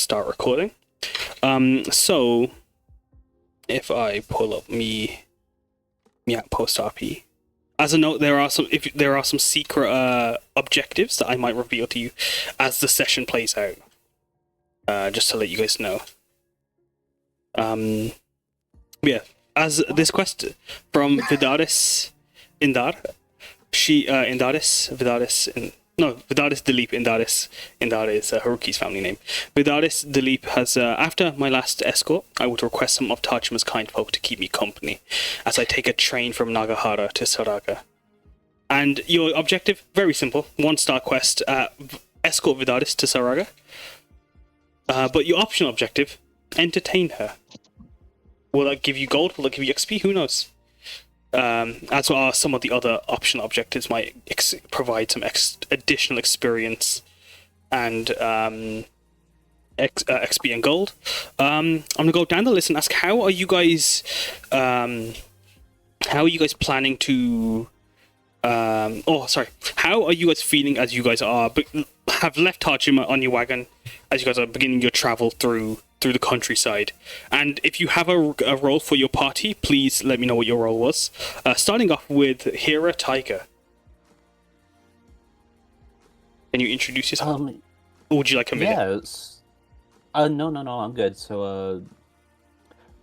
start recording. So if I pull up me Outpost RP, as a note, there are some secret objectives that I might reveal to you as the session plays out. Just to let you guys know. Yeah, as this quest from Vidaris Dileep Vidaris is Haruki's family name. Vidaris Dileep has, after my last escort, I would request some of Tajima's kind folk to keep me company as I take a train from Nagahara to Sarhaga. And your objective, very simple, 1-star quest, escort Vidaris to Sarhaga. But your optional objective, entertain her. Will that give you gold? Will that give you XP? Who knows? As well as some of the other optional objectives might provide some additional experience and XP and gold. I'm gonna go down the list and ask, how are you guys planning to? How are you guys feeling as you guys have left Tajima on your wagon as you guys are beginning your travel through the countryside? And if you have a role for your party, please let me know what your role was. Starting off with Hira Taiga. Can you introduce yourself? Or would you like a minute? Yeah, no, I'm good. So,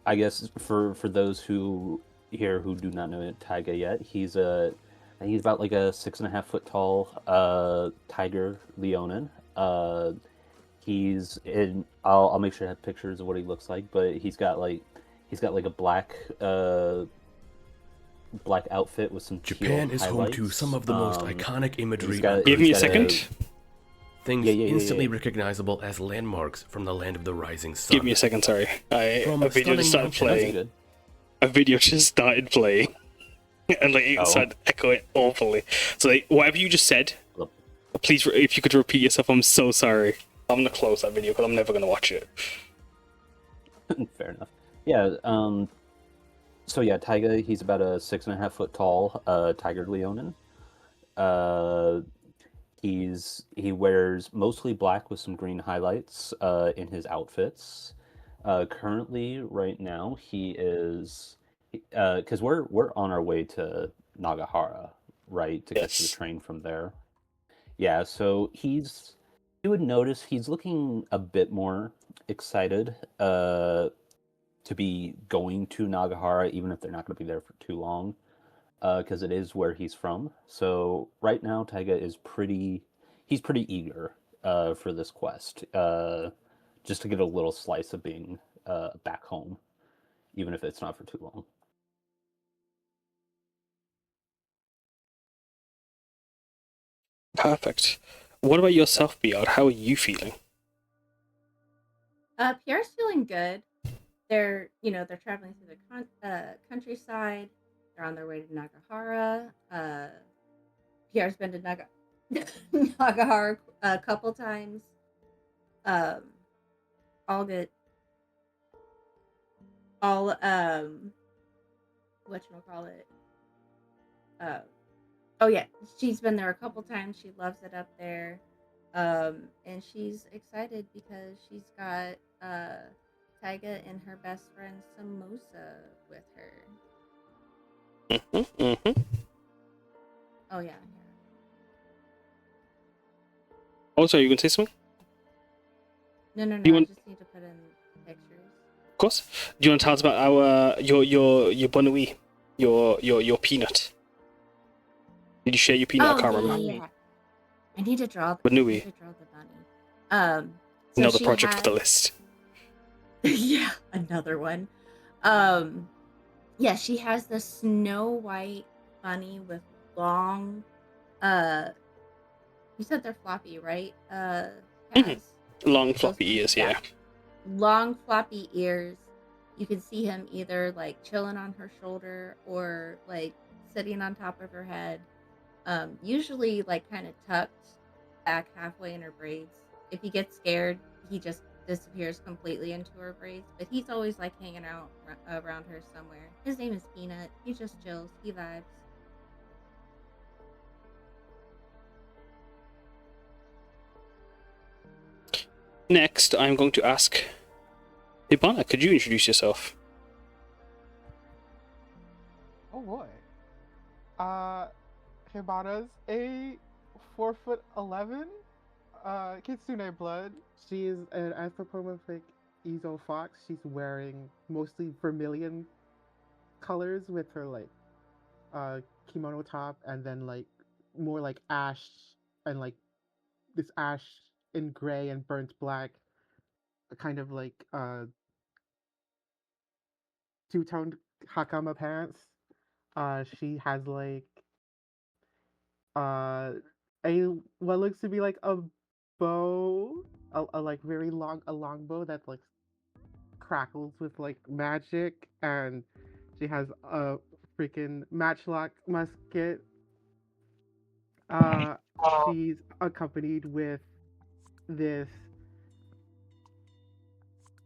I guess for those who do not know Taiga yet, he's about like a 6.5 foot tall tiger leonin. He's in. I'll make sure I have pictures of what he looks like, but he's got like a black outfit with some Japan teal is highlights. home to some of the most iconic imagery. Give me a second. Things instantly recognizable as landmarks from the land of the rising sun. Give me a second, sorry. A video just started playing. A video just started playing. And like it started echoing awfully. So like, whatever you just said, please, if you could repeat yourself, I'm so sorry. I'm gonna close that video because I'm never gonna watch it. Fair enough. Yeah. So yeah, Taiga. He's about a 6.5 foot tall tiger leonin. He wears mostly black with some green highlights in his outfits. Currently, right now, he is because we're on our way to Nagahara, right, to get to the train from there. Yeah. So you would notice he's looking a bit more excited to be going to Nagahara, even if they're not going to be there for too long, because it is where he's from. So right now, Taiga is pretty eager for this quest, just to get a little slice of being back home, even if it's not for too long. Perfect. What about yourself, Piyar? How are you feeling? Piyar's feeling good. They're traveling through the countryside. They're on their way to Nagahara. Piyar's been to Nagahara a couple times. All good. All whatchamacallit? Oh yeah, she's been there a couple times. She loves it up there. And she's excited because she's got Taiga and her best friend Samosa with her. Oh yeah. Oh, sorry, you can say something? No. I just need to put in pictures. Of course. Do you want to tell us about our your bunui, your peanut? Did you share your peanut? I can't remember. Yeah. I need to draw the bunny. So another project for the list. Yeah, another one. Yeah, she has the Snow White bunny with long. You said they're floppy, right? Long floppy ears, yeah. Long floppy ears. You can see him either like chilling on her shoulder or like sitting on top of her head. Usually like kind of tucked back halfway in her braids. If he gets scared, he just disappears completely into her braids. But he's always like hanging out around her somewhere. His name is Peanut. He just chills. He vibes. Next, I'm going to ask Hibana, could you introduce yourself? Oh boy. Hibana's a 4'11" kitsune blood. She is an anthropomorphic Ezo fox. She's wearing mostly vermilion colors with her like kimono top, and then like more like ash and like this ash in gray and burnt black, kind of like two-toned hakama pants. She has like uh a what looks to be like a bow, a like very long bow that like crackles with like magic, and she has a freaking matchlock musket. Uh, she's accompanied with this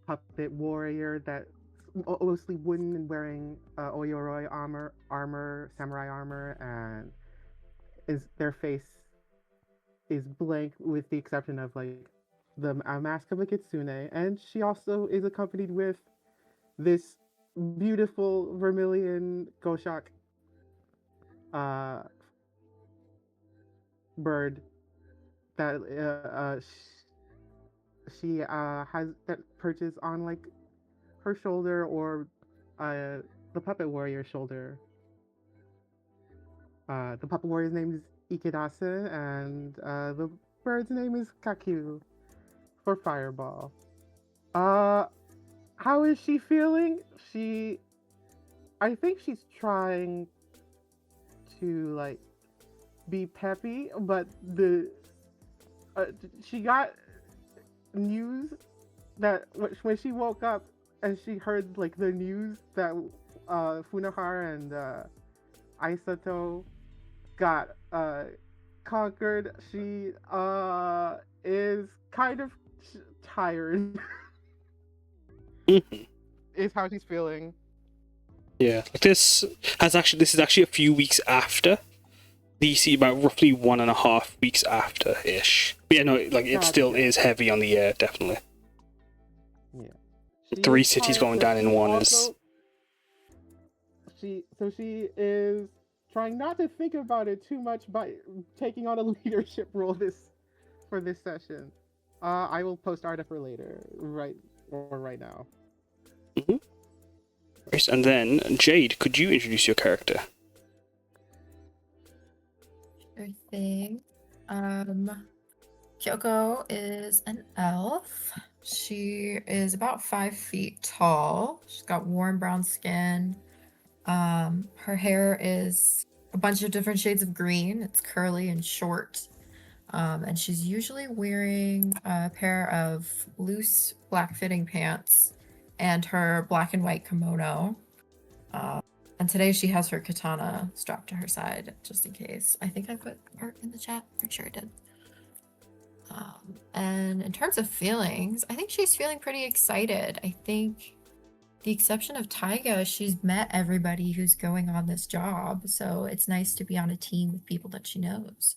puppet warrior that's mostly wooden and wearing Oyoroi samurai armor, and their face is blank with the exception of like the mask of a kitsune. And she also is accompanied with this beautiful vermilion goshak uh, bird that she has that perches on like her shoulder, or the puppet warrior's shoulder. The puppet warrior's name is Ikidase, and the bird's name is Kaku for Fireball. How is she feeling? I think she's trying to like be peppy, but she got news that when she woke up and she heard like the news that Funahara and Aisato got conquered. She is kind of tired. Is how she's feeling. Yeah, like this is actually a few weeks after. DC, about roughly 1.5 weeks after ish. But yeah, no, like it still is heavy on the air, definitely. Yeah. 3 cities going down in one is. She is trying not to think about it too much by taking on a leadership role for this session. I will post art for later, right now. Mm-hmm. And then Jade, could you introduce your character? Sure thing. Kyuko is an elf. She is about 5 feet tall. She's got warm brown skin. Her hair is a bunch of different shades of green. It's curly and short. And she's usually wearing a pair of loose black fitting pants and her black and white kimono. And today she has her katana strapped to her side, just in case. I think I put art in the chat. I'm sure I did. And in terms of feelings, I think she's feeling pretty excited. I think, the exception of Taiga, she's met everybody who's going on this job, so it's nice to be on a team with people that she knows.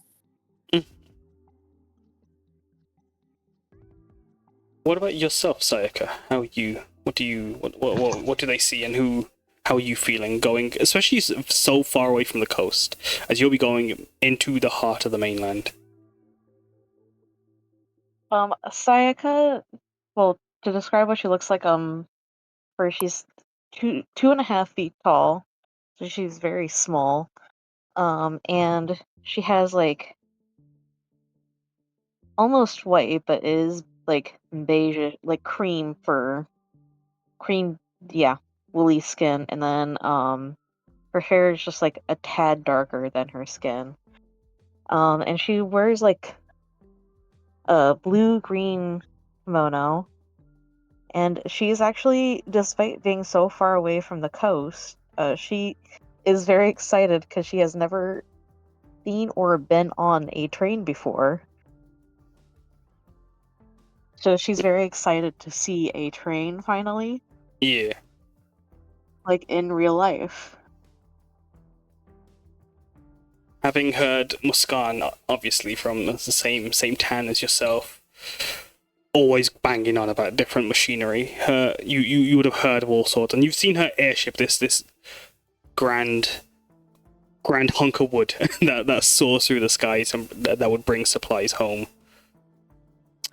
What about yourself, Sayaka? What do they see, and how are you feeling going, especially so far away from the coast, as you'll be going into the heart of the mainland? Sayaka, well, to describe what she looks like, she's 2.5 feet tall, so she's very small. And she has like almost white, but is like beige, like cream fur, woolly skin, and then her hair is just like a tad darker than her skin. And she wears like a blue-green kimono, and she's actually, despite being so far away from the coast, she is very excited because she has never seen or been on a train before. So she's very excited to see a train finally. Yeah. Like in real life. Having heard Muskan, obviously from the same town as yourself, always banging on about different machinery. You would have heard of all sorts, and you've seen her airship, this grand hunk of wood that soars through the skies and that would bring supplies home.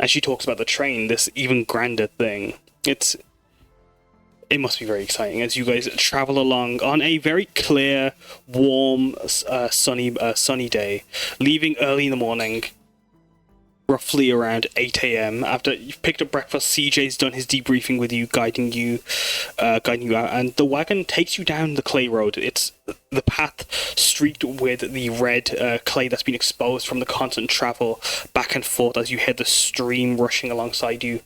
As she talks about the train, this even grander thing, it must be very exciting as you guys travel along on a very clear, warm, sunny day, leaving early in the morning, roughly around 8 a.m. After you've picked up breakfast, CJ's done his debriefing with you, guiding you out, and the wagon takes you down the clay road. It's the path streaked with the red clay that's been exposed from the constant travel back and forth as you hear the stream rushing alongside you.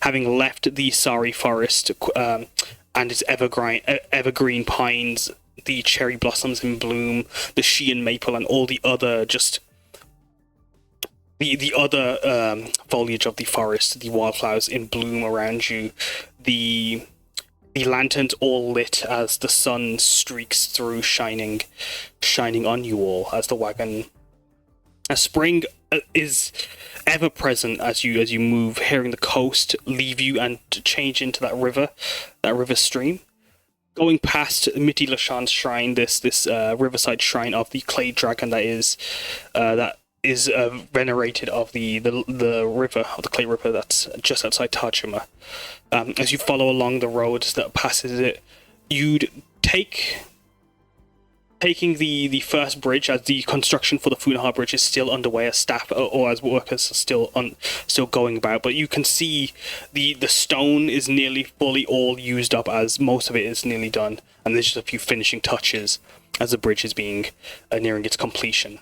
Having left the Sari forest and its evergreen pines, the cherry blossoms in bloom, the Sheehan maple, and all the other the other foliage of the forest, the wildflowers in bloom around you, the lanterns all lit as the sun streaks through, shining on you all as the wagon. As spring is ever present as you move, hearing the coast leave you and change into that river stream. Going past Miti Lashan's shrine, this riverside shrine of the clay dragon that is venerated of the river, of the clay river that's just outside Tajima. As you follow along the roads that passes it, you'd taking the first bridge, as the construction for the Funaha Bridge is still underway, as staff or as workers are still going about, but you can see the stone is nearly fully all used up, as most of it is nearly done, and there's just a few finishing touches as the bridge is being nearing its completion.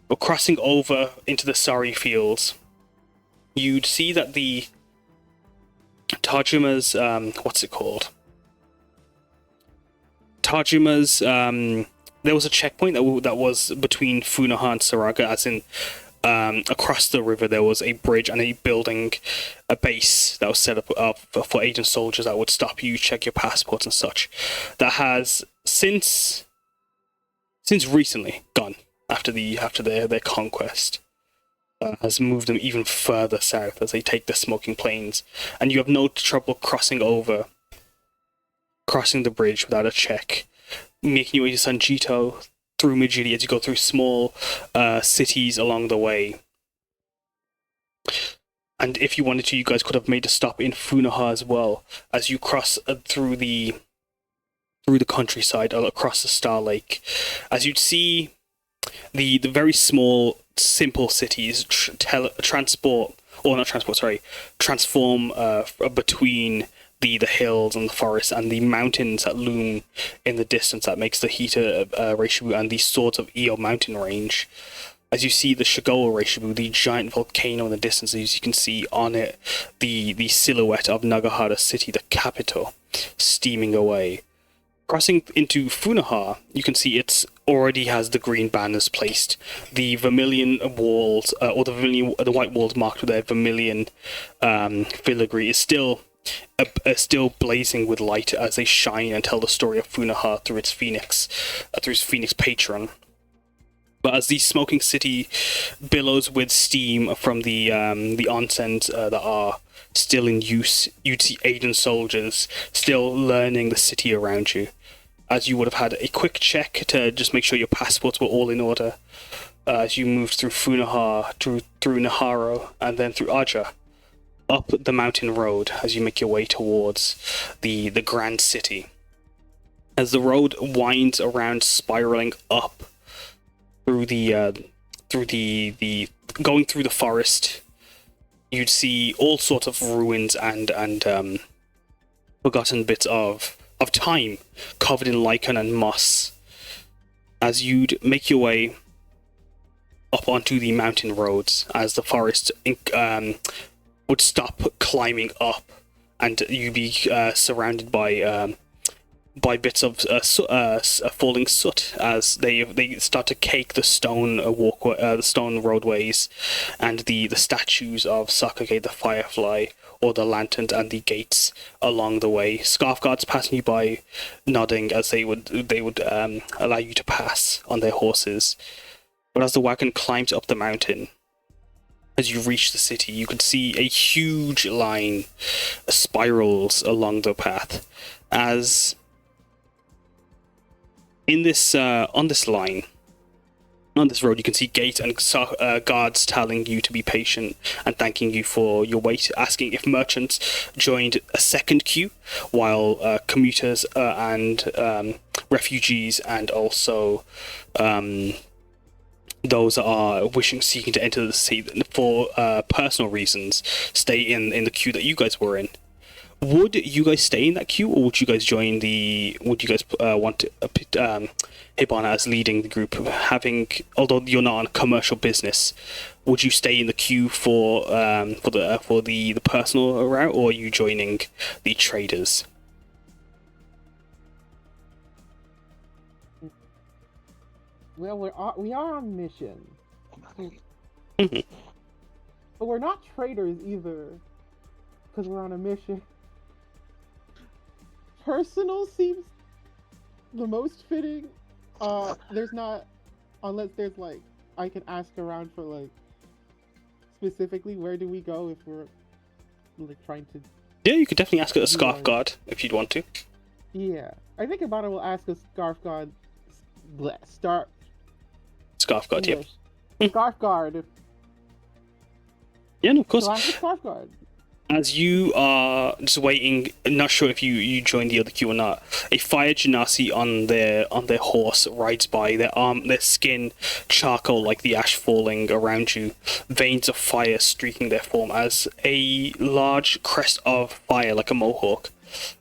But crossing over into the Sari fields, you'd see that the Tajima's what's it called? Tajima's there was a checkpoint that was between Funaha and Sarhaga, as in across the river there was a bridge and a building, a base that was set up for agent soldiers that would stop you, check your passports and such. That has since recently gone after their conquest. Has moved them even further south as they take the smoking plains, and you have no trouble crossing the bridge without a check, making your way to Sanjito, through Mijiri as you go through small cities along the way. And if you wanted to, you guys could have made a stop in Funaha as well, as you cross through the countryside across the Star Lake, as you'd see the very small, simple cities transform between the hills and the forests and the mountains that loom in the distance that makes the Hita Reishibu and the Swords of Io mountain range. As you see the Shigoa Reishibu, the giant volcano in the distance, as you can see on it the silhouette of Nagahara city, the capital, steaming away. Crossing into Funaha, you can see it already has the green banners placed. The vermilion walls, or the white walls marked with their vermilion filigree, is still blazing with light as they shine and tell the story of Funaha through its phoenix patron. But as the smoking city billows with steam from the onsens that are still in use, you'd see Aiden soldiers still learning the city around you, as you would have had a quick check to just make sure your passports were all in order as you moved through Funaha, through Naharo, and then through Aja, up the mountain road as you make your way towards the grand city. As the road winds around, spiraling up through going through the forest, you'd see all sorts of ruins and forgotten bits of time covered in lichen and moss. As you'd make your way up onto the mountain roads, as the forest would stop climbing up, and you'd be surrounded by bits of falling soot as they start to cake the stone the stone roadways and the statues of Sakage the Firefly, or the lanterns and the gates along the way. Scarf guards passing you by, nodding as they would allow you to pass on their horses. But as the wagon climbs up the mountain, as you reach the city, you can see a huge line spirals along the path. As in this on this line, on this road, you can see gates and guards telling you to be patient and thanking you for your wait, asking if merchants joined a second queue, while commuters and refugees and also those that are seeking to enter the city for personal reasons stay in the queue that you guys were in. Would you guys stay in that queue, or would you guys join the? Would you guys want Hibana as leading the group? Although you're not on commercial business, would you stay in the queue for the personal route, or are you joining the traders? Well, we are on mission, Mhm. but we're not traders either, because we're on a mission. Personal seems the most fitting. There's not, unless there's like, I can ask around for like, specifically where do we go if we're like trying to. Yeah, you could definitely ask a scarf guard if you'd want to. Yeah, I think Hibana will ask a scarf guard. Scarf guard, yep. Scarf guard. Yeah, no, of course. So ask a scarf guard. As you are just waiting, not sure if you joined the other queue or not, a fire genasi on their horse rides by, their skin charcoal like the ash falling around you, veins of fire streaking their form as a large crest of fire like a mohawk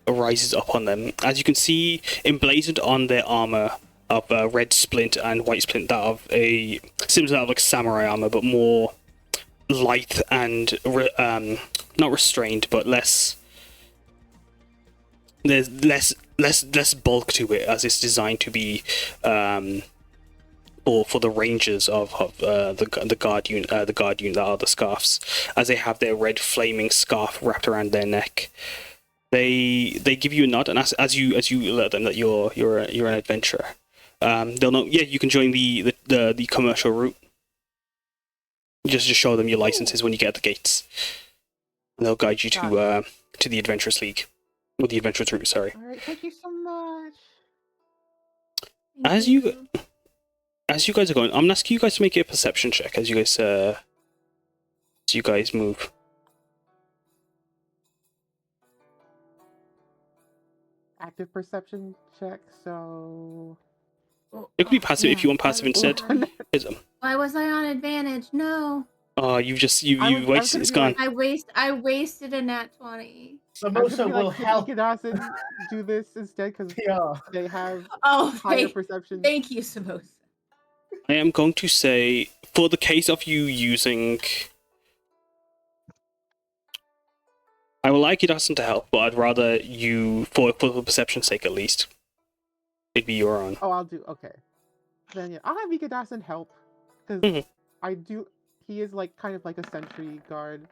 rises up on them. As you can see, emblazoned on their armor of red splint and white splint, that of a similar to like samurai armor, but more lithe and not restrained, but less. There's less bulk to it, as it's designed to be for the rangers of the guard unit that are the scarfs, as they have their red flaming scarf wrapped around their neck. They give you a nod, and as you alert them that you're an adventurer, they'll know. Yeah, you can join the commercial route. Just show them your licenses when you get at the gates. And they'll guide you to the Adventurous League. Or the Adventurous Route, sorry. Alright, thank you so much. As you guys are going, I'm gonna ask you guys to make a perception check as you guys move. Active perception check, so It could be passive if you want passive instead. Why was I on advantage? No. Oh, you wasted. It's gone. I wasted a nat 20. Samosa will help. Dawson do this instead because they have higher perception. Thank you, Samosa. I am going to say, for the case of you using, I would like Dawson to help, but I'd rather you, for the perception's sake at least, it'd be your own. Oh, I'll do. Okay. Then yeah, I'll have Mika Dawson help because I do. He is like kind of like a sentry guard.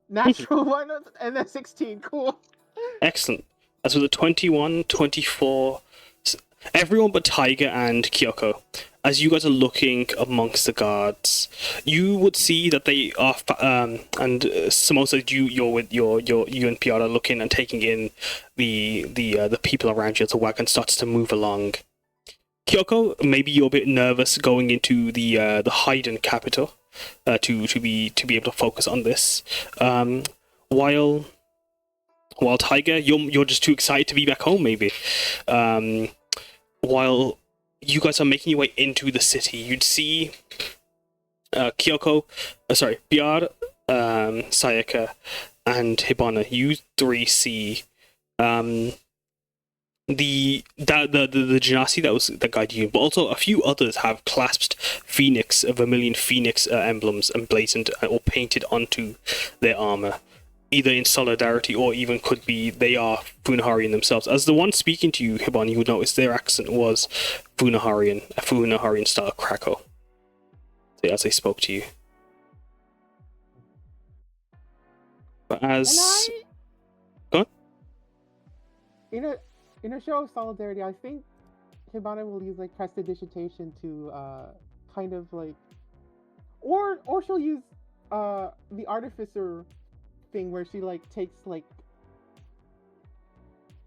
Natural one and then 16. Cool. Excellent. As with a 21, 24, everyone but Taiga and Kyuko, as you guys are looking amongst the guards, you would see that they are, and Samosa, you and Piyar are looking and taking in the people around you as the wagon starts to move along. Kyuko, maybe you're a bit nervous going into the Haiden capital, to be able to focus on this. While Taiga, you're just too excited to be back home, maybe. While you guys are making your way into the city, you'd see Piyar, Sayaka, and Hibana. You three see the genasi that guide you, but also a few others have clasped vermilion phoenix emblems emblazoned or painted onto their armor, either in solidarity or even could be they are Funaharian themselves. As the one speaking to you, Hibana, you would notice their accent was Funaharian, a Funaharian style Krakow, as they spoke to you. But as go on. In a show of solidarity, I think Hibana will use like prestidigitation to kind of like, or she'll use the artificer thing where she like takes like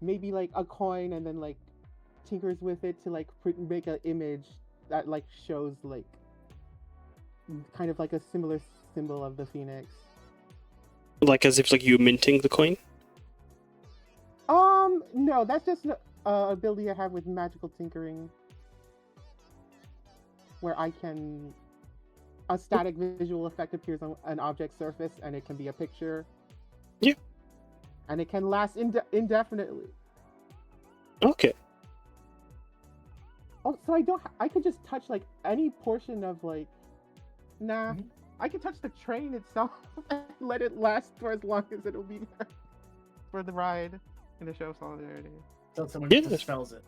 maybe like a coin and then like tinkers with it to like make an image that like shows like kind of like a similar symbol of the phoenix. Like as if like you were minting the coin? No, that's just an ability I have with magical tinkering, where I can a static visual effect appears on an object surface, and it can be a picture. Yeah. And it can last indefinitely. Okay. Oh, so I can just touch like any portion of like, nah. Mm-hmm. I can touch the train itself and let it last for as long as it'll be there for the ride in the show of solidarity. So someone dispels it.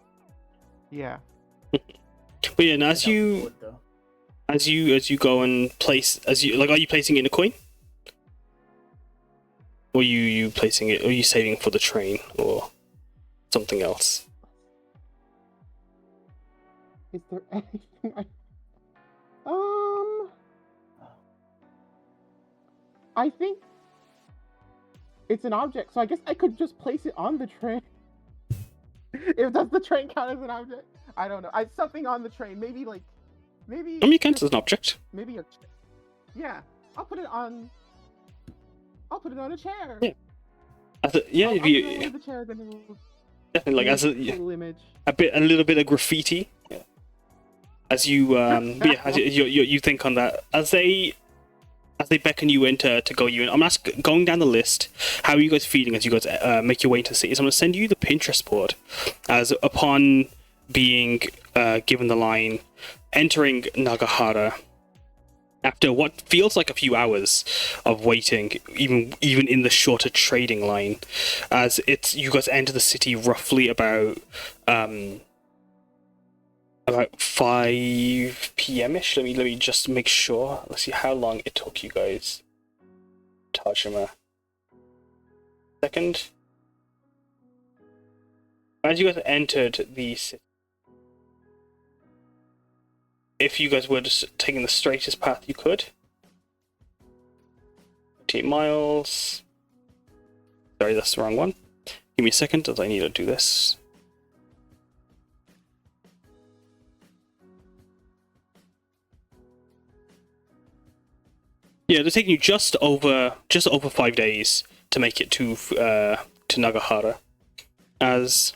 Yeah. But yeah, and as you go and place, are you placing it in a coin? Or you placing it, or are you saving for the train or something else? Is there anything I think it's an object, so I guess I could just place it on the train. If does the train count as an object? I don't know. Something on the train, maybe. I mean, it counts as an object. Maybe yeah. I'll put it on a chair. Yeah. I'll put it on the chair, then it'll definitely like as a image. A little bit of graffiti. Yeah. As you as you think on that as they beckon you in to go you in. I'm going down the list. How are you guys feeling as you guys make your way into the city? So I'm going to send you the Pinterest board as upon being given the line entering Nagahara after what feels like a few hours of waiting, even in the shorter trading line, as you guys enter the city roughly about 5 p.m.ish. Let me just make sure. Let's see how long it took you guys. Tajima. Second. As you guys entered the city, if you guys were just taking the straightest path you could, 8 miles. Sorry, that's the wrong one. Give me a second as I need to do this. Yeah, they're taking you just over 5 days to make it to Nagahara. As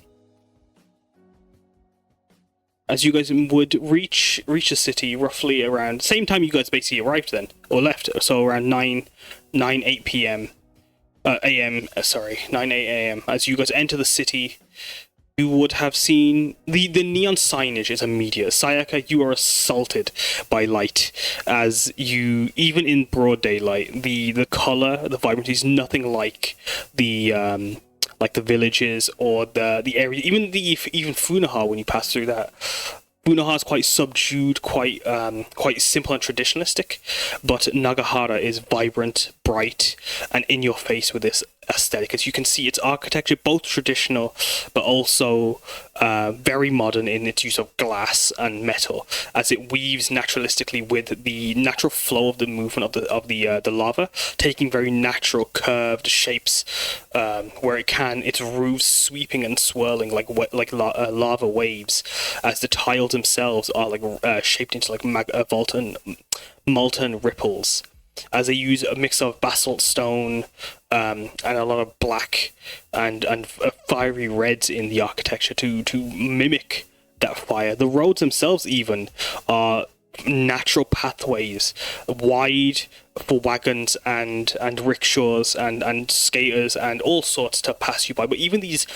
you guys would reach the city roughly around same time you guys basically arrived then or left, so around 8 p.m. 9 8 a.m. As you guys enter the city, you would have seen the neon signage is immediate. Sayaka, you are assaulted by light as you, even in broad daylight, the color, the vibrancy is nothing like the villages or the area, even Funaha. When you pass through that, Funaha is quite subdued, quite simple and traditionalistic, but Nagahara is vibrant, bright, and in your face with this aesthetic. As you can see, its architecture both traditional but also very modern in its use of glass and metal, as it weaves naturalistically with the natural flow of the movement of the lava, taking very natural curved shapes where its roofs sweeping and swirling like lava waves, as the tiles themselves are like shaped into like molten ripples, as they use a mix of basalt stone and a lot of black and fiery reds in the architecture to mimic that fire. The roads themselves even are natural pathways, wide for wagons and rickshaws and skaters and all sorts to pass you by. But even these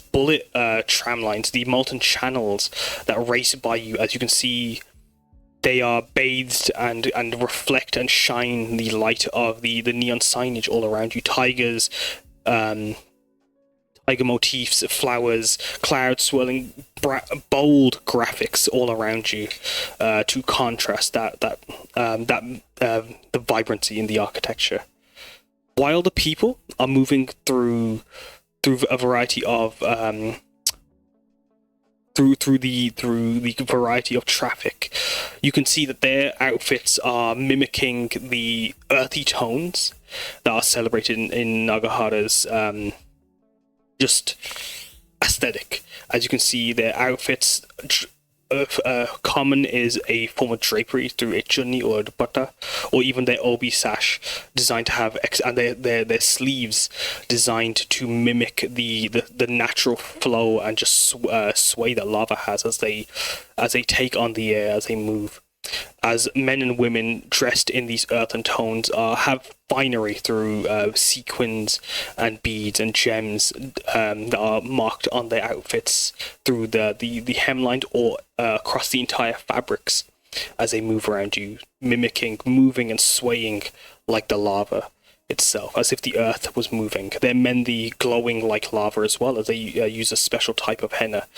bullet tram lines, the molten channels that race by you, as you can see, they are bathed and reflect and shine the light of the neon signage all around you. Tigers, tiger motifs, flowers, clouds swirling, bold graphics all around you to contrast the vibrancy in the architecture. While the people are moving through a variety of through the variety of traffic, you can see that their outfits are mimicking the earthy tones that are celebrated in Nagahara's just aesthetic. As you can see, their outfits. Common is a form of drapery through a chunni or a dupatta, or even their obi sash, designed to have and their sleeves designed to mimic the natural flow and just sway that lava has as they take on the air as they move. As men and women dressed in these earthen tones have finery through sequins and beads and gems that are marked on their outfits through the hemline or across the entire fabrics as they move around you, moving and swaying like the lava itself, as if the earth was moving. They're mendi glowing like lava as well, as they use a special type of henna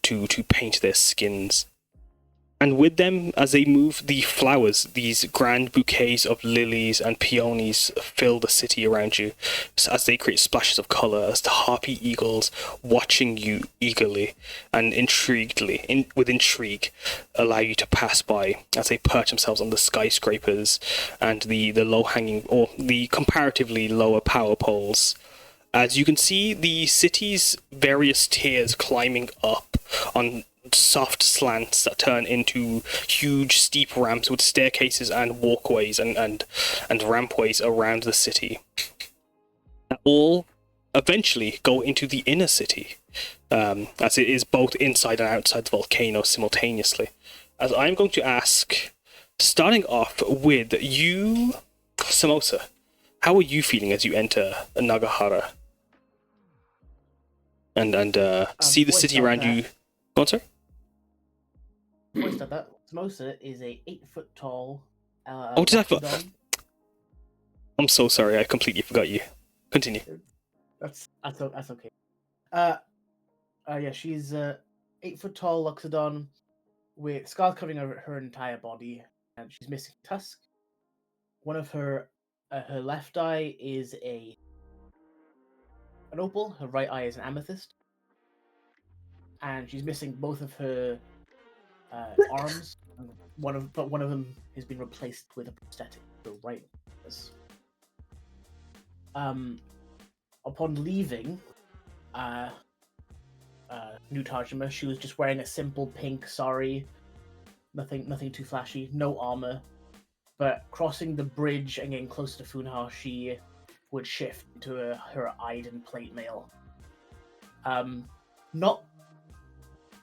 to paint their skins. And with them, as they move, the flowers, these grand bouquets of lilies and peonies, fill the city around you, as they create splashes of colour, as the harpy eagles, watching you eagerly and with intrigue, allow you to pass by, as they perch themselves on the skyscrapers and the low-hanging, or the comparatively lower power poles. As you can see, the city's various tiers climbing up on soft slants that turn into huge steep ramps with staircases and walkways and rampways around the city that all eventually go into the inner city, as it is both inside and outside the volcano simultaneously. As I'm going to ask, starting off with you, Samosa, how are you feeling as you enter Nagahara and see the city around you? Go on, sir. Voiced that Samosa is a 8-foot tall. Did I? I'm so sorry. I completely forgot you. Continue. That's okay. Yeah, she's 8-foot tall Loxodon with scars covering her entire body, and she's missing a tusk. One of her left eye is an opal. Her right eye is an amethyst, and she's missing both of her arms. One of them has been replaced with a prosthetic. So right. Upon leaving New Tajima, she was just wearing a simple pink sari, nothing too flashy, no armor. But crossing the bridge and getting closer to Funha, she would shift into her Iden plate mail. Not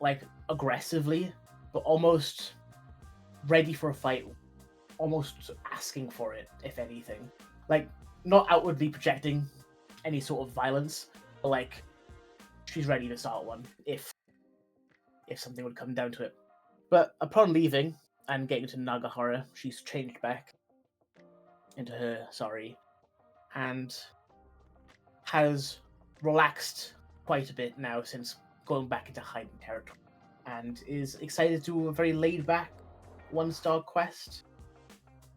like aggressively, but almost ready for a fight, almost asking for it, if anything. Like, not outwardly projecting any sort of violence, but like, she's ready to start one, if something would come down to it. But upon leaving and getting to Nagahara, she's changed back into her sari, and has relaxed quite a bit now since going back into hiding territory, and is excited to do a very laid-back 1-star quest,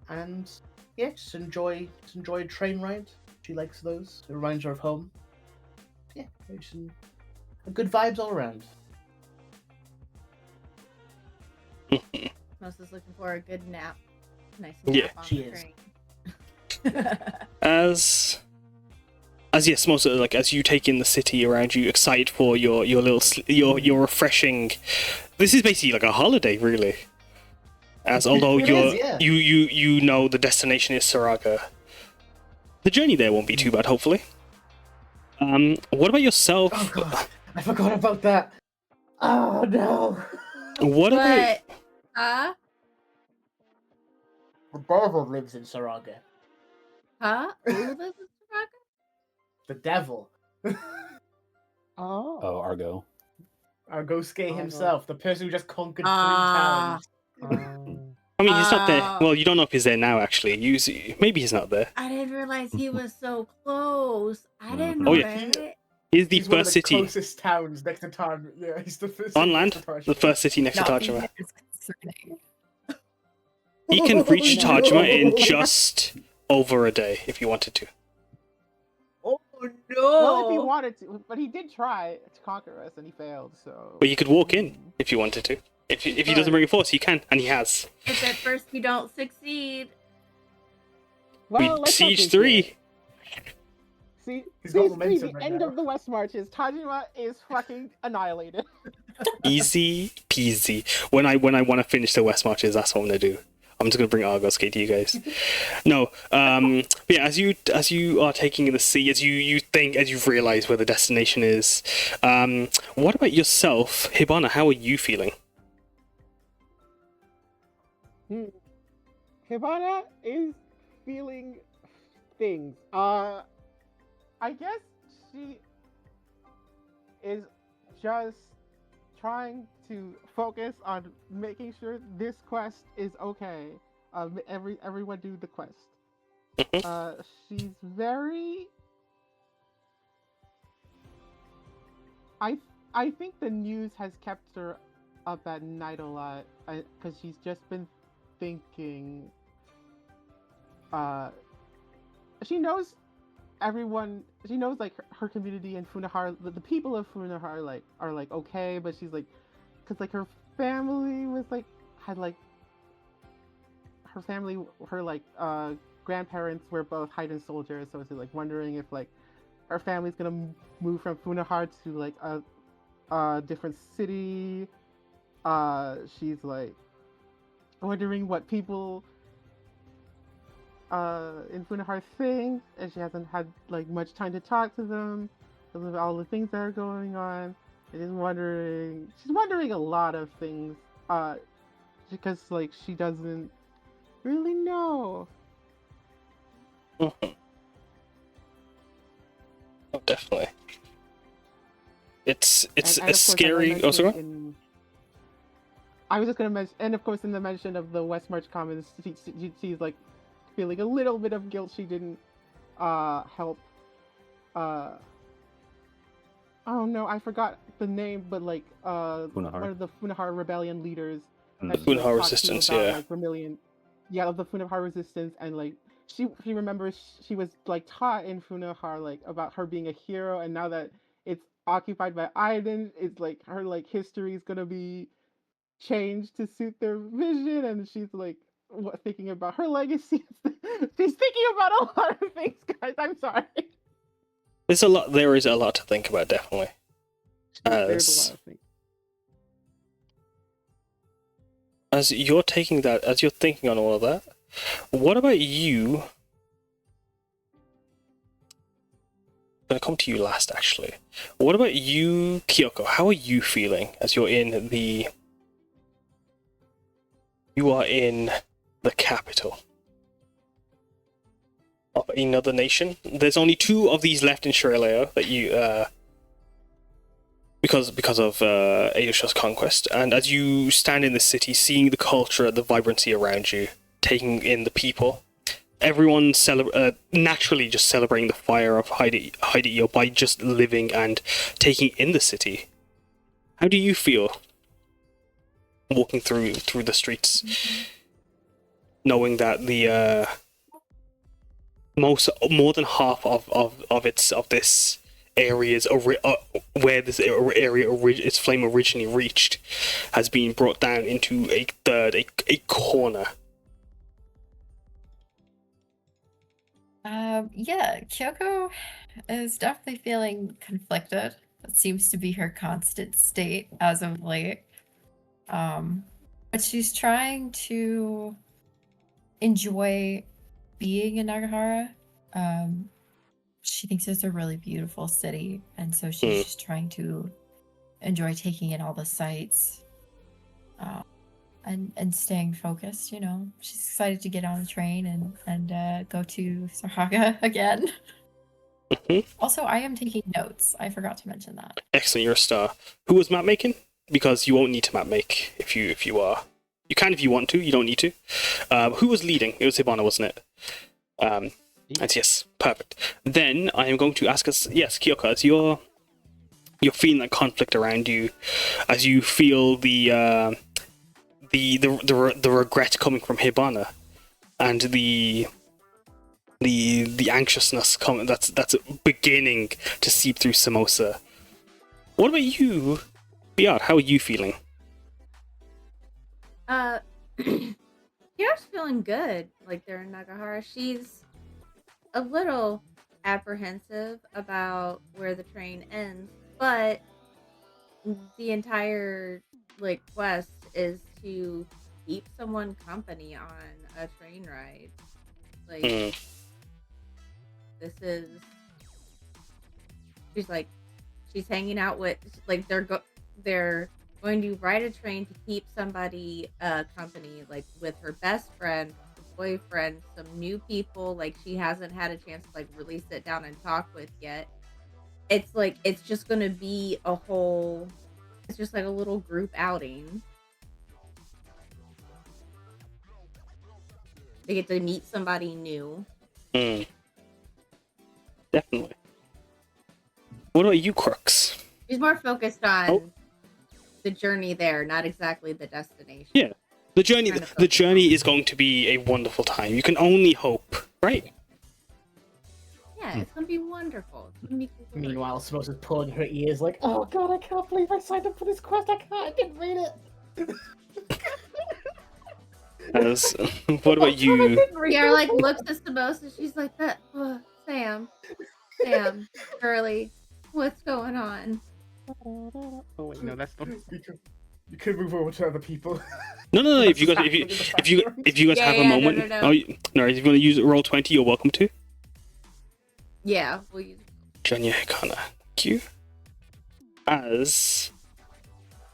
and yeah, just enjoy a train ride. She likes those. It reminds her of home. Yeah, just good vibes all around. Most is looking for a good nap. Nice nap on she the is. train. As yes, most like as you take in the city around you, excited for your your refreshing. This is basically like a holiday, really. As although you know the destination is Sarhaga, the journey there won't be too bad, hopefully. What about yourself? Oh god, I forgot about that. Oh no. What about? The devil lives in Sarhaga. Huh? Who lives in Sarhaga? The devil. Oh. Oh, Argo. Argosuke himself, the person who just conquered 3 towns. I mean, he's not there. Well, you don't know if he's there now, actually. Maybe he's not there. I didn't realize he was so close. I didn't know that. He's the He's first one of the city closest towns next to Tajima. Yeah, he's the first on land. The first city next to Tajima. He can reach Tajima in just over a day if you wanted to. Oh Well, if he No. wanted to, but he did try to conquer us and he failed. So. But you could walk in if you wanted to. If he doesn't bring a force, he can, and he has. If at first you don't succeed. Well, let's not Siege jinx 3. it. See, He's got Siege 3, momentum the right end now. of the West Marches. Tajima is fucking annihilated. Easy peasy. When I want to finish the West Marches, that's what I'm gonna do. I'm just gonna bring Argos Gate to you guys. No, but yeah, as you are taking in the sea, as you've realised where the destination is, what about yourself, Hibana? How are you feeling? Hibana is feeling things. I guess she is just trying to focus on making sure this quest is okay. Everyone do the quest. She's very. I think the news has kept her up at night a lot because she's just been thinking. She knows everyone. She knows like her community and Funahara. The people of Funahara are okay, but she's like, because like her family was like had like her family, her like grandparents were both heightened soldiers, so she's like wondering if like her family's gonna move from Funahara to like a different city. She's like wondering what people in Funahara think, and she hasn't had like much time to talk to them because of all the things that are going on. And she's wondering a lot of things because like she doesn't really know. Oh, definitely. It's And a of course, scary. as I mentioned I was just gonna mention, and of course in the mention of the West March comments, she's like feeling a little bit of guilt she didn't help. Oh no, I forgot the name, but like one of the Funahara rebellion leaders. Funahara Resistance, about, yeah. Like Vermilion, yeah, of the Funahara Resistance, and like she remembers she was like taught in Funahara like about her being a hero, and now that it's occupied by Aiden, it's like her like history is gonna be changed to suit their vision, and she's like thinking about her legacy. She's thinking about a lot of things, guys. I'm sorry. There is a lot to think about, definitely. There's a lot of things. As you're thinking on all of that, what about you? I'm gonna come to you last, actually. What about you, Kyuko? How are you feeling as you're in the? You are in the capital of another nation. There's only 2 of these left in Shirleo that you because of Aosha's conquest, and as you stand in the city, seeing the culture, the vibrancy around you, taking in the people, everyone naturally just celebrating the fire of Haideio by just living and taking in the city. How do you feel walking through the streets, knowing that the more than half of this area's where this area its flame originally reached has been brought down into a corner? Yeah, Kyoko is definitely feeling conflicted. That seems to be her constant state as of late. But she's trying to enjoy being in Nagahara. She thinks it's a really beautiful city, and so she's just trying to enjoy taking in all the sights, and staying focused. You know, she's excited to get on the train and go to Sarhaga again. Also, I am taking notes. I forgot to mention that. Excellent, you're a star. Who was map making? Because you won't need to map make if you are. You can if you want to. You don't need to. Who was leading? It was Hibana, wasn't it? And yes, perfect. Then I am going to ask us. Yes, Kyoko, as you're feeling that conflict around you, as you feel the regret coming from Hibana, and the the anxiousness that's beginning to seep through Samosa. What about you, Piyar? How are you feeling? Piyar's feeling good. Like they're in Nagahara. She's a little apprehensive about where the train ends, but the entire like quest is to keep someone company on a train ride. Like this is she's hanging out with like they're going to ride a train to keep somebody company, like with her best friend, her boyfriend, some new people like she hasn't had a chance to like really sit down and talk with yet. It's like it's just gonna be it's just like a little group outing. They get to meet somebody new. Definitely. What about you, Crux? She's more focused on the journey there, not exactly the destination. Yeah, the journey is going to be a wonderful time. You can only hope, right? Yeah, it's gonna be wonderful. It's gonna be glorious. Meanwhile, Samosa's pulling her ears like, oh god, I can't believe I signed up for this quest. I didn't read it. What about you? Piyar like looks at Samosa. She's like, Sam, Curly, what's going on? Oh wait, no, that's not. You could move over to other people. No. If you guys have a moment, no. if you want to use Roll20, you're welcome to. Yeah, we'll use Janya Hikana, thank you. As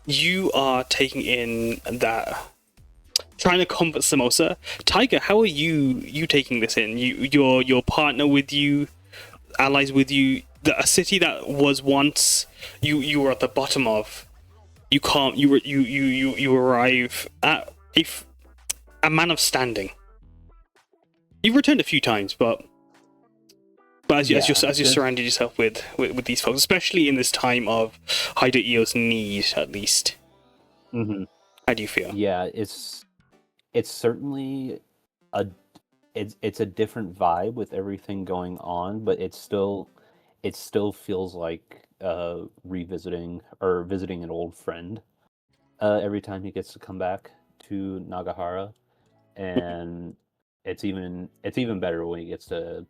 you are taking in that, trying to comfort Samosa, Taiga, how are you taking this in? Your partner with you, allies with you, a city that was once you were at the bottom of. You arrive at a man of standing. You've returned a few times, but as you surrounded yourself with these folks, especially in this time of Haido-Io's need, at least. Mm-hmm. How do you feel? Yeah, it's certainly it's a different vibe with everything going on, but it still feels like revisiting or visiting an old friend every time he gets to come back to Nagahara, and it's even better when he gets to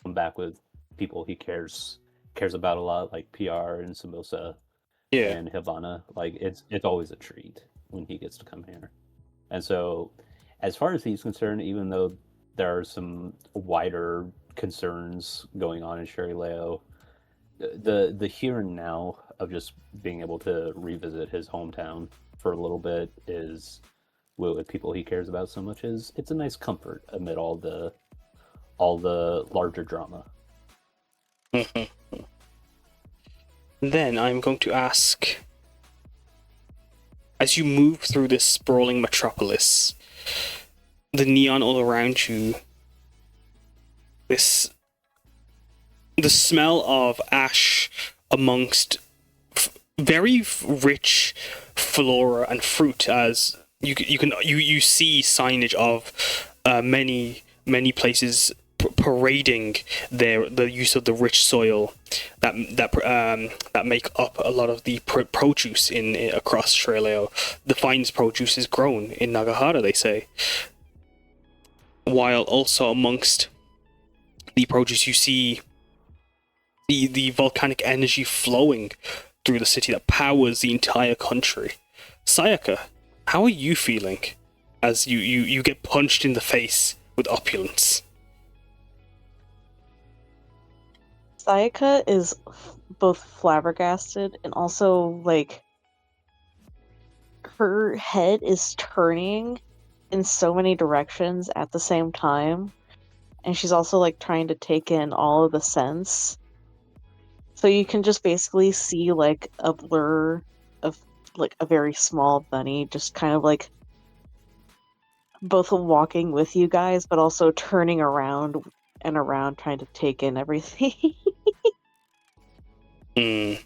come back with people he cares about a lot, like Piyar and Samosa and Hibana. Like it's always a treat when he gets to come here. And so, as far as he's concerned, even though there are some wider concerns going on in Sherileo, the here and now of just being able to revisit his hometown for a little bit is with people he cares about so much it's a nice comfort amid all the larger drama. Then I'm going to ask, as you move through this sprawling metropolis, the neon all around you, the smell of ash amongst very rich flora and fruit, as you see signage of many places parading the use of the rich soil that make up a lot of the produce in across Sherileo. The finest produce is grown in Nagahara, they say. While also amongst the produce, you see the volcanic energy flowing through the city that powers the entire country. Sayaka, how are you feeling as you get punched in the face with opulence? Sayaka is both flabbergasted and also, like, her head is turning in so many directions at the same time. And she's also, like, trying to take in all of the scents. So you can just basically see, like, a blur of, like, a very small bunny just kind of, like, both walking with you guys, but also turning around and around trying to take in everything. Her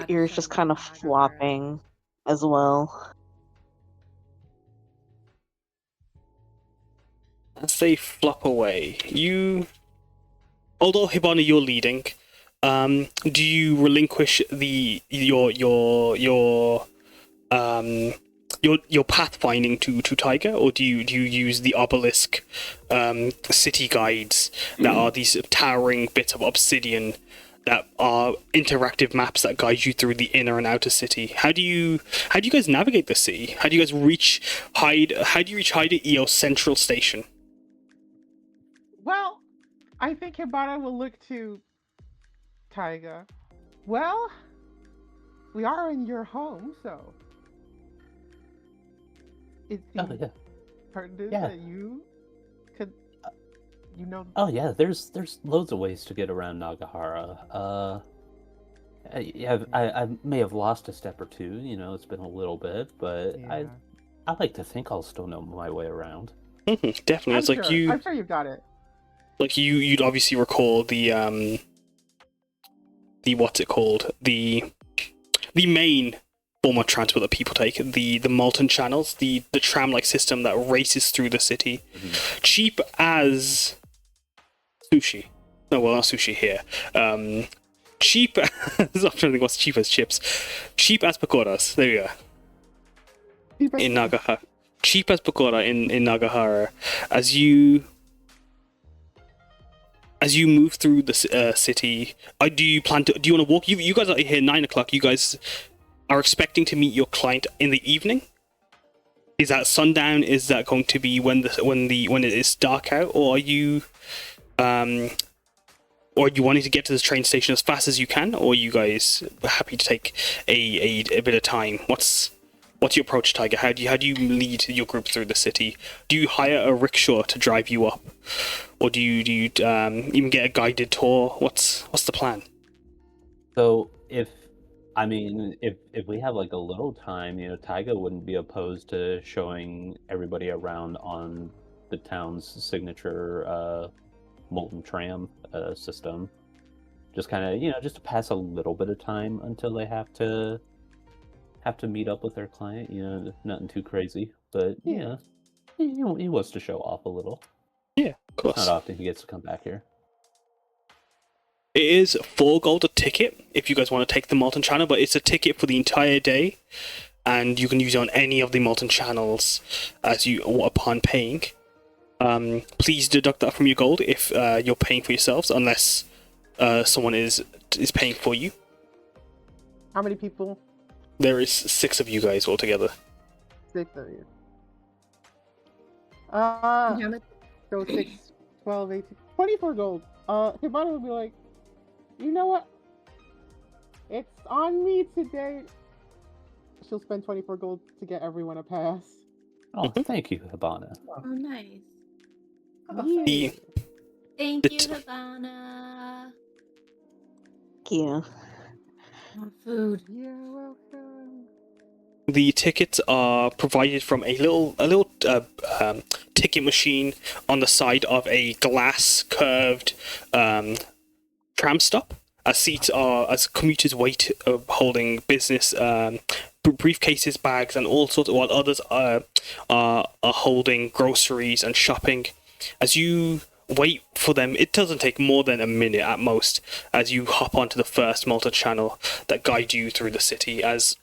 ears just kind of flopping as well. as they flop away, although Hibana, you're leading, do you relinquish your pathfinding to Taiga, or do you use the obelisk city guides that are these towering bits of obsidian that are interactive maps that guide you through the inner and outer city? How do you guys navigate the city? How do you guys reach Hyde at EO's central station? Well, I think Hibana will look to Taiga. Well, we are in your home, so it seems pertinent that you could, Oh yeah, there's loads of ways to get around Nagahara. I may have lost a step or two. It's been a little bit, but I like to think I'll still know my way around. Definitely, I'm sure you've got it. Like you'd obviously recall the what's it called, the main form of transport that people take, the molten channels, the tram-like system that races through the city, cheap as sushi. No, well, not sushi here. Cheap as, I'm trying to think what's cheap as chips. Cheap as pakoras. There we go. In Nagahara. Cheap as pakora in Nagahara. As you move through the city, do you want to walk? You guys are here 9 o'clock. You guys are expecting to meet your client in the evening? Is that sundown? Is that going to be when it is dark out, or are you wanting to get to this train station as fast as you can, or are you guys happy to take a bit of time? What's your approach, Taiga? How do you lead your group through the city? Do you hire a rickshaw to drive you up, or do you even get a guided tour? What's the plan? So if we have like a little time, Taiga wouldn't be opposed to showing everybody around on the town's signature molten tram system. Just kind of, just to pass a little bit of time until they have to meet up with their client. Nothing too crazy, but he wants to show off a little. Yeah, of course. Not often he gets to come back here. It is 4 gold a ticket if you guys want to take the molten channel, but it's a ticket for the entire day, and you can use it on any of the molten channels upon paying. Please deduct that from your gold if you're paying for yourselves, unless someone is paying for you. How many people? There is 6 of you guys altogether. 6 of you. So 6, 12, 18, 24 gold. Hibana will be like, you know what? It's on me today. She'll spend 24 gold to get everyone a pass. Oh, thank you, Hibana. Oh, nice. The Thank you, Hibana. Thank you. On food. You're welcome. The tickets are provided from a little ticket machine on the side of a glass curved tram stop. As seats are, as commuters wait, holding business briefcases, bags, and all sorts of, while others are holding groceries and shopping. As you wait for them, it doesn't take more than a minute at most, as you hop onto the first molten channel that guide you through the city. As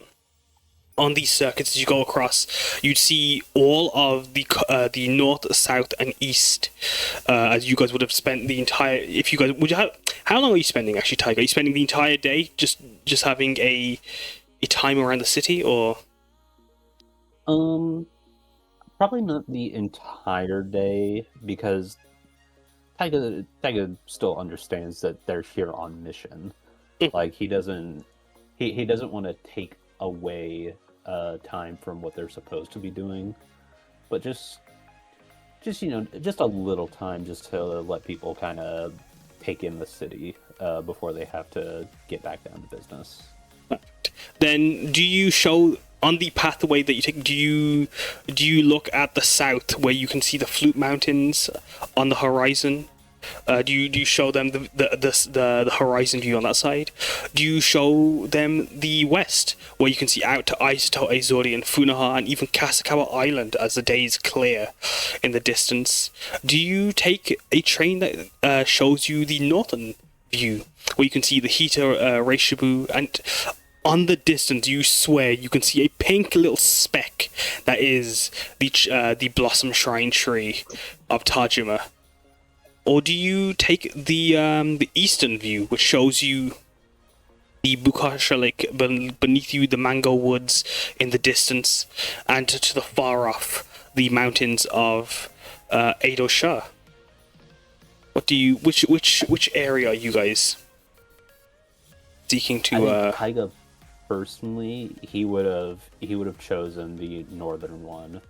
on these circuits, as you go across, you'd see all of the north, south, and east. As you guys would have spent the entire. If you guys would you have, how long are you spending actually, Taiga? Are you spending the entire day just having a time around the city, or? Probably not the entire day, because Taiga still understands that they're here on mission. Like he doesn't want to take away time from what they're supposed to be doing, but just a little time just to let people kind of take in the city before they have to get back down to business. Then do you show on the pathway that you take, do you look at the south where you can see the Flute Mountains on the horizon, Do you show them the horizon view on that side? Do you show them the west, where you can see out to Aizato, Azori, and Funaha, and even Kasakawa Island as the day is clear in the distance? Do you take a train that shows you the northern view, where you can see the Hita Reishibu, and on the distance you swear you can see a pink little speck that is the Blossom Shrine Tree of Tajima? Or do you take the eastern view, which shows you the Bukasha Lake beneath you, the mango woods in the distance, and to the far off, the mountains of Edo-sha? Which area are you guys seeking to? I think Taiga, personally, he would have chosen the northern one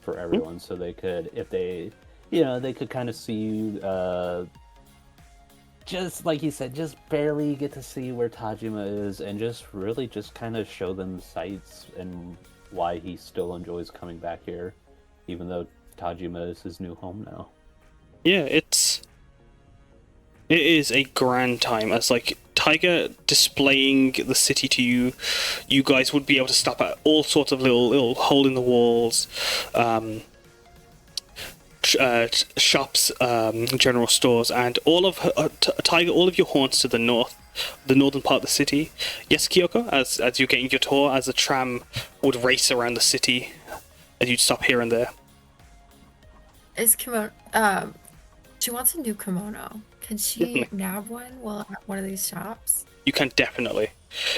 for everyone, so they could, if they. They could kind of see you, just like you said, just barely get to see where Tajima is, and just really just kind of show them sights and why he still enjoys coming back here, even though Tajima is his new home now. Yeah, it is a grand time, as like Taiga displaying the city to you. You guys would be able to stop at all sorts of little hole in the walls, shops, general stores, and all of Taiga, all of your haunts to the northern part of the city. Yes, Kyuko, as you're getting your tour, as the tram would race around the city, as you'd stop here and there. Is kimono? She wants a new kimono. Can she nab one while at one of these shops? You can definitely.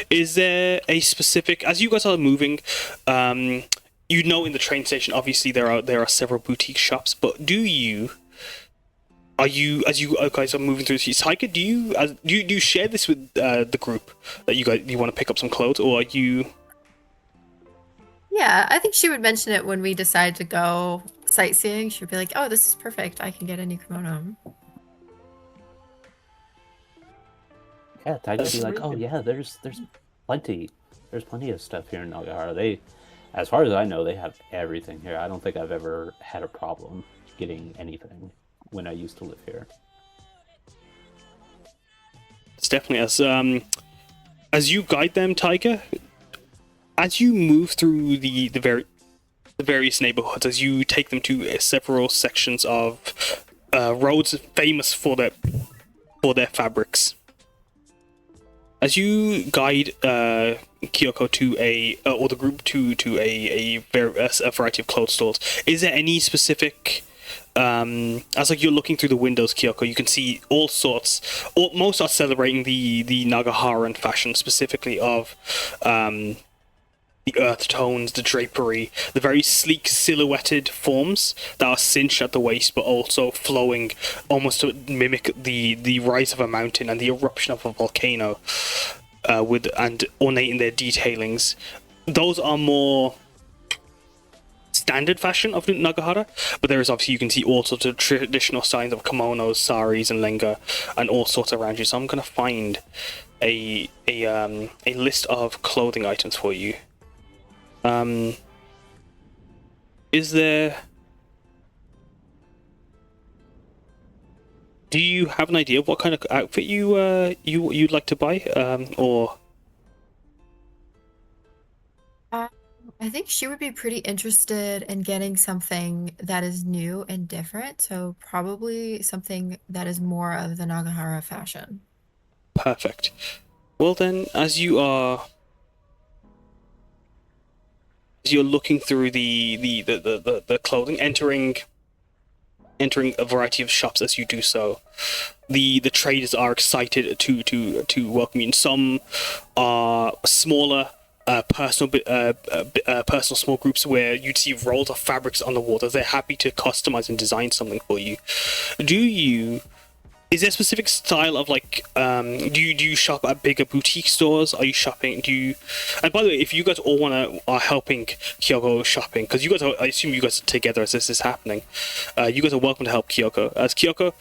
Is there a specific, as you guys are moving, in the train station, obviously there are several boutique shops, but as you guys are moving through the streets, Taiga, do you share this with the group that you want to pick up some clothes, or are you? Yeah, I think she would mention it when we decide to go sightseeing. She'd be like, "Oh, this is perfect. I can get a new kimono." Yeah, Taiga would be like, "Oh yeah, there's plenty of stuff here in Nagahara. As far as I know, they have everything here. I don't think I've ever had a problem getting anything when I used to live here." It's definitely as you guide them, Taiga. As you move through the various neighborhoods, as you take them to several sections of roads famous for their fabrics. As you guide Kyuko or the group to a variety of clothes stores, is there any specific, as like you're looking through the windows, Kyuko, you can see all sorts, most are celebrating the Nagaharan fashion, specifically of the earth tones, the drapery, the very sleek silhouetted forms that are cinched at the waist but also flowing almost to mimic the rise of a mountain and the eruption of a volcano, and ornate in their detailings. Those are more standard fashion of Nagahara, but there is obviously, you can see all sorts of traditional styles of kimonos, saris, and lenga, and all sorts around you. So I'm gonna find a list of clothing items for you. Is there? Do you have an idea of what kind of outfit you'd like to buy, or? I think she would be pretty interested in getting something that is new and different, so probably something that is more of the Nagahara fashion. Perfect. Well then, as you're looking through the clothing, entering a variety of shops as you do so, the traders are excited to welcome you. And some are smaller, personal small groups where you'd see rolls of fabrics on the wall that they're happy to customize and design something for you. Is there a specific style of like, do you shop at bigger boutique stores? Are you shopping, and by the way, if you guys all are helping Kyuko shopping, because you guys I assume you guys are together as this is happening, you guys are welcome to help Kyuko. As Kyuko,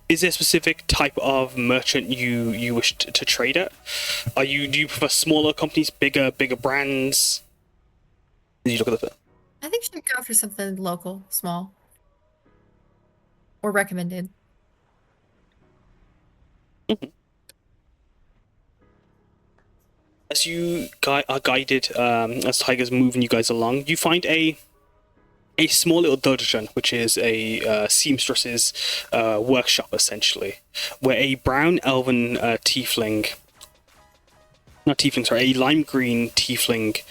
is there a specific type of merchant you wish to trade at? Do you prefer smaller companies, bigger brands? Did you look at the? I think she'd go for something local, small, or recommended. Mhm. As you are guided, as Taiga's moving you guys along, you find a small little dojo, which is a seamstress's workshop, essentially, where a brown elven tiefling, not tiefling, sorry, a lime green tiefling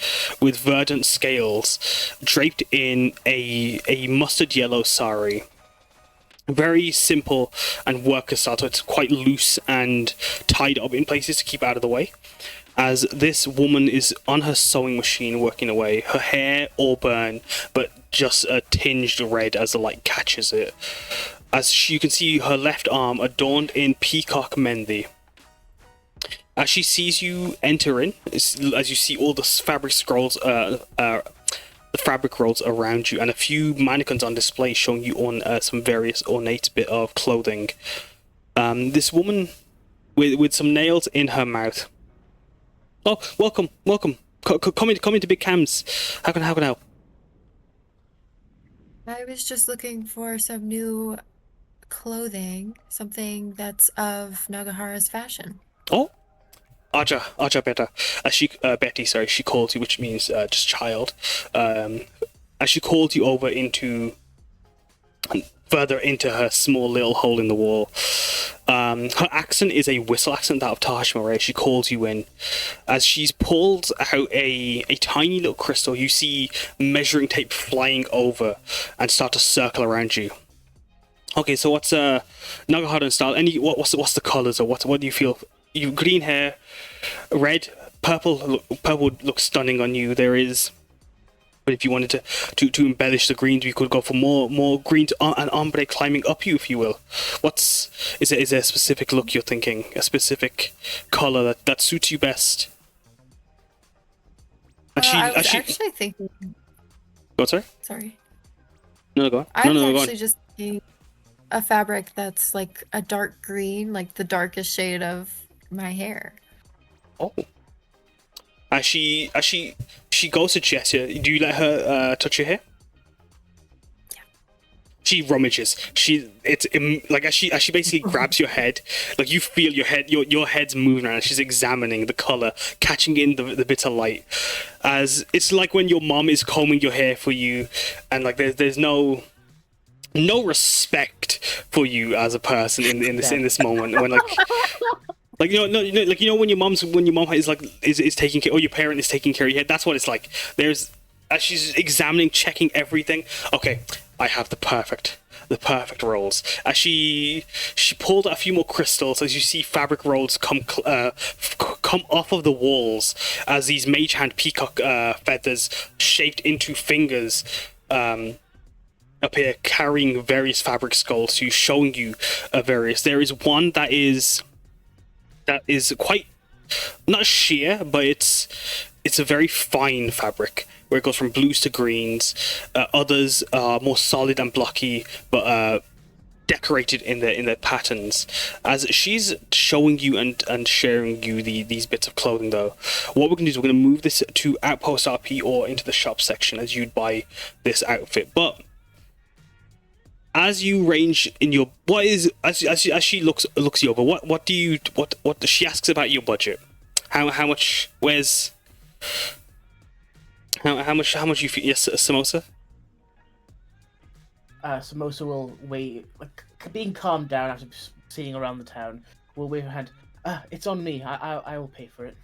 with verdant scales, draped in a mustard yellow sari. Very simple and worker style, so it's quite loose and tied up in places to keep out of the way. As this woman is on her sewing machine working away, her hair auburn, but just a tinged red as the light catches it. As you can see her left arm adorned in peacock mehndi. As she sees you enter in, as you see all the fabric scrolls, the fabric rolls around you, and a few mannequins on display showing you on some various ornate bit of clothing. This woman with some nails in her mouth. Oh, welcome. Come into Big Cam's. How can I help? I was just looking for some new clothing, something that's of Nagahara's fashion. Oh, Aja Beta. Betty, sorry, she calls you, which means just child. As she calls you over further into her small little hole in the wall. Her accent is a whistle accent, that of Tajima, right? She calls you in. As she's pulled out a tiny little crystal, you see measuring tape flying over and start to circle around you. Okay, so what's Nagahara style? What's the colors, or what do you feel? You green hair, red, purple. Purple looks stunning on you. There is. But if you wanted to embellish the greens, you could go for more greens and ombre climbing up you, if you will. Is there a specific look you're thinking? A specific color that suits you best? I was actually thinking. Go on, sorry? Sorry. No, go on. I was go actually on. just thinking a fabric that's like a dark green, like the darkest shade of my hair. Oh. As she goes to Jessica, do you let her touch your hair? Yeah. She rummages. As she basically grabs your head, like you feel your head, your head's moving around. She's examining the color, catching in the bit of light. As it's like when your mom is combing your hair for you, and like there's no respect for you as a person in this moment when like when your mom is taking care, or your parent is taking care of your head. That's what it's like. As she's examining, checking everything. Okay, I have the perfect rolls. As she pulled a few more crystals, as you see fabric rolls come off of the walls, as these mage hand peacock feathers shaped into fingers appear, carrying various fabric skulls, to showing you various. There is one that is quite not sheer, but it's a very fine fabric where it goes from blues to greens. Others are more solid and blocky, but decorated in their patterns. As she's showing you and sharing you these bits of clothing, though, what we're gonna do is we're gonna move this to Outpost RP or into the shop section as you'd buy this outfit. But as you range in your as she looks you over, what she asks about your budget, how much you feel? Yes, Samosa. Samosa will wait, like being calmed down after seeing around the town. Will wave her hand. It's on me. I will pay for it.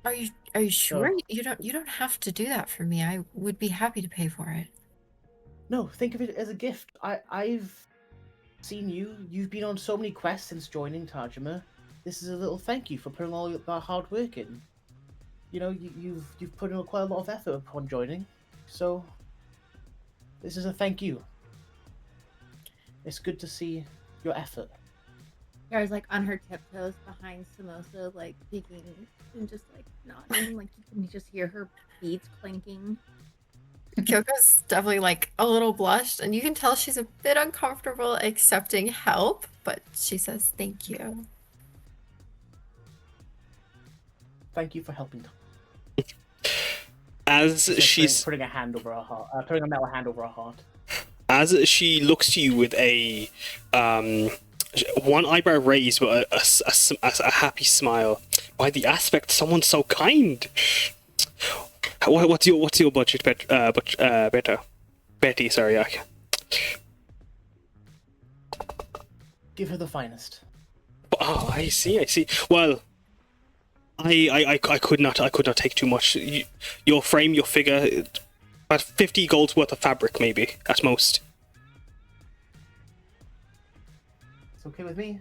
Are you sure? You don't have to do that for me. I would be happy to pay for it. No, think of it as a gift. I've seen you. You've been on so many quests since joining Tajima. This is a little thank you for putting all that hard work in. You know, you've put in quite a lot of effort upon joining. So this is a thank you. It's good to see your effort. Yara's like on her tiptoes behind Samosa, like peeking and just like nodding, like you can just hear her beads clinking. Kyoko's definitely like a little blushed, and you can tell she's a bit uncomfortable accepting help, but she says thank you. Thank you for helping. As she's putting a hand over her heart, putting a metal hand over her heart. As she looks to you with a one eyebrow raised, but a happy smile. By the aspect, someone so kind. What's your budget, Betty? Sorry, Give her the finest. Oh, I see. Well, I could not take too much. Your frame, your figure, about 50 gold's worth of fabric, maybe at most. It's okay with me.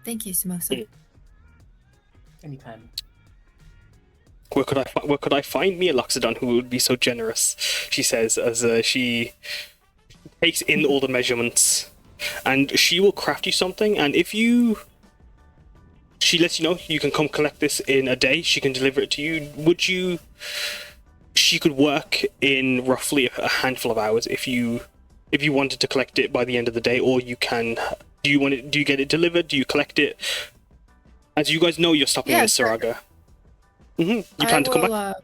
Thank you, Samosa. Anytime. Where could I find me a Loxodon who would be so generous? She says as she takes in all the measurements, and she will craft you something. And if she lets you know you can come collect this in a day, she can deliver it to you. Would you? She could work in roughly a handful of hours if you wanted to collect it by the end of the day, or you can. Do you get it delivered? Do you collect it? As you guys know, you're stopping in Sarhaga. You plan to come back?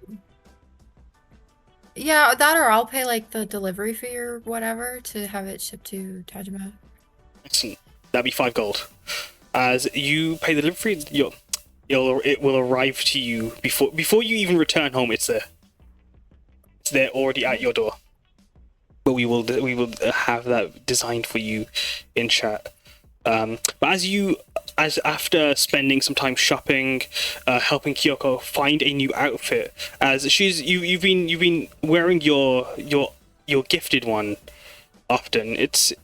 Yeah, that or I'll pay like the delivery fee or whatever to have it shipped to Tajima. Excellent. That'd be 5 gold. As you pay the delivery, it will arrive to you before you even return home. It's there. It's there already at your door. But we will have that designed for you in chat. But as after spending some time shopping, helping Kyuko find a new outfit, as you've been wearing your gifted one often. It'd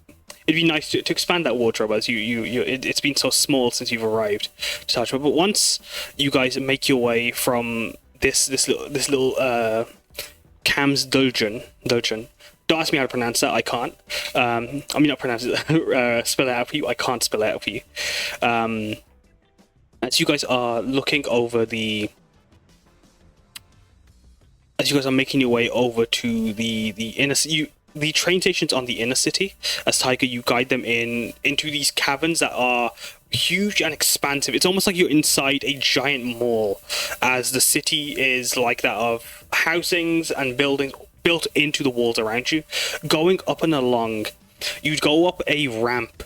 be nice to expand that wardrobe, as it's been so small since you've arrived to Tajima. But once you guys make your way from this little Cam's dungeon. Don't ask me how to pronounce that. I can't. Not pronounce it. Spell it out for you. I can't spell it out for you. As you guys are looking over as you guys are making your way over to the inner, the train stations on the inner city. As Taiga, you guide them into these caverns that are huge and expansive. It's almost like you're inside a giant mall, as the city is like that of housings and buildings built into the walls around you. Going up and along, you go up a ramp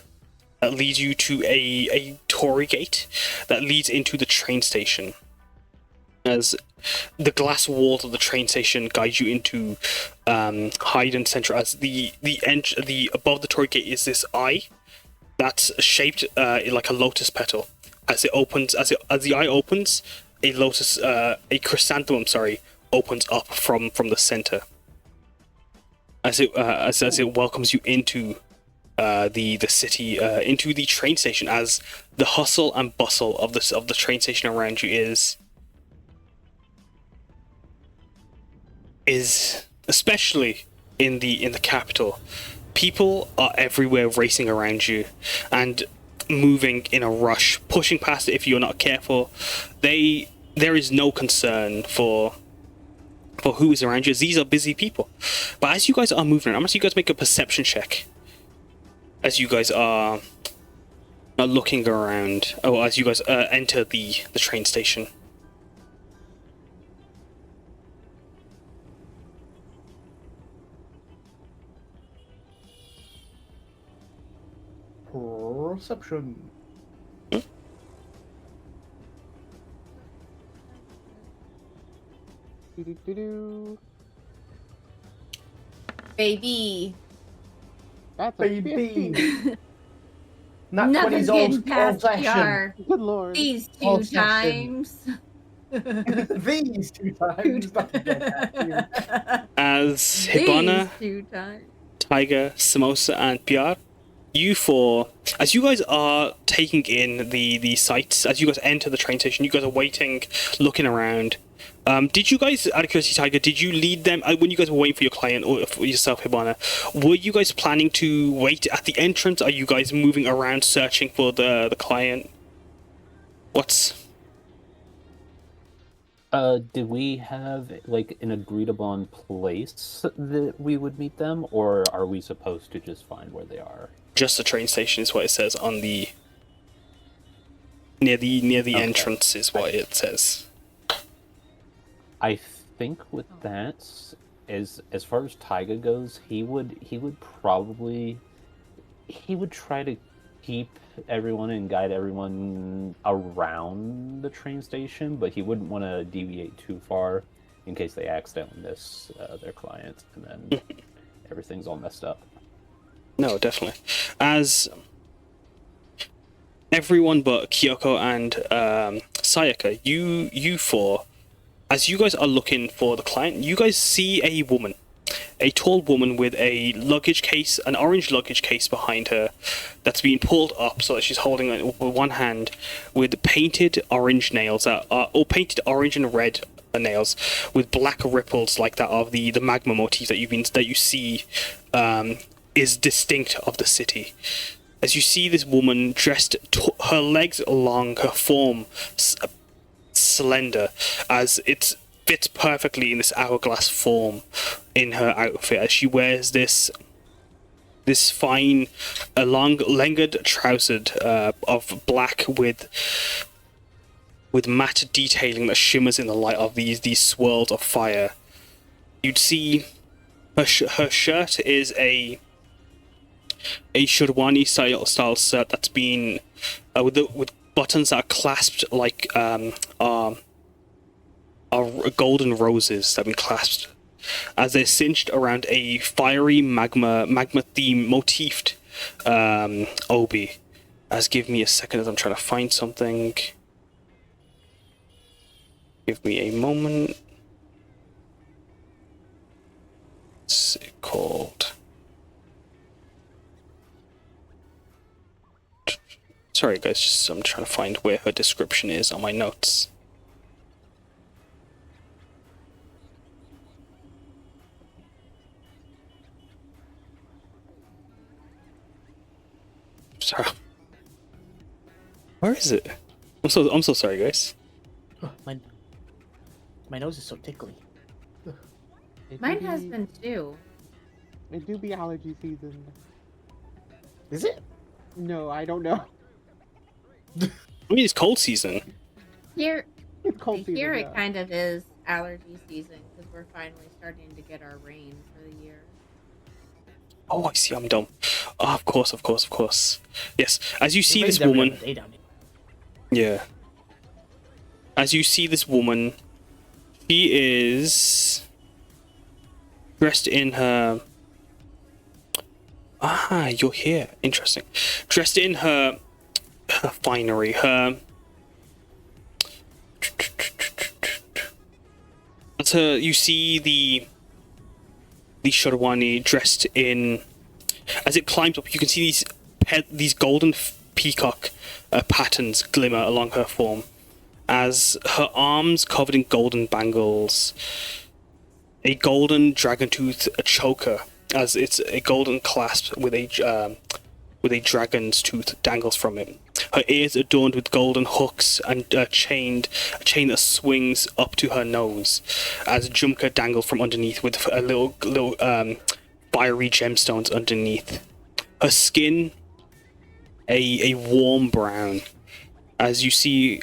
that leads you to a torii gate that leads into the train station. As the glass walls of the train station guide you into Hayden Center. As the above the torii gate is this eye that's shaped like a lotus petal. As it opens, as the eye opens, a chrysanthemum, opens up from the center. As it welcomes you into the city, into the train station, as the hustle and bustle of the train station around you is especially in the capital. People are everywhere, racing around you and moving in a rush, pushing past it if you're not careful. There is no concern for who is around you, as these are busy people. But as you guys are moving around, I'm gonna see you guys make a perception check as you guys are looking around. As you guys enter the train station. Perception. Baby. That's a Baby. 15. Not Never 20's getting old past session. Piyar. Good lord. These All 2 session. times. These 2 times. Nothing like that. As Hibana, These 2 times. Taiga, Samosa, and Piyar, you four, as you guys are taking in the sights, as you guys enter the train station, you guys are waiting, looking around. Did you guys, out of curiosity, Taiga, did you lead them when you guys were waiting for your client, or for yourself, Hibana? Were you guys planning to wait at the entrance? Are you guys moving around searching for the client? Did we have like an agreed upon place that we would meet them, or are we supposed to just find where they are? Just the train station is what it says on the near the entrance is what it says. I think with that, as far as Taiga goes, he would try to keep everyone and guide everyone around the train station, but he wouldn't want to deviate too far in case they accidentally miss their client, and then everything's all messed up. No, definitely. As everyone but Kyuko and Sayaka, you four, as you guys are looking for the client, you guys see a woman. A tall woman with a luggage case, an orange luggage case behind her that's being pulled up so that she's holding it with one hand, with painted orange nails, or painted orange and red nails with black ripples like that of the magma motif that you see is distinct of the city. As you see this woman dressed, her legs long, her form slender, as it fits perfectly in this hourglass form in her outfit, as she wears this fine, long legged trousered of black with matte detailing that shimmers in the light of these swirls of fire. You'd see her shirt is a Sherwani style shirt that's been with buttons that are clasped like are golden roses that have been clasped, as they're cinched around a fiery magma theme motifed obi. As give me a second as I'm trying to find something. Give me a moment. What's it called? Sorry guys, just I'm trying to find where her description is on my notes. Sorry. Where is it? I'm so sorry, guys. Oh, my nose is so tickly. Mine has been too. It do be allergy season. Is it? No, I don't know. I mean, it's cold season. Here, It's cold season. here Yeah. it kind of is allergy season because we're finally starting to get our rain for the year. Oh, I see. I'm dumb. Oh, of course. Yes. As you see It this rains every woman. other day down here. Yeah. As you see this woman, she is dressed in her. Ah, you're here. Interesting. Dressed in her finery. You see the Sherwani dressed in. As it climbs up, you can see these golden peacock patterns glimmer along her form, as her arms covered in golden bangles, a golden dragon tooth choker, as it's a golden clasp with a dragon's tooth dangles from it. Her ears adorned with golden hooks and a chain that swings up to her nose, as Jumka dangles from underneath with a little fiery gemstones underneath. Her skin, a warm brown, as you see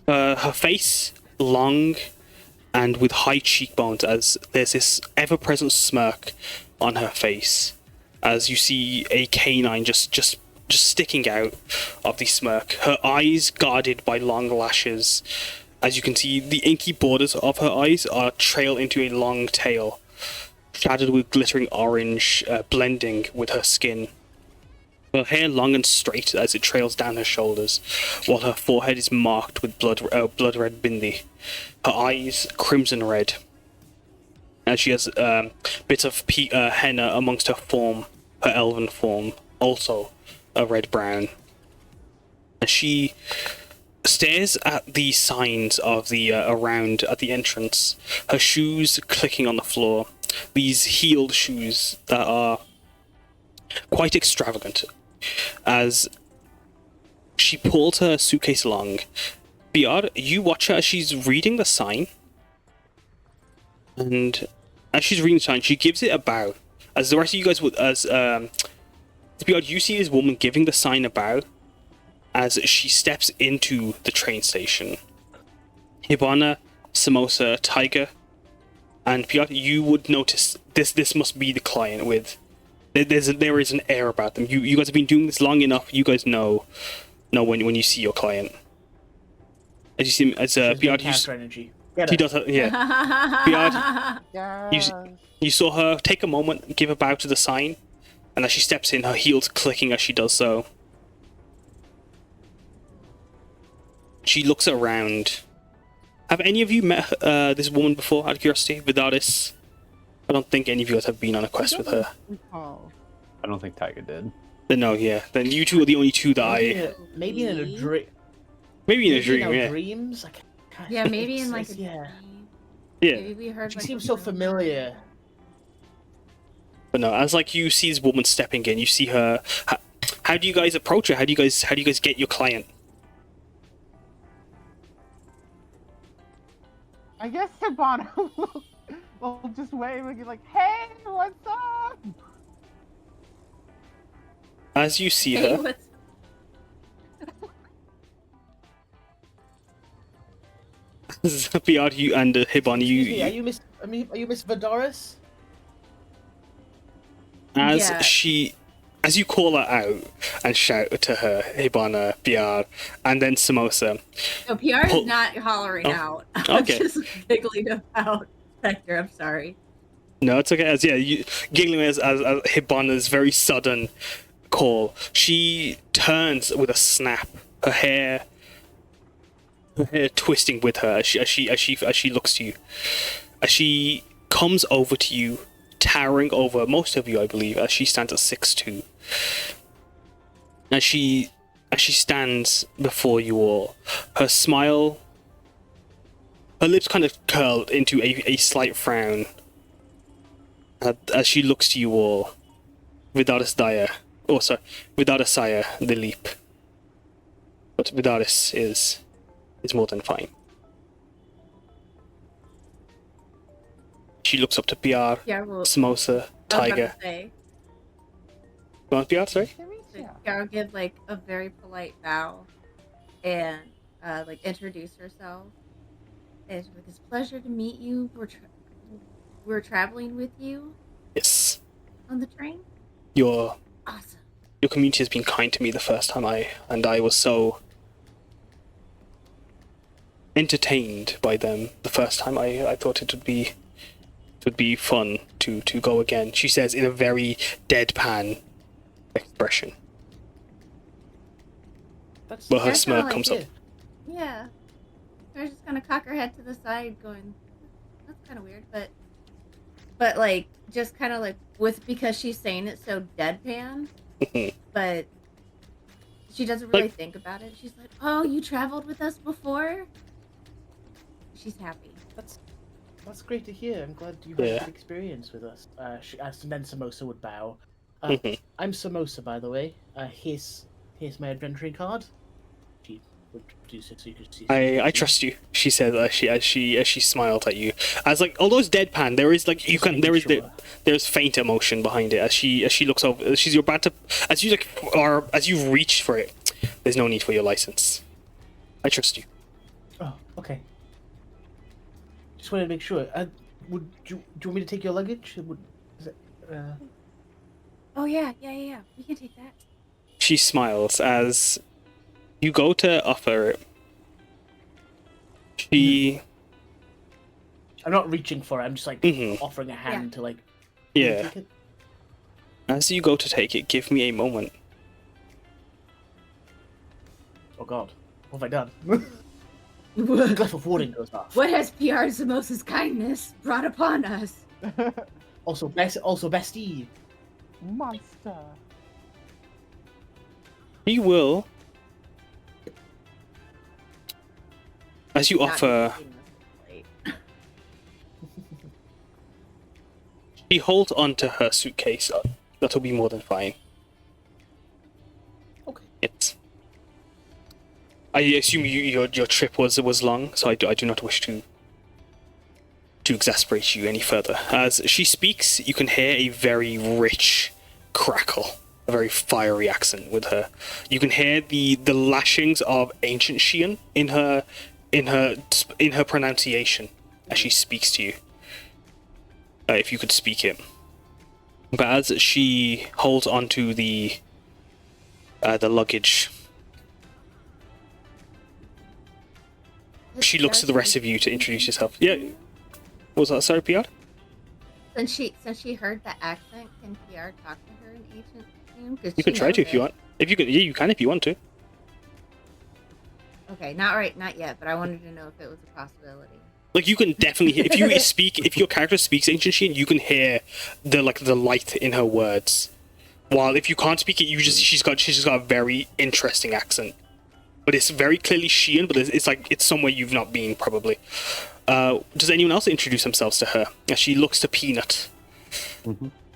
her face long and with high cheekbones, as there's this ever-present smirk on her face, as you see a canine just sticking out of the smirk. Her eyes guarded by long lashes, as you can see the inky borders of her eyes are trailed into a long tail, shadowed with glittering orange, blending with her skin. Her hair long and straight as it trails down her shoulders, while her forehead is marked with blood red bindi. Her eyes crimson red, and she has bits of henna amongst her form, her elven form, also a red brown. And she stares at the signs of the around at the entrance, her shoes clicking on the floor, these heeled shoes that are quite extravagant. As she pulls her suitcase along, Piyar, you watch her as she's reading the sign, and as she's reading the sign, she gives it a bow. As the rest of you guys would, Piyar, you see this woman giving the sign a bow as she steps into the train station. Hibana, Samosa, Taiga, And Piyar, you would notice this must be the client with. There is an air about them. You guys have been doing this long enough. You guys know when you see your client. As you see, as Piyar, Counter energy. she does. Yeah, Piyar, Yeah. you saw her take a moment, give a bow to the sign, and as she steps in, her heels clicking as she does so. She looks around. Have any of you met this woman before, out of curiosity? Vidaris? I don't think any of you guys have been on a quest with her. I don't think Taiga did. Then no, yeah. Then you two are the only two that Maybe in a dream. Maybe in a dream, yeah. Dreams. Yeah, maybe in like a yeah. dream. Yeah. Maybe we heard. She like, seems a so rumor. familiar. But no, as like you see this woman stepping in, you see her. How do you guys approach her? How do you guys get your client? I guess Hibana will just wave and be like, "Hey, what's up?" As you see Hey, her, what's... Piyar, you and Hibana, Excuse me, you are you Miss? Are you Miss Vidaris? as you call her out and shout to her, Hibana, Piyar, and then Samosa. No, PR is not hollering out. I'm Okay. just giggling about Specter. I'm sorry. No, it's okay. As you giggling as Hibana's very sudden call, she turns with a snap. Her hair twisting with her as she looks to you. As she comes over to you, towering over most of you, I believe, as she stands at 6'2". As she stands before you all, her smile, her lips kind of curled into a slight frown. As she looks to you all, Vidaris Dileep. But Vidaris is more than fine. She looks up to Piyar, Yeah, well, Samosa, Taiga. You want Piyar, sorry? I'll give like a very polite bow and like introduce herself. It's with this pleasure to meet you. We're traveling with you Yes. on the train. Your Awesome. community has been kind to me the first time I was so entertained by them the first time. I thought it would be fun to go again. She says in a very deadpan expression. But her That's smirk kinda comes like up. it. Yeah. She's just gonna cock her head to the side, going, "That's kind of weird," but like just kind of like because she's saying it so deadpan, but she doesn't really think about it. She's like, "Oh, you traveled with us before?" She's happy. That's great to hear. I'm glad you had a good experience with us. And then Samosa would bow. I'm Samosa, by the way. Here's my adventuring card. She would produce it so you could see. I trust you, she said as she smiled at you. As like although it's deadpan, there is like there's faint emotion behind it as she looks over. You're about to as you reach for it. There's no need for your license. I trust you. Oh, okay. Just wanted to make sure. Do you want me to take your luggage? Oh yeah. We can take that. She smiles as you go to offer it. I'm not reaching for it. I'm just like offering a hand to like. Yeah. Take it? As you go to take it, give me a moment. Oh God, what have I done? Glyph of warning goes off. What has PR Samosa's kindness brought upon us? Also bestie. Monster. He will. As you Not offer, using this plate. she holds onto her suitcase. That'll be more than fine. Okay. I assume your trip was long, so I do not wish to exasperate you any further. As she speaks, you can hear a very rich crackle, a very fiery accent with her. You can hear the lashings of ancient Xian in her pronunciation as she speaks to you. if you could speak it. But as she holds onto the luggage, she looks to the rest of you to introduce yourself. Yeah, what was that? Sorry, Piyar? Since she heard the accent, can Piyar talk to her in ancient Shiun? You can try to if you want. If you can, yeah, you can if you want to. Okay, not yet, but I wanted to know if it was a possibility. Like, you can definitely hear, if your character speaks ancient Shiun, you can hear the light in her words. While if you can't speak it, she's just got a very interesting accent. But it's very clearly Shiun, but it's like it's somewhere you've not been probably. Does anyone else introduce themselves to her? As she looks to Peanut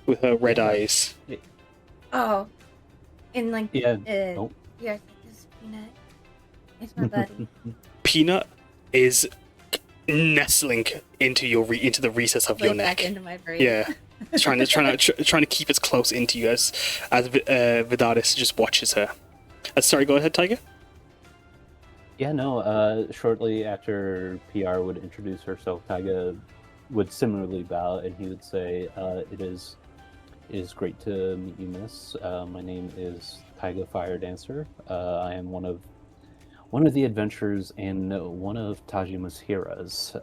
with her red eyes. Oh, and like Yes, this is Peanut. It's my buddy. Peanut is nestling into the recess of your neck. Back into my brain. Yeah, trying to keep as close into you as Vidaris just watches her. Sorry, go ahead, Taiga. Yeah, no, shortly after PR would introduce herself, Taiga would similarly bow, and he would say, it is great to meet you, miss. My name is Taiga Fire Dancer. I am one of the adventurers and one of Tajima's heroes,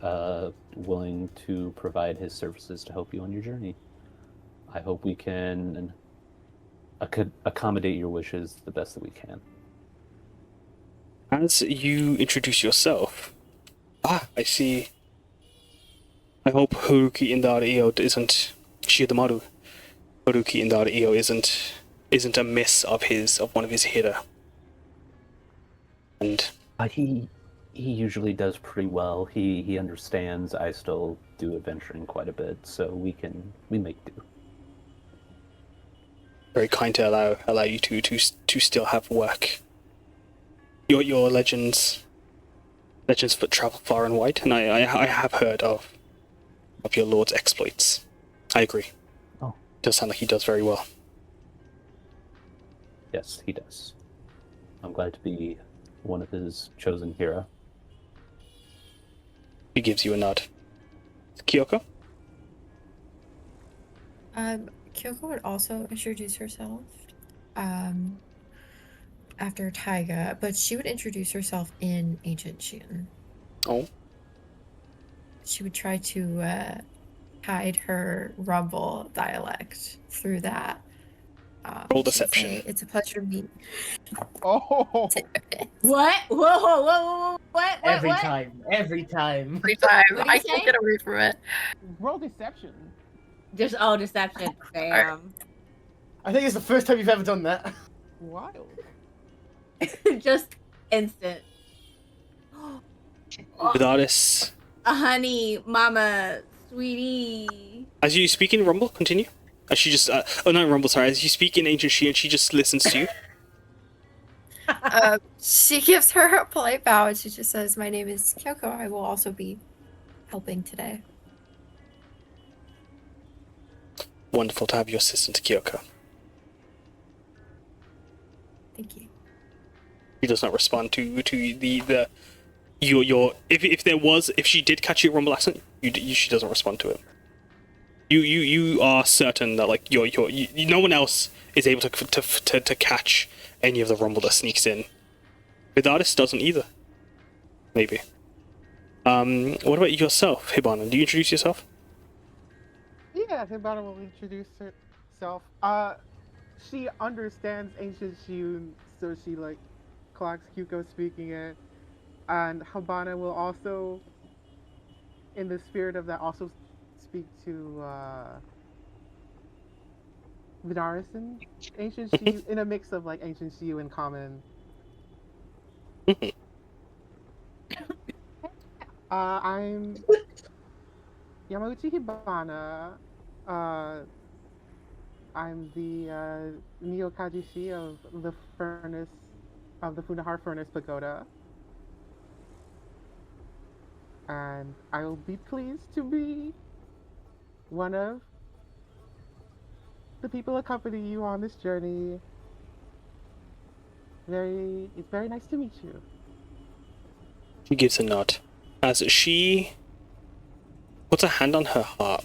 willing to provide his services to help you on your journey. I hope we can accommodate your wishes the best that we can. As you introduce yourself, I see. I hope Haruki Indara Io isn't Shiodamaru. Haruki Indara Io isn't a miss of one of his hira. And He usually does pretty well. He understands. I still do adventuring quite a bit, so we make do. Very kind to allow you to still have work. Your legends foot travel far and wide, and I have heard of your lord's exploits. I agree. Oh, does sound like he does very well. Yes, he does. I'm glad to be one of his chosen hero. He gives you a nod. Kyuko? Kyuko would also introduce herself after Taiga, but she would introduce herself in Ancient Shiun. Oh. She would try to hide her Rumble dialect through that. Roll deception. Say, it's a pleasure meeting. Oh, What? Whoa! What? Every What? time. Every time. What do you I say? can't get away from it. roll deception. Just deception. Damn. I think it's the first time you've ever done that. Wild. Just instant. Vidaris. Honey, mama, sweetie. As you speak in Rumble, continue. As she just not Rumble, sorry. As you speak in Ancient Shiun, she just listens to you. She gives her a polite bow and she just says, "My name is Kyuko. I will also be helping today." Wonderful to have your assistant, Kyuko. Thank you. He does not respond to the your if she did catch your Rumble accent, she doesn't respond to it. You are certain that like no one else is able to catch any of the Rumble that sneaks in. Vidaris doesn't either. Maybe. What about yourself, Hibana? Do you introduce yourself? Yeah, Hibana will introduce herself. She understands Ancient Shiun, so she like clocks Kyuko speaking it, and Hibana will also, in the spirit of that, also speak to Vidaris in Ancient Shiun, in a mix of like Ancient Shiun and Common. I'm Yamauchi Hibana. I'm the Neo-Kajishi of the furnace, of the Funahar Furnace Pagoda. And I will be pleased to be one of the people accompanying you on this journey. It's very nice to meet you. She gives a nod as she puts a hand on her heart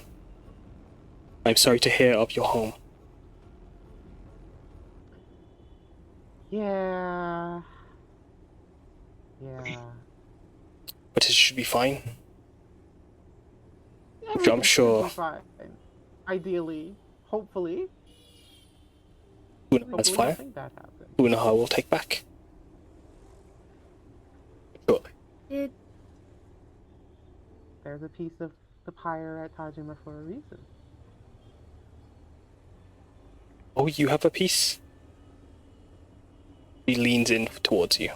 I'm sorry to hear of your home. Yeah. Yeah. But it should be fine. Everything I'm sure should be fine. Ideally. Hopefully. Una has Hopefully fire. nothing bad happens. Unaha will take back. Sure. There's a piece of the pyre at Tajima for a reason. Oh, you have a piece? He leans in towards you.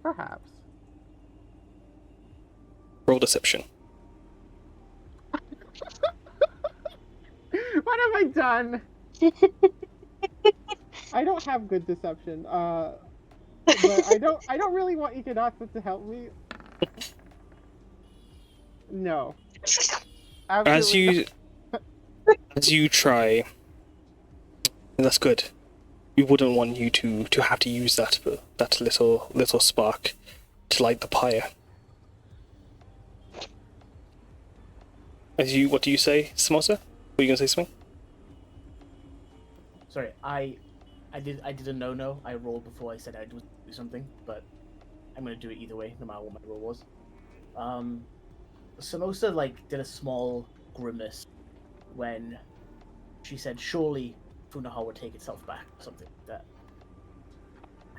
Perhaps. Roll deception. What have I done? I don't have good deception. But I don't really want Ikenatsu to help me. No. Absolutely. As you try, and that's good. We wouldn't want you to have to use that little spark to light the pyre. What do you say, Samosa? Were you gonna say something? Sorry, I did a no. I rolled before I said I'd do something, but I'm gonna do it either way, no matter what my roll was. Samosa did a small grimace when she said, "Surely Funaha would take itself back," or something like that.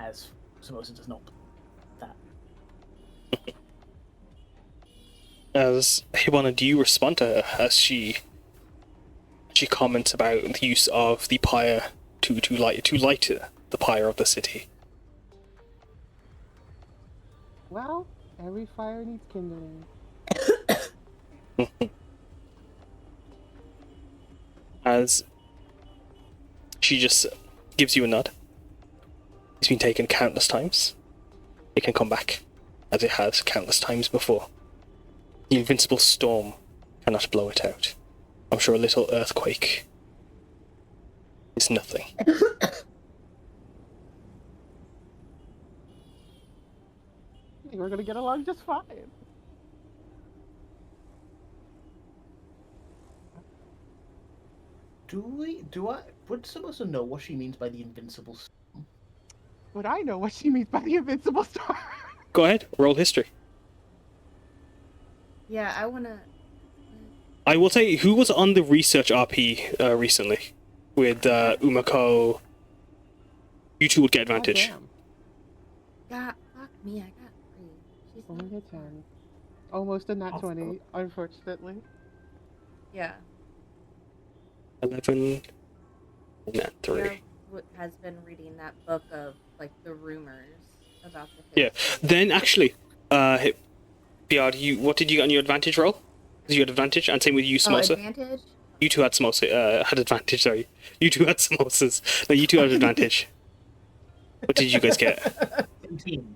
As Samosa does not that. As Hibana, do you respond to her as she comments about the use of the pyre to light the pyre of the city? Well, every fire needs kindling. As she just gives you a nod. It's been taken countless times. It can come back, as it has countless times before. The invincible storm cannot blow it out. I'm sure a little earthquake is nothing. We're gonna get along just fine. Would Samosa know what she means by the invincible storm? Would I know what she means by the invincible storm? Go ahead, roll history. Yeah, I wanna. I will say, who was on the research RP recently with Umako? You two would get advantage. Oh, God, fuck me, I got 3. She's only not a 10. Almost a nat 20, unfortunately. Yeah. 11 and 3. Piyar has been reading that book of the rumors about the Yeah. Then actually, Piyar, what did you get on your advantage roll? Did you had advantage? And same with you, Samosa. Advantage? You two had Samosa. Had advantage. Sorry, you two had samosas. No, you two had advantage. What did you guys get? 17.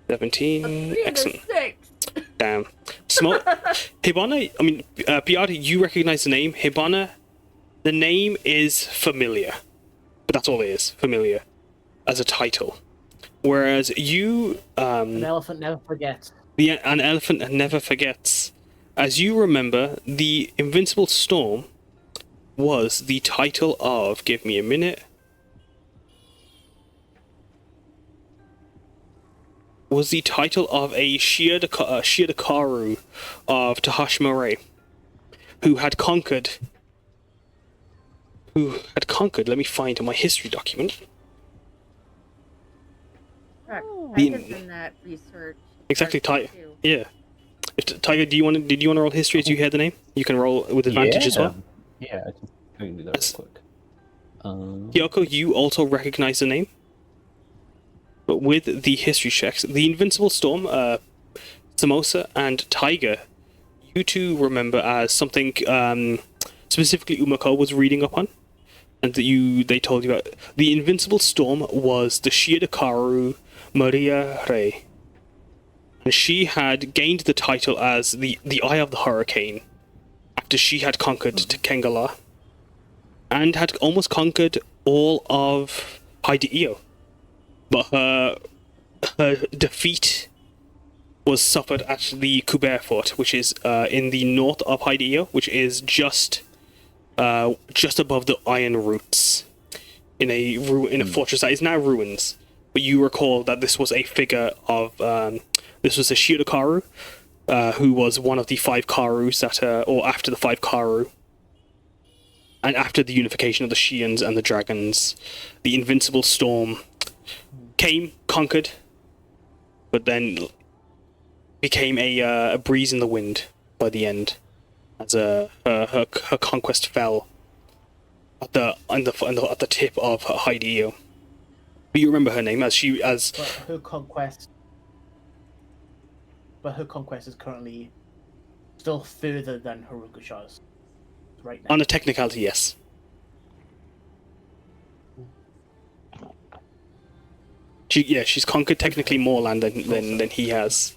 17. Excellent. 6. Damn. Hibana. I mean, Piyar, you recognize the name Hibana. The name is familiar, but that's all it is. Familiar as a title. Whereas you, An elephant never forgets. An elephant never forgets. As you remember, the Invincible Storm was the title of. Give me a minute. Was the title of a Shiadakaru of Tahashimare, who had conquered. Let me find in my history document. Taiga's in that research. Exactly, Taiga. Yeah. Taiga, did you want to roll history as you hear the name? You can roll with advantage as well. Yeah, I can do that real quick. Kyuko, you also recognize the name. But with the history checks, the Invincible Storm, Samosa, and Taiga, you two remember as something specifically Umako was reading up on. And they told you about. The Invincible Storm was the Shiadakaru Maria Rei. And she had gained the title as the Eye of the Hurricane after she had conquered Kengala and had almost conquered all of Haide'io. But her defeat was suffered at the Kuber Fort, which is in the north of Hideo, which is just above the Iron Roots, in a fortress that is now ruins. But you recall that this was a figure of this was a Shirakaru, who was one of the 5 Karus that, or after the 5 Karu, and after the unification of the Shians and the dragons, the invincible storm came, conquered, but then became a breeze in the wind by the end, as her conquest fell at the tip of Hideo. But you remember her name But her conquest is currently still further than Haruka-Shah's right now. On a technicality, yes. She's conquered technically more land than he has.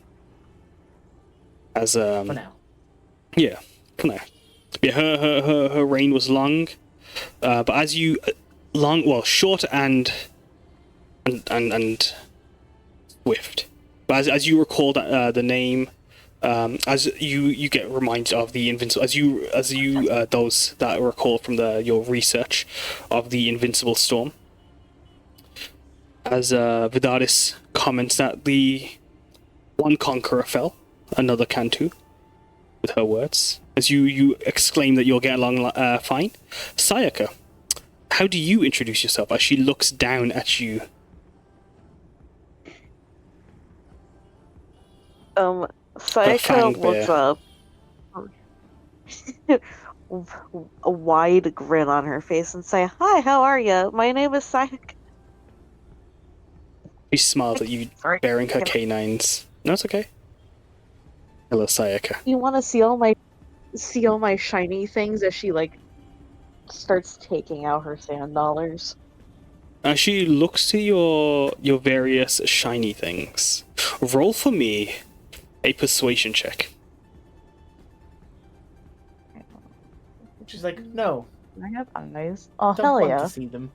As For now. Yeah, for now. Yeah, her reign was long, but as you short and swift. But as you recall that the name, as you get reminded of the invincible, as you those that recall from your research of the invincible storm, as Vidaris comments that the one conqueror fell, another can too, with her words. As you exclaim that you'll get along fine, Sayaka, how do you introduce yourself as she looks down at you? Sayaka looks up. A wide grin on her face and say, "Hi, how are you? My name is Sayaka." She smiles at you, Sorry. bearing her canines. No, it's okay. Hello, Sayaka. You want to see all my shiny things as she starts taking out her sand dollars. As she looks to your various shiny things, roll for me a persuasion check. She's like, no. I have eyes. Oh, Don't hell want yeah. to see them.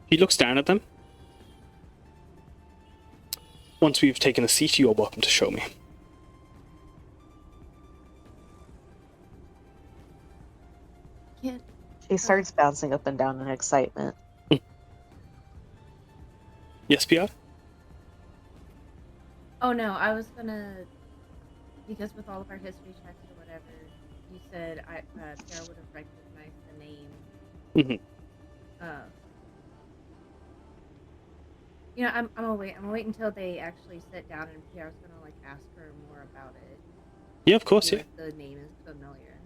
He looks down at them. Once we've taken a seat, you are welcome to show me. Can't. She starts bouncing up and down in excitement. Yes, Piyar? Oh no, I was gonna, because with all of our history checks or whatever, you said Sarah would have recognized the name. Mm-hmm. I'm gonna wait until they actually sit down, and Pierre's gonna ask her more about it. Yeah, of course, See yeah. if the name is familiar.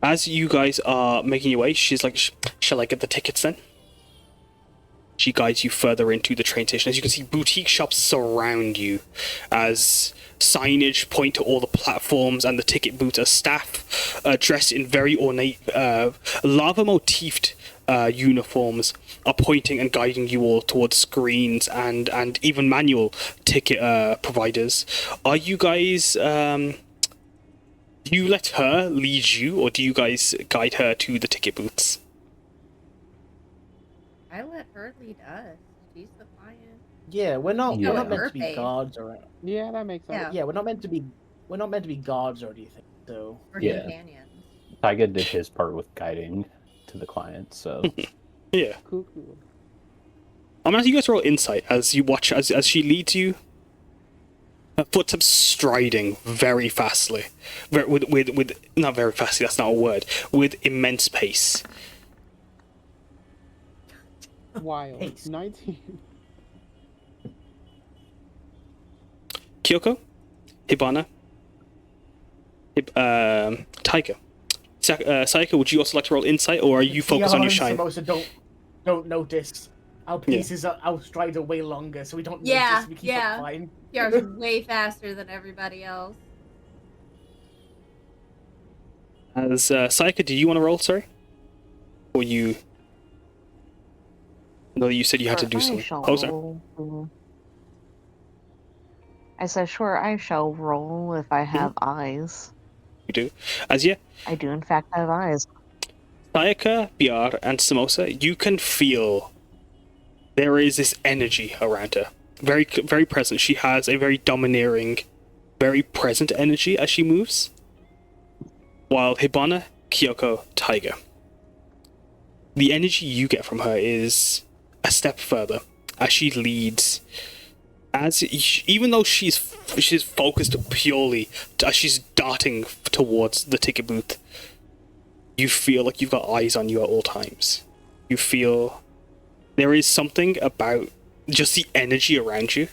As you guys are making your way, she's like, shall I get the tickets then? She guides you further into the train station. As you can see, boutique shops surround you as signage point to all the platforms and the ticket booths as staff dressed in very ornate lava motifed uniforms are pointing and guiding you all towards screens and even manual ticket providers. Are you guys... do you let her lead you, or do you guys guide her to the ticket booths? I let her lead us. She's the client. Yeah, we're not meant to be Perfect. guards or Yeah, that makes sense. yeah, we're not meant to be guards or anything. So Or Yeah. companions. Taiga did his part with guiding to the client, so Yeah. Cool. I'm gonna ask you guys to roll insight as you watch as she leads you. Her footsteps striding very fastly, with not very fastly. That's not a word. With immense pace. Wild. Haste. 19. Kyuko, Hibana, Taiga. Sayaka, would you also like to roll insight, or are you focused on your shine? Samosa don't notice. Our paces are our strides are way longer, so we don't Yeah, notice. We keep yeah. up fine. Pierre's way faster than everybody else. As Sayaka, do you want to roll? Sorry, or you? No, you said you had to do something. Oh, sorry. I said, sure, I shall roll if I have eyes. You do. As yeah, I do, in fact, have eyes. Sayaka, Piyar, and Samosa, you can feel there is this energy around her, very very present. She has a very domineering, very present energy as she moves. While Hibana, Kyuko, Taiga, the energy you get from her is a step further as she leads. Even though she's focused purely as she's darting towards the ticket booth, you feel like you've got eyes on you at all times. You feel there is something about just the energy around you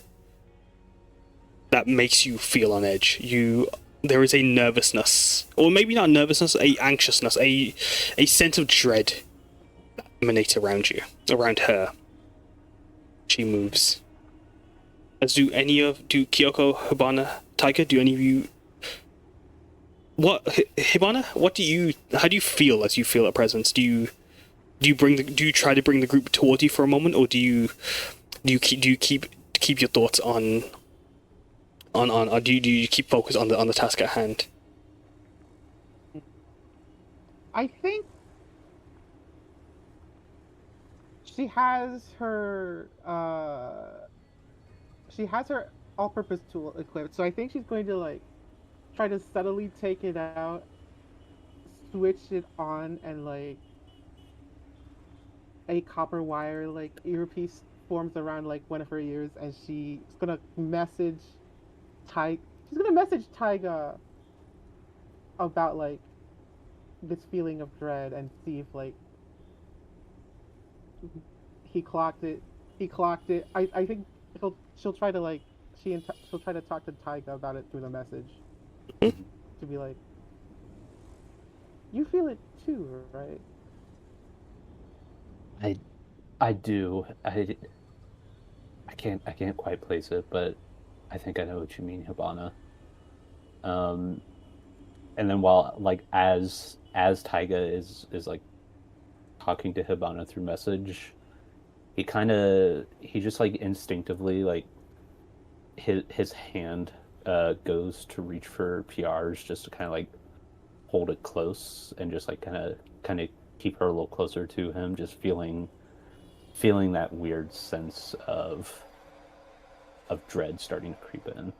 that makes you feel on edge. There is a nervousness, or maybe not nervousness, a anxiousness, a sense of dread that emanates around you, around her. She moves. As do Kyuko, Hibana, Taiga, do any of you... Hibana, how do you feel as you feel her presence? Do you try to bring the group towards you for a moment, or do you keep your thoughts on or do you keep focused on the task at hand? I think she has her all-purpose tool equipped, so I think she's going to like try to subtly take it out, switch it on, and like a copper wire like earpiece forms around like one of her ears, and she's gonna message Taiga about like this feeling of dread and see if like he clocked it. I think she'll try to like she'll try to talk to Taiga about it through the message. To be like, you feel it too, right? I do. I can't quite place it, but I think I know what you mean, Hibana. And then while like as Taiga is like talking to Hibana through message, he just like instinctively like his hand goes to reach for Piyar's just to kind of like hold it close and just like kind of keep her a little closer to him, just feeling that weird sense of dread starting to creep in.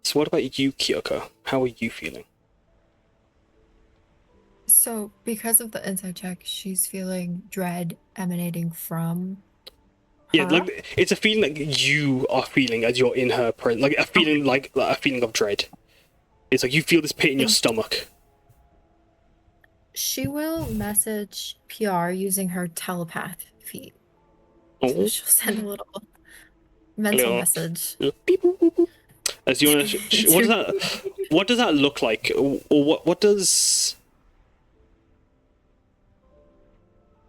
So what about you, Kyuko? How are you feeling? So, because of the insight check, she's feeling dread emanating from her? Yeah, like it's a feeling that you are feeling as you're in her presence, like a feeling like a feeling of dread. It's like you feel this pit in your stomach. She will message PR using her telepath feet. Oh. So she'll send a little mental message. Beep, boop, boop, boop. As you want to, what does that look like, or what does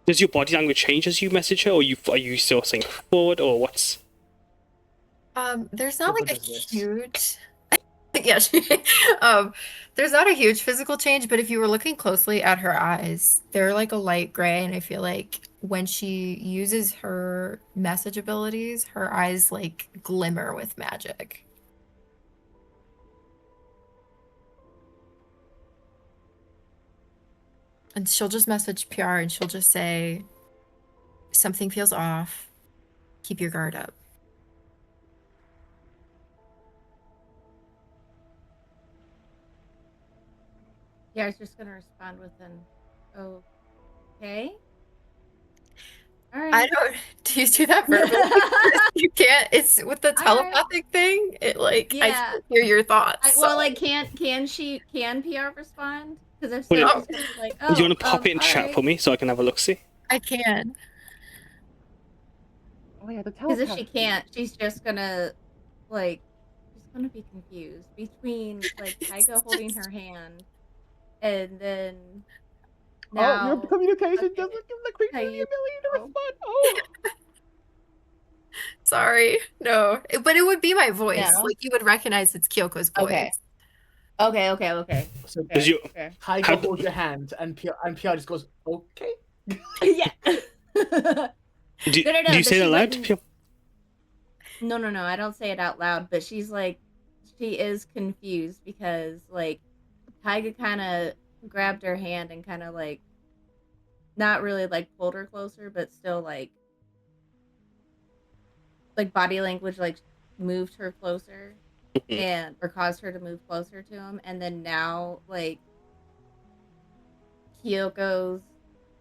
your body language change as you message her, or are you still saying forward, or what's? There's not like a huge. Yeah, there's not a huge physical change, but if you were looking closely at her eyes, they're like a light gray, and I feel like when she uses her message abilities, her eyes like glimmer with magic. And she'll just message PR and she'll just say, something feels off. Keep your guard up. Yeah, I was just gonna respond with an okay. All right. I don't. Do you do that verbally? You can't. It's with the telepathic thing. It like I can't hear your thoughts. Well, like, can PR respond? Because if so, she's gonna be like, oh. Do you want to pop it in chat for me so I can have a look? See. I can. Oh yeah, the telepath. Because if she can't, she's just gonna like, she's gonna be confused between like Taiga holding her hand, and then. Now, your communication doesn't give the creature the ability to respond. Oh. Sorry, no, but it would be my voice. Yeah. Like you would recognize it's Kyoko's voice. Okay. So Taiga holds your hand, and PR just goes, okay. Yeah. Do you say it out loud? No, I don't say it out loud, but she is confused because like Taiga kind of grabbed her hand and kind of like, not really like pulled her closer, but still like body language like moved her closer and or caused her to move closer to him. And then now like Kyoko's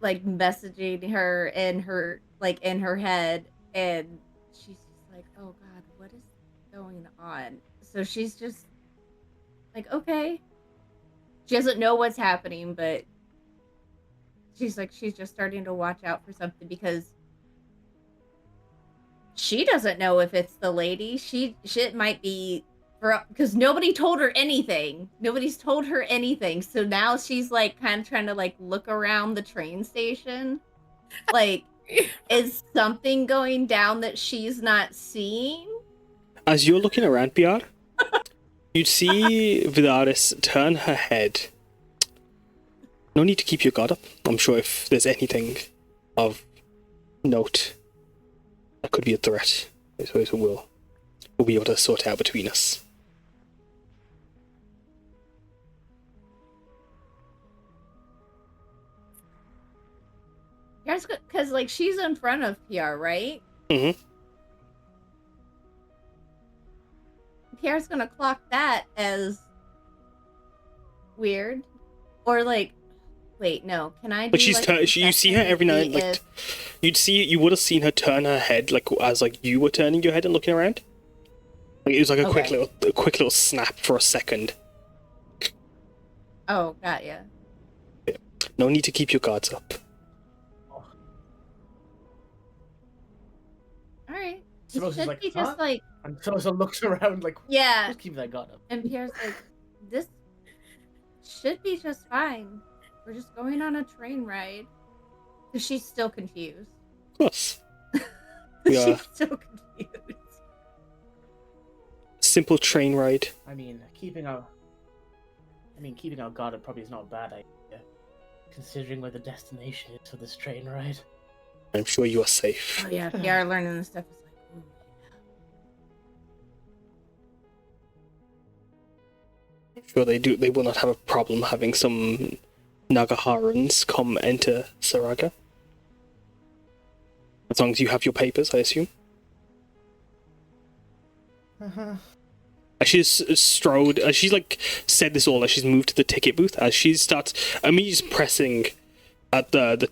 like messaging her in her head, and she's just like, oh god, what is going on? So she's just like, okay, she doesn't know what's happening, but she's just starting to watch out for something, because she doesn't know if it's the lady. It might be, because nobody told her anything. Nobody's told her anything. So now she's like kind of trying to like look around the train station. Like, is something going down that she's not seeing? As you're looking around, Piyar, you'd see Vidaris turn her head. No need to keep your guard up. I'm sure if there's anything of note that could be a threat, we'll be able to sort it out between us. Because like she's in front of Piyar, right? Mm-hmm. Piyar's gonna clock that as weird, or like, wait, no. Can I? But you see her every night. Like you would have seen her turn her head, like as like you were turning your head and looking around. Like it was like a quick little snap for a second. Oh, got ya. Yeah. No need to keep your guards up. All right. Samosa's should like, be just like. And Samosa looks around like, yeah. Just keep that guard up. And Pierre's like, this should be just fine. We're just going on a train ride. Because she's still confused. Of course. She's still confused. Simple train ride. I mean, keeping our guard up probably is not a bad idea, considering where the destination is for this train ride. I'm sure you are safe. Oh yeah, Piyar learning this stuff is like, ooh, I'm sure they will not have a problem having some Nagaharans come enter Sarhaga. As long as you have your papers, I assume. As she's she's like said this all as she's moved to the ticket booth, as she starts immediately pressing at the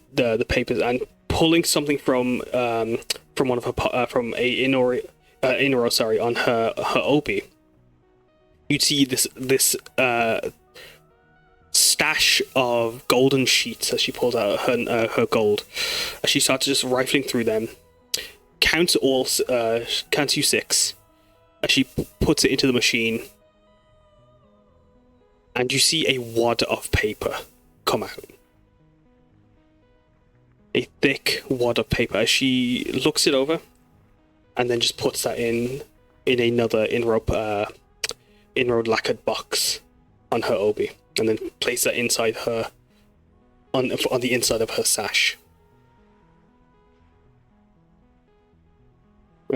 papers and pulling something from one of her from a Inoro on her obi. You'd see this stash of golden sheets as she pulls out her gold. As she starts just rifling through them, counts you 6. As she puts it into the machine, and you see a wad of paper come out. A thick wad of paper. As she looks it over, and then just puts that in another inroad lacquered box on her obi, and then place that inside her on the inside of her sash.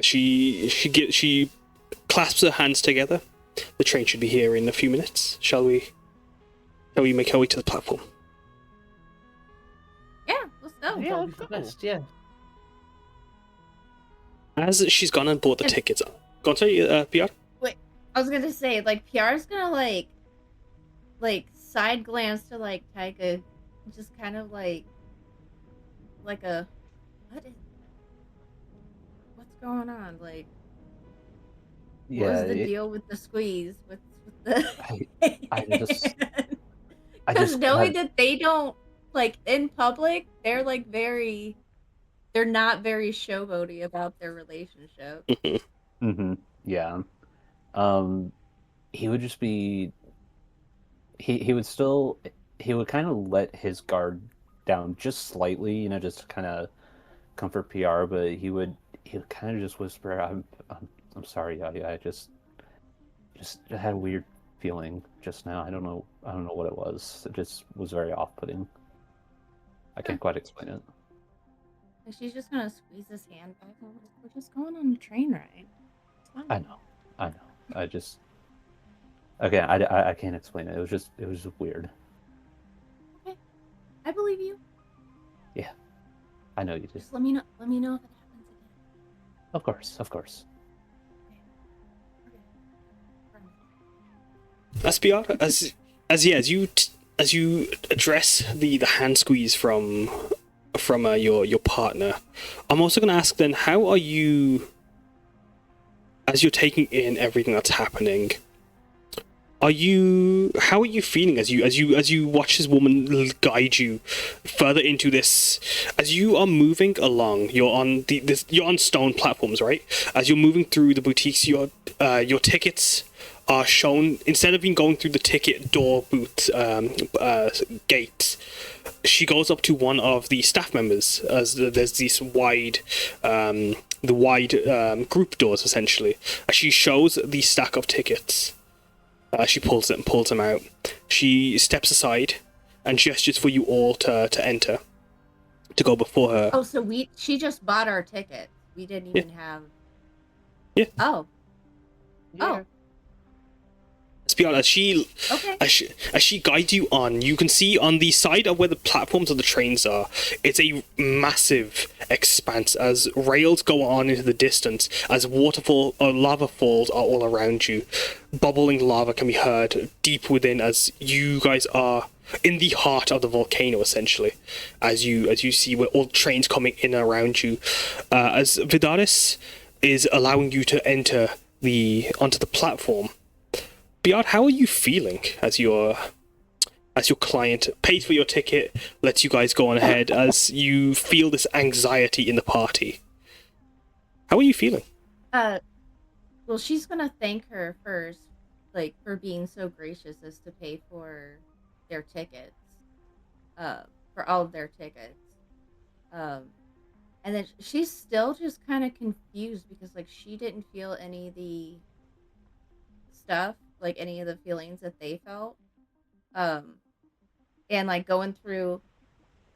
She clasps her hands together. The train should be here in a few minutes. Shall we make our way to the platform? yeah, let's go. Yeah, that'd be the best, yeah. As she's gone and bought the tickets. Go on, sorry, Piyar? Wait, I was gonna say, like, Piyar's gonna like side glance to like Taiga, just kind of like a what's going on? Like, what's the deal with the squeeze? What's with the? Because knowing that they don't like in public, they're like they're not very showboaty about their relationship. Yeah. He would just be. He would kind of let his guard down just slightly, you know, just to kind of comfort PR, but he would kind of just whisper, I'm sorry, Yaya. I just had a weird feeling just now. I don't know what it was. It just was very off-putting. I can't quite explain it. She's just gonna squeeze his hand back. We're just going on a train ride. I know. I just again, I can't explain it. It was just weird. believe you. Yeah, I know you do. Just let me know. Let me know if it happens again. Of course, of course. As Piyar, as you address the hand squeeze from your partner, I'm also going to ask then, how are you, as you're taking in everything that's happening, how are you feeling as you watch this woman guide you further into this? As you are moving along, you're on stone platforms, right? As you're moving through the boutiques, your tickets are shown. Instead of going through the ticket door booth gate, she goes up to one of the staff members, as there's these wide group doors essentially. As she shows the stack of tickets, she pulls them out. She steps aside and gestures for you all to enter, to go before her. Oh, so she just bought our ticket. We didn't even have. Yeah. Oh. Yeah. Oh. Let's be honest, Okay. as she guides you on, you can see on the side of where the platforms of the trains are, it's a massive expanse as rails go on into the distance, as waterfall or lava falls are all around you. Bubbling lava can be heard deep within as you guys are in the heart of the volcano, essentially, as you see where all trains coming in around you. As Vidaris is allowing you to enter onto the platform. Piyar, how are you feeling as your client pays for your ticket, lets you guys go on ahead, as you feel this anxiety in the party? How are you feeling? Well, she's gonna thank her first, like, for being so gracious as to pay for their tickets, for all of their tickets. And then she's still just kind of confused because, like, she didn't feel any of the stuff, like any of the feelings that they felt. And like going through,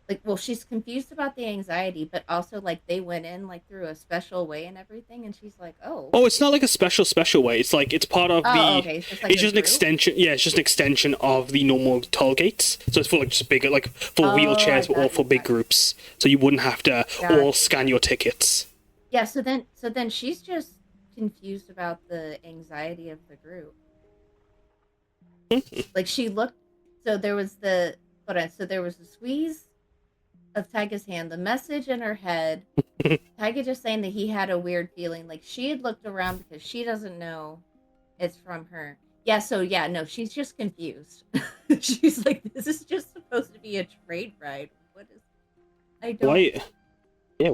like, well, she's confused about the anxiety, but also like they went in like through a special way and everything, and she's like, oh, it's not like a special way. It's like it's part of okay. So it's just an extension. Yeah, it's just an extension of the normal toll gates. So it's for like just bigger, like for wheelchairs or for big groups. So you wouldn't have to all scan your tickets. Yeah. So then she's just confused about the anxiety of the group. Like she looked, so there was the squeeze of Taiga's hand, the message in her head, Taiga just saying that he had a weird feeling, like she had looked around because she doesn't know it's from her. Yeah, so yeah, no, she's just confused. She's like, this is just supposed to be a trade ride. What is, I don't.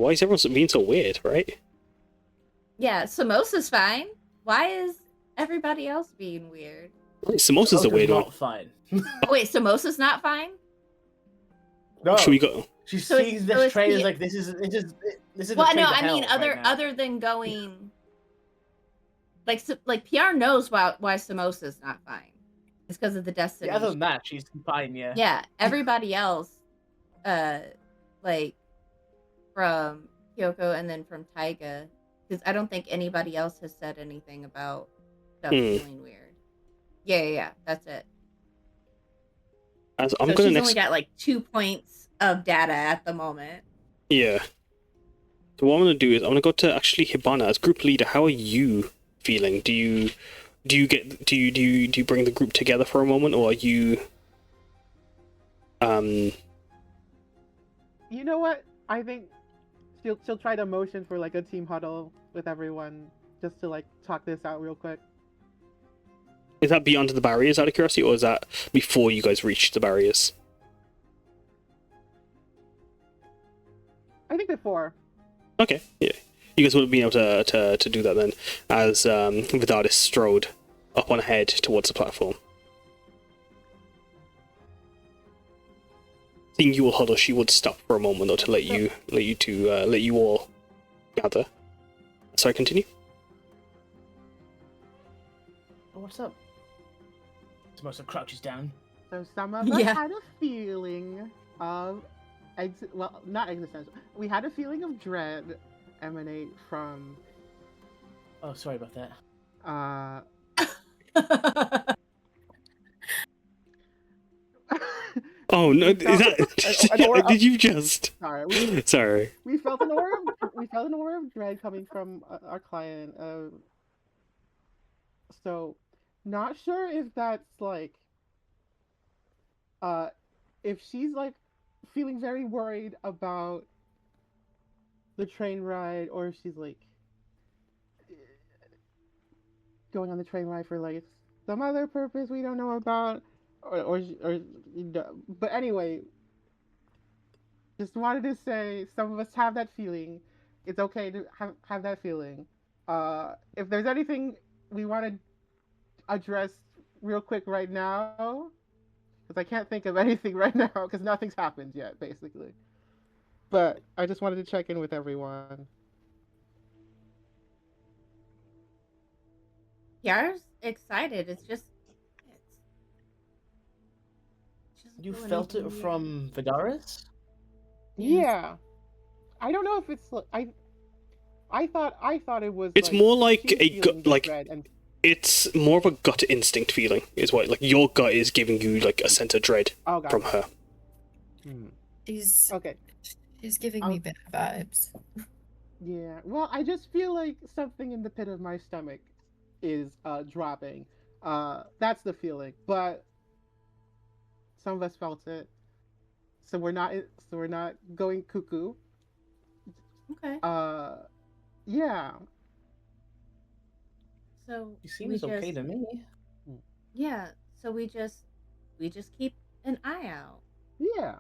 Why is everyone being so weird, right? Yeah, Samosa's fine. Why is everybody else being weird? Samosa's the weird one. Not fine. Wait, Samosa's not fine? No. Should we go? She sees this train as like this is. Well, no, I mean other than going, like Piyar knows why Samosa's not fine. It's because of the destiny. Yeah, other than that, she's fine. Yeah. Yeah, everybody else, like from Kyuko and then from Taiga, because I don't think anybody else has said anything about stuff feeling weird. Yeah, that's it. She's only got like 2 points of data at the moment. Yeah. So what I'm gonna do is I'm gonna go to actually Hibana as group leader. How are you feeling? Do you bring the group together for a moment, or are you? You know what? I think she'll try to motion for like a team huddle with everyone just to like talk this out real quick. Is that beyond the barriers, out of curiosity, or is that before you guys reach the barriers? I think before. Okay, yeah. You guys would have been able to do that then, as Vidaris strode up on ahead towards the platform. Seeing you all huddle, she would stop for a moment though to let you all gather. Sorry, continue. Oh, what's up? Samosa crouches down. So some of us had a feeling of, not existential. We had a feeling of dread emanate from. Oh, sorry about that. Oh Oh no! Is an aura that? Did you just? Sorry, Sorry. we felt an aura. We felt an aura of dread coming from our client. So, not sure if that's like, if she's like feeling very worried about the train ride, or if she's like going on the train ride for like some other purpose we don't know about, or but anyway, just wanted to say some of us have that feeling. It's okay to have that feeling. If there's anything we want to address real quick right now, because I can't think of anything right now because nothing's happened yet, basically. But I just wanted to check in with everyone. Piyar's excited. It's just You felt it from Vidaris? Yeah. I don't know if it's I thought it was. It's more like she's a feeling like. dread and It's more of a gut instinct feeling, is what like your gut is giving you like a sense of dread from her. She's okay. She's giving me bad vibes. Yeah. Well, I just feel like something in the pit of my stomach is dropping. That's the feeling. But some of us felt it, so we're not going cuckoo. Okay. Yeah. So He seems okay to me. Yeah. So we just keep an eye out. Yeah.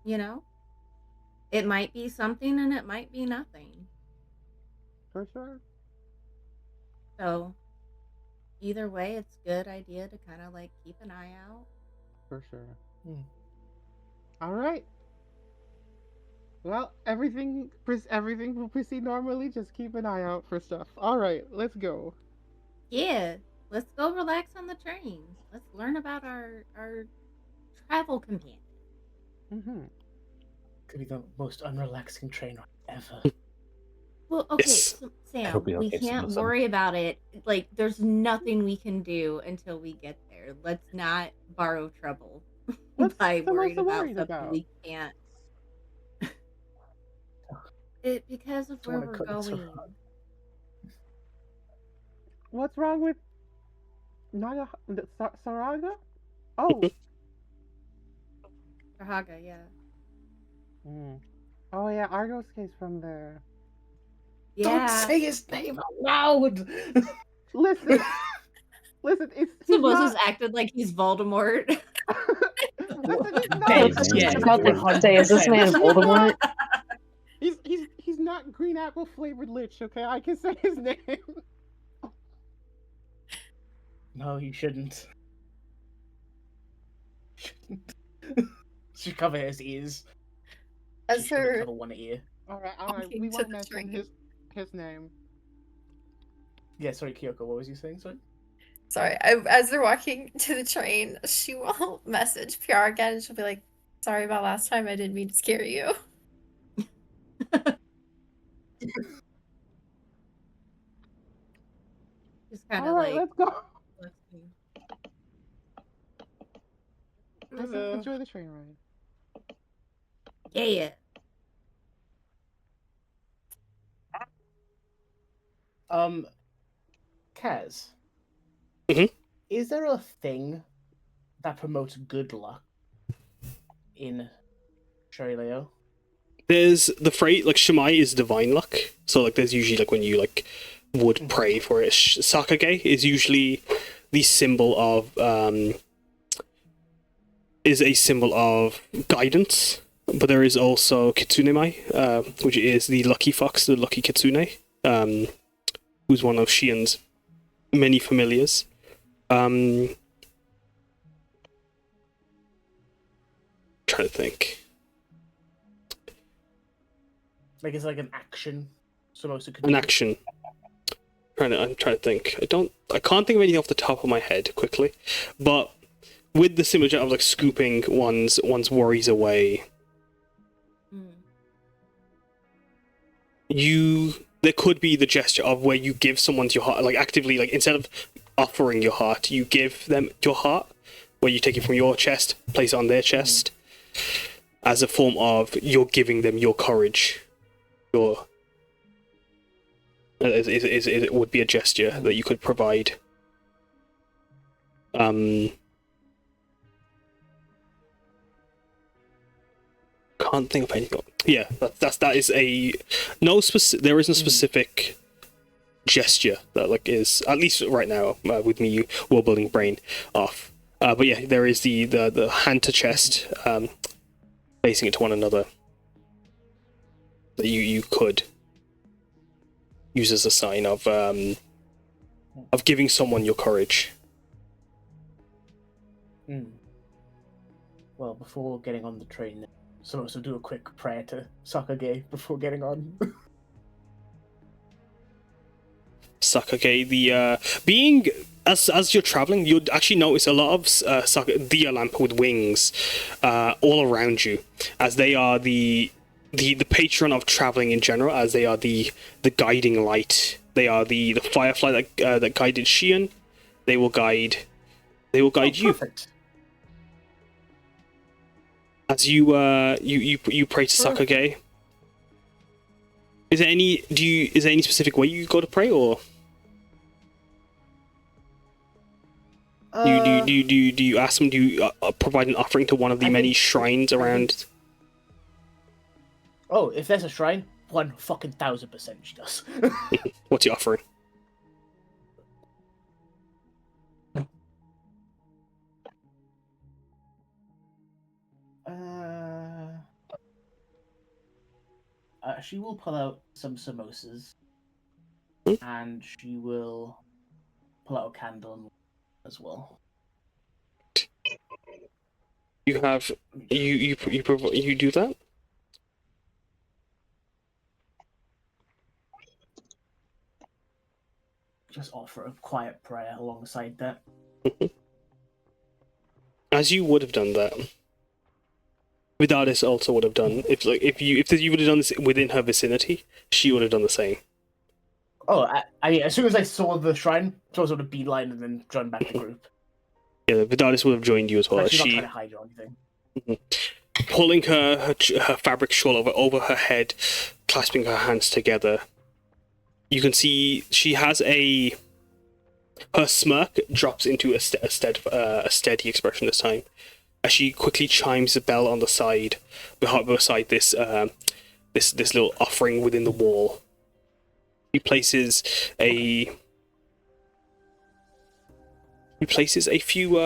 You know, it might be something and it might be nothing. For sure. So either way, it's a good idea to kind of like keep an eye out. For sure. All right. Well, everything will proceed normally. Just keep an eye out for stuff. All right, let's go. Yeah, let's go relax on the train. Let's learn about our travel companion. Could be the most unrelaxing train ride ever. Well, okay, Yes. so, Sam, It'll be we okay, can't Samosa. worry about it. Like, there's nothing we can do until we get there. Let's not borrow trouble What's by worrying Samosa about worried something about? we can't. Because of where wanna we're cut this going. off. What's wrong with Sarhaga? Oh. Sarhaga, yeah. Oh yeah, Argos case from there. Yeah. Don't say his name out loud! Listen, it's Samosa's acted like he's Voldemort. I was just about to say, is this man Voldemort? He's not green apple flavored lich, okay? I can say his name. No, you shouldn't. Should cover his ears. As her Cover one ear. All right. We won't mention his name. Yeah, sorry, Kyuko, what was you saying? Sorry, as they're walking to the train, she will message Piyar again and she'll be like, sorry about last time, I didn't mean to scare you. Just kind All of right, like. let's go. Let's see. Enjoy the train ride. Yeah. Kaz. Mhm. Is there a thing that promotes good luck in Sharileo? There's the phrase like Shemai is divine luck, so like there's usually like when you like would pray for it. Sakage is usually the symbol of is a symbol of guidance, but there is also Kitsunemai, which is the lucky fox, the lucky kitsune, who's one of Shien's many familiars. Trying to think. Like it's like an action. Supposed to An action. I'm trying to think. I can't think of anything off the top of my head quickly, but with the symbolism of like scooping one's worries away, there could be the gesture of where you give someone your heart, like actively, like instead of offering your heart, you give them your heart, where you take it from your chest, place it on their chest, as a form of you're giving them your courage. Your it would be a gesture that you could provide. Can't think of anything. Yeah, that is a no specific. There isn't a specific gesture that like is, at least right now, with me world building brain off. But yeah, there is the hand to chest, facing it to one another, that you could use as a sign of giving someone your courage. Well, before getting on the train, so do a quick prayer to Sarhaga before getting on. Sarhaga, the being as you're traveling, you'd actually notice a lot of Dia lamp with wings all around you, as they are the patron of traveling in general, as they are the guiding light. They are the firefly that guided Shion. They will guide you. Perfect. As you pray to Sarhaga. Is there any specific way you go to pray, or do you ask them to provide an offering to one of the many shrines around? Oh, if there's a shrine, 1,000% she does. What's your offering? She will pull out some samosas, and she will pull out a candle as well. You have you do that? Just offer a quiet prayer alongside that. As you would have done that. Vidaris also would have done if you would have done this within her vicinity, she would have done the same. Oh, I mean, as soon as I saw the shrine, so I was on a beeline and then joined back the group. Yeah, Vidaris would have joined you as well. She's not She trying to hide or anything. Pulling her fabric shawl over her head, clasping her hands together. You can see she has her smirk drops into a steady expression this time, as she quickly chimes the bell on the side, beside this little offering within the wall. He places a few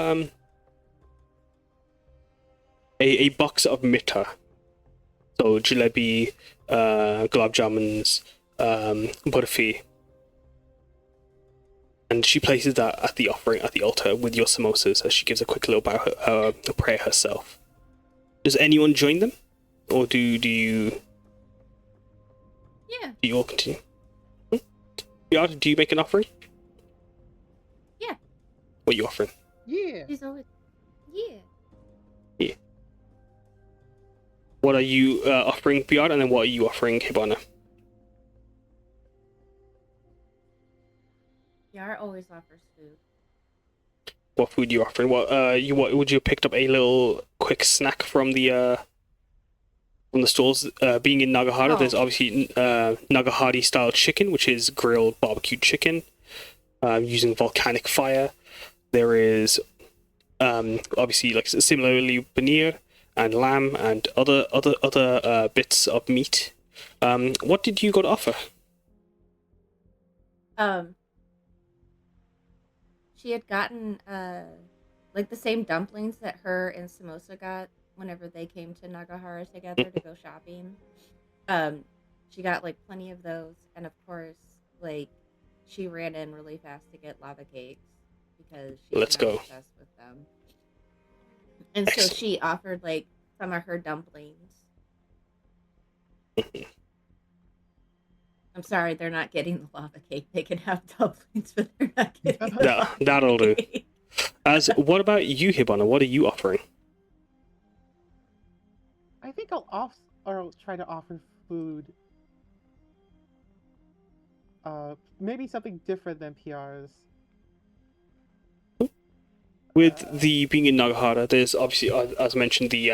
a box of mitta, so jalebi, gulab jamuns, burfi, and she places that at the altar with your samosas, as she gives a quick little bow, a prayer herself. Does anyone join them, or do you? Yeah. Do you all continue? Piyar, do you make an offering? Yeah. What are you offering? Yeah. She's always. Yeah. Yeah. What are you offering, Piyar, and then what are you offering, Hibana? Yara always offers food. What food you offering? What would you have picked up a little quick snack from the stalls? Being in Nagahara, there's obviously Nagahari style chicken, which is grilled barbecued chicken, using volcanic fire. There is obviously like similarly paneer and lamb and other bits of meat. What did you go to offer? She had gotten like the same dumplings that her and Samosa got whenever they came to Nagahara together to go shopping. She got like plenty of those, and of course, like she ran in really fast to get lava cakes because she's obsessed with them. And so she offered like some of her dumplings. I'm sorry, they're not getting the lava cake. They can have dumplings, but they're not getting that'll do. What about you, Hibana? What are you offering? I think I'll try to offer food. Maybe something different than PR's. with the being in Nagahara, there's obviously, as mentioned, the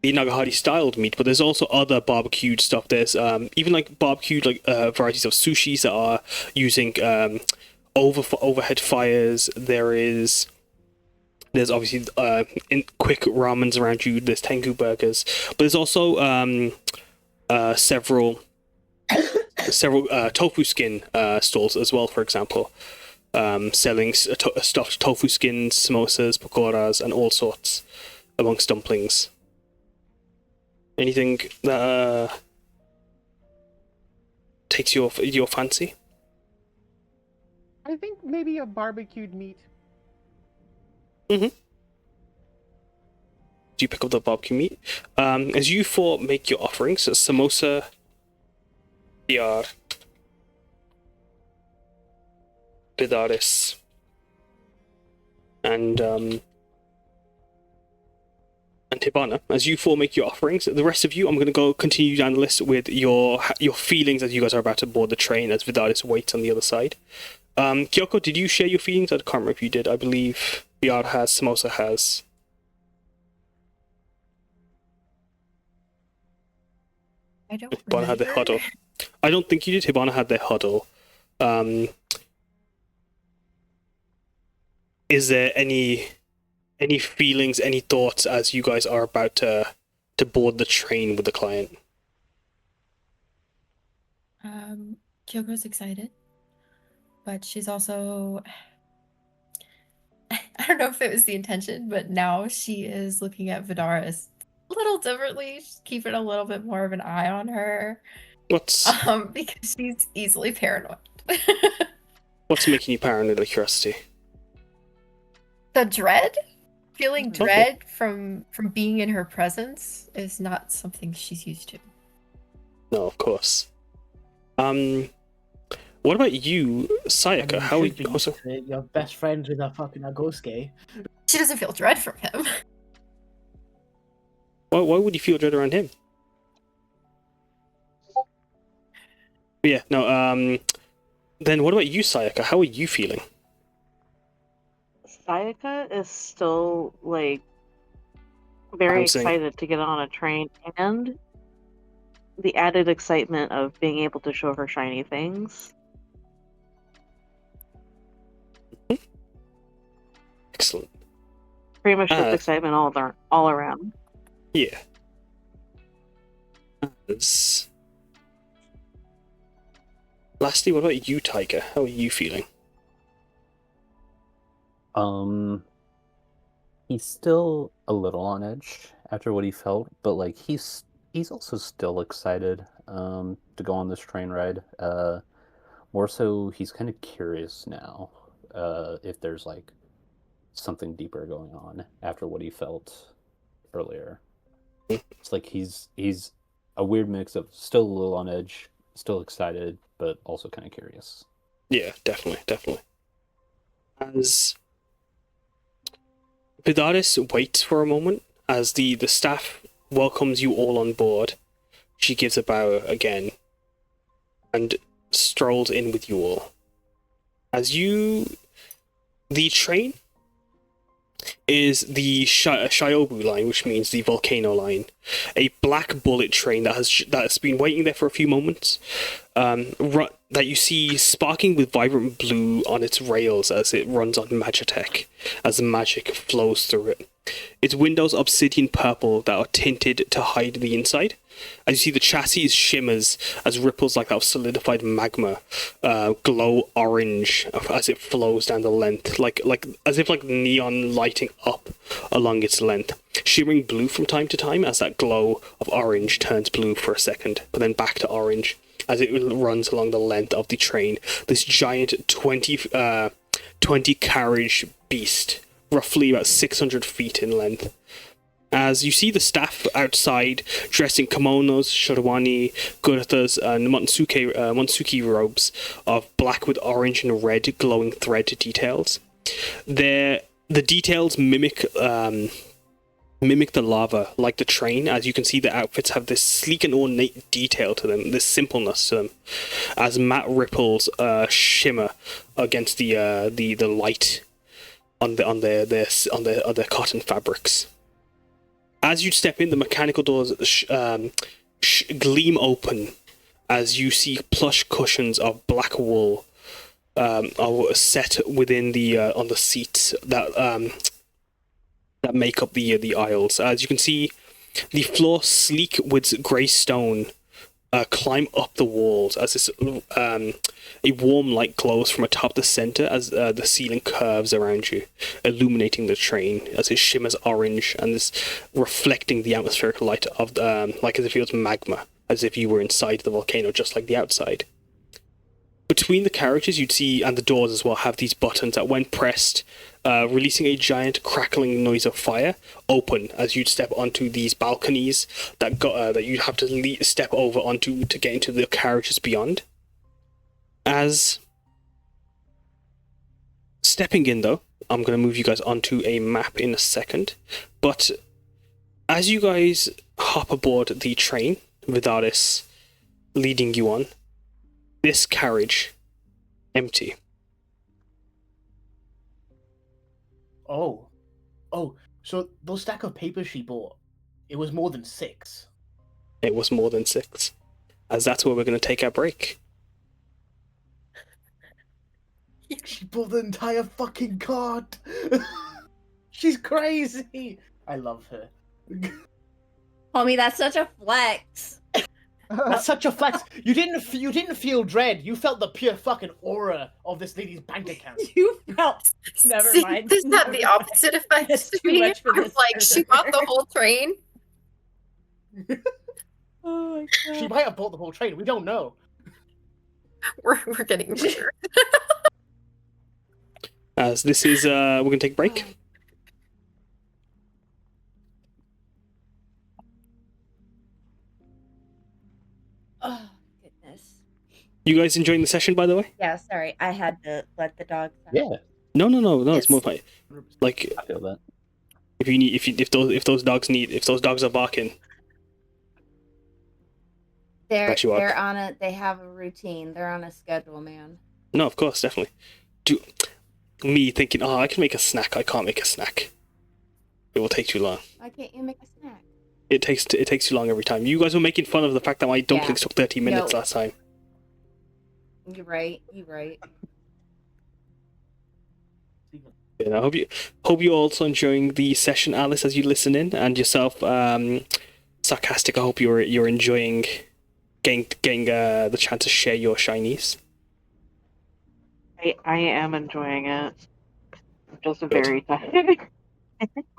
Nagahari styled meat, but there's also other barbecued stuff. There's even like barbecued varieties of sushis that are using overhead fires. There's obviously in quick ramens around you. There's tengu burgers, but there's also several tofu skin stalls as well. For example, selling stuffed tofu skins, samosas, pakoras, and all sorts amongst dumplings. Anything that takes your fancy? I think maybe a barbecued meat. Mm-hmm. Do you pick up the barbecue meat? As you four make your offerings, Samosa, Piyar, Vidaris, and Hibana, as you four make your offerings, the rest of you, I'm going to continue down the list with your feelings as you guys are about to board the train, as Vidaris waits on the other side. Kyuko, did you share your feelings? I can't remember if you did. I believe Piyar has, Samosa has. I don't Hibana had their remember. huddle. I don't think you did. Hibana had their huddle. Is there any feelings, any thoughts as you guys are about to board the train with the client? Kyoko's excited, but she's also, I don't know if it was the intention, but now she is looking at Vidaris a little differently. She's keeping a little bit more of an eye on her. What's because she's easily paranoid. what's making you paranoid, out of curiosity? The dread? Feeling Okay. dread from being in her presence is not something she's used to. No, of course. What about you, Sayaka? You How are should be you? Also, used to it. You're best friends with a fucking Agosuke. She doesn't feel dread from him. why would you feel dread around him? But yeah, no. Then what about you, Sayaka? How are you feeling? Sayaka is still like very Bouncing. excited to get on a train, and the added excitement of being able to show her shiny things. Excellent. Pretty much just excitement all around. Yeah. Lastly, what about you, Taiga? How are you feeling? He's still a little on edge after what he felt, but like he's also still excited to go on this train ride. More so, he's kind of curious now if there's like something deeper going on after what he felt earlier. It's like he's a weird mix of still a little on edge, still excited, but also kind of curious. Yeah, definitely. As Vidaris waits for a moment, as the staff welcomes you all on board, she gives a bow again and strolls in with you all. The train is the Shiobu line, which means the volcano line, a black bullet train that has been waiting there for a few moments, that you see sparking with vibrant blue on its rails as it runs on Magitech, as the magic flows through it. Its windows obsidian purple that are tinted to hide the inside. As you see, the chassis shimmers as ripples like that of solidified magma glow orange as it flows down the length, like as if like neon lighting up along its length, shimmering blue from time to time as that glow of orange turns blue for a second, but then back to orange as it runs along the length of the train. This giant 20 carriage beast, roughly about 600 feet in length. As you see the staff outside, dressed in kimonos, sherwani, kurtas, and Monsuki robes of black with orange and red glowing thread details. The details mimic the lava, like the train. As you can see, the outfits have this sleek and ornate detail to them, this simpleness to them, as matte ripples shimmer against the light on the cotton fabrics. As you step in, the mechanical doors gleam open as you see plush cushions of black wool are set within the on the seats that make up the aisles. As you can see, the floor sleek with grey stone climb up the walls as this a warm light glows from atop the center as the ceiling curves around you, illuminating the train as it shimmers orange and this reflecting the atmospheric light of like as if it was magma, as if you were inside the volcano, just like the outside. Between the carriages you'd see, and the doors as well, have these buttons that when pressed, releasing a giant crackling noise of fire, open as you'd step onto these balconies that you'd have to step over onto to get into the carriages beyond. As stepping in though, I'm going to move you guys onto a map in a second, but as you guys hop aboard the train, Vidaris leading you on, this carriage empty. Oh, so those stack of papers she bought, it was more than 6. It was more than 6, as that's where we're going to take our break. She bought the entire fucking cart. She's crazy. I love her. Homie, that's such a flex. That's such a flex. You didn't feel dread. You felt the pure fucking aura of this lady's bank account. You felt. Never See, mind. This had the opposite effect. That's to too me. much for I was this like, person. she bought the whole train. Oh my god. She might have bought the whole train. We don't know. We're getting weird. As this is, we're going to take a break. Oh goodness. You guys enjoying the session, by the way? Yeah, sorry. I had to let the dogs out. Yeah, No, it's Yes. more fine. Like, I feel that. if those dogs are barking, Got you up. They have a routine. They're on a schedule, man. no, of course, definitely. Me thinking, I can make a snack. I can't make a snack. It will take too long. Why can't you make a snack? It takes too long every time. You guys were making fun of the fact that my dumplings took 30 minutes last time. You're right. And I hope you're also enjoying the session, Alice, as you listen in, and yourself, Sarcastic. I hope you're enjoying getting the chance to share your shinies. I am enjoying it. I'm just very tired.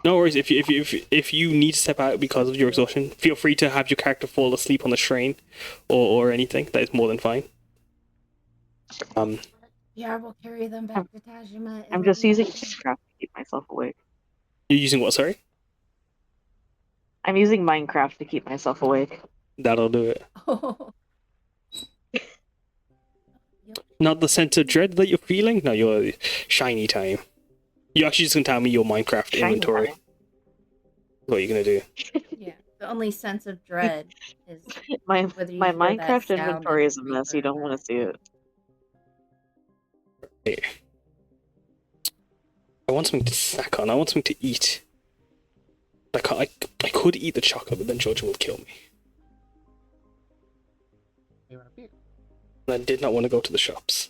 No worries. If you need to step out because of your exhaustion, feel free to have your character fall asleep on the train, or anything. That is more than fine. Yeah, we'll carry them back to Tajima. I'm just using Minecraft to keep myself awake. You're using what? Sorry. I'm using Minecraft to keep myself awake. That'll do it. Oh. Not the sense of dread that you're feeling. No, your shiny time. You actually just gonna tell me your Minecraft Shiny inventory. time. What are you gonna do? Yeah, the only sense of dread is My whether you my hear that Minecraft sound inventory in is a the mess. You don't want to see it. I want something to snack on. I want something to eat. I could eat the chocolate, but then Georgia will kill me. You want a beer? And I did not want to go to the shops.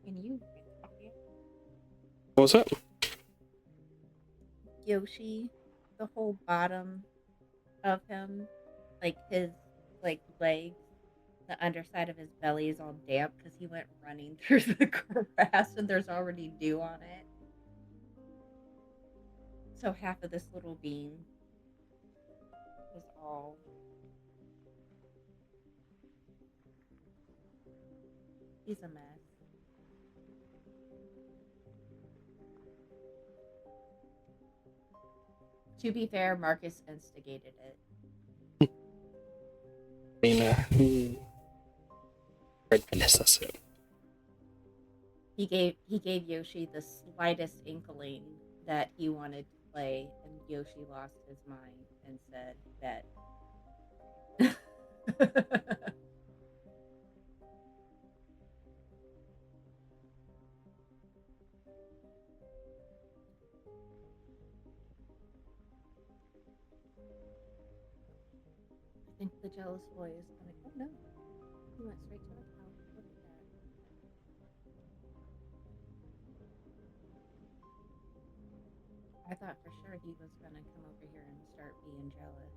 Can you What was that? Yoshi, the whole bottom of him, like his legs, the underside of his belly is all damp because he went running through the grass and there's already dew on it. So half of this little bean was all he's a mess. To be fair, Marcus instigated it. Red Venice, that's it. He gave Yoshi the slightest inkling that he wanted to play, and Yoshi lost his mind and said that I think the jealous boy is gonna. Oh no, he went straight to the house. Look at that. I thought for sure he was gonna come over here and start being jealous.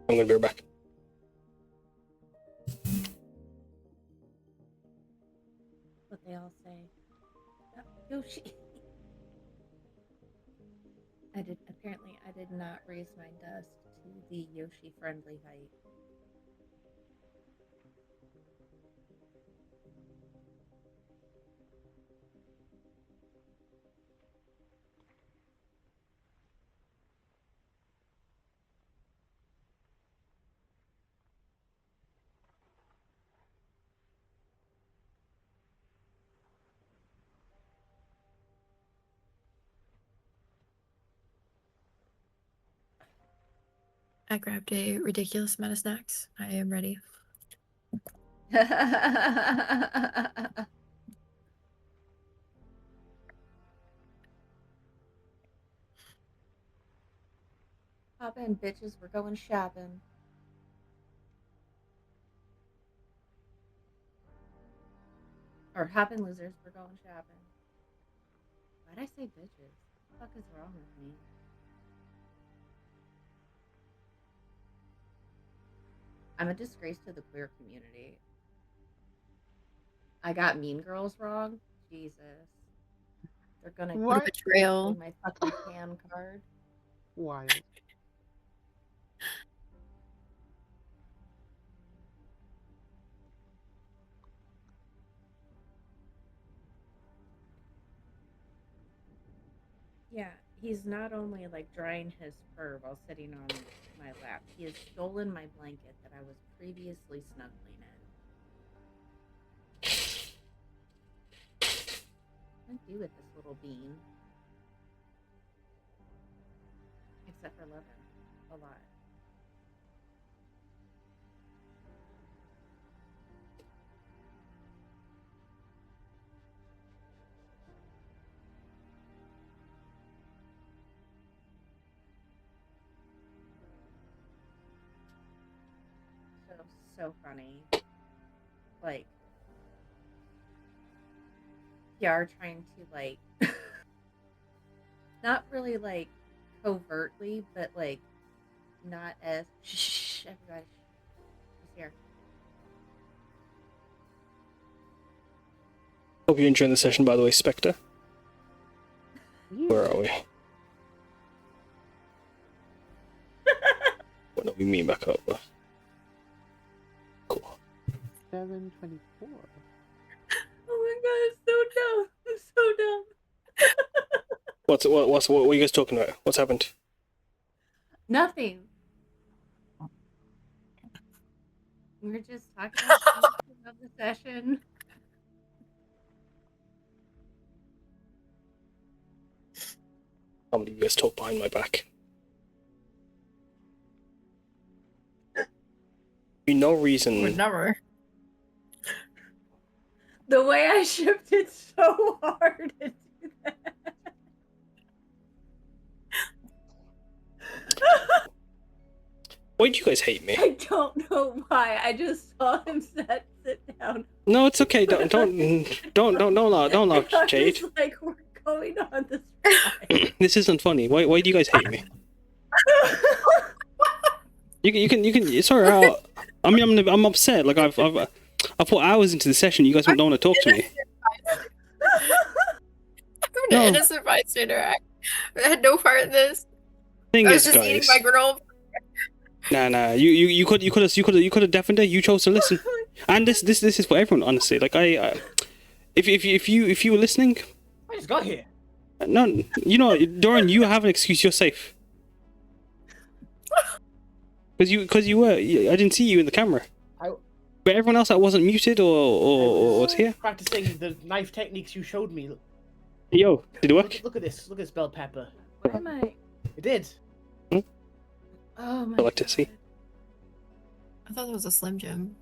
I'm gonna be right back. What they all say. Yoshi. Apparently I did not raise my dust to the Yoshi friendly height. I grabbed a ridiculous amount of snacks. I am ready. Hop in, bitches. We're going shopping. Or hop in, losers. We're going shopping. Why'd I say bitches? What the fuck is wrong with me? I'm a disgrace to the queer community. I got Mean Girls wrong? Jesus. They're gonna What? Betrayal. my fucking cam card. Wild. Yeah, he's not only like drying his fur while sitting on my lap, he has stolen my blanket that I was previously snuggling in. What do I do with this little bean? Except for love him a lot. So funny. Like, Piyar trying to, like, not really, like, covertly, but, like, not as, shh, everybody, he's here. Hope you're enjoying the session, by the way, Specter. Where are we? What do we mean back up? Cool. 7:24. Oh my god, it's so dumb. I'm so dumb. What are you guys talking about? What's happened? Nothing. We were just talking about the session. How many of you guys talk behind my back? For no reason. Would never. The way I shifted so hard to do that. Why do you guys hate me? I don't know why. I just saw him sit down. No, it's okay. Don't laugh, Jade. It's like we're going on this ride. This isn't funny. Why do you guys hate me? You can. It's alright. I mean, I'm upset. Like I've put hours into the session. You guys don't want to talk to me. I'm an innocent bystander. I had no part in this. Thing I was is, just eating guys, my granola. Nah. You could have deafened her. You chose to listen, and this is for everyone. Honestly, like if you were listening, I just got here. no, you know, Doran, you have an excuse. You're safe. Because you were. I didn't see you in the camera. But everyone else that wasn't muted or was here. Practicing the knife techniques you showed me. Yo, did it work? Look at this. Look at this bell pepper. Why am I? It did. Oh my. I'd like to see. I thought that was a Slim Jim.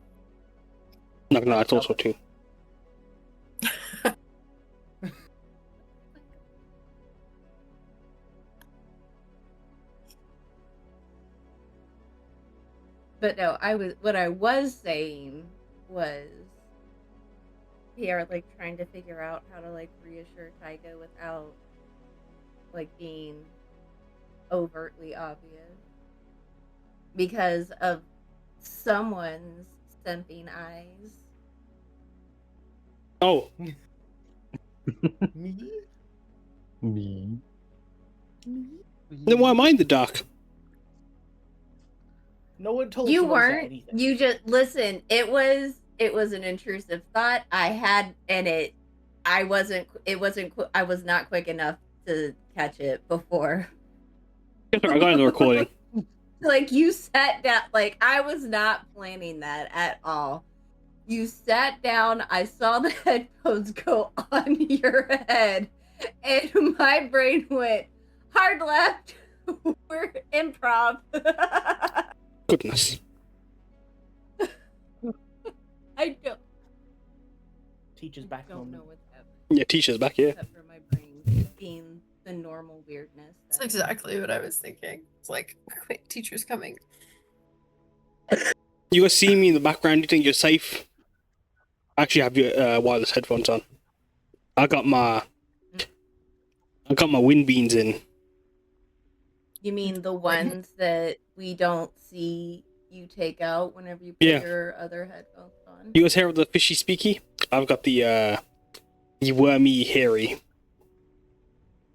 No, I thought so too. But no, what I was saying was Piyar like trying to figure out how to like reassure Taiga without like being overtly obvious because of someone's simping eyes. Oh. Me? Me. Then why am I in the dark? No one told You Samosa weren't. anything. You just listen. It was an intrusive thought I had, and I was not quick enough to catch it before. I got in the recording. Like you sat down. Like I was not planning that at all. You sat down. I saw the headphones go on your head, and my brain went hard left. We're improv. Goodness. I Teacher's back don't home. know what's happening. Yeah, teacher's back here. Except for my brain being the normal weirdness. That's exactly what I was thinking. It's like, quick, teacher's coming. You guys see me in the background, you think you're safe? I actually have your wireless headphones on. I got my wind beans in. You mean the ones that we don't see you take out whenever you put your other headphones on? You guys hear of the fishy speaky? I've got the wormy hairy.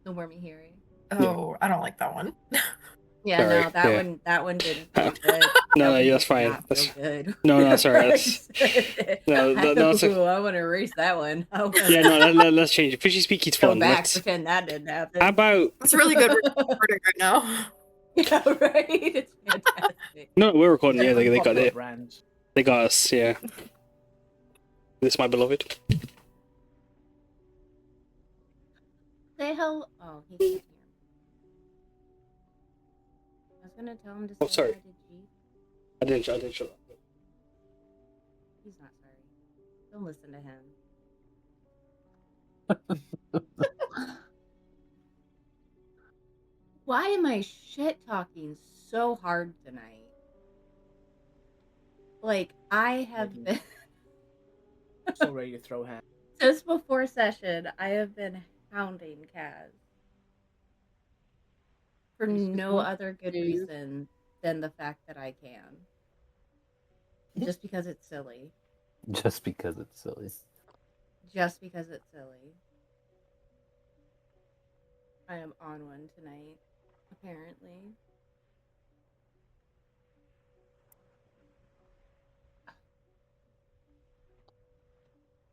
The wormy hairy. Oh, I don't like that one. Yeah, Sorry, no, that one didn't feel good. No, that's fine. Not feel good. No, sorry. That's, no, that's Ooh, I want to erase that one. yeah, no, let's change it. Fishy speaky's Go fun. back, Let's, pretend that didn't happen. how about... It's really good recording right now. Yeah, right? It's fantastic. No, we're recording. Yeah, they got Popular it. brand. They got us, yeah. This, my beloved. Say hello. Oh, he can't hear me. I was gonna tell him to say Oh, sorry. hi to G. I didn't shut up. He's not sorry. Don't listen to him. Why am I shit talking so hard tonight? Like, I have been. So ready to throw hands. Just before session, I have been hounding Kaz. For no other good reason than the fact that I can. Just because it's silly. Just because it's silly. Just because it's silly. I am on one tonight, apparently.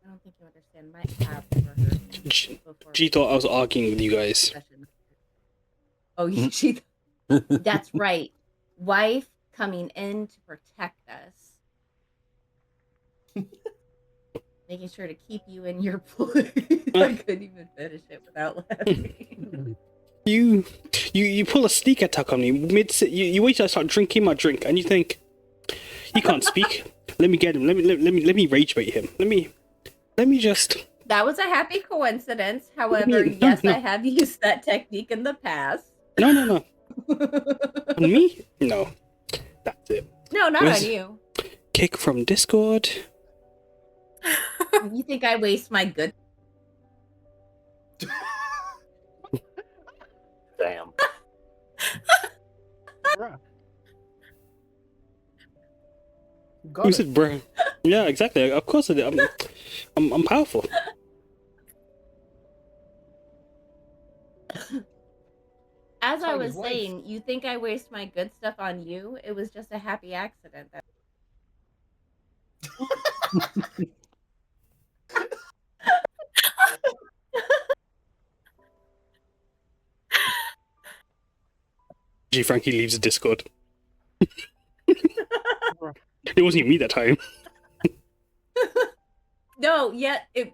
I don't think you understand. My abs were hurting before She thought I was arguing with you guys. session. Oh, she. That's right. Wife coming in to protect us. Making sure to keep you in your place. I couldn't even finish it without laughing. You pull a sneak attack on me you wait till I start drinking my drink and you think he can't speak. Let me get him. Let me rage bait him. Let me just. That was a happy coincidence. However, No. yes, I have used that technique in the past. No. On me? No. That's it. No, not Where's- on you. Kick from Discord. You think I waste my good? Damn. Got Who it. said, bro? Yeah, exactly. Of course I did. I'm powerful. As I Taiga's was wife. saying, you think I waste my good stuff on you? It was just a happy accident. G. Frankie leaves the Discord. It wasn't even me that time. No, yet it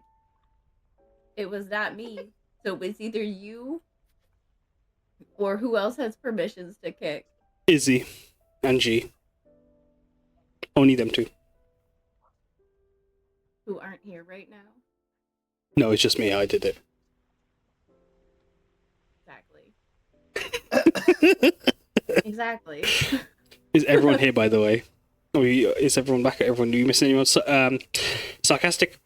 was not me. So it's either you or who else has permissions to kick. Izzy and G. Only them two. Who aren't here right now. No, it's just me. I did it. Exactly. Exactly. Is everyone here, by the way? Is everyone back? Everyone? Do you miss anyone? Sarcastic?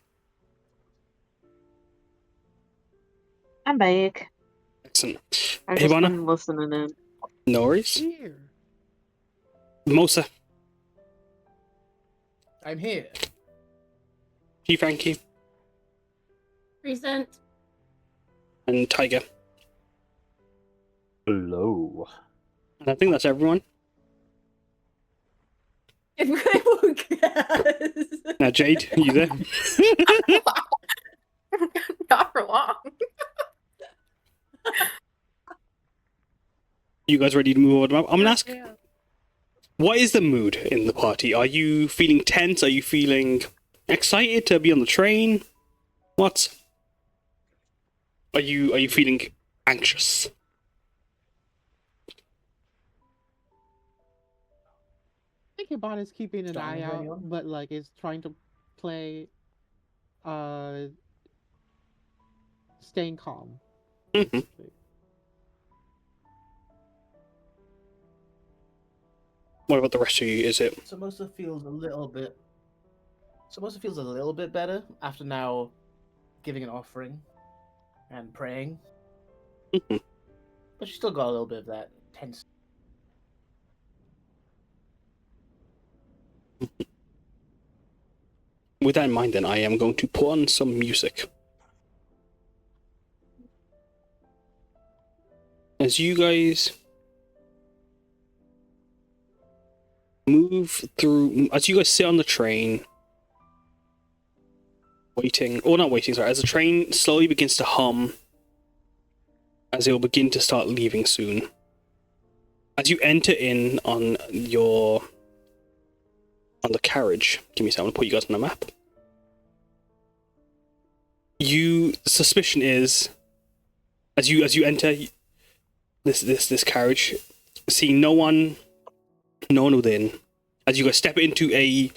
I'm back. Excellent. I've just Hibana? been listening in. No worries. Here. Samosa? I'm here. G. Frankie? Present. And Taiga? Hello. And I think that's everyone. If I will guess. Now, Jade, are you there? Not for long. You guys ready to move on? I'm gonna ask, what is the mood in the party? Are you feeling tense? Are you feeling excited to be on the train? What? Are you feeling anxious? I think Hibana's keeping an Starting eye early out, on. but like is trying to play staying calm. Mm-hmm. What about the rest of you? Is it? Samosa feels a little bit. Samosa feels a little bit better after now giving an offering and praying. Mhm. But she still got a little bit of that tense. With that in mind, then I am going to put on some music. As you guys move through, as you guys sit on the train, waiting, or not waiting, sorry, as the train slowly begins to hum, as it will begin to start leaving soon. As you enter in on the carriage, give me a second, I'm gonna put you guys on the map. Suspicion is, as you enter this carriage, seeing no one within, as you guys step into the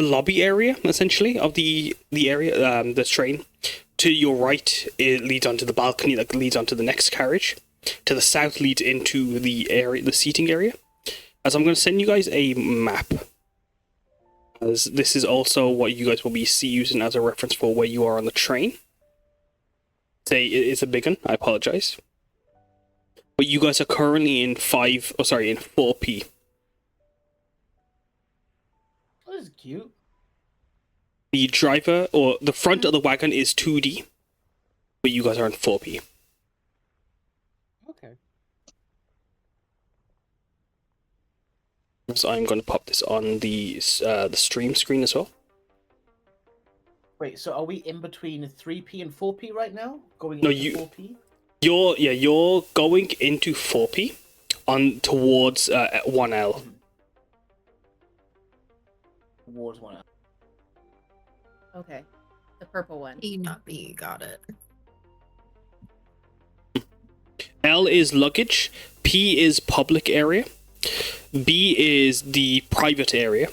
lobby area, essentially, of the area, the train. To your right, it leads onto the balcony that leads onto the next carriage. To the south leads into the seating area. As I'm going to send you guys a map, as this is also what you guys will be using as a reference for where you are on the train. It's a big one, I apologize. But you guys are currently in 4P. Oh, this is cute. The driver, or the front of the wagon is 2D, but you guys are in 4P. Okay. So I'm going to pop this on the stream screen as well. Wait, so are we in between 3P and 4P right now? Going No, into 4P? You're going into 4P on towards 1L. Towards one. Okay. The purple one. E, not B. Got it. L is luggage, P is public area, B is the private area,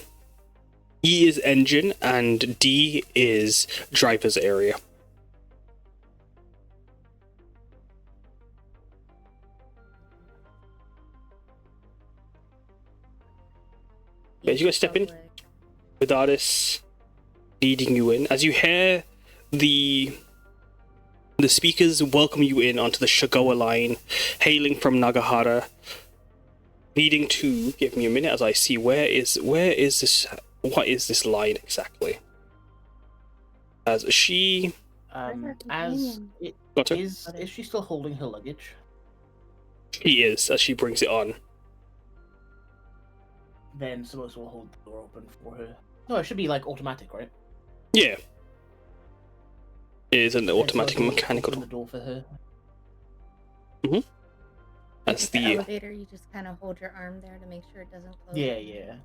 E is engine, and D is driver's area. As you guys step in, Vidaris leading you in, as you hear the speakers welcome you in onto the Shigoa line, hailing from Nagahara, leading to, give me a minute as I see what is this line exactly? As she As it, got her? is she still holding her luggage? She is, as she brings it on. Then Samosa will hold the door open for her. No, it should be like automatic, right? Yeah. It is an automatic Samosa will mechanical open door. the door for her. That's Like the the elevator. You just kind of hold your arm there to make sure it doesn't close. Yeah.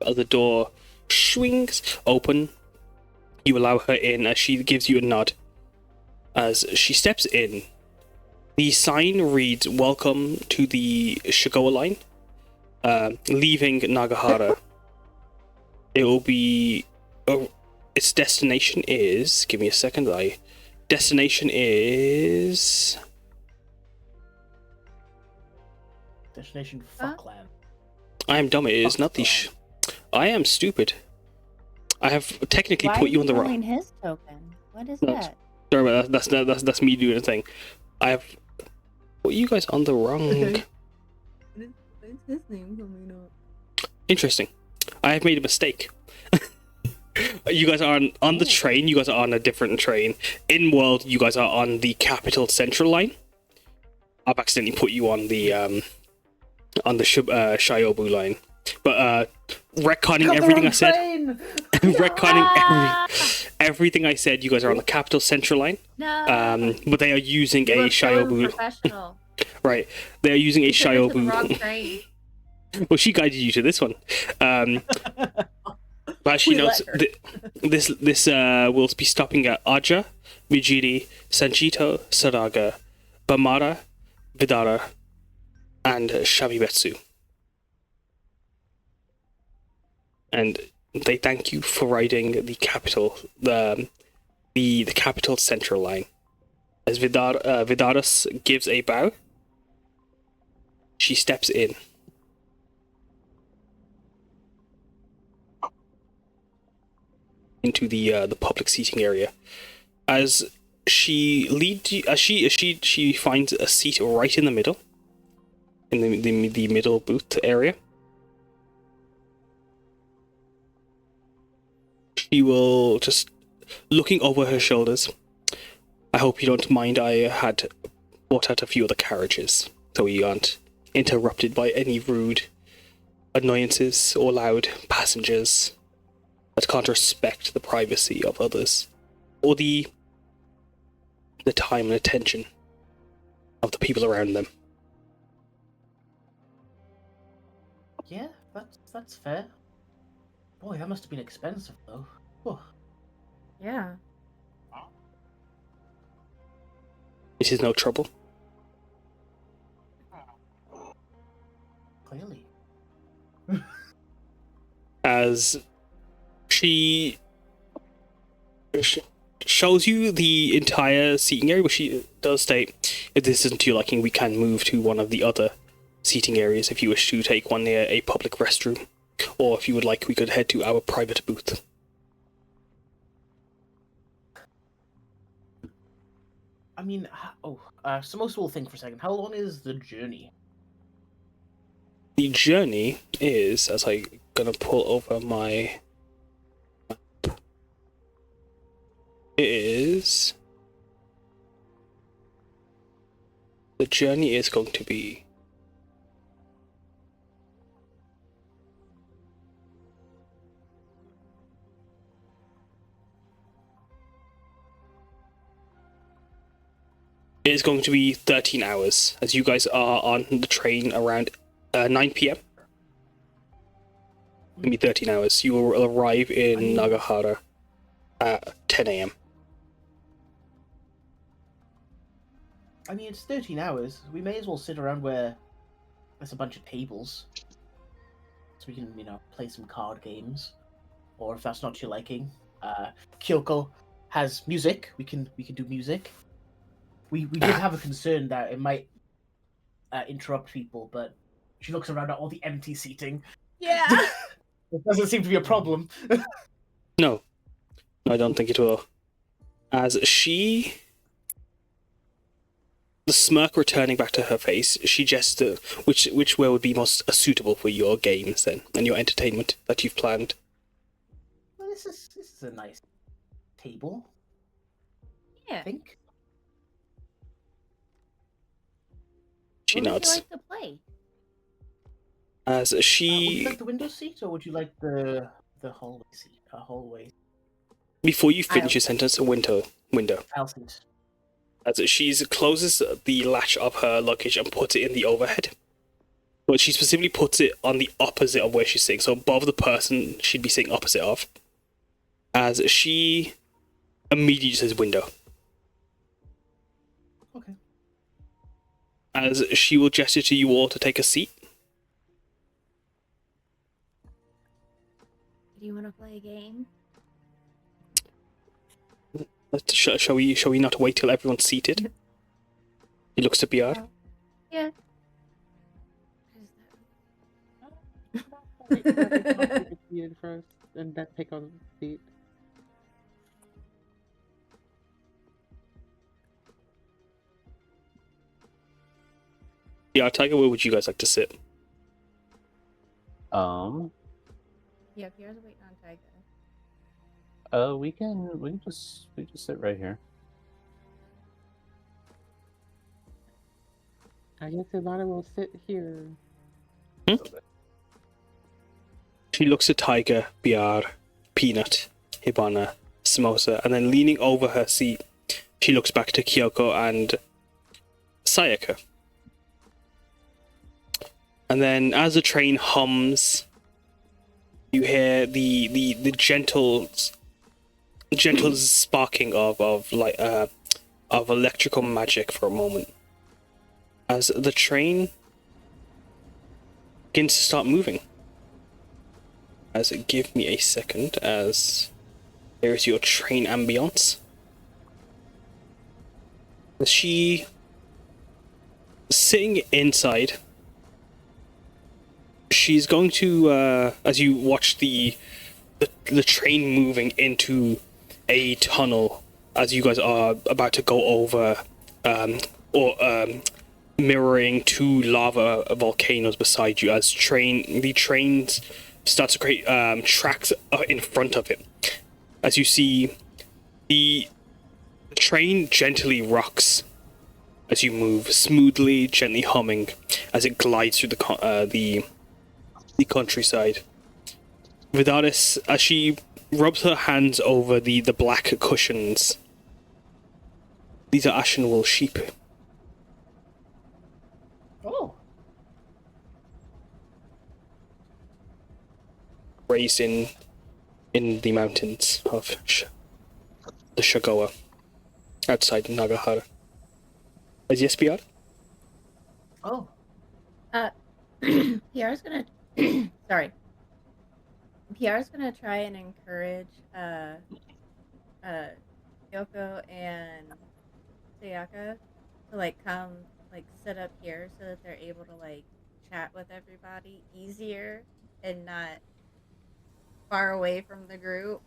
other door swings open. You allow her in as she gives you a nod. As she steps in, the sign reads, "Welcome to the Shigoa line. Leaving Nagahara. It will be... its destination is... Give me a second. Destination is... Destination Fuckland. I am dumb. It is not the... I am stupid. I have technically put you on the Why are wrong... you his token? What is No, that? Sorry about that. That's me doing a thing. I have put you guys on the wrong... What's his name coming up? Interesting. I have made a mistake. You guys are on the train. You guys are on a different train. In world, you guys are on the Capital Central line. I've accidentally put you on the Shiobu line. But retconning everything I said. retconning everything I said. You guys are on the Capital Central line. No. But they are using You a look so Shiobu. professional. Right. They are using a You took her to the wrong Shiobu. train. Well, she guided you to this one. But she knows this will be stopping at Aja, Mijiri, Sanchito, Sarhaga, Bamara, Vidara, and Shabibetsu. And they thank you for riding the capital, the Capital Central line. As Vidaris gives a bow, she steps in. Into the public seating area. As she leads you, she finds a seat right in the middle, in the middle booth area. She will just looking over her shoulders. I hope you don't mind. I had brought out a few other carriages, so we aren't interrupted by any rude annoyances or loud passengers that can't respect the privacy of others, or the time and attention of the people around them. Yeah, that's fair. Boy, that must have been expensive though. Whew. Yeah. It is no trouble. Clearly. As she shows you the entire seating area, but she does state, if this isn't to your liking, we can move to one of the other seating areas if you wish to take one near a public restroom. Or if you would like, we could head to our private booth. I mean, Samosa will think for a second. How long is the journey? The journey is, as I'm gonna pull over my map, the journey is going to be It is going to be 13 hours, as you guys are on the train around 9 p.m. It'll be 13 hours. You will arrive in Nagahara at 10 a.m. I mean, it's 13 hours. We may as well sit around where there's a bunch of tables. So we can, play some card games. Or if that's not to your liking, Kyuko has music. We can do music. We did have a concern that it might interrupt people, but she looks around at all the empty seating. Yeah. It doesn't seem to be a problem. No, I don't think it will. As the smirk returning back to her face, she gestures which way would be most suitable for your games then, and your entertainment that you've planned. Well, this is a nice table. Yeah. I think. She What would you nods. like to play? As Would she, you like the window seat, or would you like the hallway seat? Hallway before you finish Aisle. your sentence, a window. aisle seat. As she closes the latch of her luggage and puts it in the overhead. But she specifically puts it on the opposite of where she's sitting, so above the person she'd be sitting opposite of. As she immediately says window. Okay. As she will gesture to you all to take a seat. Do you want to play a game? Shall we not wait till everyone's seated? He looks to Piyar. Yeah. Wait for everyone to get seated first, and then take on the seat. Piyar, Taiga, where would you guys like to sit? Yeah, Pierre's waiting on Taiga. We can just sit right here. I guess Hibana will sit here. She looks at Taiga, Piyar, Peanut, Hibana, Samosa, and then leaning over her seat, she looks back to Kyuko and Sayaka. And then as the train hums, you hear the gentle sparking of electrical magic for a moment. As the train begins to start moving. Give me a second, as there's your train ambience. She sitting inside. She's going to, as you watch the train moving into a tunnel, as you guys are about to go over, mirroring two lava volcanoes beside you, as the trains starts to create tracks in front of it. As you see, the train gently rocks as you move, smoothly, gently humming, as it glides through the countryside. Vidaris, as she rubs her hands over the black cushions, these are Ashenwool sheep. Oh. Raised in the mountains of the Shagoa, outside Nagahara. As yes, Piyar? Oh. Pierre's gonna sorry. Pierre's gonna try and encourage Kyoko and Sayaka to come sit up here so that they're able to chat with everybody easier and not far away from the group.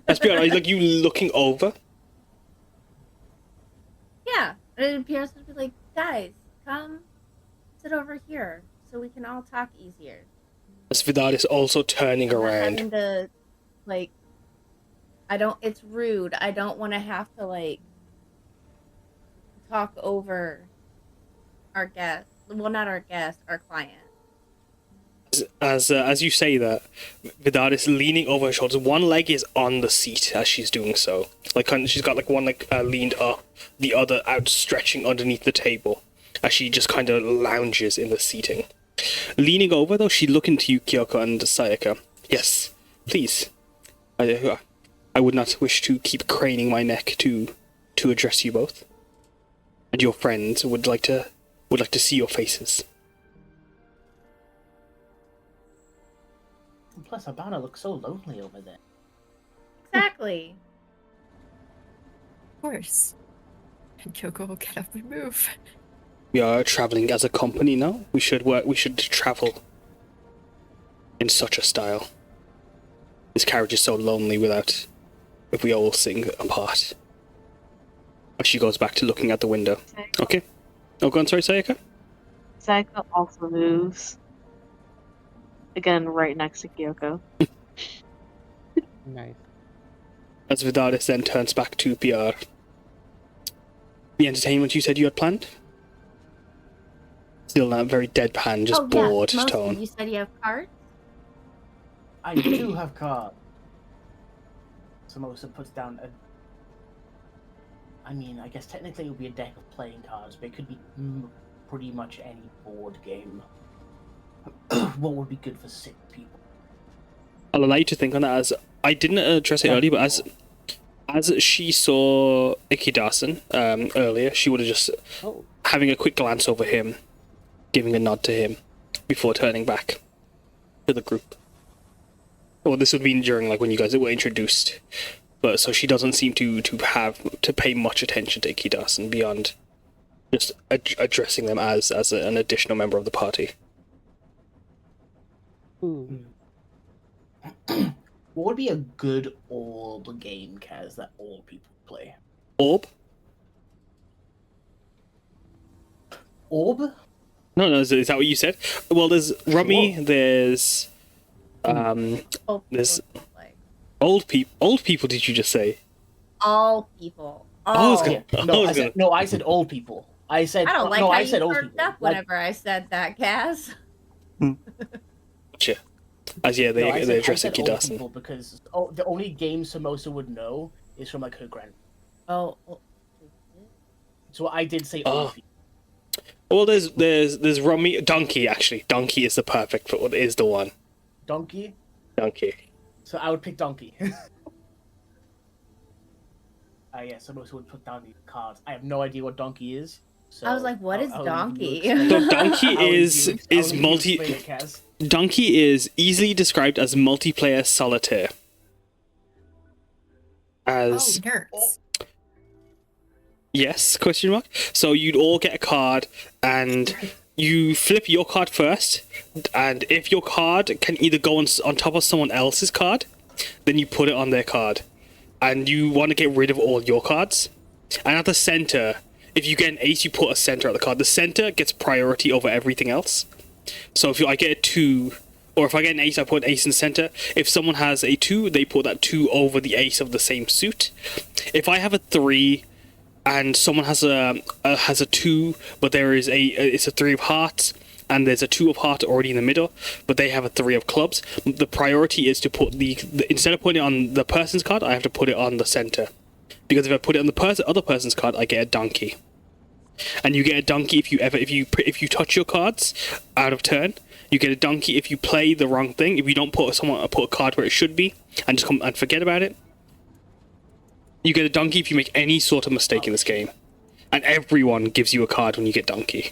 As Piyar, are you looking over? Yeah, and Pierre's gonna be like, guys, come sit over here so we can all talk easier. As Vidaris also turning I'm not around. having to, it's rude. I don't want to have to, talk over our guest. Well, not our guest, our client. As you say that, Vidaris leaning over her shoulders. One leg is on the seat as she's doing so. She's got one leg leaned up, the other outstretching underneath the table, as she just kind of lounges in the seating. Leaning over though, she looking to you, Kyuko and Sayaka. Yes, please. I would not wish to keep craning my neck to address you both. And your friends would like to see your faces. Plus, Hibana looks so lonely over there. Exactly. Of course. And Kyoko will get up and move. We are traveling as a company now. We should travel in such a style. This carriage is so lonely if we all sing apart. She goes back to looking at the window. Okay. Oh, go on, sorry, Sayaka? Sayaka also moves. Again, right next to Kyoko. Nice. As Vidaris then turns back to Piyar. The entertainment you said you had planned? Still in that very deadpan, just bored Samosa, tone. you said you have cards? I do have cards. Samosa puts down a... I mean, I guess technically it would be a deck of playing cards, but it could be pretty much any board game. What would be good for 6 people? I'll allow you to think on that, as I didn't address it earlier, but as she saw Ikidasen earlier, she would have just having a quick glance over him, giving a nod to him before turning back to the group. Well, this would be during like when you guys were introduced, but so she doesn't seem to have to pay much attention to Ikidasen beyond just addressing them as an additional member of the party. What would be a good old game, Kaz, that old people play? Orb? Orb? No, is that what you said? Well, there's Rummy, there's there's old people. Old people, did you just say? All people. Oh, I said old people. I said I don't like no, how I you said old perked people. up whenever I said that, Cass. Gotcha. As yeah, they address old Ikidasen. people because the only game Samosa would know is from like her grand. Oh. So I did say old people. Well, there's Rummy, Donkey actually. Donkey is the perfect, but is the one. Donkey. So I would pick Donkey. Yeah, Samosa would put down the cards. I have no idea what Donkey is. So I was like, what is Donkey? So Donkey is multi. Donkey is easily described as multiplayer solitaire. As nerds. Yes, question mark. So you'd all get a card, and you flip your card first, and if your card can either go on top of someone else's card, then you put it on their card, and you want to get rid of all your cards. And at the center, if you get an ace, you put a center at the card. The center gets priority over everything else. So if I get a 2, or if I get an ace, I put an ace in the center. If someone has a 2, they put that 2 over the ace of the same suit. If I have a 3 and someone has a 2, but there is it's a 3 of hearts, and there's a 2 of hearts already in the middle, but they have a 3 of clubs, the priority is to put the instead of putting it on the person's card, I have to put it on the center. Because if I put it on the other person's card, I get a donkey. And you get a donkey if you touch your cards out of turn. You get a donkey if you play the wrong thing. If you don't put a card where it should be and just come and forget about it. You get a donkey if you make any sort of mistake in this game. And everyone gives you a card when you get donkey.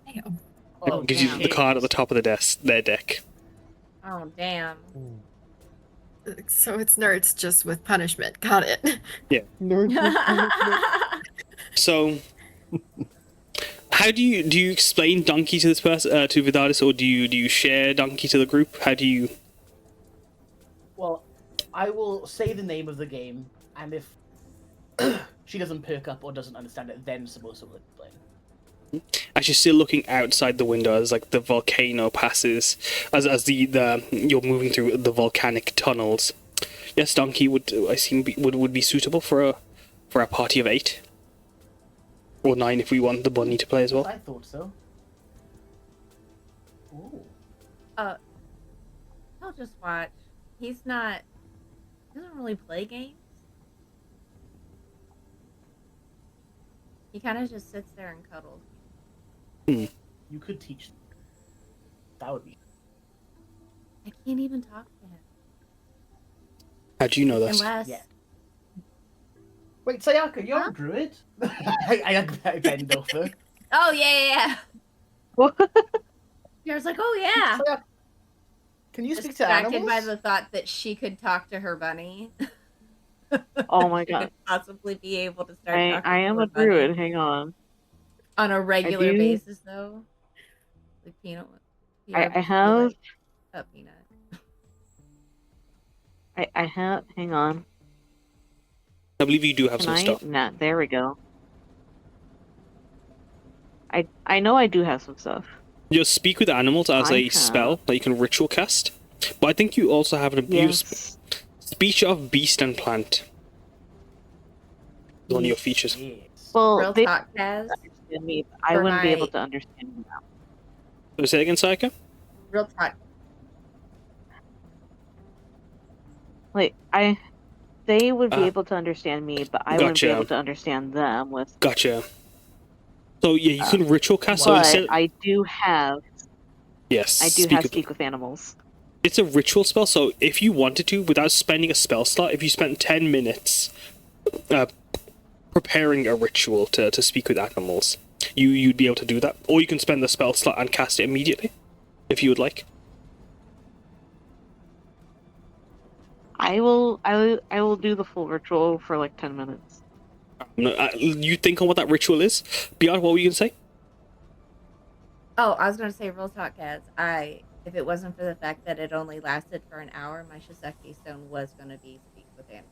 Damn. It gives you the card at the top of their deck. Oh, damn. So it's nerds just with punishment. Got it. Yeah. So, how do you explain donkey to this person, to Vidaris, or do you share donkey to the group? How do you? Well, I will say the name of the game, and if she doesn't perk up or doesn't understand it, then Samosa will explain. As you're still looking outside the window, as like the volcano passes, as you're moving through the volcanic tunnels. Yes, donkey would be suitable for a party of 8 or 9 if we want the bunny to play as well. I thought so. Ooh. I'll just watch. He doesn't really play games. He kind of just sits there and cuddles. You could teach them. That would be. I can't even talk to him. How do you know that? Unless... Yeah. Wait, Sayaka, you're a druid? I bend over. Oh, yeah. I was like, oh, yeah. Sayaka, can you speak to Distracted animals? by the thought that she could talk to her bunny. Oh my She god. could possibly be able to start talking I am to a her bunny. druid, hang on. On a regular do- basis, though. Like Peanut. I have... Peanut. I have... Hang on. I believe you do have Can some I? stuff. Nah, there we go. I know I do have some stuff. You speak with animals as I a have. spell that you can ritual cast, but I think you also have an abuse Yes. speech of beast and plant. One of your features. Yes. Well, Real they talk, Kaz. understand me, but I For wouldn't be able my to understand you now. So say it again, Sayaka? real talk. Like they would be Ah, able to understand me, but I wouldn't be able gotcha. to understand them with. Gotcha. So yeah, you can ritual cast. So But instead, I do have yes, speak with animals. It's a ritual spell. So if you wanted to, without spending a spell slot, if you spent 10 minutes preparing a ritual to speak with animals, you'd be able to do that. Or you can spend the spell slot and cast it immediately, if you would like. I will do the full ritual for like 10 minutes. You think on what that ritual is? Piyar, what were you going to say? Oh, I was gonna say real talk, cats. If it wasn't for the fact that it only lasted for an hour, my Shiseki stone was gonna be speak with animals.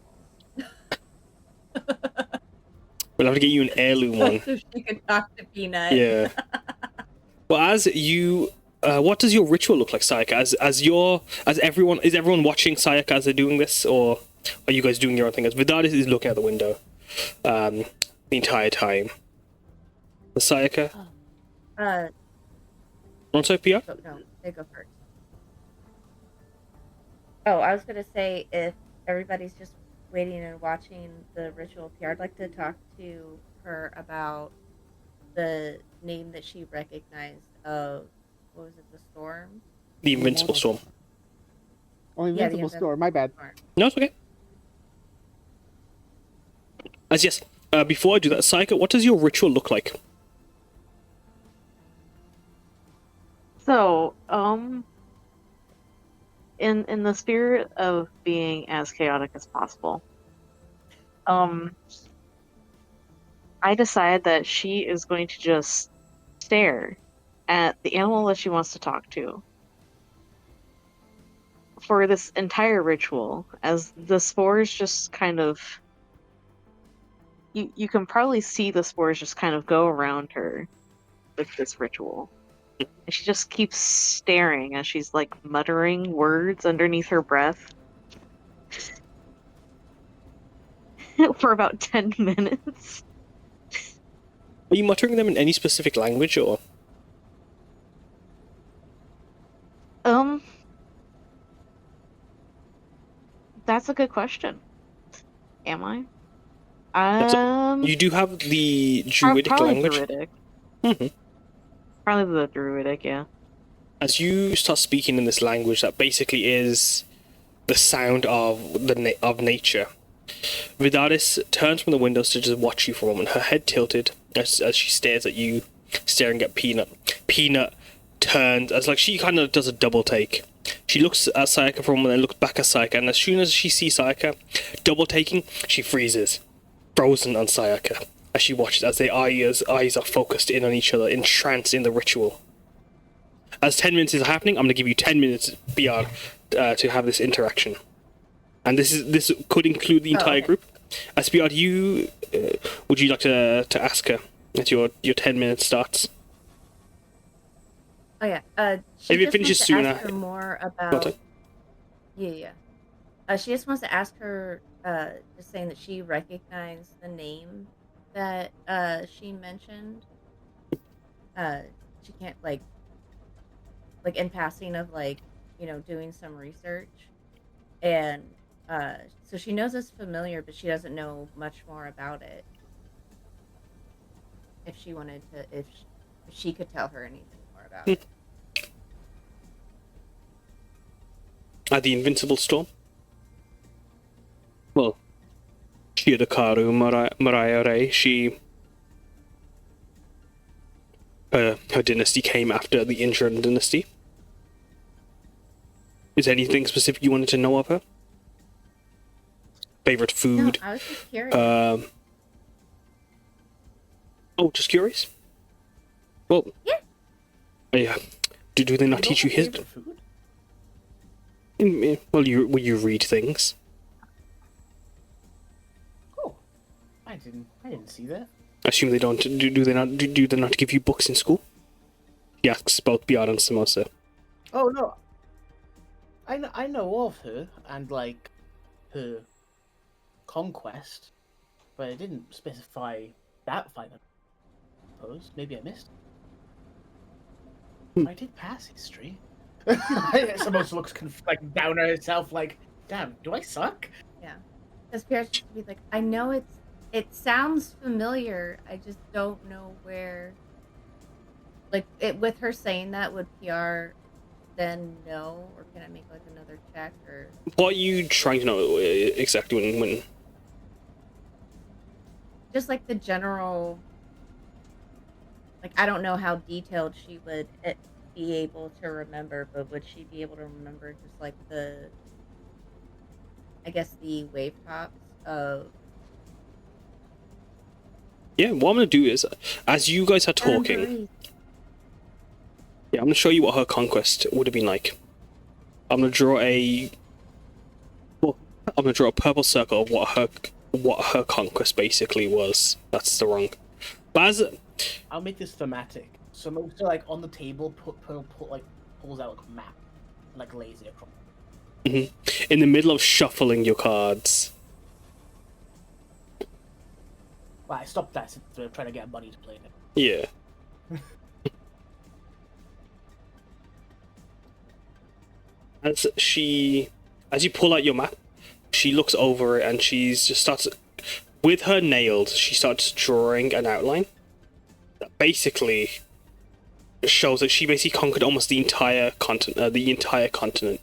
We'll have to get you an heirloom one. So she could talk to Peanut. Yeah. Well, as you, what does your ritual look like, Sayaka? As everyone, is everyone watching Sayaka as they're doing this, or are you guys doing your own thing? As Vidaris is looking out the window, the entire time. The Sayaka. Want to say Piyar? No, they go first. Oh, I was gonna say if everybody's just waiting and watching the ritual, Piyar, I'd like to talk to her about the name that she recognized of, what was it, the storm? The Invincible Storm. Oh, Invincible Storm. My bad. Storm. No, it's okay. As yes, before I do that, Sayaka, what does your ritual look like? So, in the spirit of being as chaotic as possible, I decide that she is going to just stare at the animal that she wants to talk to for this entire ritual, as the spores just kind of... You can probably see the spores just kind of go around her with this ritual. And she just keeps staring as she's like muttering words underneath her breath for about 10 minutes. Are you muttering them in any specific language, or? That's a good question. Am I? You do have the Druidic language. Druidic. Mm-hmm. Probably the Druidic, yeah. As you start speaking in this language, that basically is the sound of nature. Vidaris turns from the windows to just watch you for a moment, her head tilted as she stares at you, staring at Peanut. Peanut turns, as like she kind of does a double take. She looks at Sayaka for a moment and looks back at Sayaka, and as soon as she sees Sayaka double taking, she freezes, frozen on Sayaka, as she watches as their eyes are focused in on each other, entranced in the ritual. As 10 minutes is happening, I'm going to give you 10 minutes, Piyar, to have this interaction. And this could include the entire group. As Piyar, would you like to ask her as your 10 minutes starts? Oh yeah. If it finishes soon, ask her more about. Yeah. She just wants to ask her, just saying that she recognized the name that she mentioned. She can't like in passing of doing some research, and so she knows it's familiar, but she doesn't know much more about it. If she wanted to, if she could tell her anything more about it. The Invincible Storm? Well, Shirakaru Mariare, her dynasty came after the Injuran dynasty. Is there anything specific you wanted to know of her? Favorite food? No, I was just curious. Just curious? Well, yeah. Do they not teach you history? Well, you read things. Oh, I didn't see that. I assume they don't. Do they not give you books in school? He asks both Piyar and Samosa. Oh no, I know of her and like her conquest, but it didn't specify that fight. suppose. Maybe I missed. I did pass history. Samosa looks like down on herself, like, damn, do I suck? Yeah. Because Pierre's just gonna be like, I know it sounds familiar. I just don't know where. Like, with her saying that, would PR then know, or can I make like another check, or? What are you trying to know exactly when? Just like the general. Like, I don't know how detailed she would be able to remember, but would she be able to remember just like the wave tops of? Yeah, what I'm gonna do is, as you guys are talking, I'm gonna show you what her conquest would have been like. I'm gonna draw a purple circle of what her conquest basically was. That's the wrong. But as I'll make this thematic. Samosa, like, on the table, pulls out like a map, like lays it across. In the middle of shuffling your cards. Well, I stopped that since we're trying to get a buddy to play it. Yeah. As you pull out your map, she looks over it and starts with her nails. She starts drawing an outline that basically shows that she basically conquered almost the entire continent.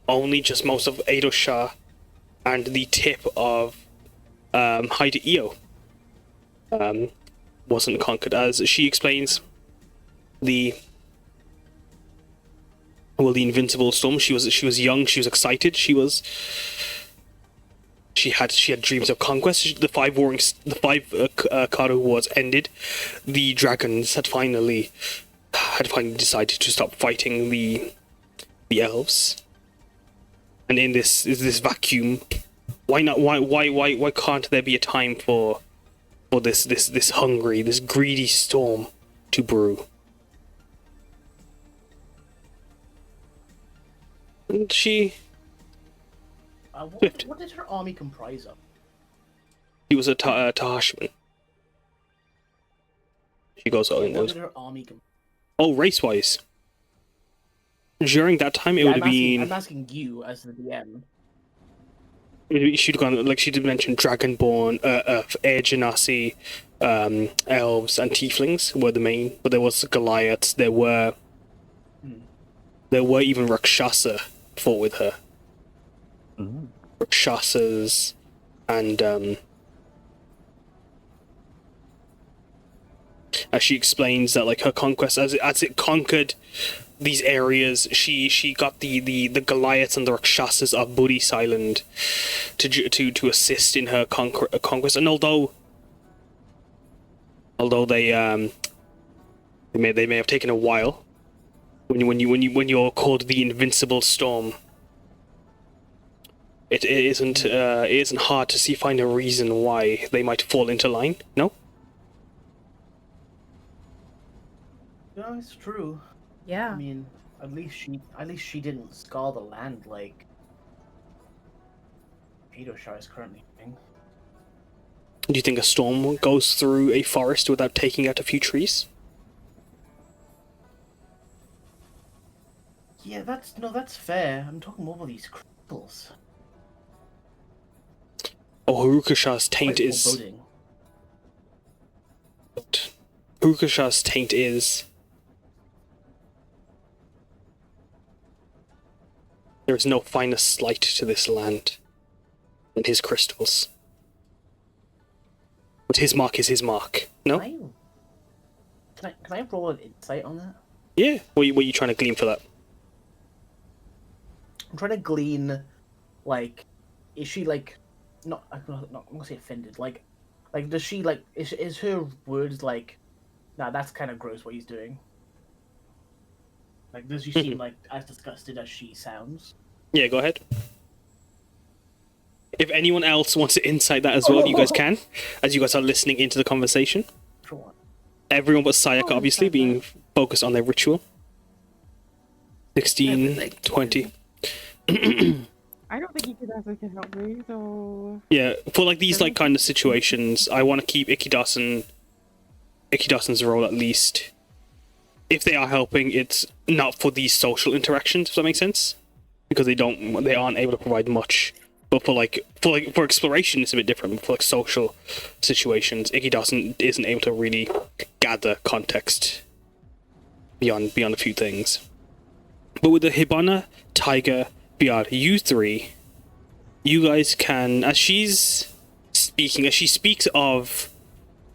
Only just most of Edo Shah and the tip of Haida Io wasn't conquered. As she explains, the invincible storm. She was young. She was excited. She had dreams of conquest. The five Kado wars ended. The dragons had finally decided to stop fighting the elves. And in this vacuum, why not? Why can't there be a time for this hungry, this greedy storm to brew? And she. What did her army comprise of? She was a Tahashman. She goes out in What those. did her army comprise? Oh, race-wise. During that time, it would have been. I'm asking you as the DM. She'd gone, like she did mention, Dragonborn, Air Genasi, elves, and tieflings were the main. But there was Goliaths. There were even Rakshasa fought with her. Rakshasas and as she explains that, like, her conquest as it conquered these areas, she got the Goliaths and the Rakshasas of Buddhist Island to assist in her conquest. And although they may have taken a while, when you're called the Invincible Storm, it isn't hard to find a reason why they might fall into line. No. No, it's true. Yeah. I mean, at least she didn't scar the land like Edoshire is currently doing. Do you think a storm goes through a forest without taking out a few trees? Yeah, that's fair. I'm talking more about these crystals. Oh, Harukasha's taint Quite is. foreboding. Harukasha's taint is. There is no finer slight to this land than his crystals. But his mark is his mark. No? Can I roll an insight on that? Yeah. What are you trying to glean for that? I'm trying to glean, like, is she like, not I'm gonna say offended. Like, does she like is her words like, nah, that's kind of gross what he's doing. Like, does she seem like as disgusted as she sounds? Yeah, go ahead. If anyone else wants to insight that as well, you guys can, as you guys are listening into the conversation. Sure. Everyone but Sayaka, obviously, being focused on their ritual. 16, 20. I don't think Ikidasan can help me, so... Yeah, for like these like kind of situations, I want to keep Ikidasan Ikidasen's role, at least, if they are helping, it's not for these social interactions, if that makes sense, because they aren't able to provide much. But for exploration, it's a bit different. For like social situations, Ikidasen isn't able to really gather context beyond a few things. But with the Hibana, Taiga, Piyar, you three, you guys can, as she speaks of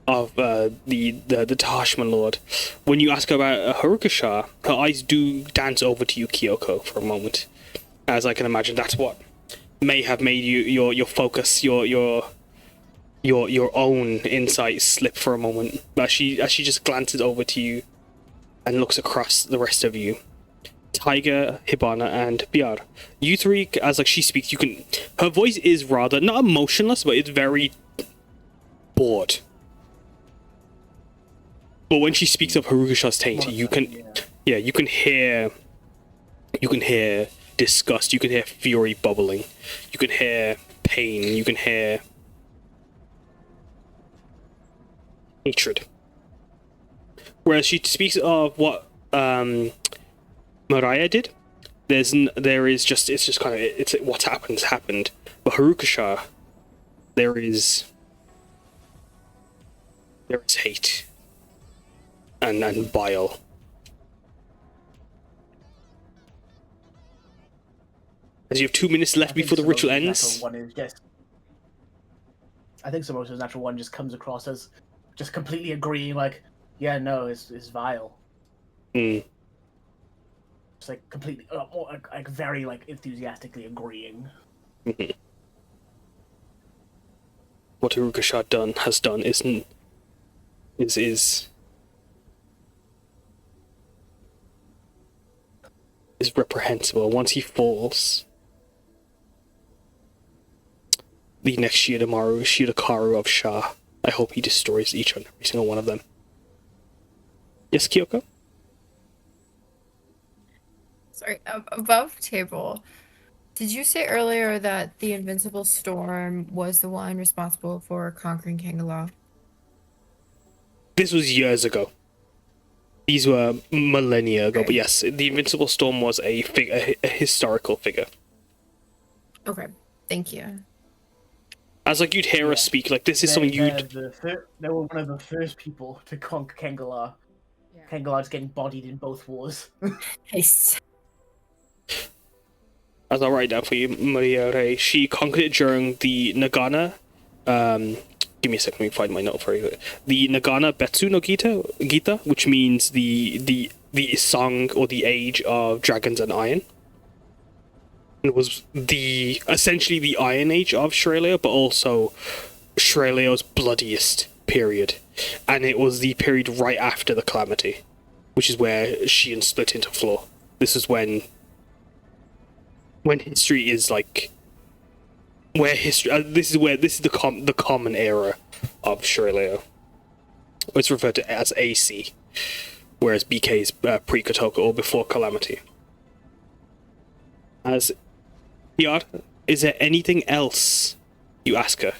the Tahashima Lord, when you ask her about Haruka, her eyes do dance over to you, Kyuko, for a moment, as I can imagine that's what may have made your focus, your own insight slip for a moment. But as she just glances over to you and looks across the rest of you, Taiga, Hibana, and Piyar, you three, as like she speaks, you can. Her voice is rather not emotionless, but it's very bored. But when she speaks of Harukasha's taint, you can hear disgust, you can hear fury bubbling, you can hear pain, you can hear hatred. Whereas she speaks of what Mariah did, it's what's happened. But Harukasha, there is hate and bile. As you have 2 minutes left before the ritual ends. I think Samosa's natural one just comes across as just completely agreeing, like, yeah, no, it's vile. Mm. It's like completely, like very like enthusiastically agreeing. Mm-hmm. What Harukasha has done is reprehensible. Once he falls, the next Shirakaru of Shah, I hope he destroys each and every single one of them. Yes, Kyoko? Sorry, above table, did you say earlier that the Invincible Storm was the one responsible for conquering Kangala? This was years ago. These were millennia ago, Okay. but yes, the Invincible Storm was a historical figure. Okay, thank you. As like you'd hear us speak, like this is something you'd. They were one of the first people to conquer Kangala. Yeah. Kangala's getting bodied in both wars. Nice. As I'll write down for you, Maria Rei. She conquered it during the Nagana. Give me a second, let me find my note for you. The Nagana Betsu no Gita, which means the song or the age of dragons and iron. It was essentially the Iron Age of Shirleo, but also Shirleo's bloodiest period. And it was the period right after the Calamity, which is where Shion split into four. This is when history is like where history. This is the common era of Shirleo. It's referred to as AC, whereas BK is pre-Kotoka or before Calamity. As Piyar, is there anything else you ask her,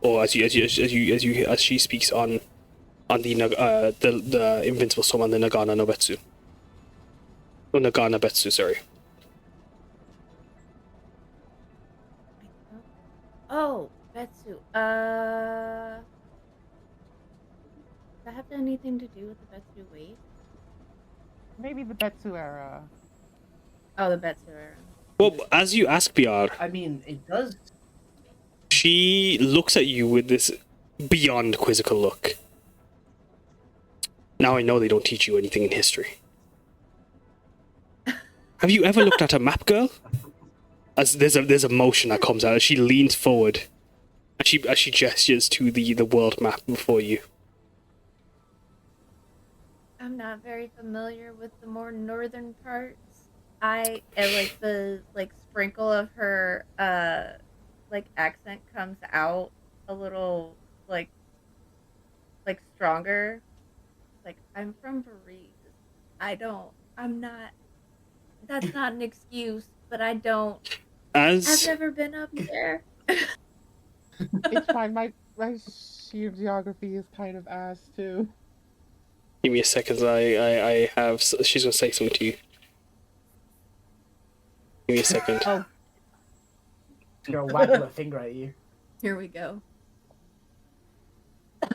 or as she speaks on the Invincible Storm and the Nagana no Betsu, or Nagana Betsu, sorry. Oh, Betsu. Does that have anything to do with the Betsu wave? Maybe the Betsu era. Oh, the Betsu era. Well, as you ask Piyar, I mean, it does. she looks at you with this beyond quizzical look. Now I know they don't teach you anything in history. Have you ever looked at a map, girl? As there's a motion that comes out as she leans forward, and she gestures to the world map before you. I'm not very familiar with the more northern parts. And like the sprinkle of her accent comes out a little like stronger. Like, I'm from Belize. That's not an excuse, but I've never been up there. It's fine. My sheer geography is kind of ass too. Give me a second. I have. She's gonna say something to you. Give me a second. Oh, You're wagging a finger at you. here we go.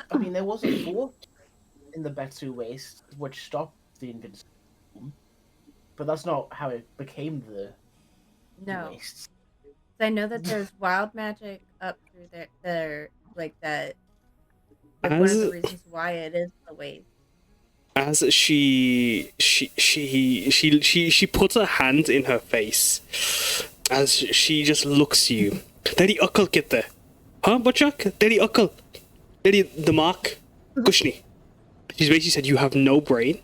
I mean, there was a fort in the Betsu Waste which stopped the invincible, but that's not how it became the No, Wastes. I know that there's wild magic up through there, like that. Like one of the reasons why it is the waste. As she puts her hand in her face, as she just looks at you. Daddy Uckle get there. Huh, Butchak? Daddy Uckle. Daddy the Mark. Kushni. She's basically said you have no brain.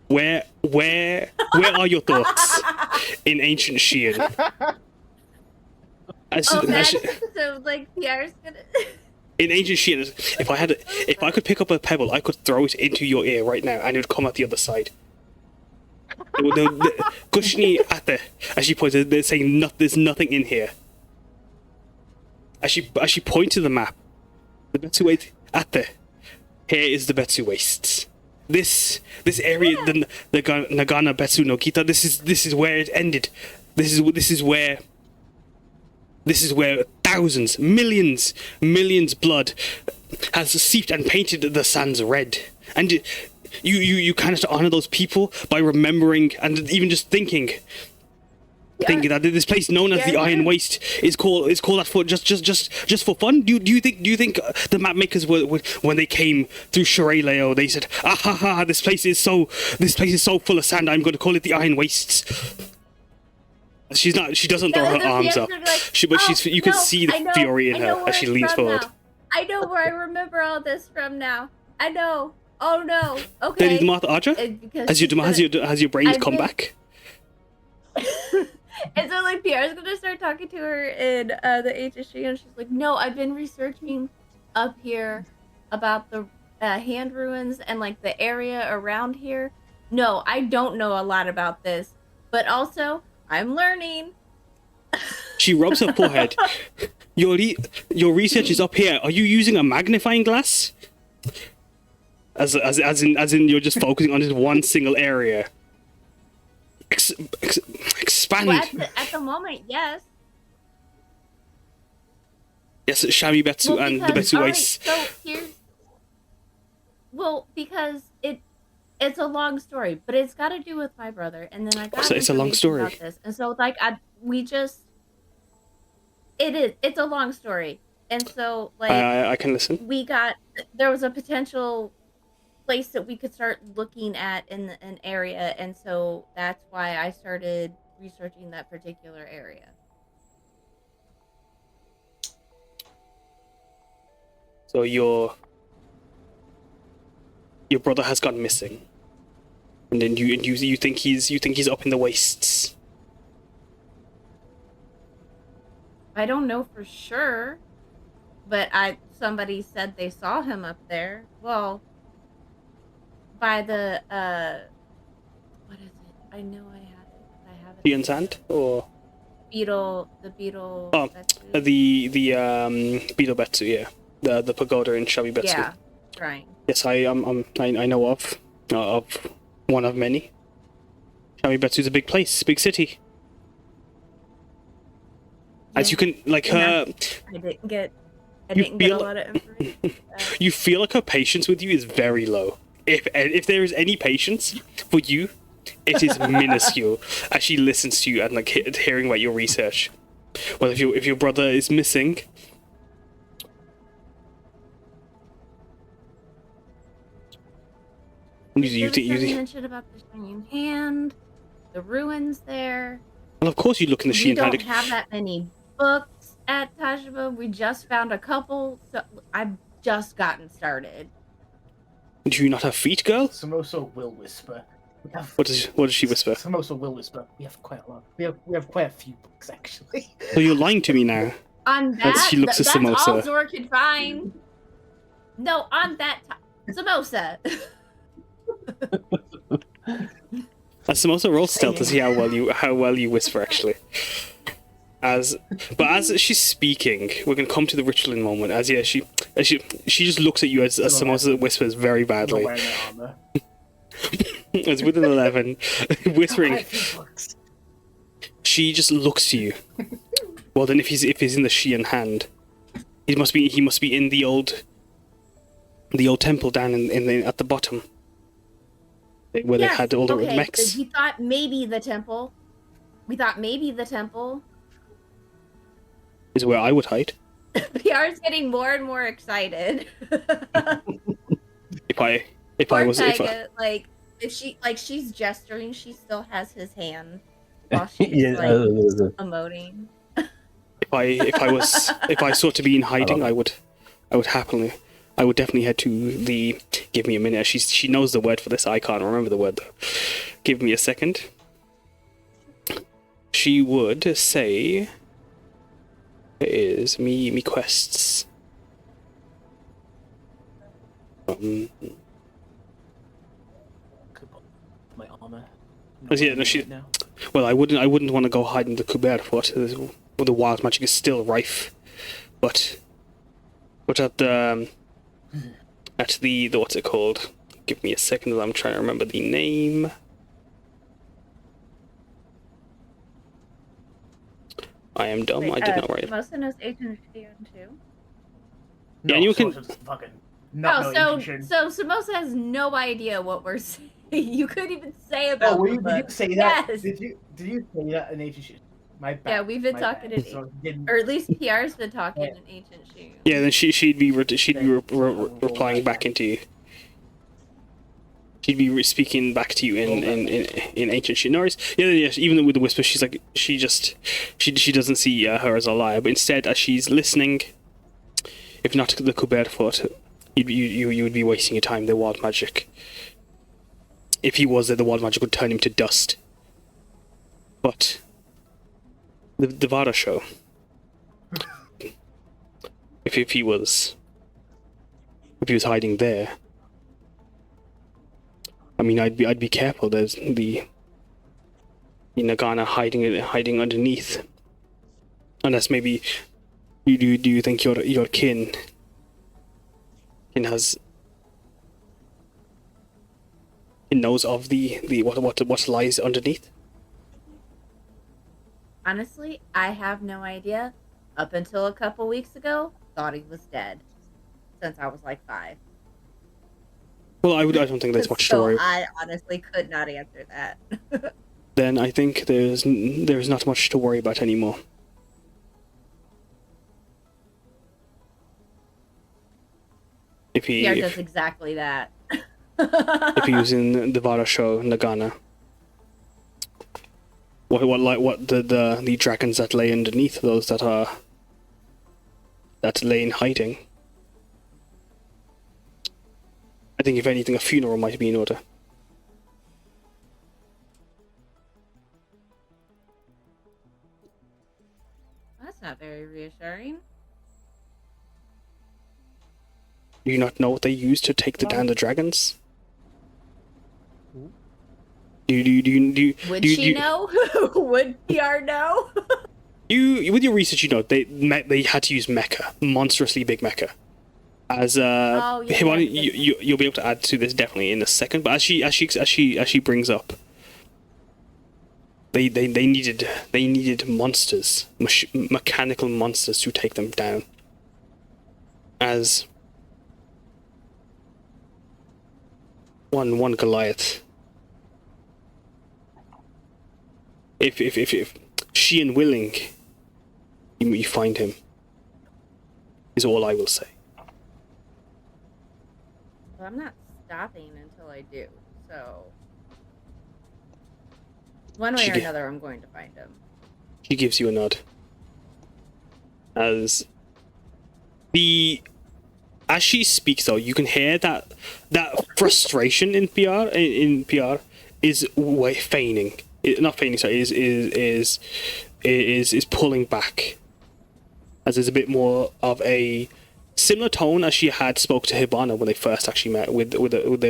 Where are your thoughts in ancient Sheehan? So like Piyar's gonna. In ancient Sheehan, if I could pick up a pebble, I could throw it into your ear right now, and it would come out the other side. Kushni at as she points, they're saying there's nothing in here. As she points to the map, the Betsu Waste here is the Betsu Wastes. This area, the Nagana Betsu no Kita. This is where it ended. This is where thousands, millions blood has seeped and painted the sands red. And you kind of honor those people by remembering and even just thinking that this place known as the Iron Waste is called that for just for fun. Do you think the map makers were when they came through Shireleo, they said, this place is so full of sand, I'm going to call it the Iron Wastes. She doesn't throw her arms up. You can see the fury in her as she leans forward. Now. I know where I remember all this from now. I know. Oh no. Okay. Lady Martha Archer? Has your brains come back? And so like Piyar's gonna start talking to her in the HSG, and she's like, "No, I've been researching up here about the hand ruins and like the area around here. No, I don't know a lot about this, but also I'm learning." She rubs her forehead. Your research is up here. Are you using a magnifying glass? As in you're just focusing on this one single area. Expand. Well, at the moment, yes. Yes, Shami Betsu and the Betsu Waste. So here's. Well, because it's a long story, but it's got to do with my brother, and then I got. So it's a long story. About this. And so like it's a long story, and so like I can listen. There was a potential place that we could start looking at in an area, and so that's why I started researching that particular area. So your brother has gone missing, and then you think he's up in the wastes. I don't know for sure, but somebody said they saw him up there. Well, by the what is it? I know I have it. I have it. Sheehan Sand or the beetle. Oh, the beetle Betsu, yeah, the pagoda in Shabi Betsu. Yeah, trying. Yes, I know of one of many. Shabi Betsu is a big place, big city. As you can, like her. I didn't get a lot of information. You feel like her patience with you is very low. If there is any patience for you, it is minuscule. As she listens to you and like hearing about your research. Well, if your brother is missing. You mentioned about the shining hand, the ruins there. Well, of course you look in the Sheehan hand. We don't have that many books at Tajima. We just found a couple, so I've just gotten started. Do you not have feet, girl? Samosa will whisper. What does she whisper? Samosa will whisper. We have quite a lot. We have quite a few books actually. So you're lying to me now. On that, she looks at that's Samosa. all Zor could find. No, on that Samosa. Samosa roll stealth to see how well you whisper actually. As she's speaking, we're gonna come to the ritualing moment. She just looks at you as Samosa whispers very badly. Not wearing their armor. It's with an 11, whispering. She just looks to you. Well, then, if he's in the Shian hand, he must be in the old temple down at the bottom, where they had all the mechs. We thought maybe the temple. Is where I would hide. Piyar's getting more and more excited. If I was Taiga, she's gesturing, she still has his hand while she's emoting. If I sought to be in hiding, I would definitely head to the. Give me a minute. She knows the word for this. I can't remember the word though. Give me a second. She would say, "It is me quests." My armor. Now. Well, I wouldn't want to go hide in the Kuber Fort. The wild magic is still rife, but at the what's it called? Give me a second. I'm trying to remember the name. I am dumb. I did not write it. Samosa knows Agent Shion too. Yeah, and you can. So Samosa has no idea what we're saying. You couldn't even say about. Oh, did you say that? Yes. Did you say that in Agent Shion? My bad. Yeah, we've been talking in or at least Piyar's been talking in Ancient Shion. Yeah, then she'd be replying back into you. She'd be speaking back to you in Ancient Shion. No, yeah. Even with the whisper, she's like she doesn't see her as a liar, but instead, as she's listening, if not the Kuber Fort, you would be wasting your time. The wild magic. If he was there, the wild magic would turn him to dust. But the Vada show. If he was hiding there, I mean, I'd be careful. There's the Nagana hiding underneath. Unless maybe you think your kin knows of the what lies underneath. Honestly, I have no idea. Up until a couple weeks ago, thought he was dead. Since I was like 5. Well, I don't think there's much to worry. I honestly could not answer that. Then I think there's not much to worry about anymore. Piyar does exactly that. If he was in the Vada show, Nagana. What the dragons that lay underneath, those that lay in hiding. I think if anything, a funeral might be in order. That's not very reassuring. Do you not know what they use to take down the dragons? Would she know? Would Piyar know? With your research, you know they had to use mecha, monstrously big mecha. As Hibana, you'll be able to add to this definitely in a second. But as she brings up, they needed monsters, mechanical monsters to take them down. As one Goliath. If she and willing, you find him, is all I will say. Well, I'm not stopping until I do. So, one way or another, I'm going to find him. She gives you a nod. As she speaks, though, you can hear that frustration in Piyar. In Piyar, is feigning. Not feigning. Sorry, is pulling back. As there's a bit more of a similar tone as she had spoke to Hibana when they first actually met.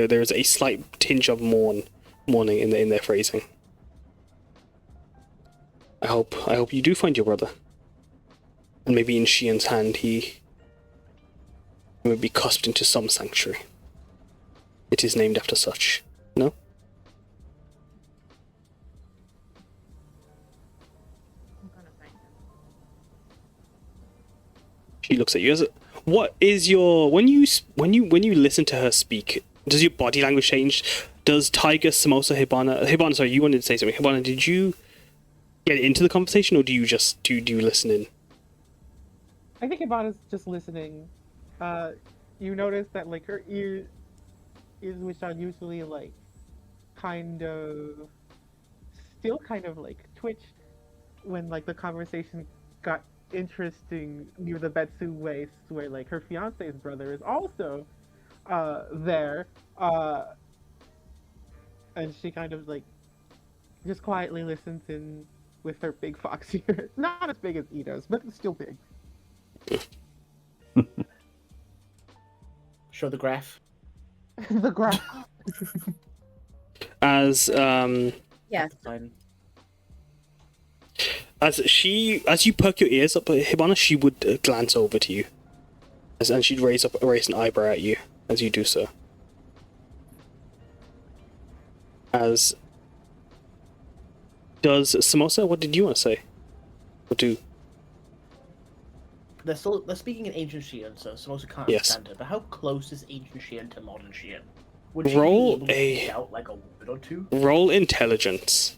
There's a slight tinge of mourning in their phrasing. I hope you do find your brother. And maybe in Shien's hand he will be cast into some sanctuary. It is named after such. No? I'm gonna find him. She looks at you. What is your when you listen to her speak? Does your body language change? Does Taiga, Samosa, Hibana? Sorry, you wanted to say something. Hibana, did you get into the conversation, or do you just do you listen in? I think Hibana's just listening. You notice that like her ears, which are usually like kind of still kind of like twitched when like the conversation got interesting near the Betsu waist, where like her fiance's brother is also there, and she kind of like just quietly listens in with her big fox ears. Not as big as Ito's, but still big. Show the graph. The graph. As Yes. Fine. as you perk your ears up at Hibana, she would glance over to you, and she'd raise an eyebrow at you as you do so. As does Samosa? What did you want to say? What do? They're speaking in ancient Shian, so Samosa can't Yes. understand it. But how close is ancient Shian to modern Shian? Would she Roll be able to a- pick out like a word or two? Roll intelligence.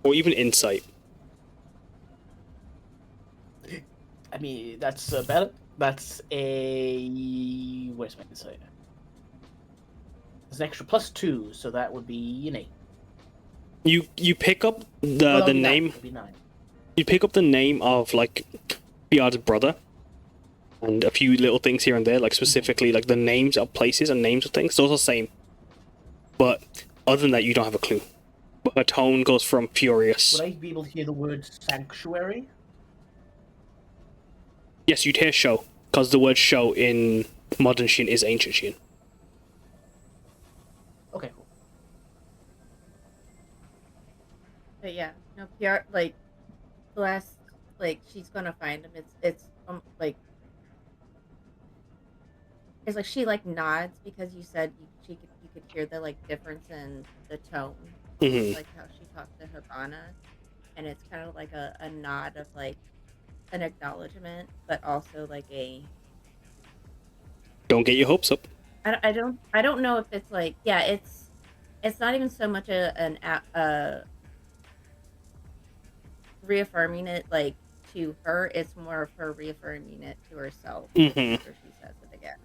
Or even insight. I mean, that's better. That's a... Where's my insight? There's an extra +2, so that would be an 8. You pick up Well, the that'd be nine. name. That'd be 9. You pick up the name of like Piyar's brother, and a few little things here and there, like specifically like the names of places and names of things. Those are the same. But other than that, you don't have a clue. But her tone goes from furious. Would I be able to hear the word sanctuary? Yes, you'd hear show, because the word show in modern Shin is ancient Shin. Okay, cool. But yeah, no, PR, like, the last, like, she's gonna find him. It's like she, like, nods because you said you could hear the, like, difference in the tone. Mhm. Like, how she talked to Hibana. And it's kind of like a nod of, like, an acknowledgement, but also, like, a... Don't get your hopes up. I don't know if it's, like, yeah, it's not even so much a reaffirming it like to her, it's more of her reaffirming it to herself Mhm. after she says it again.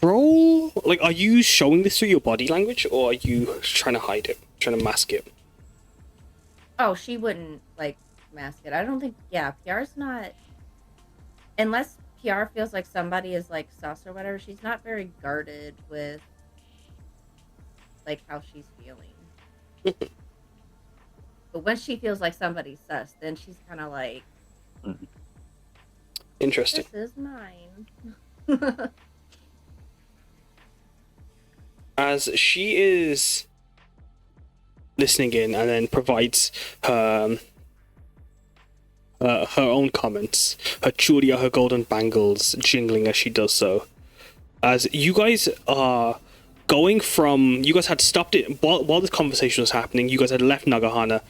Roll. Like, are you showing this through your body language, or are you trying to hide it, trying to mask it? Oh, she wouldn't like mask it. I don't think. Yeah, PR's not, unless PR feels like somebody is like sus or whatever. She's not very guarded with like how she's feeling. But when she feels like somebody's sus, then she's kind of like, Interesting. this is mine. As she is listening in and then provides her own comments, her churia, her golden bangles jingling as she does so. As you guys are going from, you guys had stopped it while this conversation was happening. You guys had left Nagahara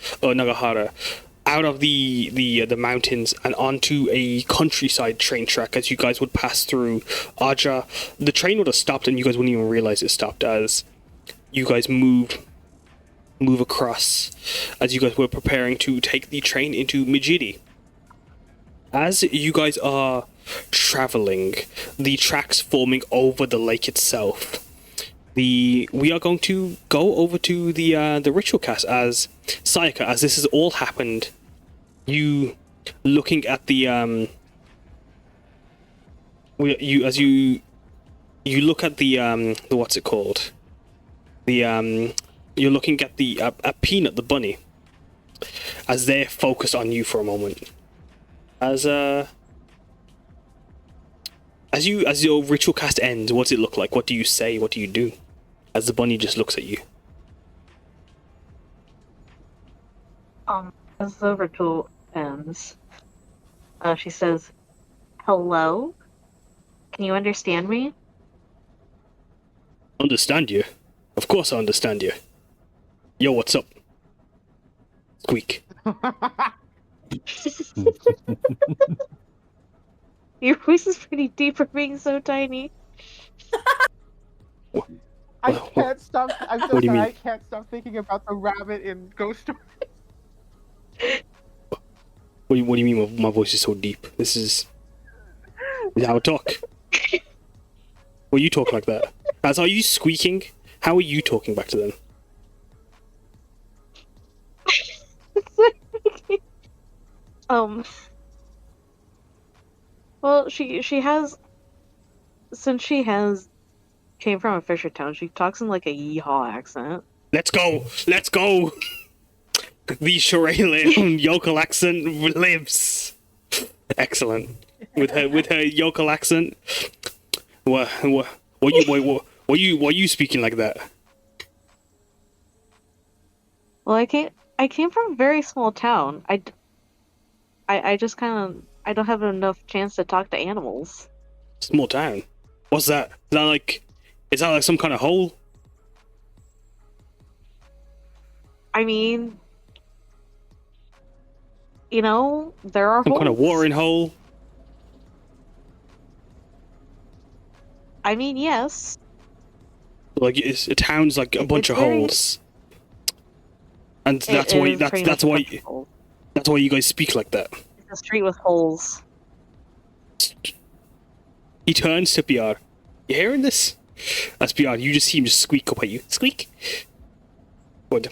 out of the mountains and onto a countryside train track. As you guys would pass through Aja, the train would have stopped and you guys wouldn't even realize it stopped as you guys move across, as you guys were preparing to take the train into Mijidi. As you guys are traveling, the tracks forming over the lake itself, we are going to go over to the ritual cast as Sayaka, as this has all happened. You looking at the you look at the what's it called? You're looking at the at Peanut the bunny as they're focused on you for a moment. As your ritual cast ends, what does it look like? What do you say? What do you do? as the bunny just looks at you. As the ritual ends, she says, "Hello? Can you understand me?" Understand you? Of course I understand you. Yo, what's up? Squeak. Your voice is pretty deep for being so tiny. I can't stop. I'm so What do you sorry. mean? I can't stop thinking about the rabbit in Ghost Story. What do you mean my voice is so deep? This is how I talk. Well, you talk like that. As are you squeaking? How are you talking back to them? Well, she has, since she has came from a fisher town, she talks in like a yeehaw accent. Let's go! Let's go! The Shiraylan yokel accent lives. Excellent. With her yokel accent. What you speaking like that? Well, I came from a very small town. I just kind of, I don't have enough chance to talk to animals. Small town. What's that? Is that like some kind of hole? I mean, you know, there are Some kind of holes. watering hole? I mean, yes. Like a town's like a bunch It's of very- holes. And It that's why is pretty much that's why a bunch of holes. that's why you guys speak like that. It's a street with holes. He turns to Piyar. You hearing this? That's Piyar. You just see him just squeak up at you. Squeak. What?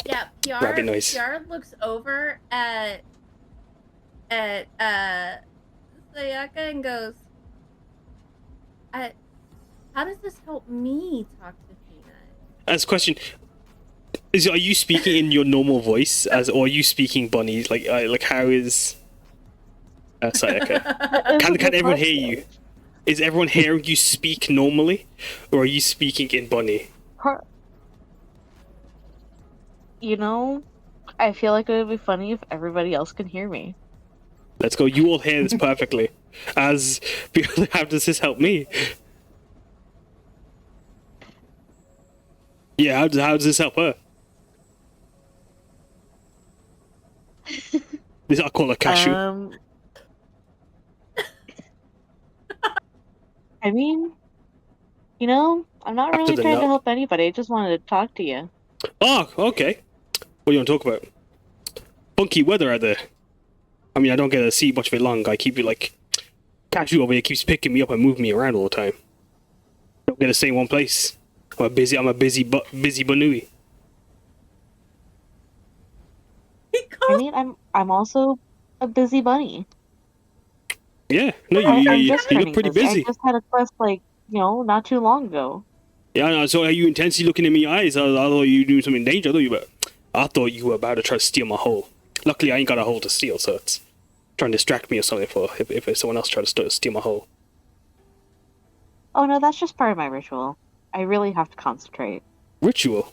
Yeah, Rabbit noise. Piyar looks over at Sayaka and goes, how does this help me talk to Peanut? As a question, are you speaking in your normal voice, or are you speaking bunny? Like how is Sayaka? Can everyone hear you? Is everyone hearing you speak normally, or are you speaking in bunny? You know, I feel like it would be funny if everybody else can hear me. Let's go. You all hear this perfectly. As how does this help me? Yeah, how does this help her? This I call a cashew. I mean, you know, I'm not After really the trying nut. to help anybody. I just wanted to talk to you. Oh, okay. What do you want to talk about? Funky weather out there. I mean, I don't get to see much of it long. I keep it like cashew over here keeps picking me up and moving me around all the time. Don't get to stay in one place. I'm a busy banui. I mean, I'm also a busy bunny. Yeah, no, I'm you just look turning pretty busy. busy. I just had a quest not too long ago. Yeah, no, so are you intensely looking in my eyes? I thought you were doing something dangerous. I thought you were about to try to steal my hole. Luckily, I ain't got a hole to steal, so it's trying to distract me or something for if someone else tried to steal my hole. Oh no, that's just part of my ritual. I really have to concentrate. Ritual?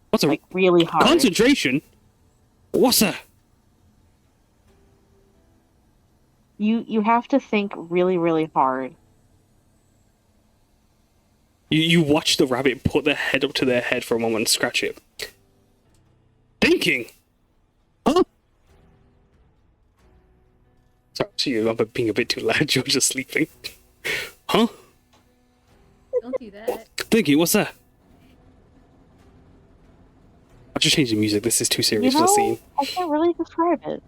What's a really hard? concentration? What's that? You have to think really, really hard. You watch the rabbit put their head up to their head for a moment and scratch it. Thinking? Huh? Sorry, I'm being a bit too loud. You're just sleeping. Huh? Don't do that. Thinking, what's that? I'll just change the music. This is too serious for the scene. I can't really describe it.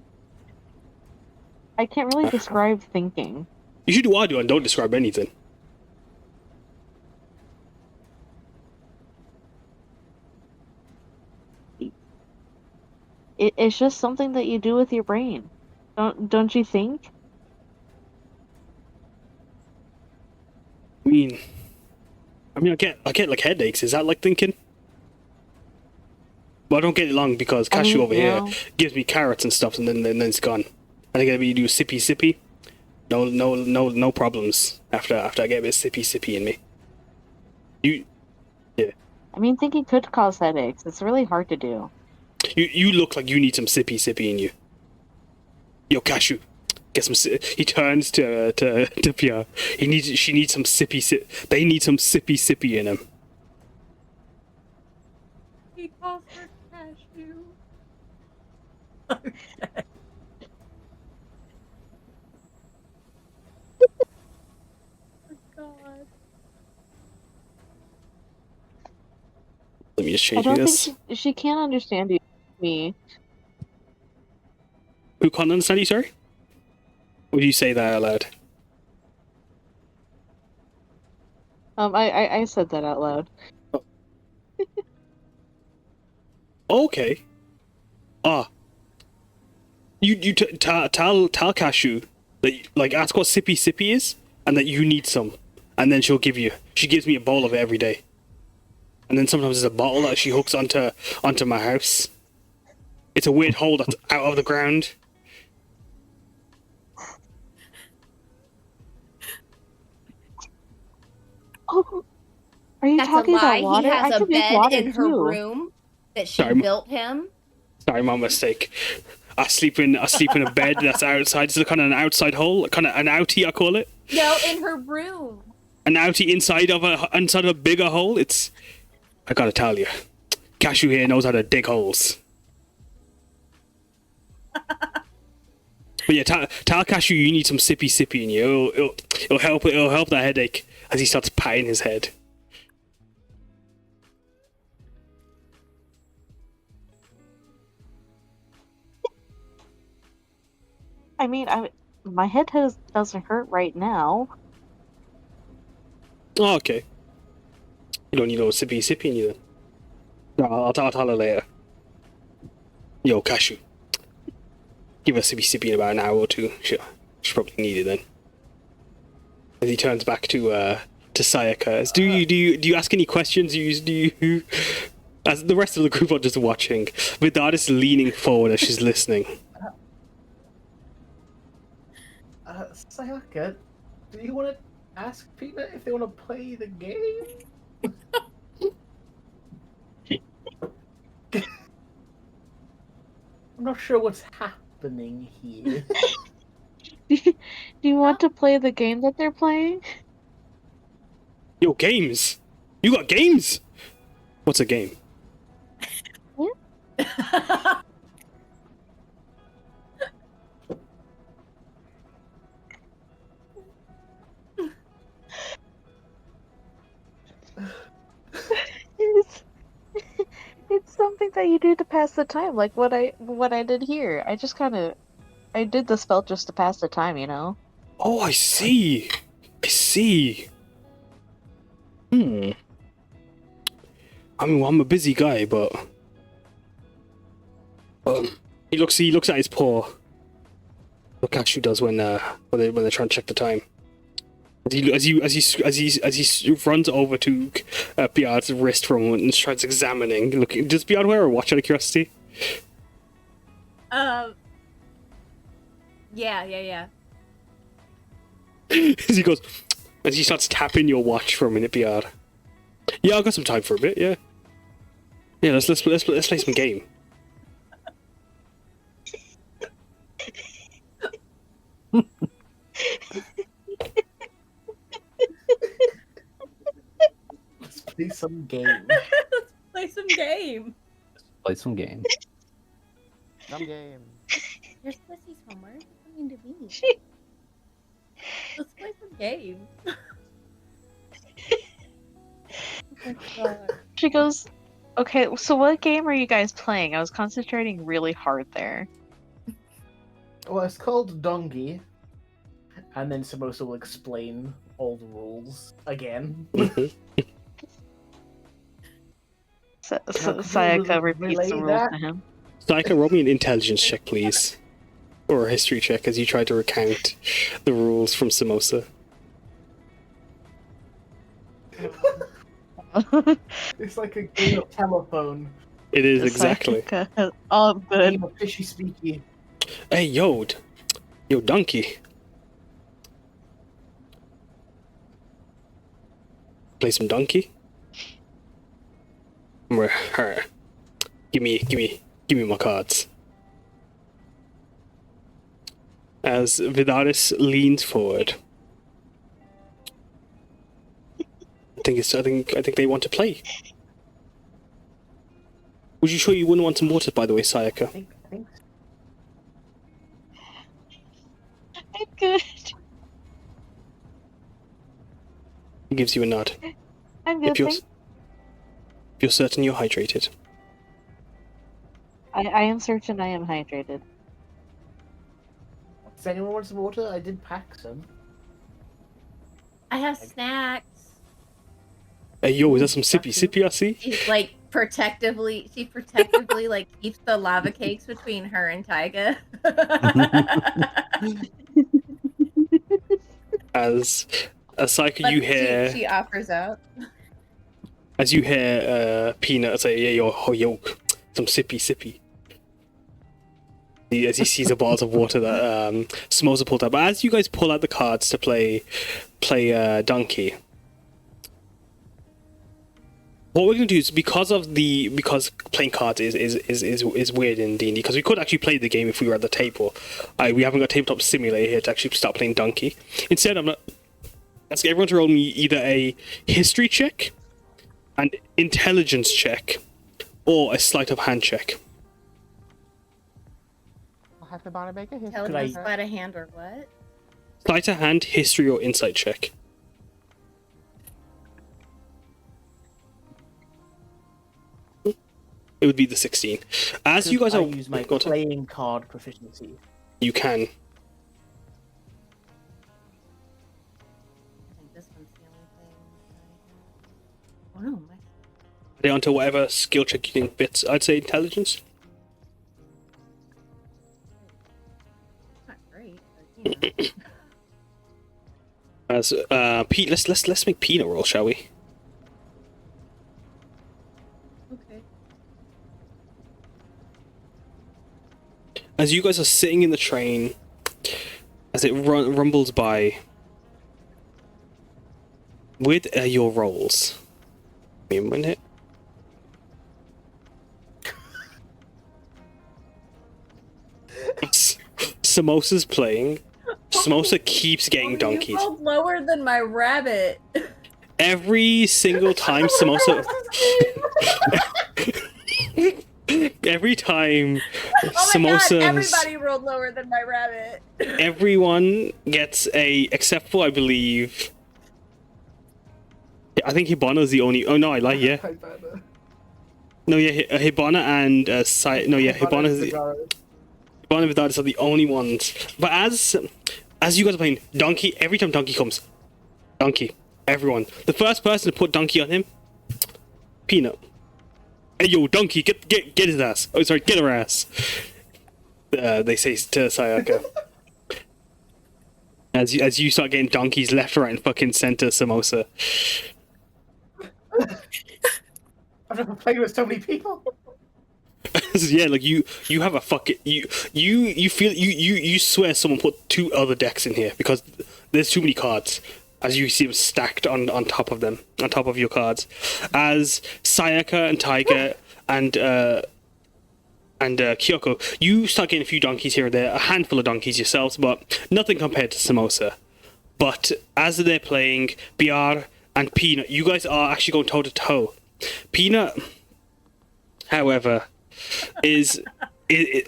I can't really describe thinking. You should do what I do and don't describe anything. It's just something that you do with your brain. Don't you think? I mean, I get like headaches. Is that like thinking? But I don't get it long because cashew over here gives me carrots and stuff, and then it's gone. And I get to do sippy. No problems after I get a bit sippy in me. Yeah. I mean, thinking could cause headaches. It's really hard to do. You look like you need some sippy in you. Yo, Cashew, get some. He turns to Piyar. She needs some sippy. They need some sippy in him. He tossed her cashew. Oh God. Let me just I change don't this. think she can't understand me. Who can't understand you? Sorry. Would you say that out loud? I said that out loud. Okay. You tell Cashew that like ask what sippy is and that you need some, and then she'll give you. She gives me a bowl of it every day, and then sometimes there's a bottle that she hooks onto my house. It's a weird hole that's out of the ground. Oh, are you That's a talking lie. about water? He has I a could make bed water in her too. room that she Sorry, built him. Sorry, my mistake. I sleep in a bed that's outside. It's kind of an outside hole, kind of an outie, I call it. No, in her room. An outie inside of a bigger hole. It's. I gotta tell you, Cashew here knows how to dig holes. But yeah, tell Cashew you need some sippy in you. It'll help that headache as he starts patting his head. I mean, my head doesn't hurt right now. Oh, okay. You don't need no sippy in you then. No, I'll tell her later. Yo, Cashew. Give her sippy in about an hour or two. She'll probably need it then. As he turns back to Sayaka, do you ask any questions? Do you as the rest of the group are just watching, Vidaris leaning forward as she's listening. Sayaka, do you want to ask Peanut if they want to play the game? I'm not sure what's happening here. Do you want to play the game that they're playing? Yo, games! You got games? What's a game? It's something that you do to pass the time, like what I did here. I did the spell just to pass the time, you know? Oh, I see. I mean, well, I'm a busy guy, but he looks at his paw. What Cashew does when they're trying to check the time. As he runs over to Piyar's wrist for a moment and starts examining. Looking, does Piyar wear a watch out of curiosity? Yeah. As he starts tapping your watch for a minute, Piyar. Yeah, I've got some time for a bit. Yeah. Let's play some game. Let's play some game. Let's play some game. Play some game. Some game. Your pussy's homework. What's coming to me? Let's play some game. Oh my God. She goes, okay, so what game are you guys playing? I was concentrating really hard there. Well, it's called Dongi. And then Samosa will explain all the rules again. Sayaka repeats the rules to him. Sayaka, roll me an intelligence check, please. Or a history check as you try to recount the rules from Samosa. It's like a game of telephone. It is, exactly. Oh, good. Game of fishy speaky. Hey, yo, donkey. Play some donkey? Alright. Give me my cards. As Vidaris leans forward. I think they want to play. Was you sure you wouldn't want some water, by the way, Sayaka? I think I'm good. He gives you a nod. I'm good, If you're certain you're hydrated. I am certain I am hydrated. Does anyone want some water? I did pack some. I have snacks. Hey, yo, is that some sippy I see? She's like protectively like keeps the lava cakes between her and Taiga. As Sayaka, But you hear... she offers out. As you hear Peanut say, yeah, yo, some sippy. As he sees the bottles of water that Samosa pulled out. But as you guys pull out the cards to play Donkey, what we're gonna do is because playing cards is weird in D&D, because we could actually play the game if we were at the table. We haven't got Tabletop Simulator here to actually start playing Donkey. Instead, I'm gonna ask everyone to roll me either a history check, an intelligence check, or a sleight of hand check. I'll have Hibana make a history. Intelligence by the hand or what? Sleight of hand, history, or insight check. It would be the 16. As you guys are... use my Go on, Tom. playing card proficiency. You can. I think this one's the only thing I have. Oh no, Add it onto whatever skill check you think fits. I'd say intelligence. not great, but you know. As Pete, let's make Peanut roll, shall we? Okay. As you guys are sitting in the train, as it rumbles by, with your rolls. Give me a minute. Samosa's playing. Samosa keeps getting donkeys. You rolled lower than my rabbit. Every single time Samosa... Every time Oh my Samosa... god, everybody rolled lower than my rabbit. Everyone gets a... Except for, I believe... I think Hibana's the only... Oh no, I lie, yeah. No, yeah, Hibana and... Hibana's the... Hibana and Vidaris are the only ones. But as you guys are playing Donkey, every time Donkey comes... Donkey. Everyone. The first person to put Donkey on him... Peanut. Hey yo, Donkey, get his ass. Oh, sorry, get her ass. They say to Sayaka. As you start getting donkeys left, right, and fucking center, Samosa. I've never played with so many people. Yeah, like you have a fucking you feel you swear someone put 2 other decks in here because there's too many cards. As you see them stacked on top of them, on top of your cards, as Sayaka and Taiga and Kyuko, you start getting a few donkeys here and there, a handful of donkeys yourselves, but nothing compared to Samosa. But as they're playing Piyar and Peanut, you guys are actually going toe to toe. Peanut, however, is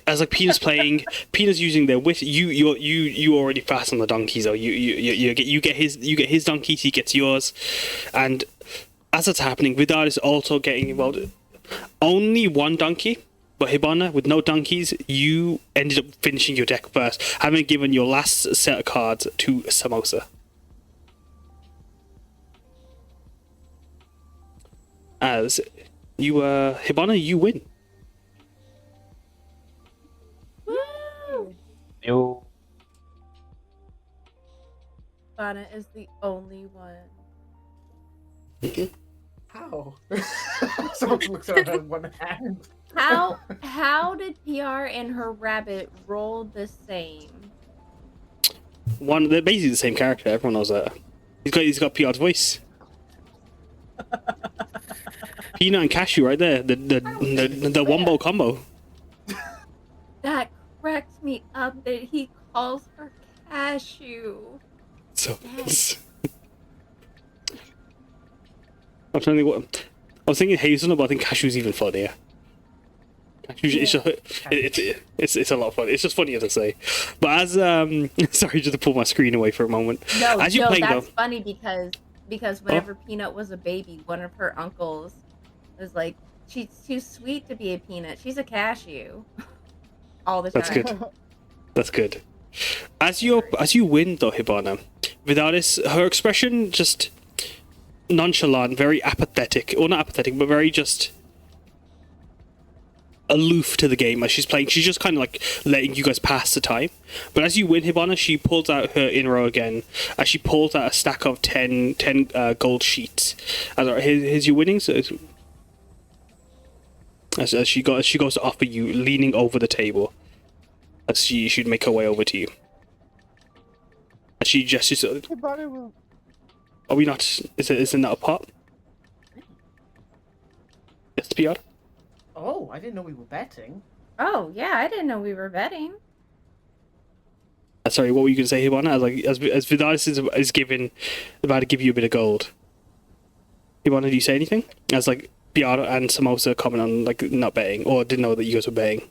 as like Peanut's playing, Peanut's using their wit. You already fast on the donkeys though. You get his donkeys, he gets yours, and as that's happening, Vidar is also getting involved. Only 1 donkey, but Hibana with no donkeys, you ended up finishing your deck first, having given your last set of cards to Samosa. As you Hibana, you win. Woo! Yo. Bana is the only one. How? Someone looks at her with one hand. How did PR and her rabbit roll the same? They're basically the same character. Everyone knows that. He's got PR's voice. peanut and cashew right there. The wombo combo. That cracks me up that he calls her cashew. So I'm trying to think what I was thinking hazelnut, but I think cashew's even funnier. It's a lot of fun. It's just funnier to say. But as sorry, just to pull my screen away for a moment. No, as you playing, that's though, funny because whenever Peanut was a baby, one of her uncles was like, "She's too sweet to be a peanut. She's a cashew." All the time. That's good. That's good. As you win though, Hibana, Vidaris, her expression just nonchalant, very apathetic, or not apathetic, but very just aloof to the game as she's playing. She's just kind of like letting you guys pass the time. But as you win, Hibana, she pulls out her in-row again as she pulls out a stack of 10 gold sheets. Here's your winnings. As she goes to offer you, leaning over the table, as she should make her way over to you. As she gestures. Are we not? Is it not a pot? Yes, Piyar. Oh, I didn't know we were betting. Oh yeah, I didn't know we were betting. Sorry, what were you gonna say, Hibana? As Vidaris is about to give you a bit of gold. Hibana, do you say anything? As like Piyar and Samosa comment on like not betting, or didn't know that you guys were betting.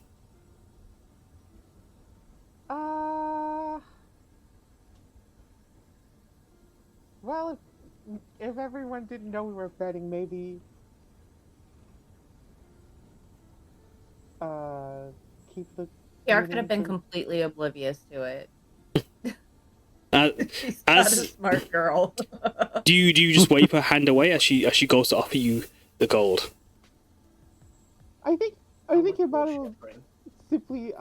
Well, if everyone didn't know we were betting, maybe keep the. Piyar could have been completely oblivious to it. She's not a as smart girl. do you just wave her hand away as she goes to offer you the gold? I think Hibana will simply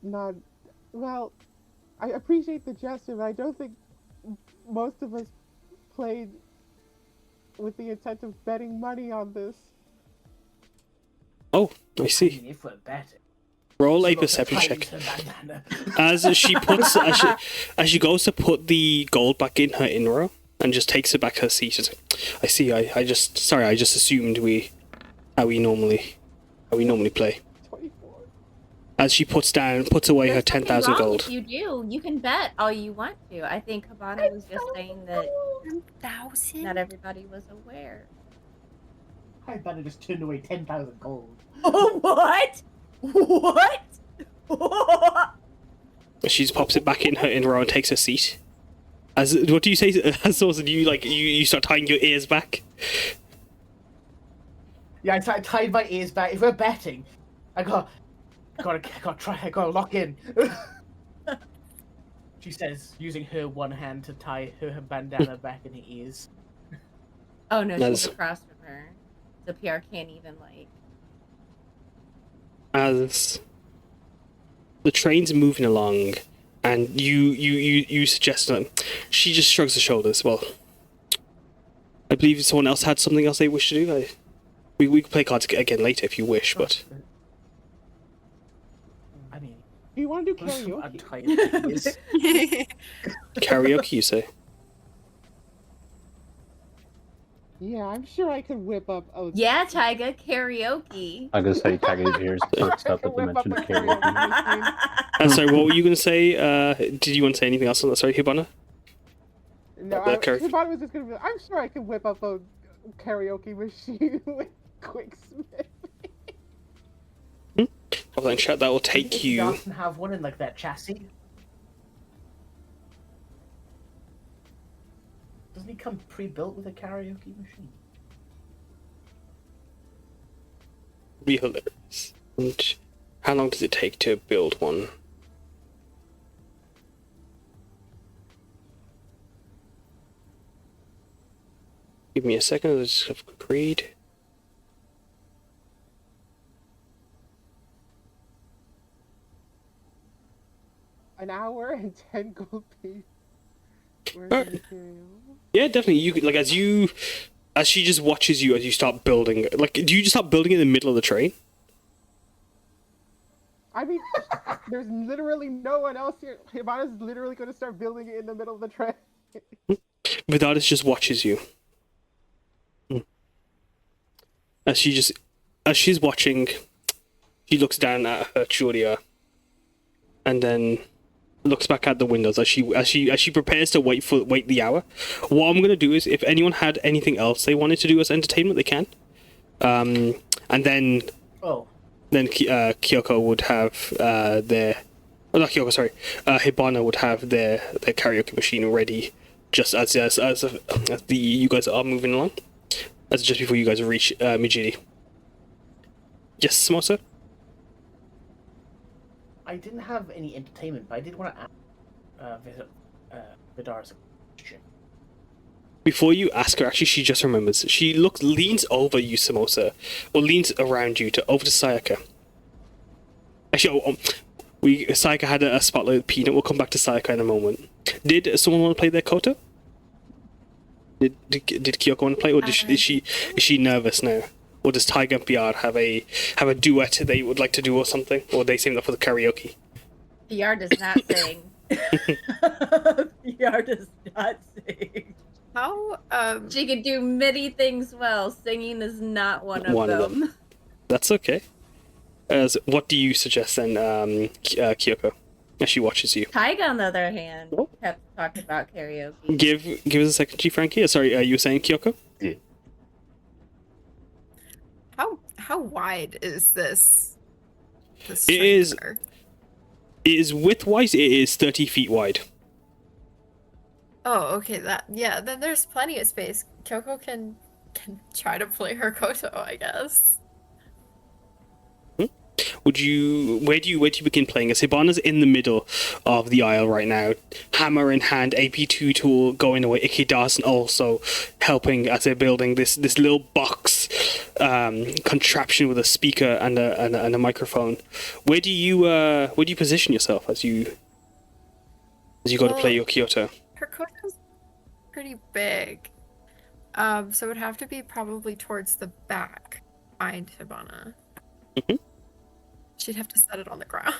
not. Well, I appreciate the gesture, but I don't think most of us played with the intent of betting money on this. Oh, I see. If we're betting. Roll a perception check. As she goes to put the gold back in her in-row and just takes it back her seat. She's like, I see. I just assumed how we normally play. 24. As she puts away her There's 10,000 nothing wrong gold. if you do. You can bet all you want to. I think Hibana was just saying that 10,000? not everybody was aware. I better just turned away 10,000 gold. What? What? She just pops it back in her in-row and takes her seat. What do you say? As also, you start tying your ears back. Yeah, I tied my ears back. If we're betting, I gotta lock in. She says, using her one hand to tie her bandana back in her ears. Oh no, she's across from her. So Piyar can't even like. As the train's moving along, and you suggest that she just shrugs her shoulders. Well, I believe someone else had something else they wish to do. We can play cards again later if you wish, but I mean, Do you want to do karaoke? karaoke, you say? Yeah, I'm sure I could whip up. Yeah, Taiga, karaoke. I guess say Taiga's ears perked up at the mention of karaoke. And sorry, what were you going to say? Did you want to say anything else on that? Sorry, Hibana? No, Hibana was just gonna be. I'm sure I could whip up a karaoke machine with quicksmith. Well then, chat, that will take you. Doesn't have one in like that chassis. Doesn't he come pre-built with a karaoke machine? Be hilarious. And how long does it take to build one? Give me a second, let's just have a quick read. An hour and 10 gold pieces. Alright. Yeah, definitely. You could, like, as she just watches you as you start building. Like, do you just start building in the middle of the train? I mean, there's literally no one else here. Hibana's literally going to start building it in the middle of the train. Vidaris just watches you. as she's watching, she looks down at her Churia, and then looks back at the windows as she prepares to wait the hour. What I'm gonna do is, if anyone had anything else they wanted to do as entertainment, they can. And then Kyoko would have their. Oh, not Kyoko, sorry. Hibana would have their karaoke machine ready, just as you guys are moving along. That's just before you guys reach Mijiri. Yes, Samosa? I didn't have any entertainment, but I did want to ask Vidaris a question. Before you ask her, actually, she just remembers. She leans over you, Samosa, or leans around you over to Sayaka. Actually, Sayaka had a spotlight with Peanut. We'll come back to Sayaka in a moment. Did someone want to play their Koto? Did Kyoko want to play, or is she nervous now? Or does Taiga and Piyar have a duet they would like to do or something? Or they saving up for the karaoke? Piyar does not sing. Piyar does not sing. How She can do many things well. Singing is not one of them. That's okay. What do you suggest then, Kyoko, as she watches you? Taiga, on the other hand, kept talking about karaoke. Give us a second, Chief Frankie. Sorry, you were saying Kyoko? Yeah. How wide is this? It is width-wise, it is 30 feet wide. Oh, okay. Then there's plenty of space. Kyoko can try to play her koto, I guess. Where do you begin playing? As Hibana's in the middle of the aisle right now, hammer in hand, AP2 tool going away. Ikidasen also helping as they're building this little box contraption with a speaker and a microphone. Where do you position yourself as you go to play your Kyoto? Her koto's pretty big, so it would have to be probably towards the back behind Hibana. Mm-hmm. She'd have to set it on the ground.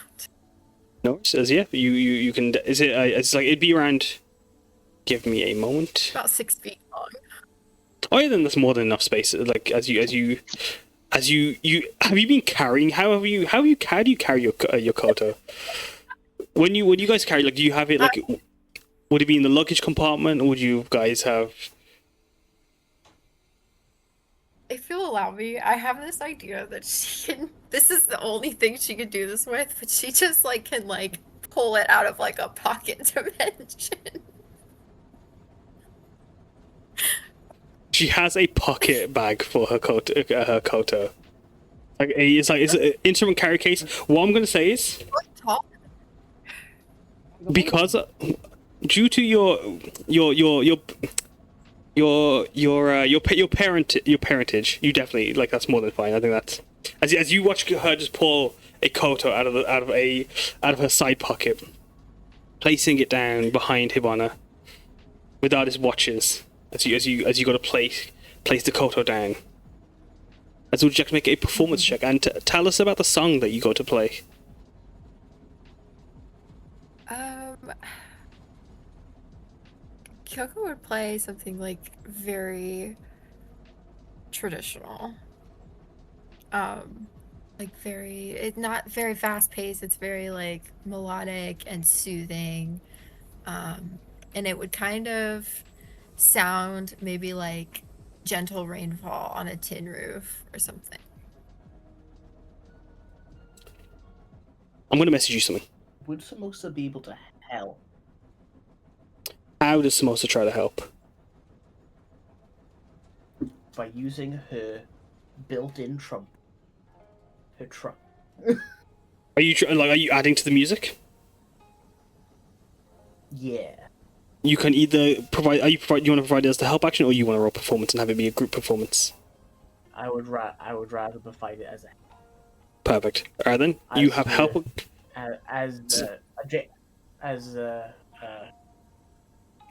No, it says yeah. You can. Is it? It's like it'd be around. Give me a moment. About 6 feet long. Oh yeah, then that's more than enough space. Like as you have you been carrying? How do you carry your koto? When you guys carry, like, do you have it like? Would it be in the luggage compartment, or would you guys have? If you'll allow me, I have this idea that she can. This is the only thing she could do this with, but she just can pull it out of a pocket dimension. She has a pocket bag for her koto. It's an instrument carry case. What I'm gonna say is, because due to your parentage, you definitely that's more than fine. I think that's as you watch her just pull a koto out of her side pocket, placing it down behind Hibana without his watches. As you go to place the koto down. As would you like to make a performance check and tell us about the song that you go to play. Kyoko would play something very traditional. It's not very fast paced, it's very melodic and soothing. And it would kind of sound maybe like gentle rainfall on a tin roof or something. I'm going to message you something. Would Samosa be able to help? How does Samosa try to help? By using her built-in trump. Her trump. Are you adding to the music? Yeah. You can either provide. You want to provide it as the help action, or you want to roll performance and have it be a group performance? I would rather provide it as a. Perfect. Alright then, you have help.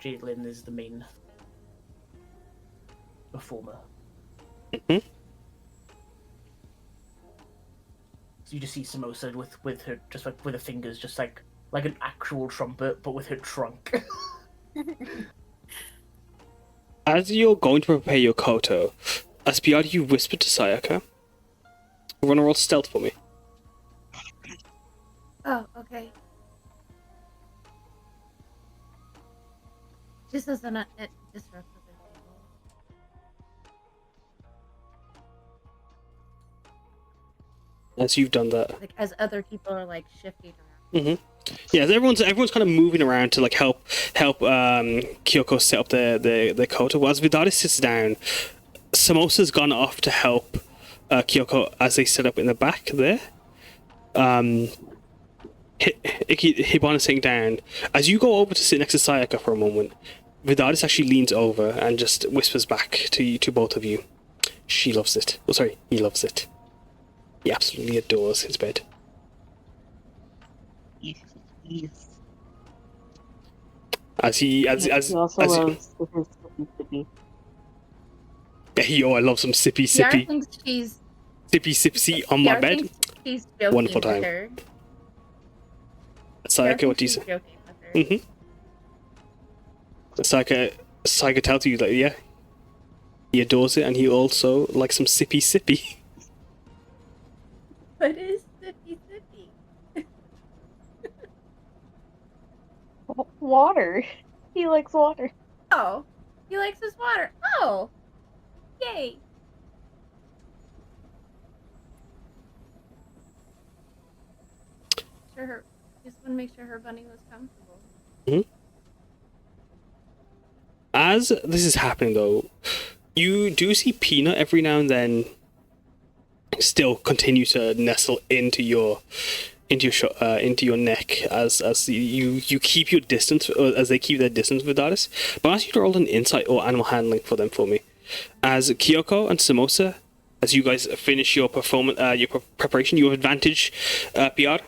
Jadealynn is the main performer. Mm-hmm. So you just see Samosa with her just with her fingers, just like an actual trumpet, but with her trunk. As you're going to prepare your koto, As Piyar, you whisper to Sayaka. Run a roll stealth for me. Oh, okay. Just doesn't it disrupt other people. As you've done that. Like as other people are like shifting around. Mm-hmm. Yeah, so everyone's kind of moving around to like help Kyuko set up the kota. Well, as Vidaris sits down, Samosa's gone off to help Kyuko as they set up in the back there. Hibana sitting down. As you go over to sit next to Sayaka for a moment, Vidaris actually leans over and just whispers back to both of you. She loves it. Oh, sorry, he loves it. He absolutely adores his bed. Yes. As he also loves his sippy. Yeah, I love some sippy. Piyar thinks she's sippy on my bed. She's joking Wonderful time. with her. Sayaka, what do you say? Mm-hmm. Sayaka tells you that, yeah, he adores it, and he also likes some sippy. What is sippy? Water. He likes water. Oh, he likes his water. Oh, yay! Just want to make sure her bunny was comfortable. Mm-hmm. As this is happening, though, you do see Peanut every now and then still continue to nestle into your neck as you keep your distance, as they keep their distance with Vidaris. But as you roll an insight or animal handling for them for me, as Kyuko and Samosa, as you guys finish your performance, your preparation, you have advantage. Piyar,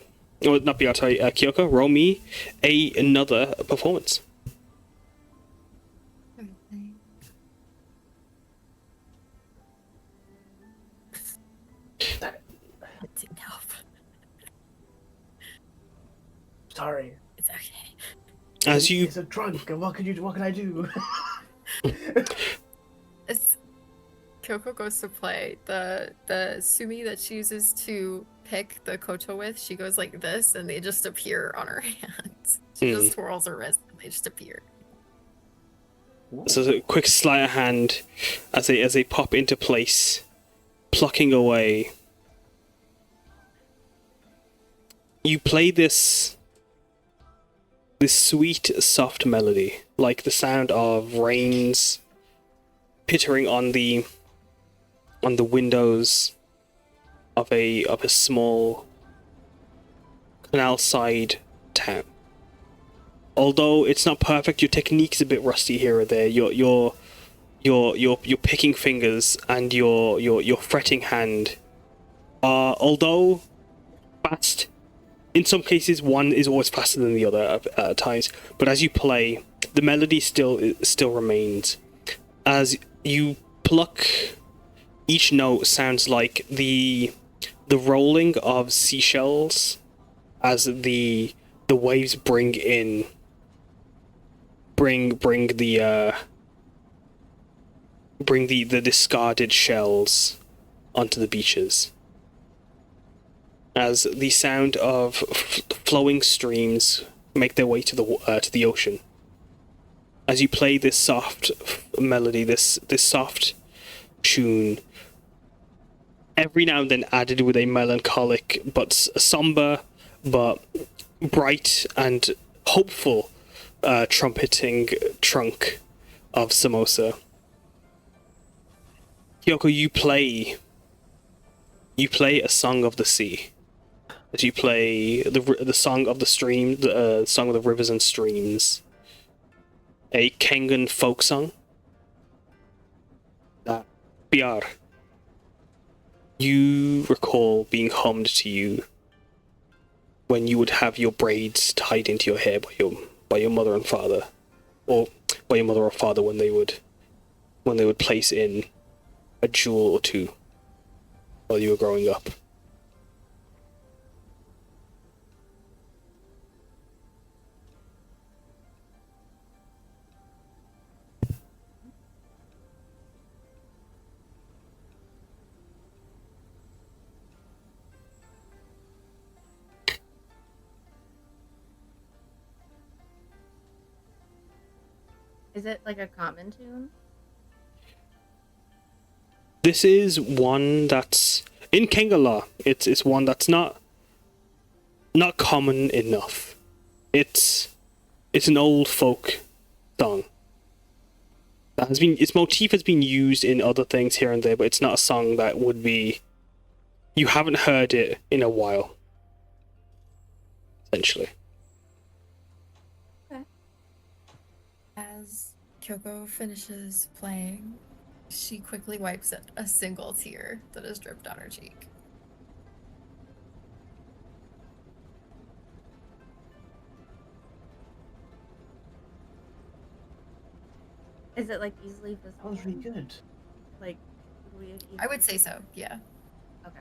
or not Piyar, sorry, Kyuko, roll me another performance. It's enough. Sorry. It's okay. As you... It's a drunk, and what can I do? As Kyoko goes to play, the sumi that she uses to pick the koto with, she goes like this, and they just appear on her hands. She just twirls her wrist, and they just appear. So a quick sleight of hand as they pop into place, plucking away. You play this sweet, soft melody, like the sound of rains pittering on the windows of a small canal side town. Although it's not perfect, your technique's a bit rusty here or there. Your picking fingers and your fretting hand are, although fast, in some cases one is always faster than the other at times. But as you play, the melody still remains. As you pluck, each note sounds like the rolling of seashells as the waves bring the discarded shells onto the beaches. As the sound of flowing streams make their way to the ocean. As you play this soft melody, this soft tune, every now and then added with a melancholic but somber but bright and hopeful trumpeting trunk of Samosa. Kyoko, you play a song of the sea. As you play the song of the stream, the song of the rivers and streams. A Kengan folk song. Piyar, you recall being hummed to you when you would have your braids tied into your hair by your mother and father, or by your mother or father when they would place in a jewel or two while you were growing up. Is it like a common tune? This is one that's in Kengala. It's one that's not common enough. It's an old folk song that has been, its motif has been used in other things here and there, but it's not a song that would be, you haven't heard it in a while, essentially. Okay. As Kyoko finishes playing, she quickly wipes a single tear that has dripped down her cheek. Is it like easily visible? That was really good. Like, I would say so, yeah. Okay.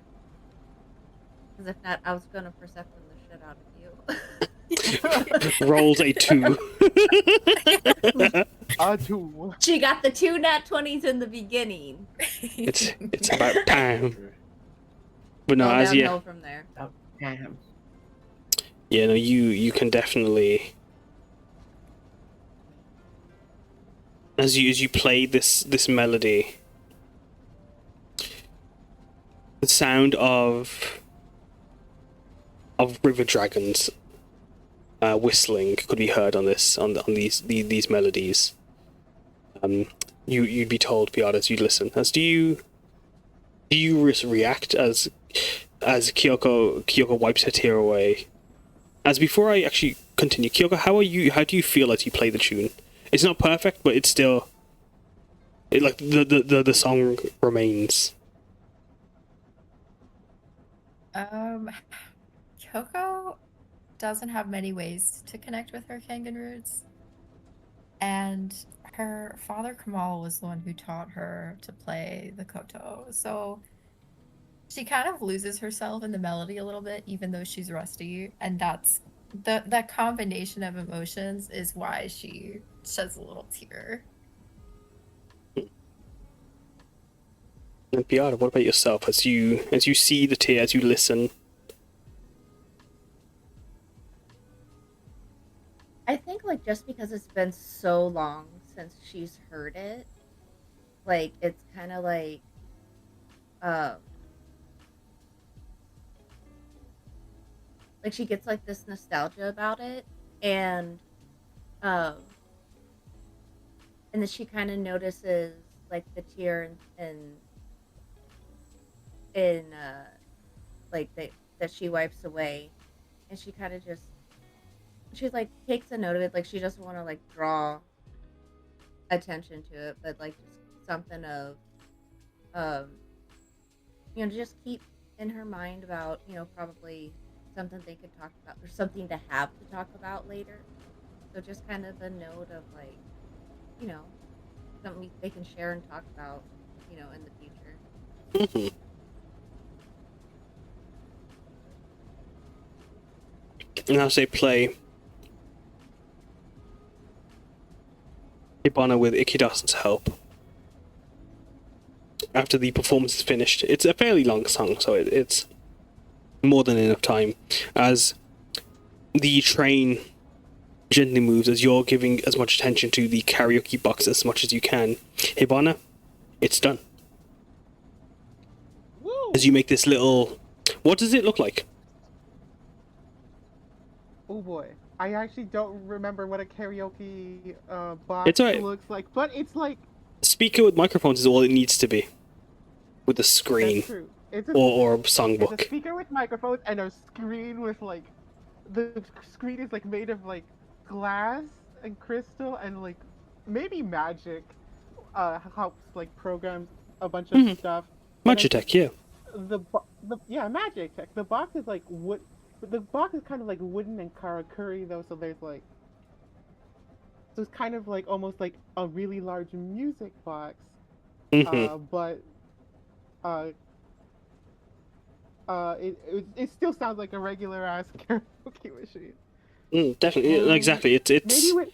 Because if not, I was gonna perception the shit out of you. Rolls a 2. A 2. She got the 2 nat 20s in the beginning. It's about time. But no, All as downhill from there. Damn. yeah, no, you can definitely, as you play this melody, the sound of river dragons whistling could be heard on these melodies. You'd be told, Piyar, as you listen. As do you react as Kyoko wipes her tear away? As before I actually continue, Kyoko, how do you feel as you play the tune? It's not perfect, but it's still, like the song remains. Kyoko doesn't have many ways to connect with her Kangen roots. And her father Kamal was the one who taught her to play the koto. So she kind of loses herself in the melody a little bit, even though she's rusty. And that's that combination of emotions is why she sheds a little tear. And Piyar, what about yourself? As you see the tear, as you listen. I think, like, just because it's been so long since she's heard it, like, it's kind of like, she gets, like, this nostalgia about it, and then she kind of notices, like, the tear that she wipes away, and she kind of just, she like takes a note of it, like she doesn't want to like draw attention to it, but like just something of just keep in her mind about, probably something they could talk about or something to have to talk about later. So just kind of a note of like, something they can share and talk about, in the future. Mm-hmm. And as they play Hibana with Ikidasa's help, after the performance is finished, it's a fairly long song, so it's more than enough time. As the train gently moves, as you're giving as much attention to the karaoke box as much as you can, Hibana, it's done. Woo! As you make this little, what does it look like? Oh boy. I actually don't remember what a karaoke box It's alright. looks like, but it's like... Speaker with microphones is all it needs to be. With a screen. That's true. It's a, Or it's songbook. a speaker with microphones and a screen with like... The screen is like made of like glass and crystal and like maybe magic helps like program a bunch of stuff. Magitech, yeah. Yeah, magic tech. The box is like wood. The box is kind of like wooden and karakuri though, so there's like, so it's kind of like almost like a really large music box, but it still sounds like a regular ass karaoke machine. Definitely, exactly. It's Maybe with,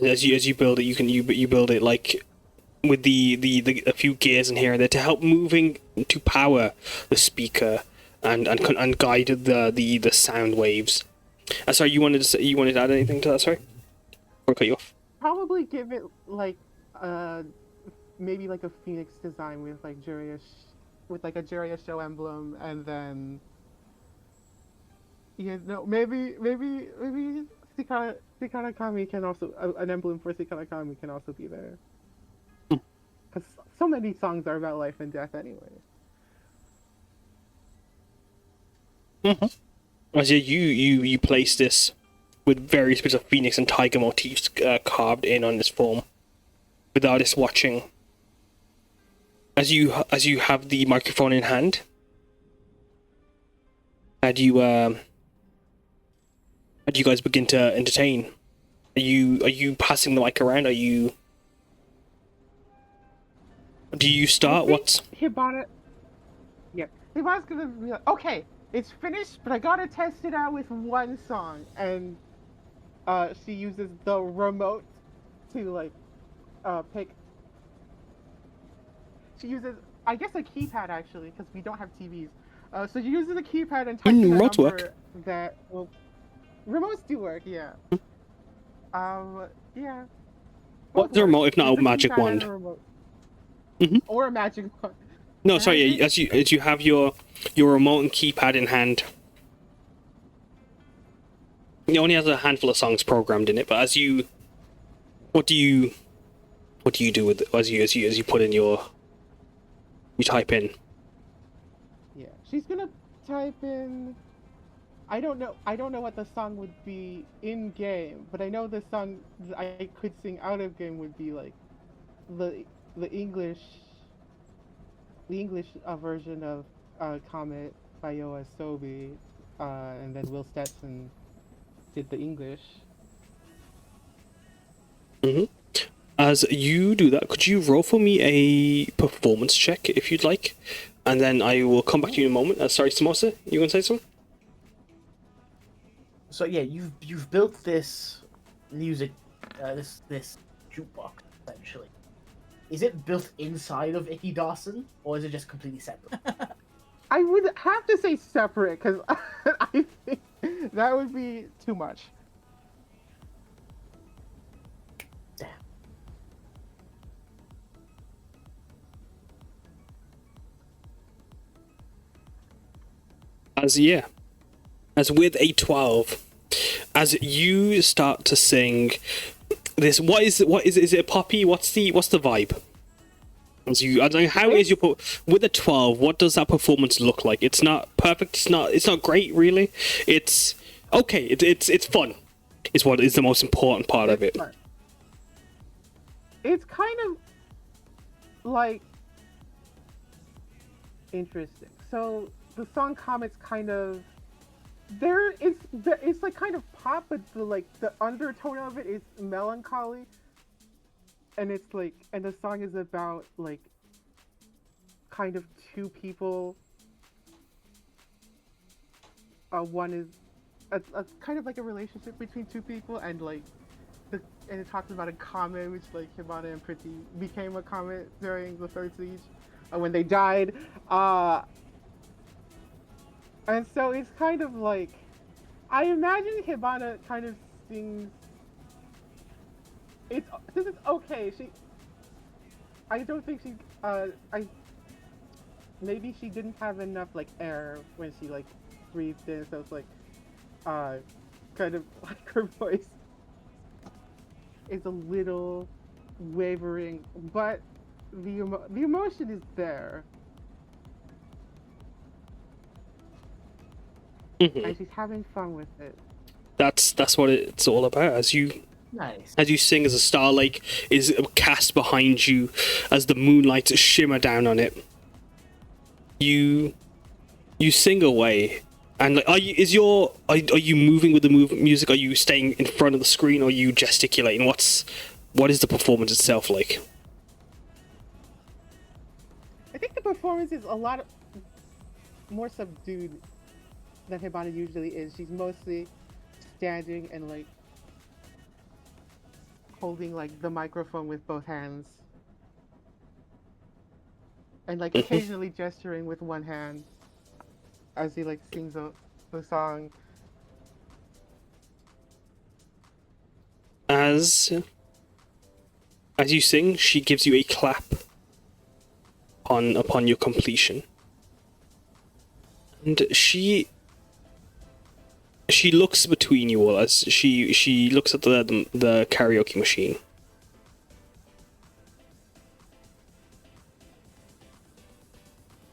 as you build it, you build it like with the a few gears in here and there to help moving to power the speaker and guide the sound waves. Sorry, you wanted to add anything to that? Sorry. Or cut you off. Probably give it like maybe like a phoenix design with like with like a Jiraiya show emblem, and then maybe Sikara Kami can also an emblem for Sikara Kami can also be there. Because so many songs are about life and death anyway. As you place this with various bits of phoenix and tiger motifs carved in on this form. Vidaris watching. As you have the microphone in hand, and you guys begin to entertain. Are you passing the mic around? Do you start? What's Hibana? Yeah, Hibana's gonna be like, okay, it's finished, but I gotta test it out with one song, and she uses the remote to like pick. She uses, I guess, a keypad actually, because we don't have TVs. So she uses a keypad and types in a remotes number work. that will. Remotes do work, yeah. Yeah. What's the remote if not a magic wand? Or a magic wand. No, sorry. As you have your remote and keypad in hand. It only has a handful of songs programmed in it, but what do you do with it as you put in you type in? Yeah, she's gonna type in. I don't know what the song would be in game, but I know the song I could sing out of game would be like the English version of Comet by Yoasobi, and then Will Stetson did the English. As you do that, could you roll for me a performance check if you'd like, and then I will come back to you in a moment. Sorry, Samosa, you want to say something? So yeah, you've built this music, this jukebox essentially. Is it built inside of Icky Dawson, or is it just completely separate? I would have to say separate, because I think that would be too much. Damn. As with a 12, as you start to sing this, what is it a poppy? What's the vibe? As you, I don't know, how is your with a 12? What does that performance look like? It's not perfect. It's not great, really. It's okay. It's fun. Is what is the most important part of it. Fun. It's kind of like interesting. So the song Comet's kind of it's like kind of pop, but the undertone of it is melancholy, and it's like, and the song is about like kind of two people. One is a kind of like a relationship between two people, and like and it talks about a comet, which like Hibana and Pretty became a comet during the third siege when they died. And so it's kind of like, I imagine Hibana kind of sings. This is okay. I don't think she. Maybe she didn't have enough like air when she like breathed in, so it's like, kind of like her voice is a little wavering, but the emotion is there. And she's having fun with it. That's what it's all about. As you sing, as a star lake is cast behind you, as the moonlight shimmer down on it, you sing away. And like, are you moving with the music? Are you staying in front of the screen, or are you gesticulating? What is the performance itself like? I think the performance is a lot more subdued than Hibana usually is. She's mostly standing and like holding like the microphone with both hands, and like occasionally gesturing with one hand as he like sings the song. As you sing, she gives you a clap upon your completion. And she looks between you all as she looks at the karaoke machine.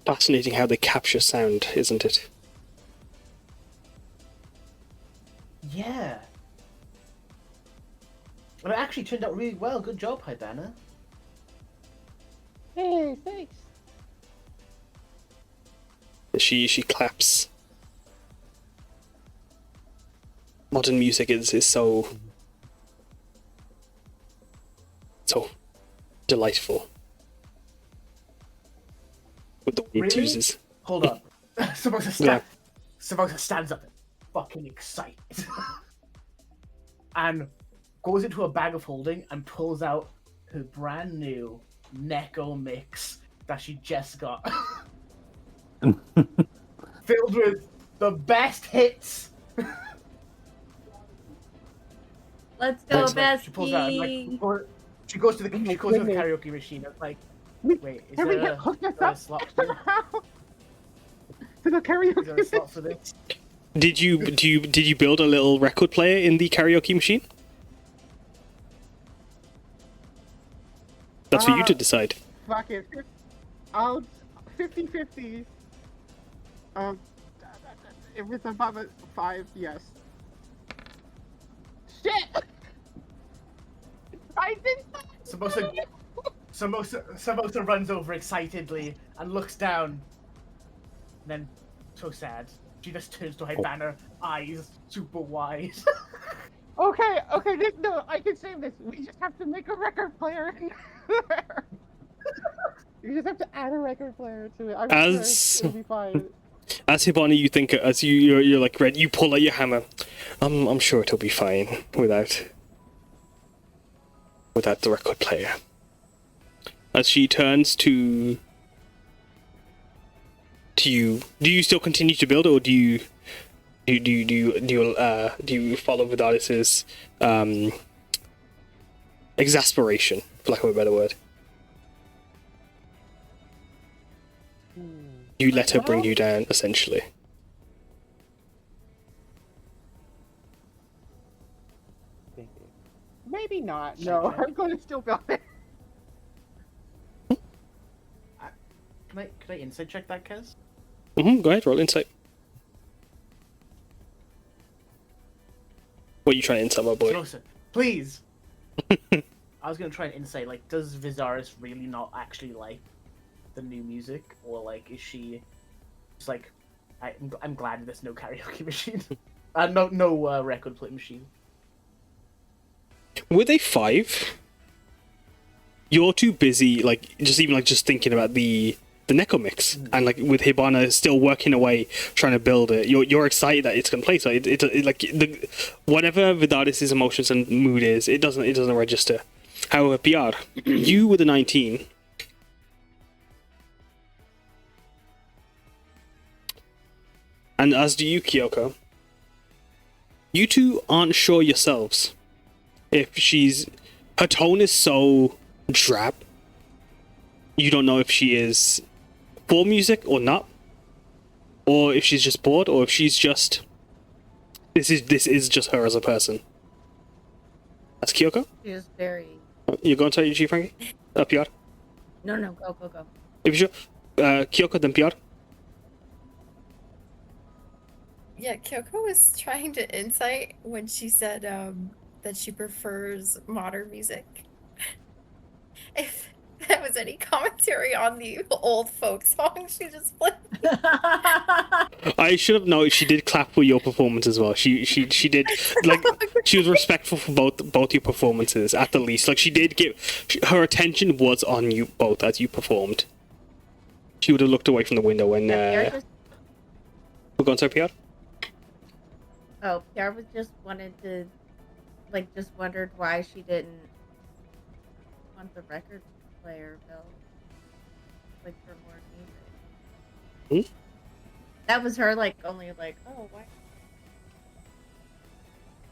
Fascinating how they capture sound, isn't it? Yeah. Well, it actually turned out really well. Good job, Hibana. Hey, thanks. She claps. Modern music is so delightful. With the way it Really? uses. Hold up. Samosa stands up and fucking excited. And goes into a bag of holding and pulls out her brand new Neko mix that she just got. Filled with the best hits. Let's go, She pulls out and, like, she goes to the karaoke machine and like, wait, is Can we there hook this a up slot somehow? To the karaoke. Is there a slot for this? Did you build a little record player in the karaoke machine? That's for you to decide. Fuck it. I'll 50-50. If it's above a 5, yes. Shit! I did Samosa runs over excitedly and looks down. And then, so sad, she just turns to Hibana, eyes super wide. Okay, no, I can save this. We just have to make a record player in there. You just have to add a record player to it. I'm sure it'll be fine. As Hibana, you think as you're like ready, you pull out your hammer. I'm sure it'll be fine without the record player. As she turns to you, do you still continue to build, or do you follow Vidaris's exasperation, for lack of a better word? You let her bring you down, essentially. Maybe not. No, I'm going to still build it. Can I insight check that, Kez? Go ahead, roll insight. What are you trying to insight, my boy? Samosa, please! I was gonna try and insight, like, does Vidaris really not actually like the new music? Or, like, is she just like, I'm glad there's no karaoke machine. No record play machine. Were they 5? You're too busy, like, just thinking about the Neko mix, and like with Hibana still working away trying to build it. You're excited that it's gonna play. So it like whatever Vidaris' emotions and mood is, it doesn't register. However, Piyar, you with a 19. And as do you, Kyuko. You two aren't sure yourselves if her tone is so drab. You don't know if she is for music or not, or if she's just bored, or if she's just this is just her as a person. That's Kyuko. She's very. You're going to tell you, Frankie? Piyar. No, go. If you're sure, Kyuko, then Piyar. Yeah, Kyoko was trying to insight when she said that she prefers modern music. If that was any commentary on the old folk song she just played. I should have known. She did clap for your performance as well. She did, like, she was respectful for both your performances at the least. Like, she did her attention was on you both as you performed. She would have looked away from the window when we're going to Piyar. Oh, Piyar was just wondered why she didn't want the record player built, like, for more music. That was her, like, only like, oh, why?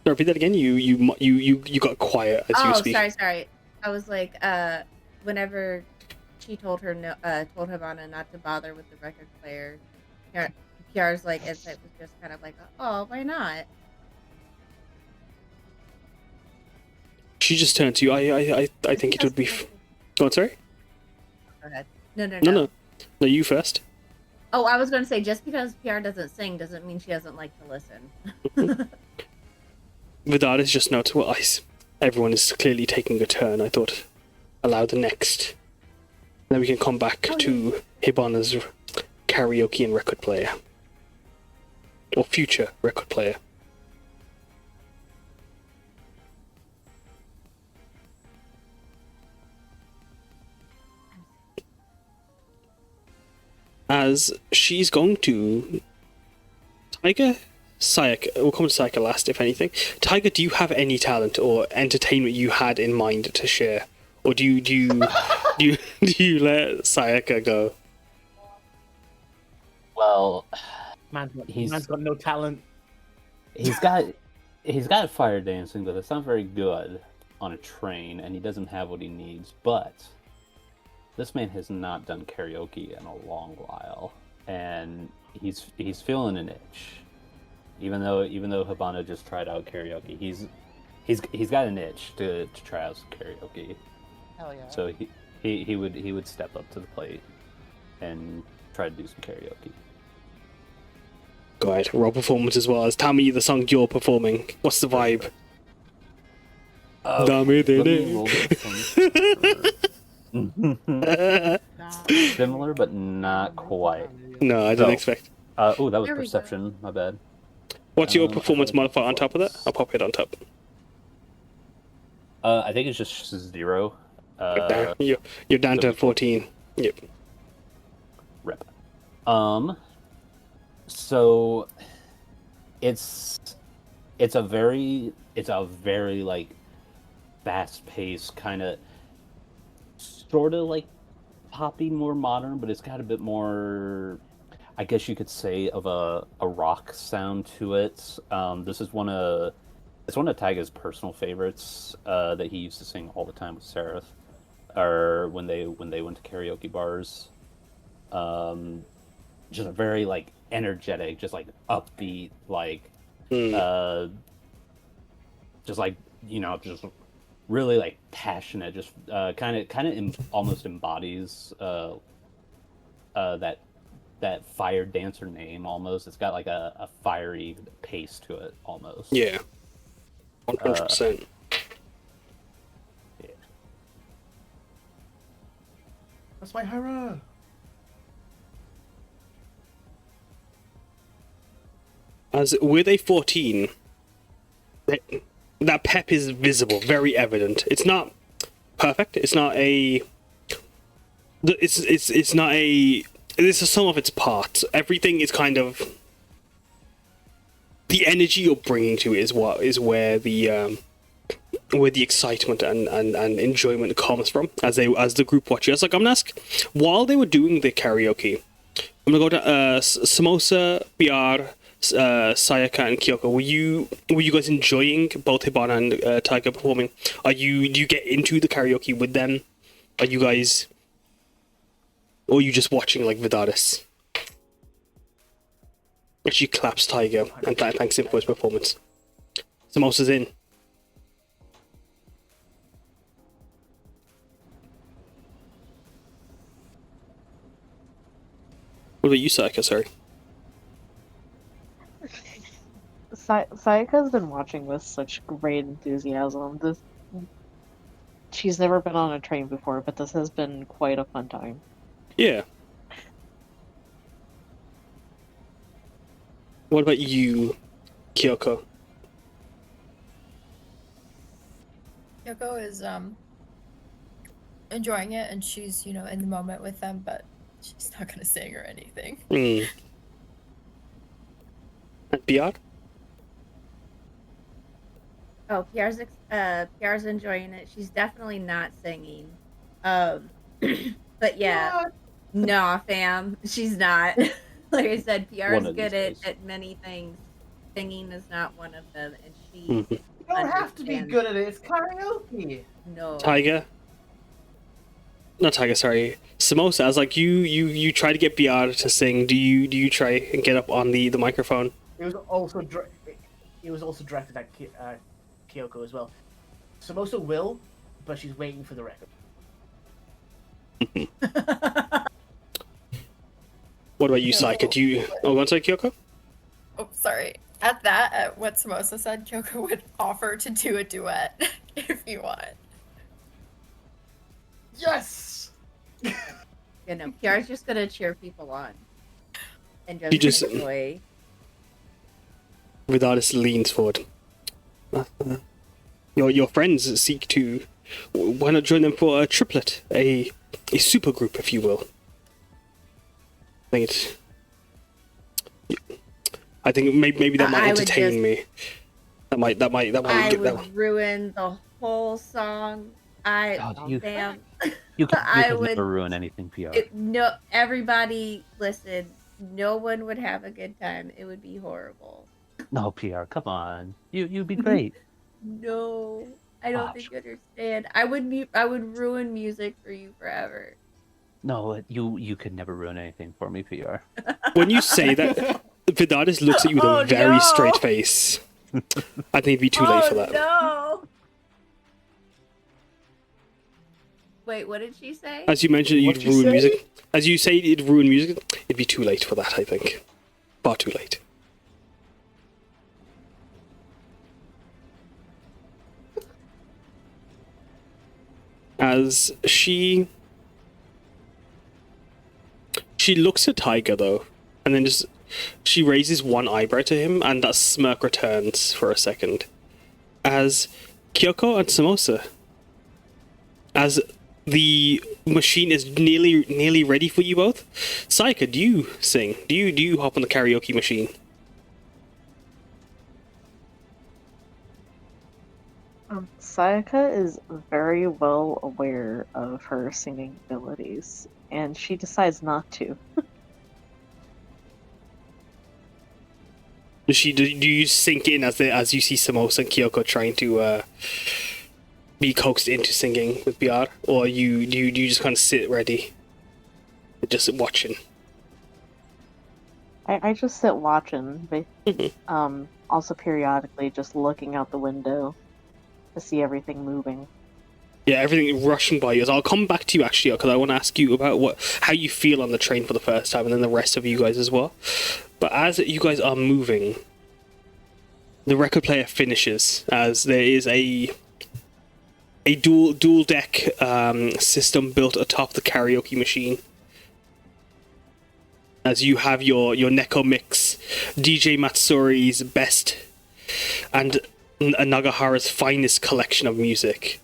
No, repeat that again. You got quiet as you speak. Sorry. I was like, whenever she told Hibana not to bother with the record player, Piyar's like insight was just kind of like, oh, why not? She just turned to you. I think it would be. Go on, sorry. Go ahead. No. No, you first. Oh, I was going to say, just because Piyar doesn't sing doesn't mean she doesn't like to listen. Vidaris just notes, well, everyone is clearly taking a turn. I thought, allow the next. Then we can come back to Hibana's karaoke and record player. Or future record player. As she's going to Taiga, Sayaka. We'll come to Sayaka last, if anything. Taiga, do you have any talent or entertainment you had in mind to share, or do you do you let Sayaka go? Well, man's got no talent. He's got fire dancing, but it's not very good on a train, and he doesn't have what he needs. But this man has not done karaoke in a long while, and he's feeling an itch. Even though Hibana just tried out karaoke, he's got an itch to try out some karaoke. Hell yeah. So he would step up to the plate and try to do some karaoke. Go ahead, roll performance as well. Tell me the song you're performing. What's the vibe? Similar, but not quite. No, I didn't expect. That was perception. My bad. What's your performance modifier on top of that? I'll pop it on top. I think it's just 0. You're down to 14. Yep. Rip. So it's a very like fast-paced kind of sort of like poppy, more modern, but it's got a bit more, I guess you could say, of a rock sound to it. This is one of Taiga's personal favorites that he used to sing all the time with Seraph, or when they went to karaoke bars. Just a very like energetic, just like upbeat, like just like, you know, just really like passionate, just kind of almost embodies that fire dancer name almost. It's got like a fiery pace to it almost. Yeah. 100%. Yeah. That's my hurrah. As with a 14, that pep is visible, very evident. It's not perfect. It's not a. It's not a. This is some of its parts. Everything is kind of. The energy you're bringing to it is where the excitement and enjoyment comes from. As the group watches, like I'm gonna ask, while they were doing the karaoke, I'm gonna go to Samosa, Piyar, Sayaka and Kyuko. Were you guys enjoying both Hibana and Taiga performing? Do you get into the karaoke with them? Are you guys, or are you just watching like Vidaris? And she claps Taiga and thanks him for his performance. Samosa's in. What about you, Sayaka? Sorry. Sayaka's been watching with such great enthusiasm. She's never been on a train before, but this has been quite a fun time. Yeah. What about you, Kyuko? Kyuko is enjoying it, and she's, you know, in the moment with them, but she's not gonna sing or anything. And Piyar? Oh, Piyar's enjoying it. She's definitely not singing. But yeah, nah, fam, she's not. Like I said, Piyar's good at many things. Singing is not one of them, and she Mhm. You don't have to be understands- good at it. It's karaoke. No. Taiga. Not Taiga, sorry. Samosa, as like you try to get Piyar to sing. Do you try and get up on the microphone? It was also directed at Kyoko as well. Samosa will, but she's waiting for the record. What about you, Sayaka? Do you? Oh, want to say Kyoko? Oh, sorry. At what Samosa said, Kyoko would offer to do a duet if you want. Yes. You know, Piyar's just gonna cheer people on. And You just just- enjoy. Vidaris leans forward. Your friends seek to. Why not join them for a triplet, a super group, if you will? I think maybe that might I would entertain just- me. That might I get would that. ruin the whole song. God, you- Damn. You could I would- never ruin anything, PR. No, everybody, listen. No one would have a good time. It would be horrible. No, PR, come on. You'd be great. No, I don't Gosh. think you understand. I would ruin music for you forever. No, you could never ruin anything for me, PR. When you say that, Vidaris looks at you with Oh, a very no. straight face. I think it'd be too late for that. No. Wait, what did she say? As you mentioned, you'd What'd you ruin say? music. As you say, it'd ruin music. It'd be too late for that. I think, far too late. As she looks at Taiga though, and then she raises one eyebrow to him, and that smirk returns for a second. As Kyoko and Samosa, as the machine is nearly ready for you both. Sayaka, do you sing? Do you hop on the karaoke machine? Sayaka is very well aware of her singing abilities, and she decides not to. Do you sink in as you see Samosa and Kyoko trying to be coaxed into singing with Piyar, or you just kind of sit ready, just watching? I just sit watching, but Mhm. also periodically just looking out the window to see everything moving. Yeah, everything rushing by you. So I'll come back to you actually, because I want to ask you about how you feel on the train for the first time, and then the rest of you guys as well. But as you guys are moving, the record player finishes as there is a dual deck system built atop the karaoke machine. As you have your Neko mix, DJ Matsuri's best, and Nagahara's finest collection of music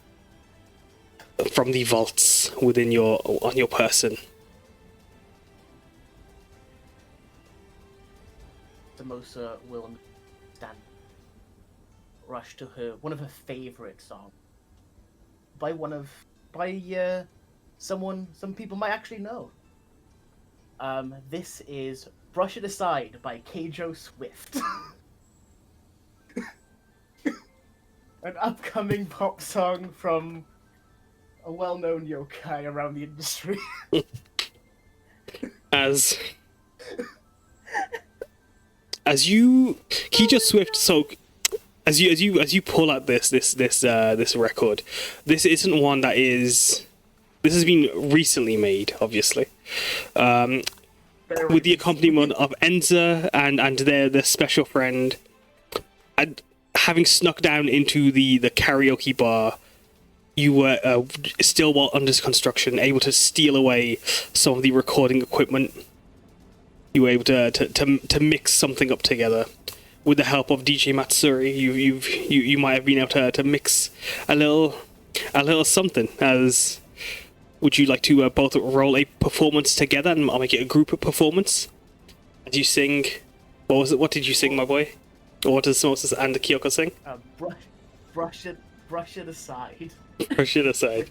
from the vaults on your person. Samosa will stand, rush to one of her favorite songs by someone some people might actually know. This is "Brush It Aside" by Keijo Swift, an upcoming pop song from a well-known yokai around the industry. As Keijo Swift, so as you pull out this record, this isn't one that is. This has been recently made, obviously, with the accompaniment of Enza and their special friend, and having snuck down into the karaoke bar. You were still while under construction, able to steal away some of the recording equipment. You were able to mix something up together with the help of DJ Matsuri. You might have been able to mix a little something. As would you like to both roll a performance together, and I'll make it a group performance as you sing? What was it? What did you sing, my boy? Or what does Samosa and the Kyoko sing? Brush it aside. Push it aside.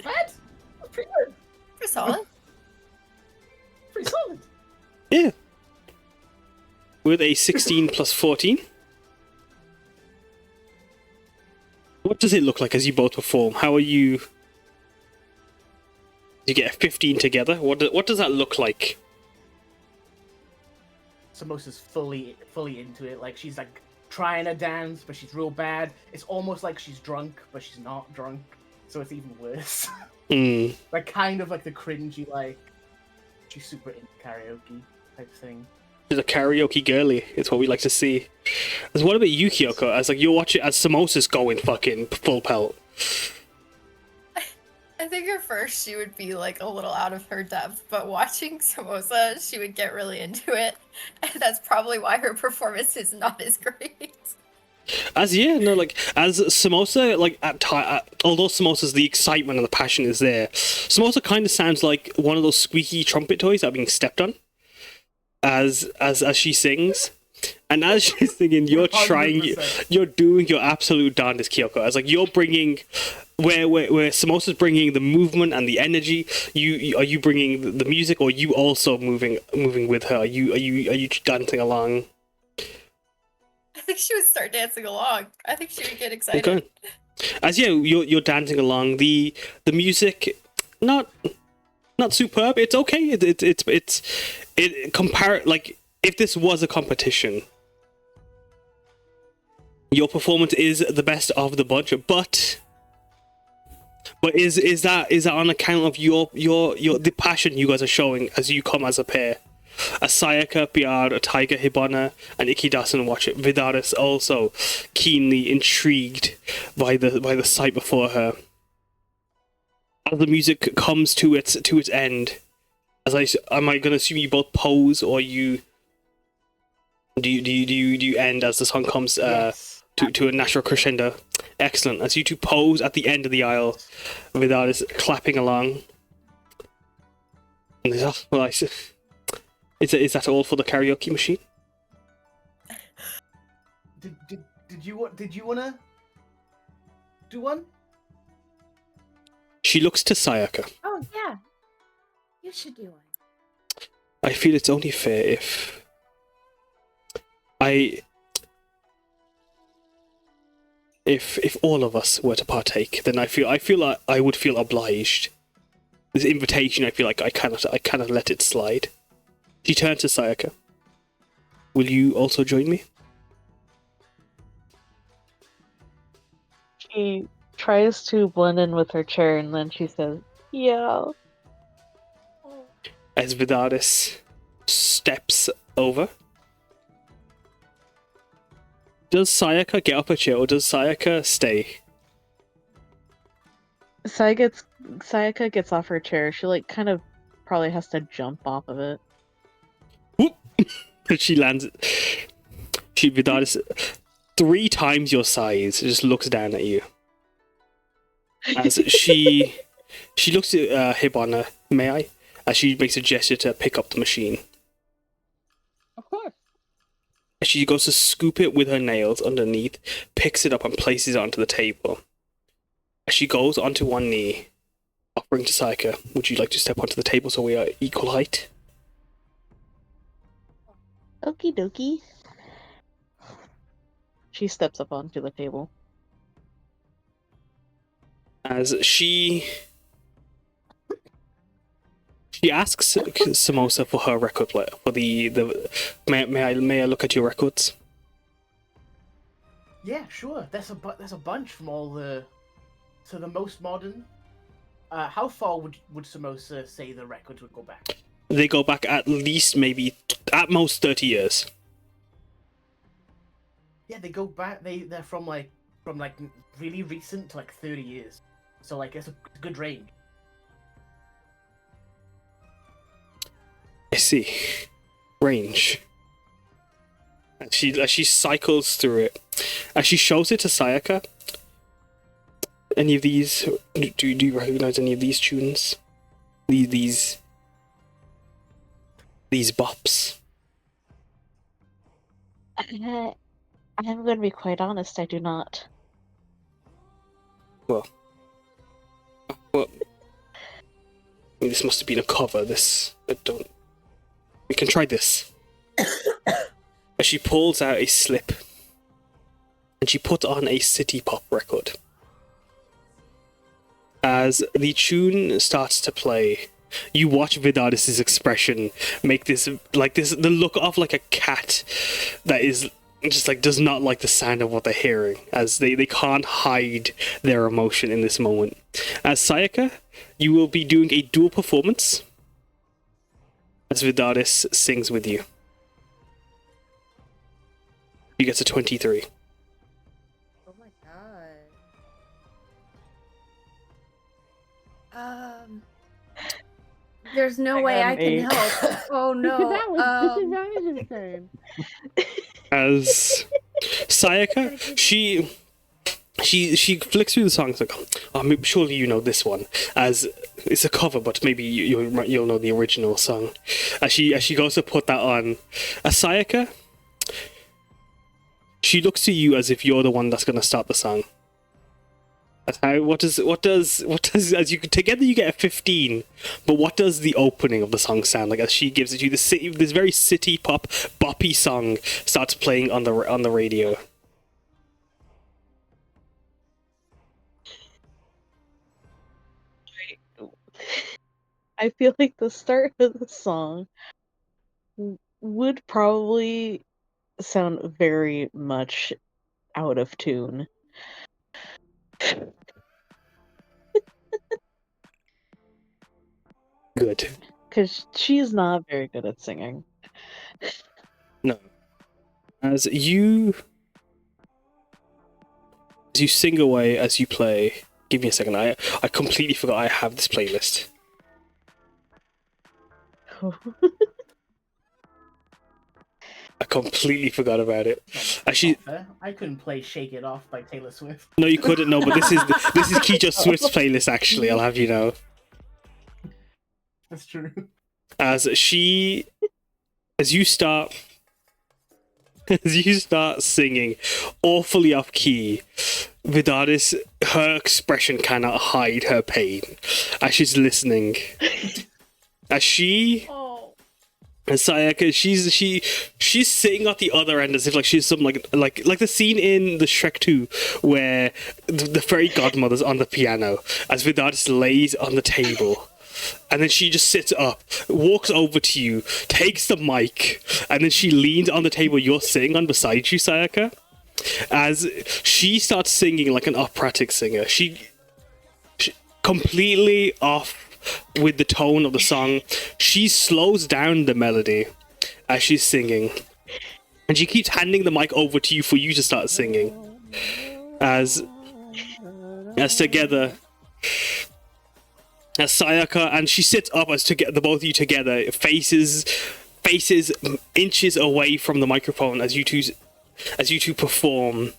What? Pretty good. with a 16 plus 14. What does it look like as you both perform? How are you? You get a 15 together. What does that look like? Samosa's fully into it. Like, she's like trying to dance, but she's real bad. It's almost like she's drunk, but she's not drunk, so it's even worse. Like, kind of like the cringy, like, she's super into karaoke type thing. She's a karaoke girly. It's what we like to see. As what about you, Kyuko? As like you're watching as Samosa's going fucking full pelt. I think at first she would be like a little out of her depth, but watching Samosa, she would get really into it, and that's probably why her performance is not as great. As Samosa, like although Samosa's the excitement and the passion is there, Samosa kind of sounds like one of those squeaky trumpet toys that are being stepped on. As she sings, and as she's singing, you're 100%. You're doing your absolute darndest, Kyuko. As like you're bringing, where Samosa's bringing the movement and the energy. Are you bringing the music, or are you also moving with her? Are you dancing along? I think she would start dancing along. I think she would get excited. Okay. As you're dancing along, the music, not superb. It's okay. It compare, like, if this was a competition, your performance is the best of the bunch, but is that on account of your the passion you guys are showing as you come as a pair? As Sayaka, Piyar, Taiga, Hibana, and Ikidasan watch it, Vidaris also keenly intrigued by the sight before her. As the music comes to its end, am I gonna assume you both pose, or do you end as the song comes Yes. to a natural crescendo? Excellent. As you two pose at the end of the aisle, Vidaris clapping along. And is that all for the karaoke machine? Did you wanna do one? She looks to Sayaka. Oh yeah, you should do one. I feel it's only fair if all of us were to partake, then I feel like I would feel obliged. This invitation, I feel like I cannot let it slide. She turns to Sayaka. Will you also join me? She tries to blend in with her chair, and then she says, "Yeah." As Vidaris steps over. Does Sayaka get up a chair, or does Sayaka stay? Sayaka gets off her chair. She like kind of probably has to jump off of it. Whoop! She lands. Vidaris, 3 times your size, just looks down at you. As she looks at Hibana, may I? As she makes a gesture to pick up the machine. Of course. As she goes to scoop it with her nails underneath, picks it up and places it onto the table. As she goes onto one knee, offering to Sayaka, would you like to step onto the table so we are equal height? Okie dokie. She steps up onto the table. As she asks Samosa for her record player, for the may I look at your records? Yeah, sure. There's a bunch from all the most modern. How far would Samosa say the records would go back? They go back at least maybe at most 30 years. Yeah, they go back. They're from really recent to like 30 years. So like it's a good range. I see. Range. As she cycles through it. As she shows it to Sayaka. Any of these? Do you recognize any of these tunes? These bops. I'm going to be quite honest. I do not. Well, this must have been a cover. We can try this. as she pulls out a slip and she puts on a city pop record. As the tune starts to play, you watch Vidaris' expression make the look of like a cat that is just like does not like the sound of what they're hearing, as they can't hide their emotion in this moment. As Sayaka, you will be doing a dual performance as Vidaris sings with you. You get a 23. Oh my god. There's no way I can help. Oh no. Disadvantage insane. As Sayaka, she flicks through the songs like, oh, maybe, surely you know this one, as it's a cover, but maybe you'll know the original song. As she goes to put that on, as Sayaka, she looks to you as if you're the one that's gonna start the song. As how what does as you together you get a 15, but what does the opening of the song sound like as she gives it to you? This very city pop boppy song starts playing on the radio. I feel like the start of the song would probably sound very much out of tune. Good. Because she's not very good at singing. No. As you sing away, as you play, give me a second, I completely forgot I have this playlist. I completely forgot about it. Actually, I couldn't play "Shake It Off" by Taylor Swift. no, you couldn't. No, but this is Keisha Swift's playlist. Actually, I'll have you know. That's true. As you start singing awfully off key, Vidaris, her expression cannot hide her pain as she's listening. As she. And Sayaka, she's sitting at the other end as if like she's some like the scene in the Shrek 2 where the fairy godmother's on the piano as Vidaris lays on the table, and then she just sits up, walks over to you, takes the mic, and then she leans on the table you're sitting on beside you, Sayaka, as she starts singing like an operatic singer. She completely off with the tone of the song. She slows down the melody as she's singing, and she keeps handing the mic over to you for you to start singing. As together, as Sayaka, and she sits up as to get the both of you together, faces inches away from the microphone as you two perform.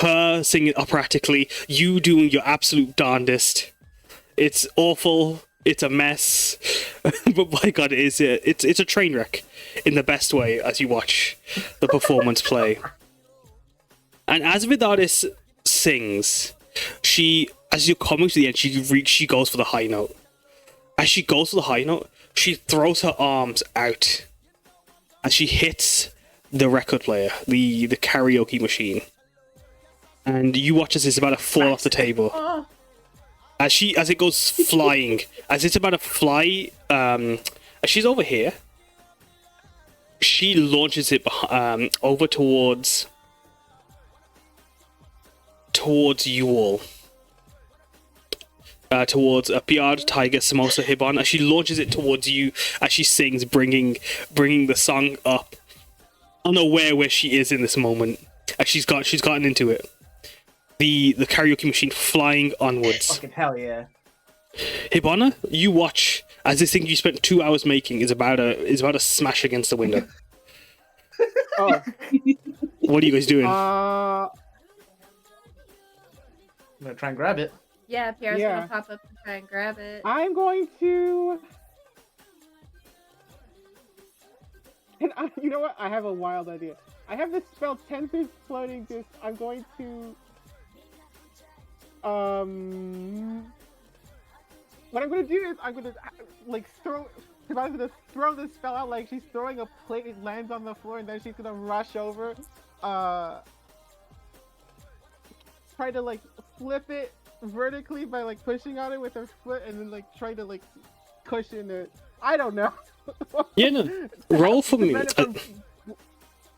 Her singing operatically, you doing your absolute darndest. It's awful. It's a mess, but by God, it's a train wreck in the best way as you watch the performance play. And as Vidaris sings, as you're coming to the end, she goes for the high note. As she goes for the high note, she throws her arms out as she hits the record player, the karaoke machine, and you watch as it's about to fall off the table. As it goes flying, as it's about to fly, as she's over here, she launches it over towards you all. Towards Piyar, Taiga, Samosa, Hibana. As she launches it towards you, as she sings, bringing the song up, unaware where she is in this moment. As she's gotten into it. The karaoke machine flying onwards. Fucking hell yeah. Hibana, you watch as this thing you spent 2 hours making is about to smash against the window. Oh. What are you guys doing? I'm gonna try and grab it. Yeah, Pierre's gonna pop up and try and grab it. I'm going to. And you know what? I have a wild idea. I have this spell Tempest Floating Disc. I'm going to. What I'm gonna do is I'm gonna like throw Hibana's gonna throw this spell out like she's throwing a plate. It lands on the floor, and then she's gonna rush over, try to like flip it vertically by like pushing on it with her foot, and then like try to like cushion it. I don't know. Yeah, no. Roll for me.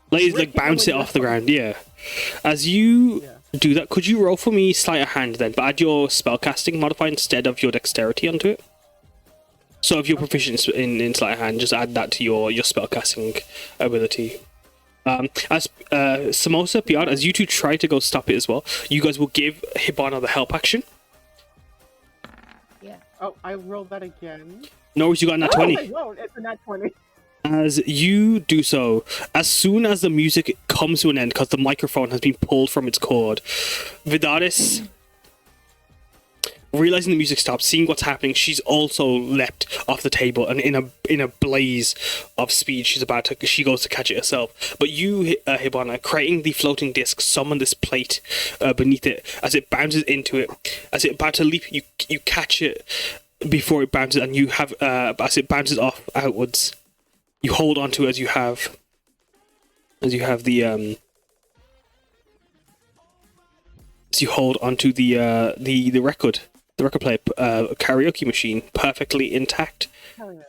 Like bounce it off the ground. Yeah. As you do that, could you roll for me sleight of hand then, but add your spellcasting modifier instead of your dexterity onto it? So if you're proficient in sleight of hand, just add that to your spellcasting ability. As Samosa, Piyar, as you two try to go stop it as well, you guys will give Hibana the help action. Yeah. Oh, I rolled that again. No, you got a nat 20. I won't. It's a nat 20. As you do so, as soon as the music comes to an end, because the microphone has been pulled from its cord, Vidaris, realizing the music stops, seeing what's happening, she's also leapt off the table, and in a blaze of speed, she goes to catch it herself. But you, Hibana, creating the floating disc, summon this plate beneath it. As it bounces into it, as it's about to leap, you catch it before it bounces, and you have as it bounces off outwards. You hold on to it as you have the as you hold onto the record player karaoke machine perfectly intact. Hell yeah.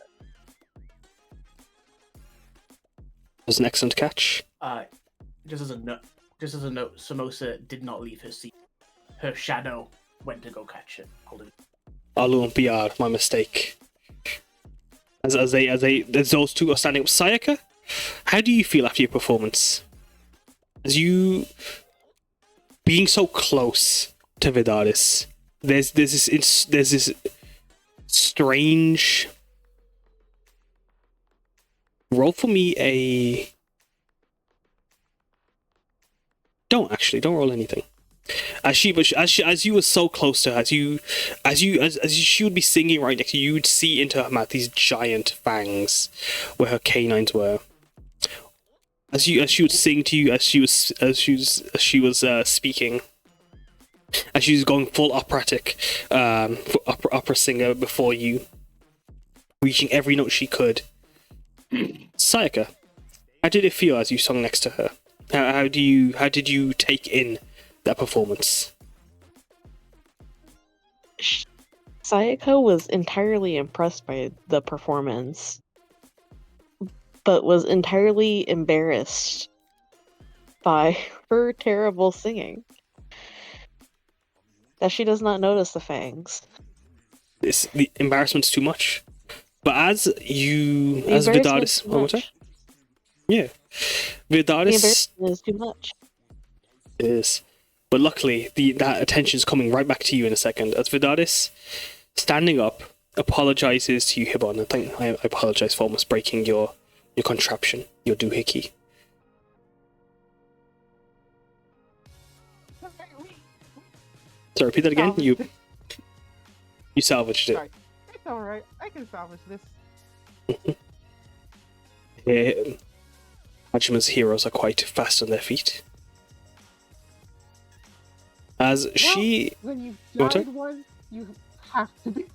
That was an excellent catch. Just as a note, Samosa did not leave her seat. Her shadow went to go catch it. Alu and Piyar, my mistake. As those two are standing up. Sayaka, how do you feel after your performance? As you being so close to Vidaris, there's this strange. Roll for me a. Don't roll anything. As you were so close to her, as she would be singing right next to you, you'd see into her mouth these giant fangs, where her canines were. As she would sing to you, as she was speaking, as she was going full operatic, opera singer before you, reaching every note she could. Sayaka, how did it feel as you sung next to her? How did you take in that performance? Sayaka was entirely impressed by the performance, but was entirely embarrassed by her terrible singing. That she does not notice the fangs. The embarrassment's too much. But as Vidaris, yeah, Vidaris, the embarrassment is too much. It is. But luckily, that attention's coming right back to you in a second. As Vidaris, standing up, apologizes to you, Hibana. I apologize for almost breaking your contraption, your doohickey. Sorry, repeat that again. You salvaged it. Sorry. It's alright. I can salvage this. Yeah, Tajima's heroes are quite fast on their feet. As she... When you've died once, you have to be...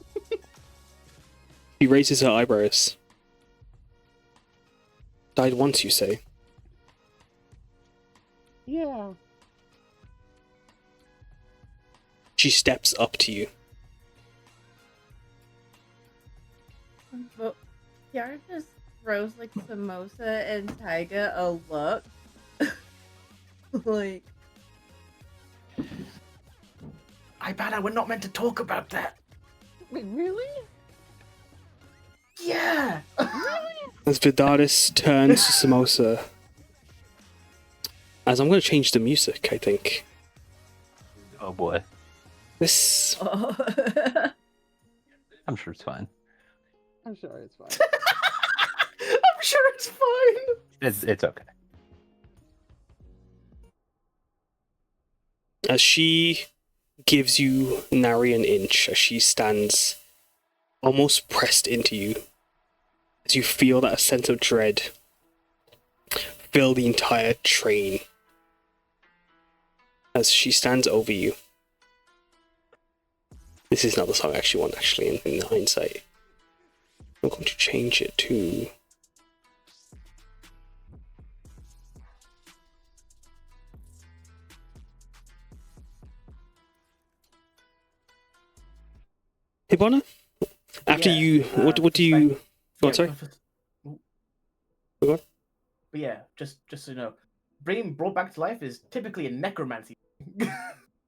She raises her eyebrows. Died once, you say? Yeah. She steps up to you. But Piyar just throws like Samosa and Taiga a look. Like... Hibana, we're not meant to talk about that. Wait, really? Yeah. As Vidaris turns to Samosa. As I'm going to change the music, I think. Oh boy. This... Oh. I'm sure it's fine. I'm sure it's fine. I'm sure it's fine. It's okay. As she gives you nary an inch, as she stands almost pressed into you, as you feel that sense of dread fill the entire train. As she stands over you. This is not the song I actually want, in hindsight. I'm going to change it to... Hibana? After Yeah, you... What do you... Go on, yeah, sorry? Go on. But yeah, just so you know, being brought back to life is typically a necromancy.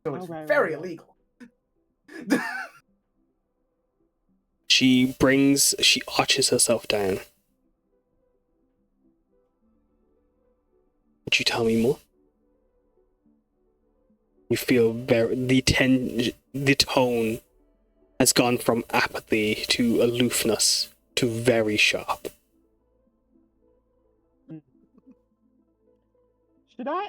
So it's very illegal. She arches herself down. Would you tell me more? You feel the tone has gone from apathy to aloofness to very sharp.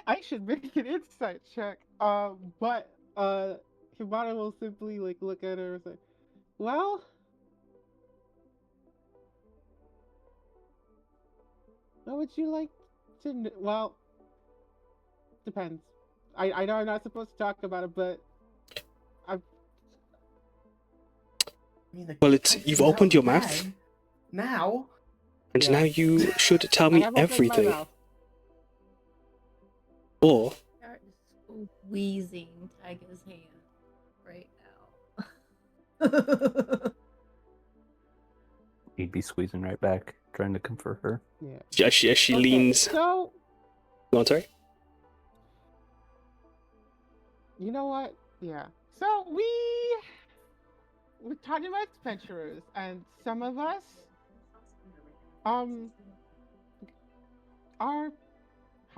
I should make an insight check. But Hibana will simply like look at her and say, "Well, what would you like to know?" Well, depends. I know I'm not supposed to talk about it, but Well, you've opened your mouth. Now. And now you should tell me everything. Or... Piyar is squeezing Taiga's hand right now. He'd be squeezing right back, trying to comfort her. Yeah. As she leans... So... Go on, sorry? You know what? Yeah. So we're Tajima adventurers, and some of us are how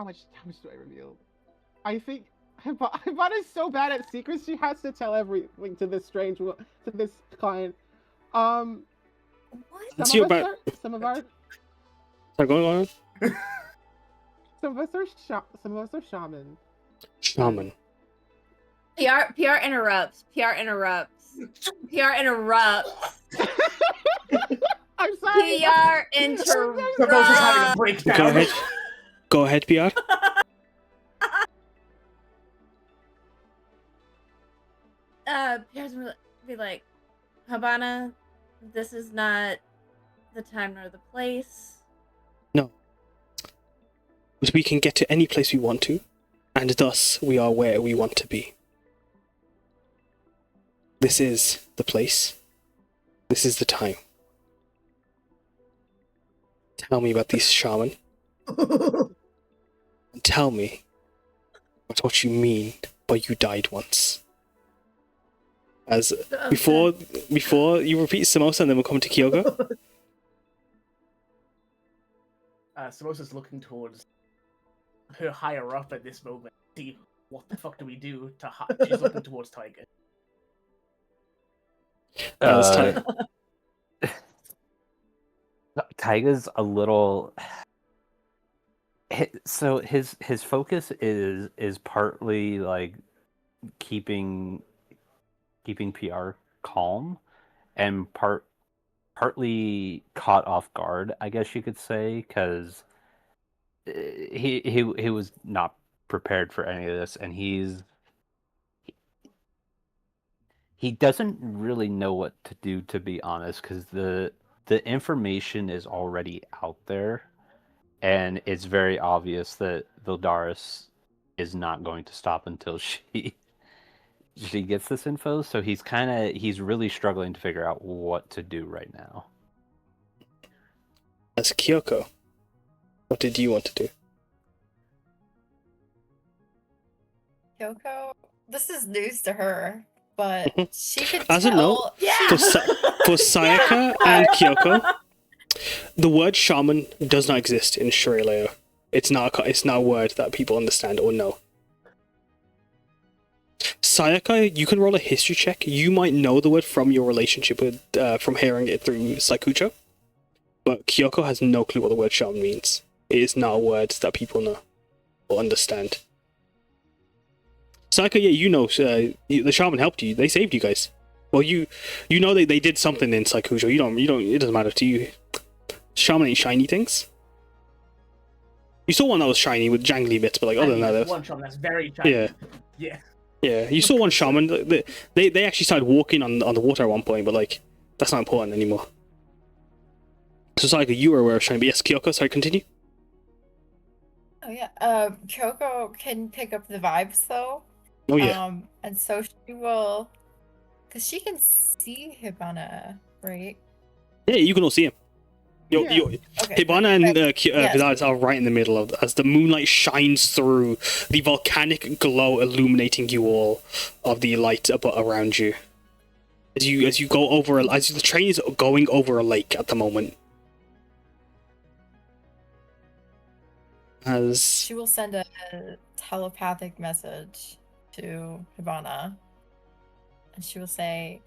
much do I reveal? I think Hibana's so bad at secrets she has to tell everything to this client. What? Some of us Sorry, go on. Some of us are shaman. Shaman. Piyar interrupts. I'm sorry. Piyar interrupts. Samosa's having a breakdown. Go ahead, Piyar. Piyar's gonna be like, Hibana, this is not the time nor the place. No. But we can get to any place we want to, and thus we are where we want to be. This is the place. This is the time. Tell me about these shaman. And tell me what you mean by you died once. As before you repeat Samosa and then we'll come to Kyuko. Samosa's looking towards her higher up at this moment. See, what the fuck do we do to she's looking towards Taiga. Taiga's a little... So his focus is partly like keeping Piyar calm, and partly caught off guard, I guess you could say, because he was not prepared for any of this, and he doesn't really know what to do, to be honest, because the information is already out there, and it's very obvious that Vidaris is not going to stop until she gets this info. So he's really struggling to figure out what to do right now. As Kyuko, what did you want to do? Kyuko, this is news to her, but she could As a note, for Sayaka and Kyuko, the word shaman does not exist in Shireleo. It's not a word that people understand or know. Sayaka, you can roll a history check. You might know the word from your relationship with, from hearing it through Saikucho. But Kyuko has no clue what the word shaman means. It is not a word that people know or understand. Sayaka, yeah, you know, the shaman helped you. They saved you guys. Well, you know they did something in Saikucho. You don't. It doesn't matter to you. Shaman ain't shiny things. You saw one that was shiny with jangly bits, but like other than that, one shaman that's very shiny. Yeah. You saw one shaman. They actually started walking on the water at one point, but like that's not important anymore. So Sayaka, you were aware of Shiny, but yes, Kyoko, sorry, continue. Oh yeah. Kyoko can pick up the vibes though. Oh yeah. And so she will, because she can see Hibana, right? Yeah, you can all see him. Okay. Hibana and Yes. Vidaris are right in the middle of as the moonlight shines through the volcanic glow, illuminating you all of the light around you. As you go over, as the train is going over a lake at the moment. As She will send a telepathic message to Hibana, and she will say,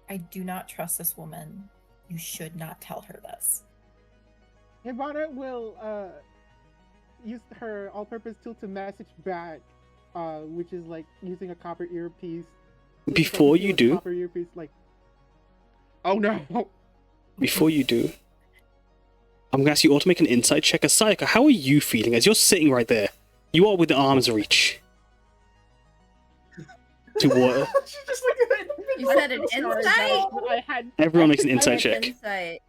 "I do not trust this woman. You should not tell her this." Hibana will use her all-purpose tool to message back, which is like using a copper earpiece. Before you do, copper earpiece, like, oh no! Before you do, I'm gonna ask you all to make an insight check. As Sayaka, how are you feeling as you're sitting right there? You are within arm's reach. To what? You said an insight? Everyone makes an insight check. Insight.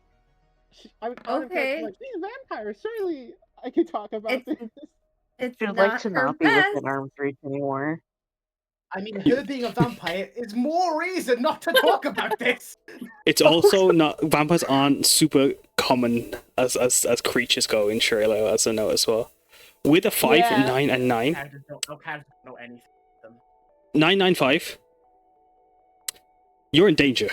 Okay. Like, these vampires, surely I could talk about this. It's She'd not like to her not be best. within arm's reach anymore. I mean, her being a vampire is more reason not to talk about this. It's also not, vampires aren't super common as creatures go in Shirelo, as I know as well. With a 5, 9, and 9. Characters don't know anything. 9, 9, 5. You're in danger.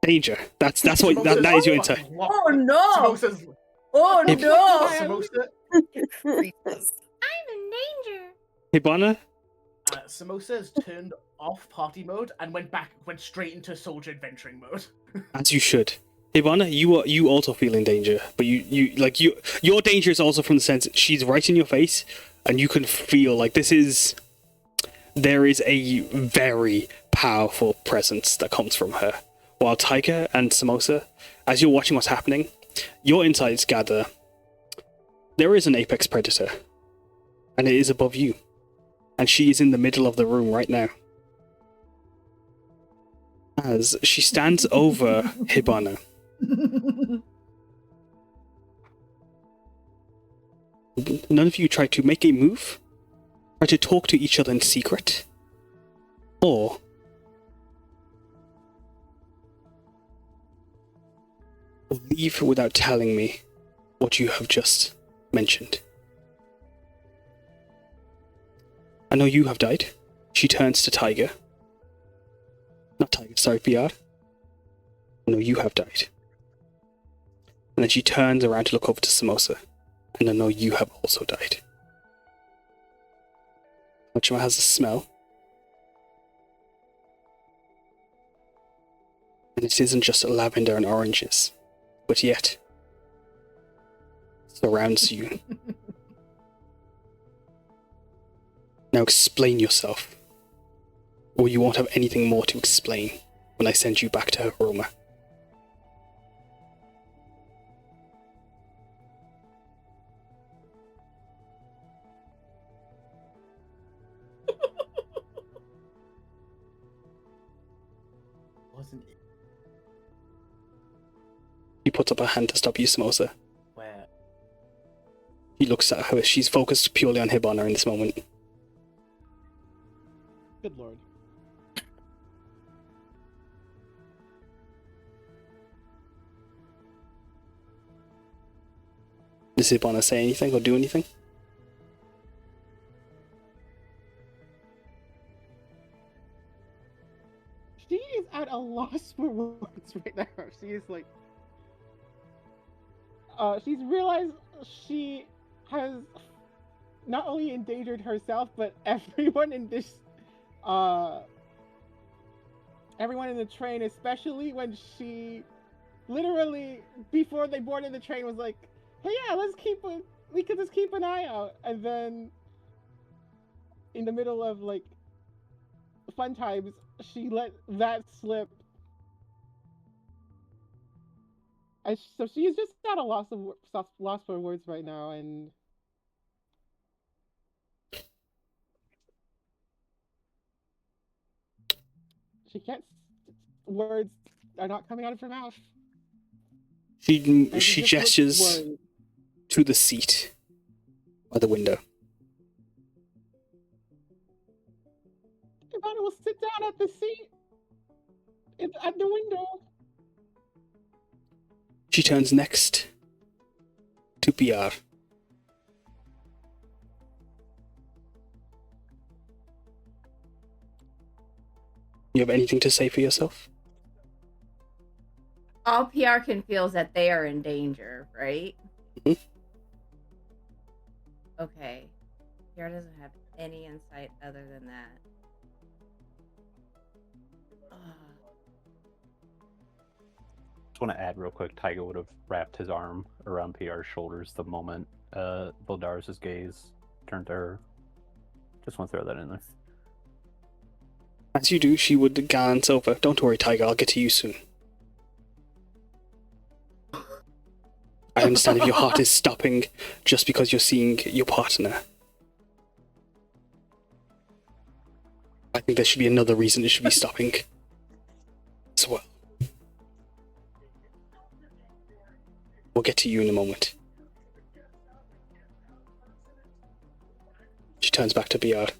Danger. That's what that is your insight. Oh no! Samosa's, Oh no! Samosa, I'm in danger. Hibana? Samosa has turned off party mode and went straight into soldier adventuring mode. As you should. Hibana, you also feel in danger, but your danger is also from the sense that she's right in your face, and you can feel like there is a very powerful presence that comes from her. While Taiga and Samosa, as you're watching what's happening, your insights gather there is an apex predator, and it is above you, and she is in the middle of the room right now. As she stands over Hibana. None of you try to make a move, try to talk to each other in secret, or leave without telling me what you have just mentioned. I know you have died. She turns to Taiga. Not Taiga, sorry, Piyar. I know you have died. And then she turns around to look over to Samosa. And I know you have also died. Tajima has a smell. And it isn't just lavender and oranges, but yet surrounds you. Now explain yourself, or you won't have anything more to explain when I send you back to Hiroma. Wasn't it? She puts up her hand to stop you, Samosa. Where? He looks at her. She's focused purely on Hibana in this moment. Good lord. Does Hibana say anything or do anything? She is at a loss for words right now. She is like, she's realized she has not only endangered herself, but everyone in this, everyone in the train, especially when she literally, before they boarded the train, was like, hey, yeah, we could just keep an eye out. And then in the middle of like fun times, she let that slip. And so she's just at a loss for words right now, and she can't. Words are not coming out of her mouth. She gestures to the seat by the window. Hibana will sit down at the seat at the window. She turns next to Piyar. You have anything to say for yourself? All PR can feel is that they are in danger, right? Mm-hmm. Okay. PR doesn't have any insight other than that. Just want to add real quick, Taiga would have wrapped his arm around PR's shoulders the moment Vidaris' gaze turned to her. Just want to throw that in there. As you do, she would glance over. Don't worry, Taiga, I'll get to you soon. I understand if your heart is stopping just because you're seeing your partner. I think there should be another reason it should be stopping as well. We'll get to you in a moment. She turns back to Piyar.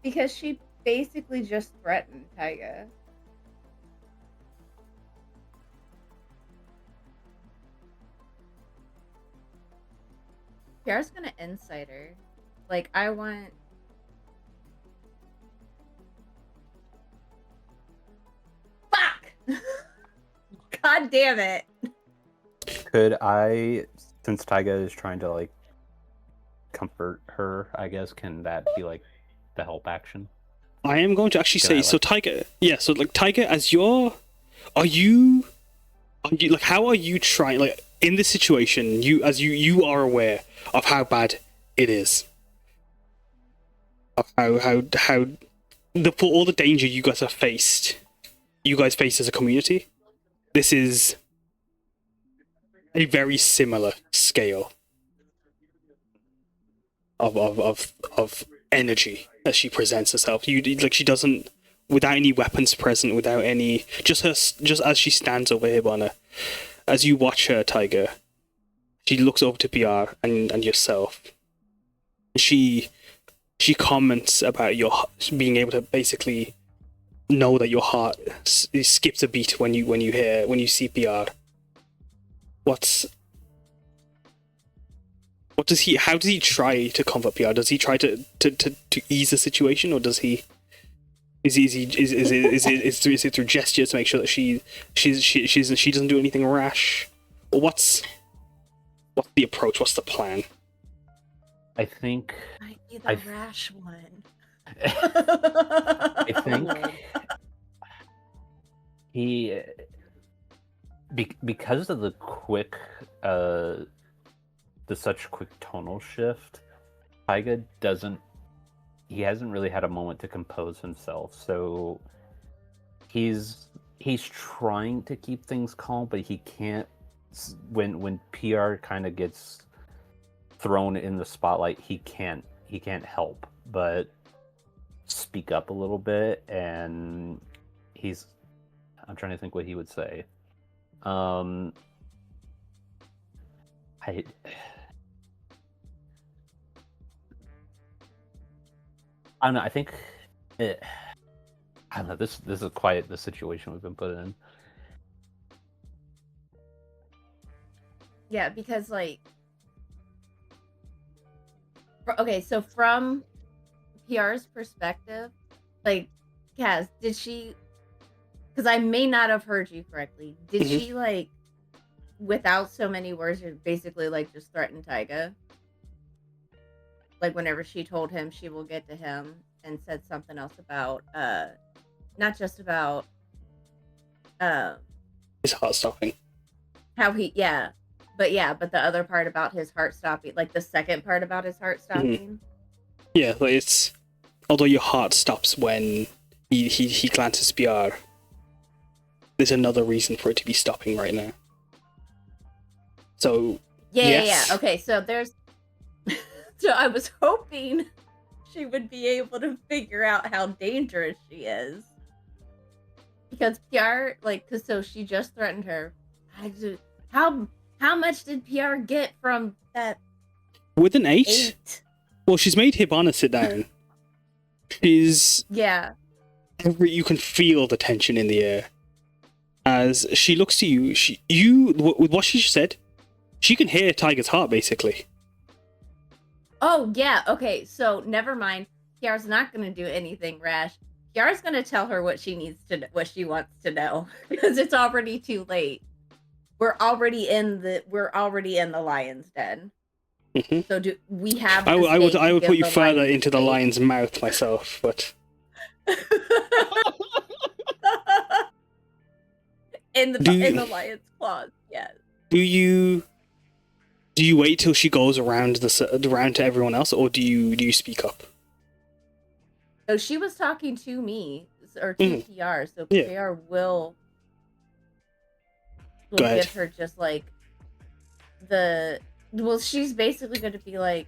Because she basically just threatened Taiga. PR's gonna insight her. Like, I want... Fuck! God damn it! Could I, since Taiga is trying to, like, comfort her, I guess, can that be, like, the help action? I am going to actually say, like... so Taiga, yeah, so like Taiga, as you're, are you like, how are you trying, like, in this situation, you are aware of how bad it is, of how for all the danger you guys face as a community, this is a very similar scale of energy as she presents herself. She doesn't, without any weapons present, without any, just as she stands over Hibana. As you watch her, Taiga, she looks over to Piyar and yourself. She comments about your being able to basically know that your heart skips a beat when you see Piyar. How does he try to comfort Piyar? Does he try to ease the situation, or does he? Is it through gestures to make sure that she doesn't do anything rash, or what's the approach? What's the plan? I think Might be the rash one. I think he because of the quick such quick tonal shift, Taiga hasn't really had a moment to compose himself, so he's trying to keep things calm, but he can't. When PR kind of gets thrown in the spotlight, he can't help but speak up a little bit, and I'm trying to think what he would say. I don't know. I think I don't know. This is quite the situation we've been put in. Yeah, because okay, so from PR's perspective, Kaz, did she? Because I may not have heard you correctly. Did she without so many words, basically just threaten Taiga? Whenever she told him she will get to him, and said something else about not just about his heart stopping. How he but the other part about his heart stopping, the second part about his heart stopping. Yeah, it's although your heart stops when he glances PR, there's another reason for it to be stopping right now. So Yeah. Okay, so there's So I was hoping she would be able to figure out how dangerous she is. Because Piyar, so she just threatened her. How much did Piyar get from that? With an 8? Well, she's made Hibana sit down. Yeah. You can feel the tension in the air. As she looks to you, with what she said, she can hear Taiga's heart, basically. Oh, yeah, okay, so never mind. Piyar's not going to do anything rash. Piyar's going to tell her what she wants to know, because it's already too late. We're already in the lion's den. Mm-hmm. So do we have? I would put you further into the lion's mouth myself, but in the lion's claws. Yes. Do you wait till she goes around to everyone else, or do you speak up? So she was talking to me or to Piyar, so Piyar will give her just she's basically going to be like,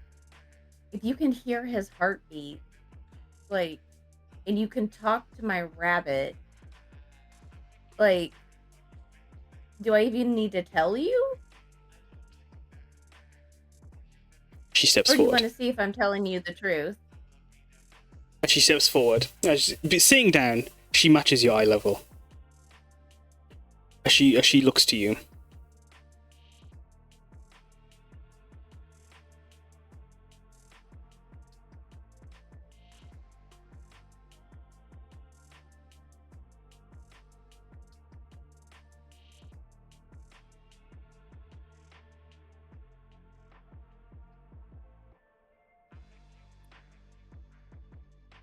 if you can hear his heartbeat, and you can talk to my rabbit, do I even need to tell you? She steps forward. Or do you forward. want to see if I'm telling you the truth? And she steps forward. Sitting down, she matches your eye level. As she looks to you.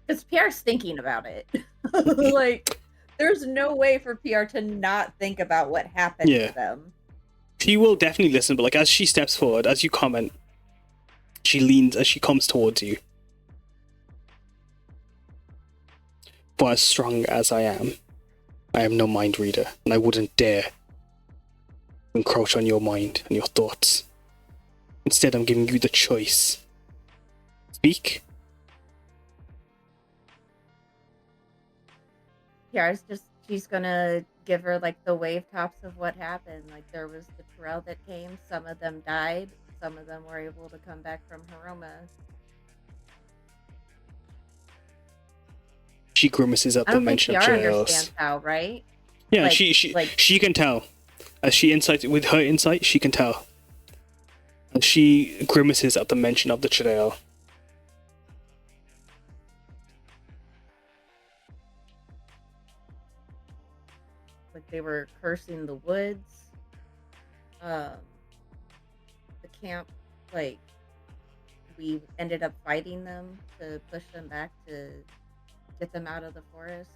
Because Piyar's thinking about it. There's no way for Piyar to not think about what happened to them. She will definitely listen, but as she steps forward, as you comment, she leans as she comes towards you. For as strong as I am no mind reader, and I wouldn't dare encroach on your mind and your thoughts. Instead, I'm giving you the choice. Speak. She's gonna give her the wave tops of what happened. There was the trail that came, some of them died, some of them were able to come back from Haroma. She grimaces at the mention of Piyar trails. understands how, right? Yeah, she can tell. As she insights with her insight, she can tell. And she grimaces at the mention of the trail. They were cursing the woods. The camp, we ended up fighting them to push them back to get them out of the forest.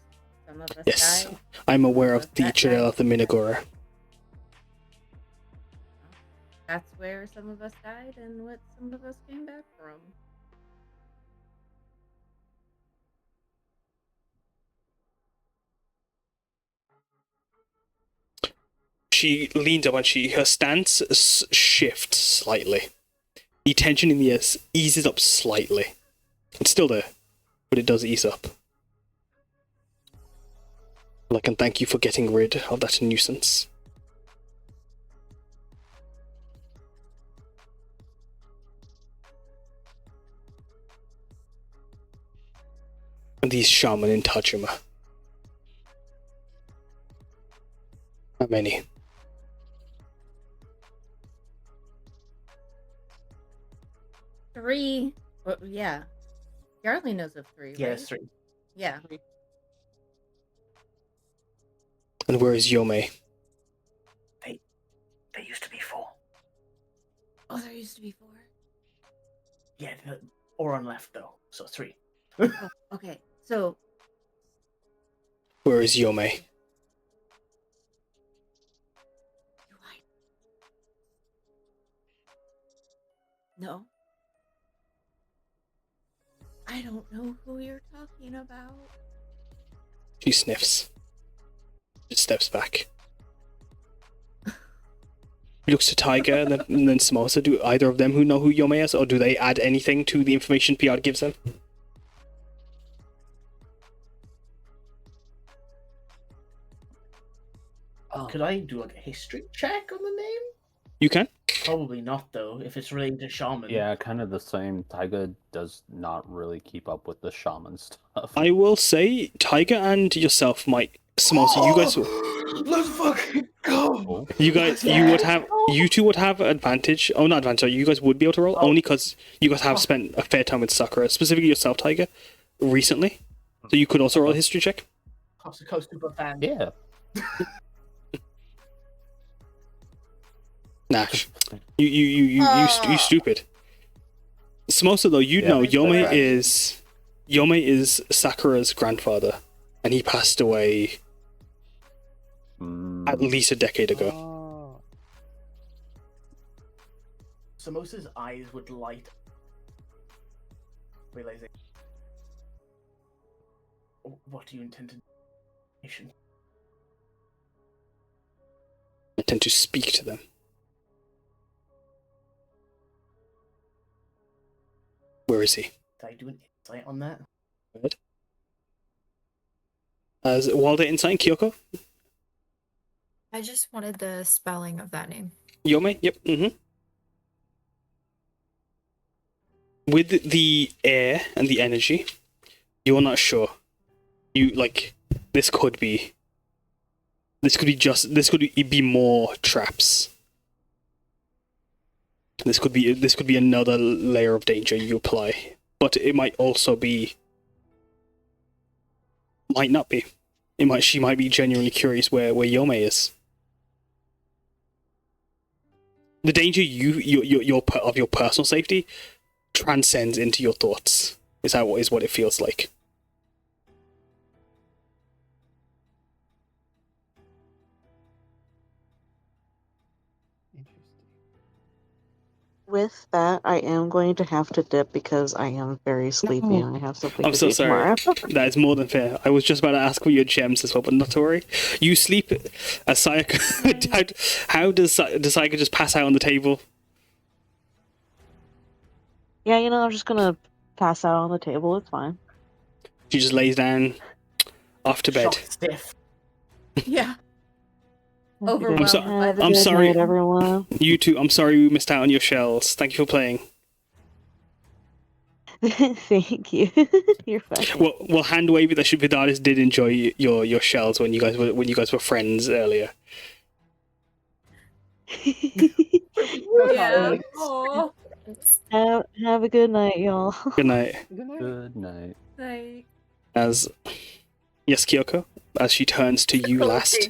Some of us died. I'm aware of the trail of the Minagora. That's where some of us died and what some of us came back from. She leans up and her stance shifts slightly. The tension in the air eases up slightly. It's still there, but it does ease up. I can thank you for getting rid of that nuisance. And these shaman in Tajima. How many? 3. Well, yeah. Yarly knows of 3, Yeah, right? it's 3. Yeah. And where is Yome? They used to be 4. Oh, there used to be 4. Yeah, Oron left though, so 3. Oh, okay, so Where is Yome? No. I don't know who you're talking about. She sniffs. Just steps back. He looks to Taiga and then Samosa. Do either of them who know who Yome is, or do they add anything to the information Piyar gives them? Could I do like a history check on the name? You can. Probably not though, if it's related to shaman. Yeah, kind of the same. Taiga does not really keep up with the shaman stuff. I will say Taiga and yourself might. Samosa, you guys. Let's fucking go. You guys, you two would have advantage. Oh, not advantage. You guys would be able to roll only because you guys have spent a fair time with Sakura, specifically yourself, Taiga, recently. So you could also roll a history check. Coast super fan. Yeah. Nah, you stupid. Samosa, though, you know Yome is Sakura's grandfather, and he passed away at least a decade ago. Samosa's eyes would light, realizing, what do you intend to do? I tend to speak to them. Where is he? Did I do an insight on that? Good. While they're inside, Kyuko? I just wanted the spelling of that name. Yome? Yep. With the air and the energy, you're not sure. This could be more traps. This could be another layer of danger you apply, but it might also be. Might not be. She might be genuinely curious where Yome is. The danger of your personal safety transcends into your thoughts. Is what it feels like. With that, I am going to have to dip because I am very sleepy and I have something I'm to so do sorry. tomorrow. That is more than fair. I was just about to ask for your gems as well, but not to worry. You sleep as Sayaka. how does Sayaka just pass out on the table? Yeah, I'm just gonna pass out on the table. It's fine. She just lays down, off to bed. Shocked stiff. Yeah. Overwhelmed. Have a I'm good sorry, night, everyone. You two. I'm sorry we missed out on your shells. Thank you for playing. Thank you. You're fine. Well, hand wavy that Vidaris did enjoy your shells when you guys were friends earlier. Yeah. Aw. Have a good night, y'all. Good night. Good night. Like, As yes, Kyoko, as she turns to you last.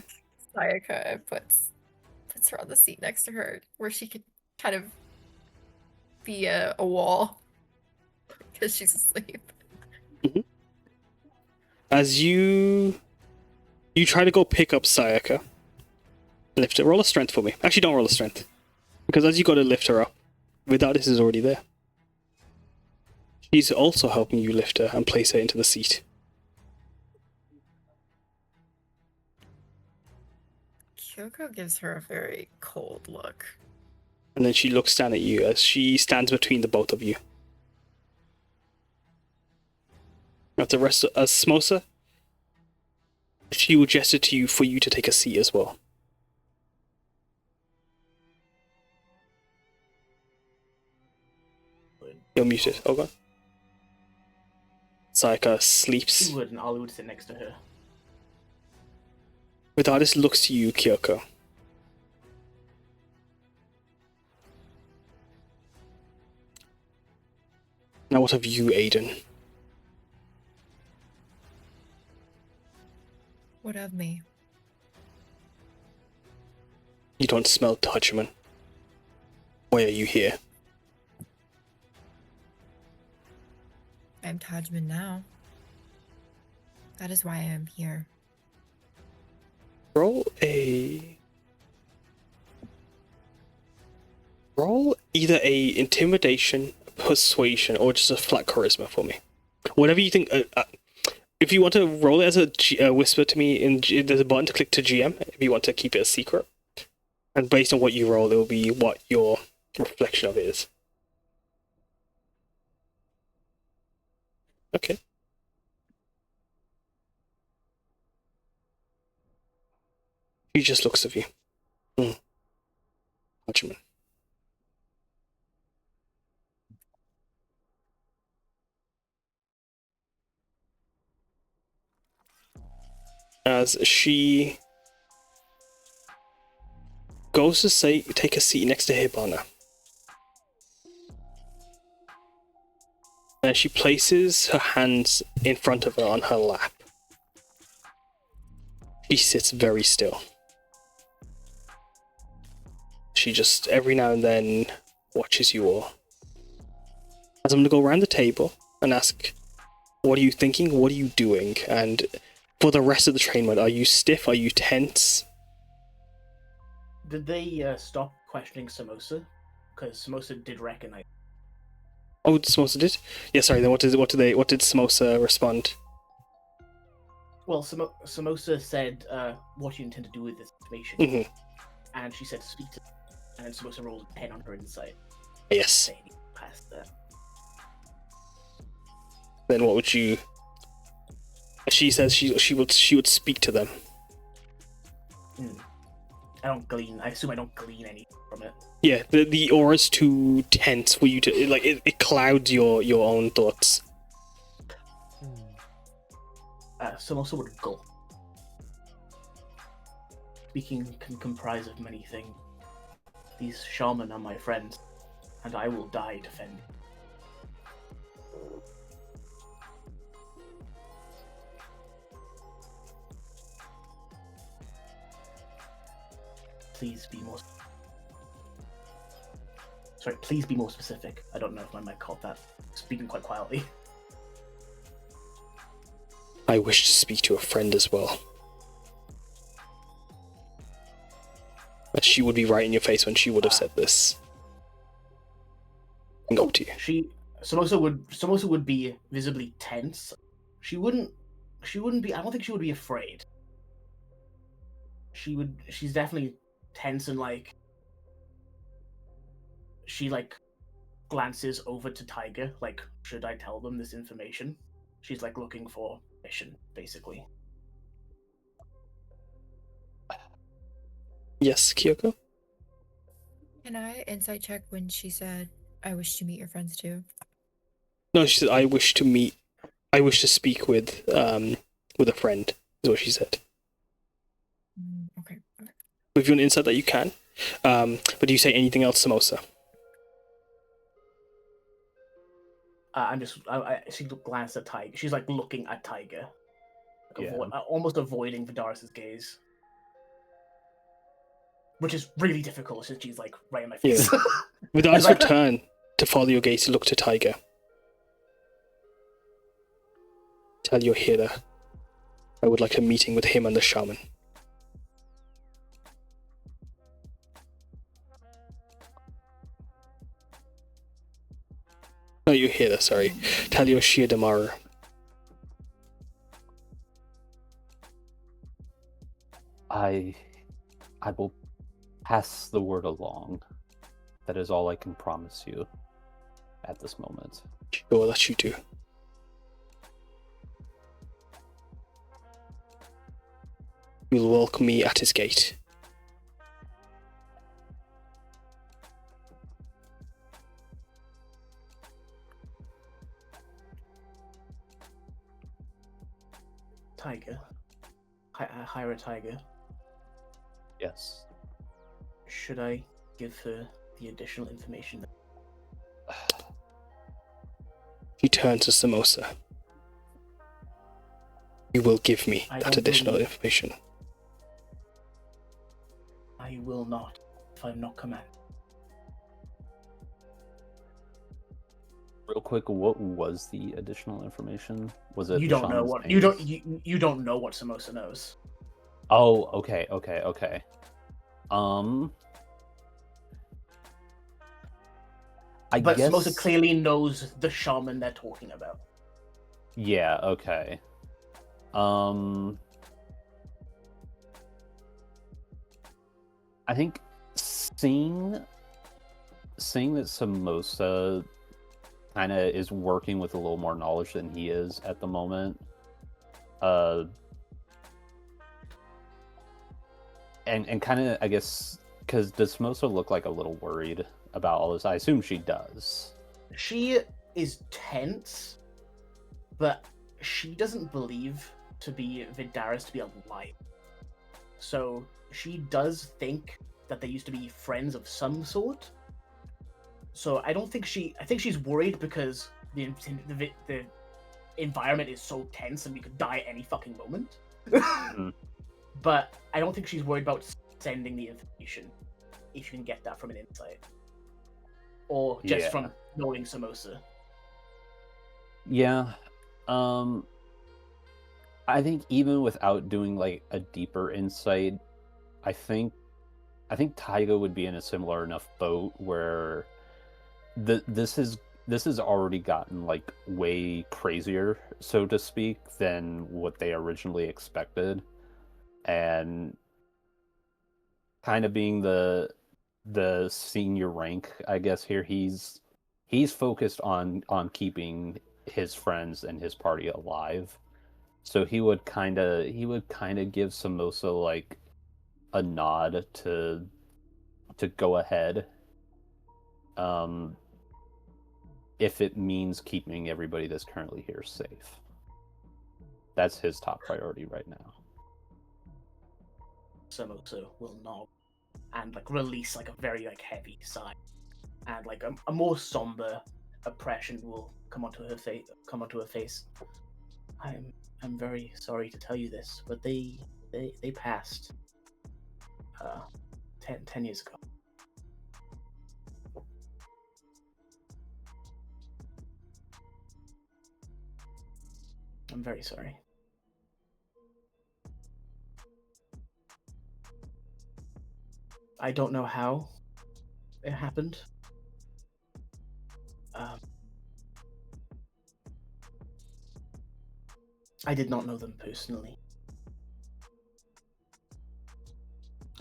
Sayaka puts her on the seat next to her, where she could kind of be a wall because she's asleep. As you try to go pick up Sayaka, lift her. Roll a strength for me. Actually, don't roll a strength, because as you go to lift her up, Vidaris is already there. She's also helping you lift her and place her into the seat. Kyoko gives her a very cold look. And then she looks down at you as she stands between the both of you. At the rest as Samosa, she will gesture to you for you to take a seat as well. You're muted. Oh god. Sayaka sleeps. She would, and Ollie would sit next to her. Vidaris looks to you, Kyoko. Now what of you, Aiden? What of me? You don't smell Tajima. Why are you here? I'm Tajman now. That is why I am here. Roll either a intimidation, persuasion, or just a flat charisma for me. Whatever you think. If you want to roll it as a whisper to me, there's a button to click to GM if you want to keep it a secret. And based on what you roll, it will be what your reflection of it is. Okay. He just looks at you. Tajima. As she goes to take a seat next to Hibana. And she places her hands in front of her on her lap. She sits very still. She just every now and then watches you all. As I'm going to go around the table and ask, what are you thinking? What are you doing? And for the rest of the train ride, are you stiff? Are you tense? Did they stop questioning Samosa? Because Samosa did recognize. Oh, Samosa did? Yeah, sorry. Then what did Samosa respond? Well, Samosa said, "What do you intend to do with this information?" Mm-hmm. And she said, "Speak to." And then Samosa rolled a 10 on her insight. Yes. Past that. Then what would you? She says she would speak to them. I assume I don't glean anything from it. Yeah, the aura's too tense for you to it clouds your own thoughts. Samosa would gulp. Speaking can comprise of many things. These shaman are my friends, and I will die defending. Please be more. Sorry, please be more specific. I don't know if my mic caught that. Speaking quite quietly. I wish to speak to a friend as well. But she would be right in your face when she would have said this. Go to you. Samosa would be visibly tense. She wouldn't be. I don't think she would be afraid. She's definitely tense and she glances over to Taiga, should I tell them this information? She's looking for mission, basically. Yes, Kyuko? Can I insight check when she said, I wish to meet your friends too? No, she said, I wish to speak with a friend, is what she said. Okay. If you want insight that you can. But do you say anything else, Samosa? She glanced at Taiga. She's looking at Taiga. Yeah. Almost avoiding Vidaris' gaze. Which is really difficult since she's right in my face. Yeah. Vidaris will turn to follow your gaze to look to Taiga. Tell your healer I would like a meeting with him and the shaman. No, you healer, sorry. Tell your Shiadamaru. I will pass the word along. That is all I can promise you at this moment. Sure, that you do. You'll welcome me at his gate. Taiga. Hire Taiga. Yes. Should I give her the additional information? He turns to Samosa. You will give me that additional information. I will not, if I'm not commanded. Real quick, what was the additional information? Was it You don't know what you don't know what Samosa knows. Oh, okay. But guess Samosa clearly knows the shaman they're talking about. Yeah, okay. I think seeing that Samosa kind of is working with a little more knowledge than he is at the moment, and kind of, I guess, because does Samosa look like a little worried about all this? I assume she does. She is tense, but she doesn't believe Vidaris to be alive. So she does think that they used to be friends of some sort. So I think she's worried because the environment is so tense and we could die at any fucking moment. But I don't think she's worried about sending the information, if you can get that from an insight. Or just from knowing Samosa. Yeah. I think even without doing like a deeper insight, I think Taiga would be in a similar enough boat where this has already gotten like way crazier, so to speak, than what they originally expected. And kind of being the senior rank, I guess here, he's focused on keeping his friends and his party alive. So he would kind of give Samosa like a nod to go ahead, if it means keeping everybody that's currently here safe. That's his top priority right now. Samosa will nod and like release like a very like heavy sigh, and like a more somber oppression will come onto her face. I'm very sorry to tell you this, but they passed 10 years ago. I'm very sorry. I don't know how it happened. I did not know them personally.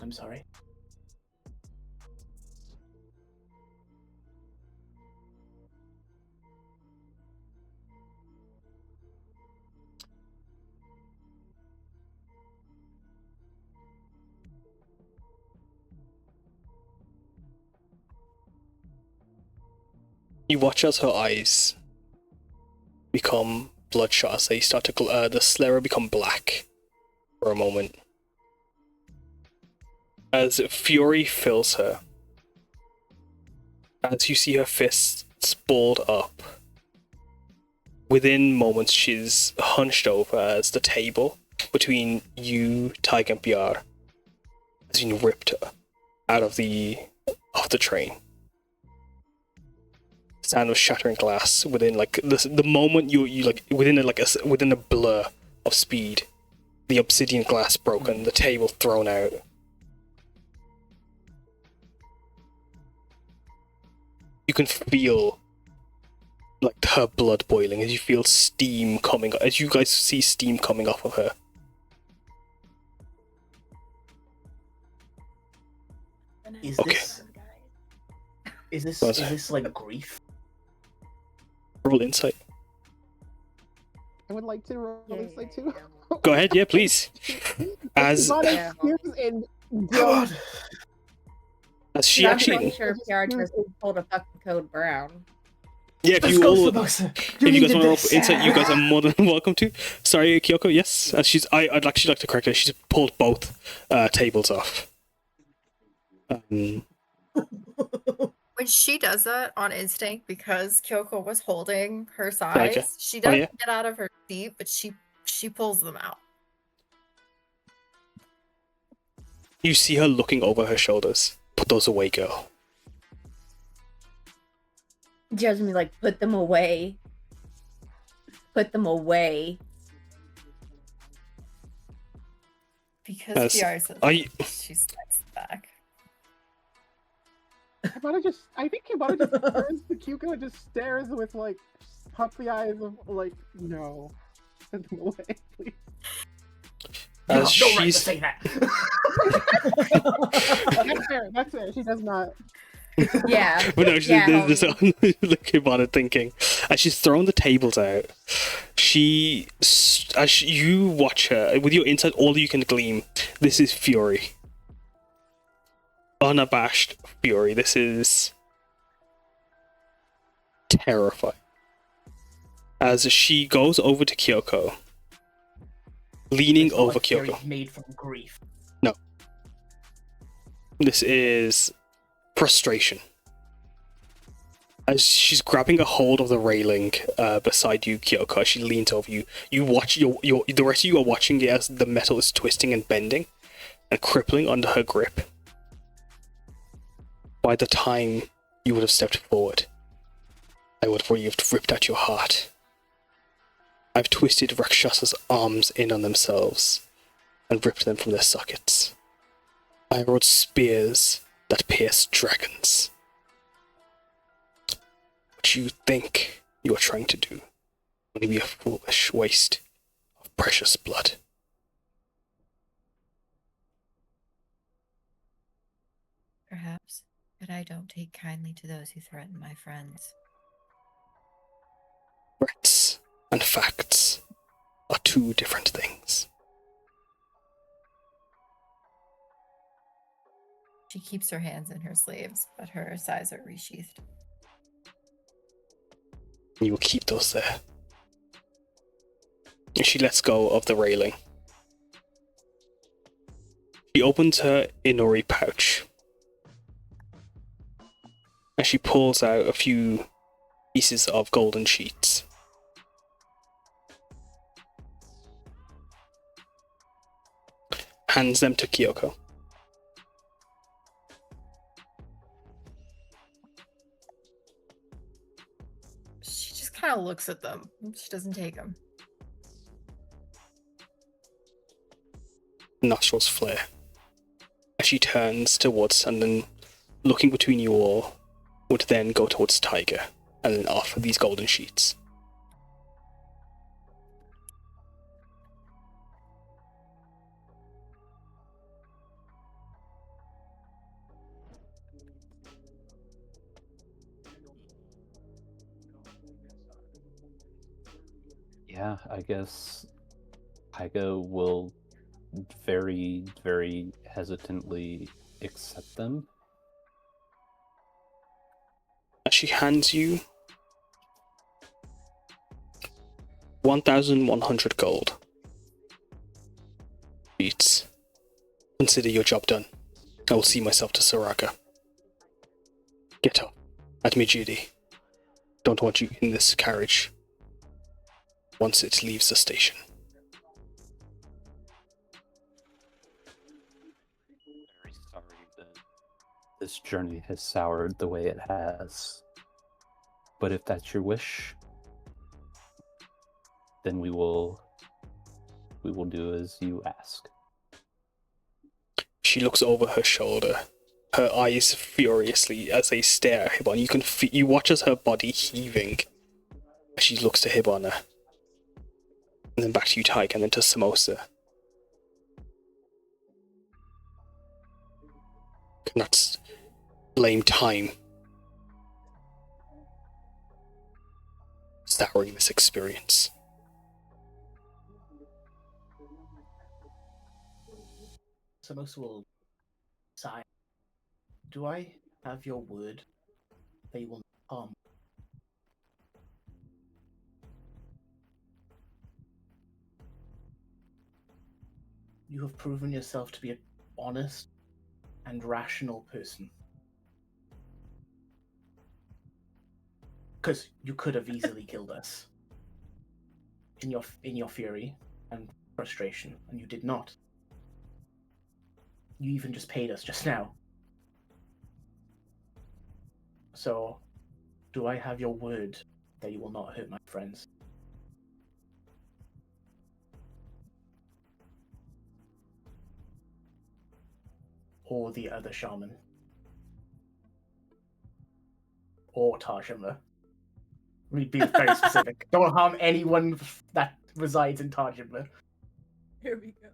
I'm sorry. You watch as her eyes become bloodshot, as they start to the Slayer become black for a moment. As fury fills her, as you see her fists balled up, within moments she's hunched over as the table between you, Taiga, and Piyar has been ripped out of the train. Sound of shattering glass within like the moment you like within a blur of speed, the obsidian glass broken, the table thrown out. You can feel like her blood boiling as you feel steam coming, as you guys see steam coming off of her. Is Okay. this like grief? Roll insight. I would like to roll insight too. Go ahead, yeah, please. As God. As she I'm actually, pretty sure Piyar just pulled a fucking code brown. yeah, if Let's you go, all, Samosa. if you guys want to roll this. for insight, you guys are more than welcome to. Sorry, Kyuko. Yes, as I'd actually like to correct her. She's pulled both tables off. When she does that on instinct, because Kyoko was holding her sides, Okay. she doesn't yeah. get out of her seat, but she pulls them out. You see her looking over her shoulders. Put those away, girl. Jasmine, like, put them away. Put them away. Because Yes. Piyar says she steps back. I think Hibana just turns to Kyuko and just stares with like puppy eyes of like, no. Send them away, please. You As have no right to she's say that. That's fair. That's fair. She does not. Yeah. but no, Yeah, there's look about it thinking. As she's throwing the tables out, you watch her with your insight, all you can glean. This is fury, unabashed fury. This is terrifying. As she goes over to Kyoko, leaning It's not over like fury Kyoko. made from grief. No, this is frustration. As she's grabbing a hold of the railing beside you, Kyoko, as she leans over you, you watch the rest of you are watching it as the metal is twisting and bending and crippling under her grip. By the time you would have stepped forward, I would have ripped out your heart. I've twisted Rakshasa's arms in on themselves and ripped them from their sockets. I wrote spears that pierce dragons. What you think you are trying to do will be a foolish waste of precious blood. Perhaps, but I don't take kindly to those who threaten my friends. Threats and facts are two different things. She keeps her hands in her sleeves, but her sides are resheathed. You will keep those there. And she lets go of the railing. She opens her Inori pouch. And she pulls out a few pieces of golden sheets. Hands them to Kyoko. She just kind of looks at them. She doesn't take them. Nostrils flare. As she turns towards, and then looking between you all, would then go towards Taiga, and then offer these golden sheets. Yeah, I guess Taiga will very, very hesitantly accept them. As she hands you 1,100 gold. Beats. Consider your job done. I will see myself to Sarhaga. Get up. At me duty. Don't want you in this carriage once it leaves the station. Very sorry that this journey has soured the way it has. But if that's your wish, then we will do as you ask. She looks over her shoulder, her eyes furiously as they stare at Hibana. You watch as her body heaving as she looks to Hibana. And then back to you, Taiga, and then to Samosa. Cannot blame time. Souring this experience. Samosa will sigh. Do I have your word that you will not harm? You have proven yourself to be an honest and rational person. Because you could have easily killed us in your fury and frustration, and you did not. You even just paid us just now. So, do I have your word that you will not hurt my friends? Or the other shaman? Or Tajima? Be very specific. Don't harm anyone that resides in Tajima. Here we go.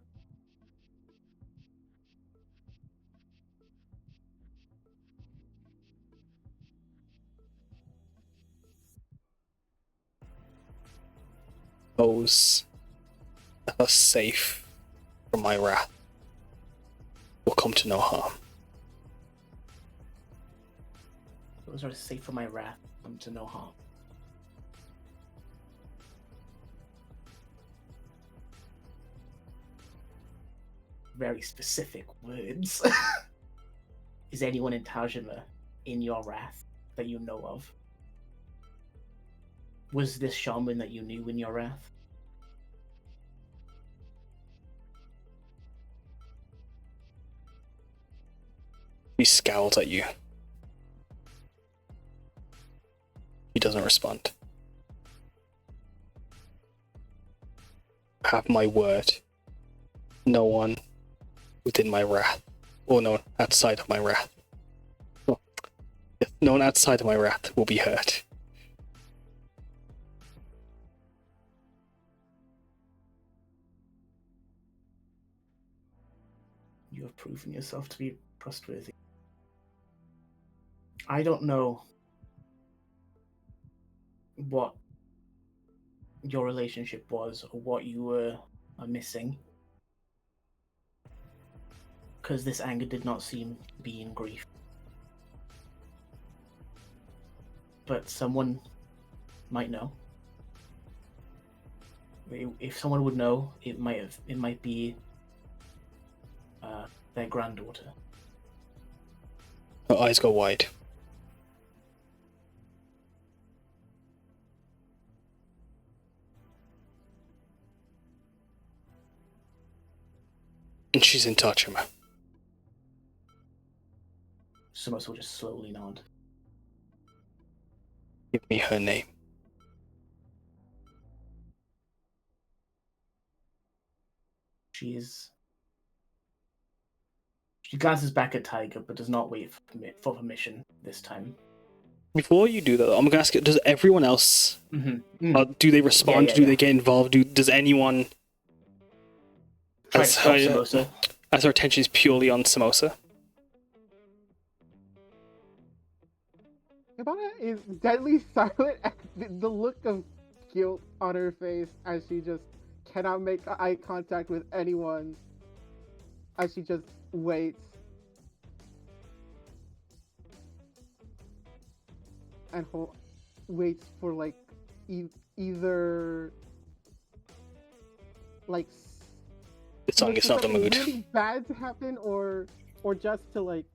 those that are safe from my wrath will come to no harm. Those are safe from my wrath, come to no harm. Very specific words. Is anyone in Tajima in your wrath that you know of? Was this shaman that you knew in your wrath? He scowls at you. He doesn't respond. Have my word. No one within my wrath, or no one outside of my wrath. Well, yes, no one outside of my wrath will be hurt. You have proven yourself to be trustworthy. I don't know what your relationship was or what you were missing, because this anger did not seem to be in grief. But someone might know. If someone would know, it might be their granddaughter. Her eyes go wide. And she's in Tajima. Samosa will just slowly nod. Give me her name. She glances back at Taiga, but does not wait for permission this time. Before you do that, I'm going to ask you, does everyone else, do they respond? Do they get involved? Does anyone... As her attention is purely on Samosa? Hibana is deadly silent at the look of guilt on her face as she just cannot make eye contact with anyone. As she just waits. And waits for like either like the song is not the mood. Really bad to happen, or just to like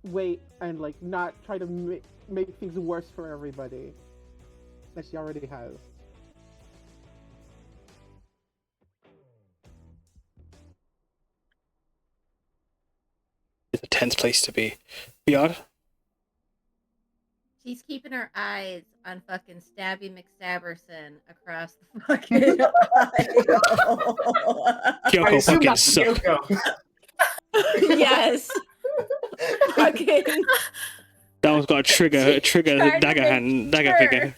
wait and like not try to make things worse for everybody that she already has. It's a tense place to be. Piyar? She's keeping her eyes on fucking Stabby McStabberson across the fucking Kyuko fucking suck. Yes. Fucking. That one's got a trigger dagger figure.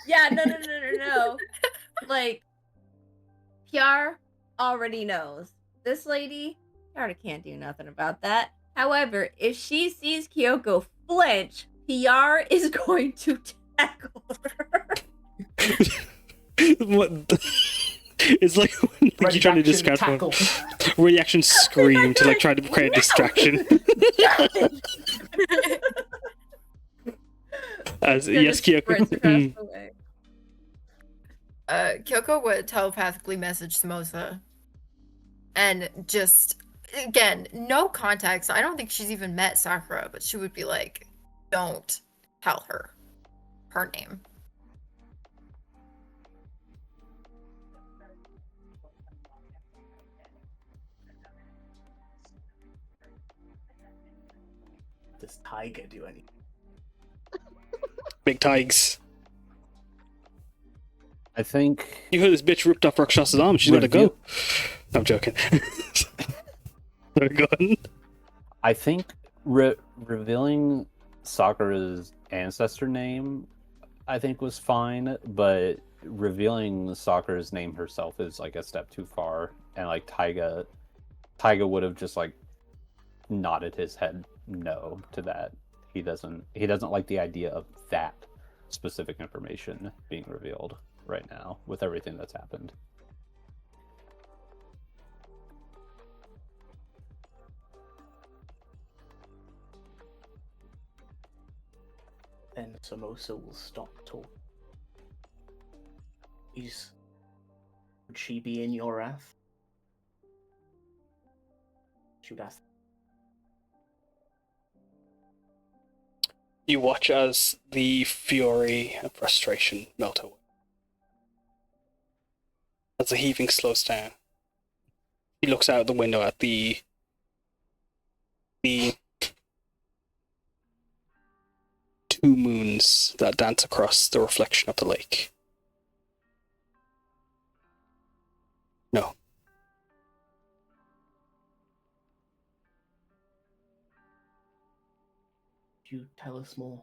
Yeah, no. Like, Piyar already knows. This lady, Piyar can't do nothing about that. However, if she sees Kyuko flinch, Piyar is going to tackle her. What? It's like when you're trying to distract her. Reaction scream to like try to create a distraction. Yes, Kyuko. Kyuko would telepathically message Samosa. And just, again, no context. I don't think she's even met Sakura, but she would be like, don't tell her her name. Does Taiga do anything? Big Tigers. I think... You heard this bitch ripped off Rakshasa's arm. She's gotta go. I'm joking. Sorry, go on. I think revealing Sakura's ancestor name, I think, was fine, but revealing Sakura's name herself is like a step too far. And like Taiga would have just like nodded his head no to that. He doesn't like the idea of that specific information being revealed. right now with everything that's happened. Then Samosa will stop talking. Would she be in your wrath? She would ask. You watch as the fury and frustration melt away. As the heaving slows down, he looks out the window at the two moons that dance across the reflection of the lake. No. Could you tell us more?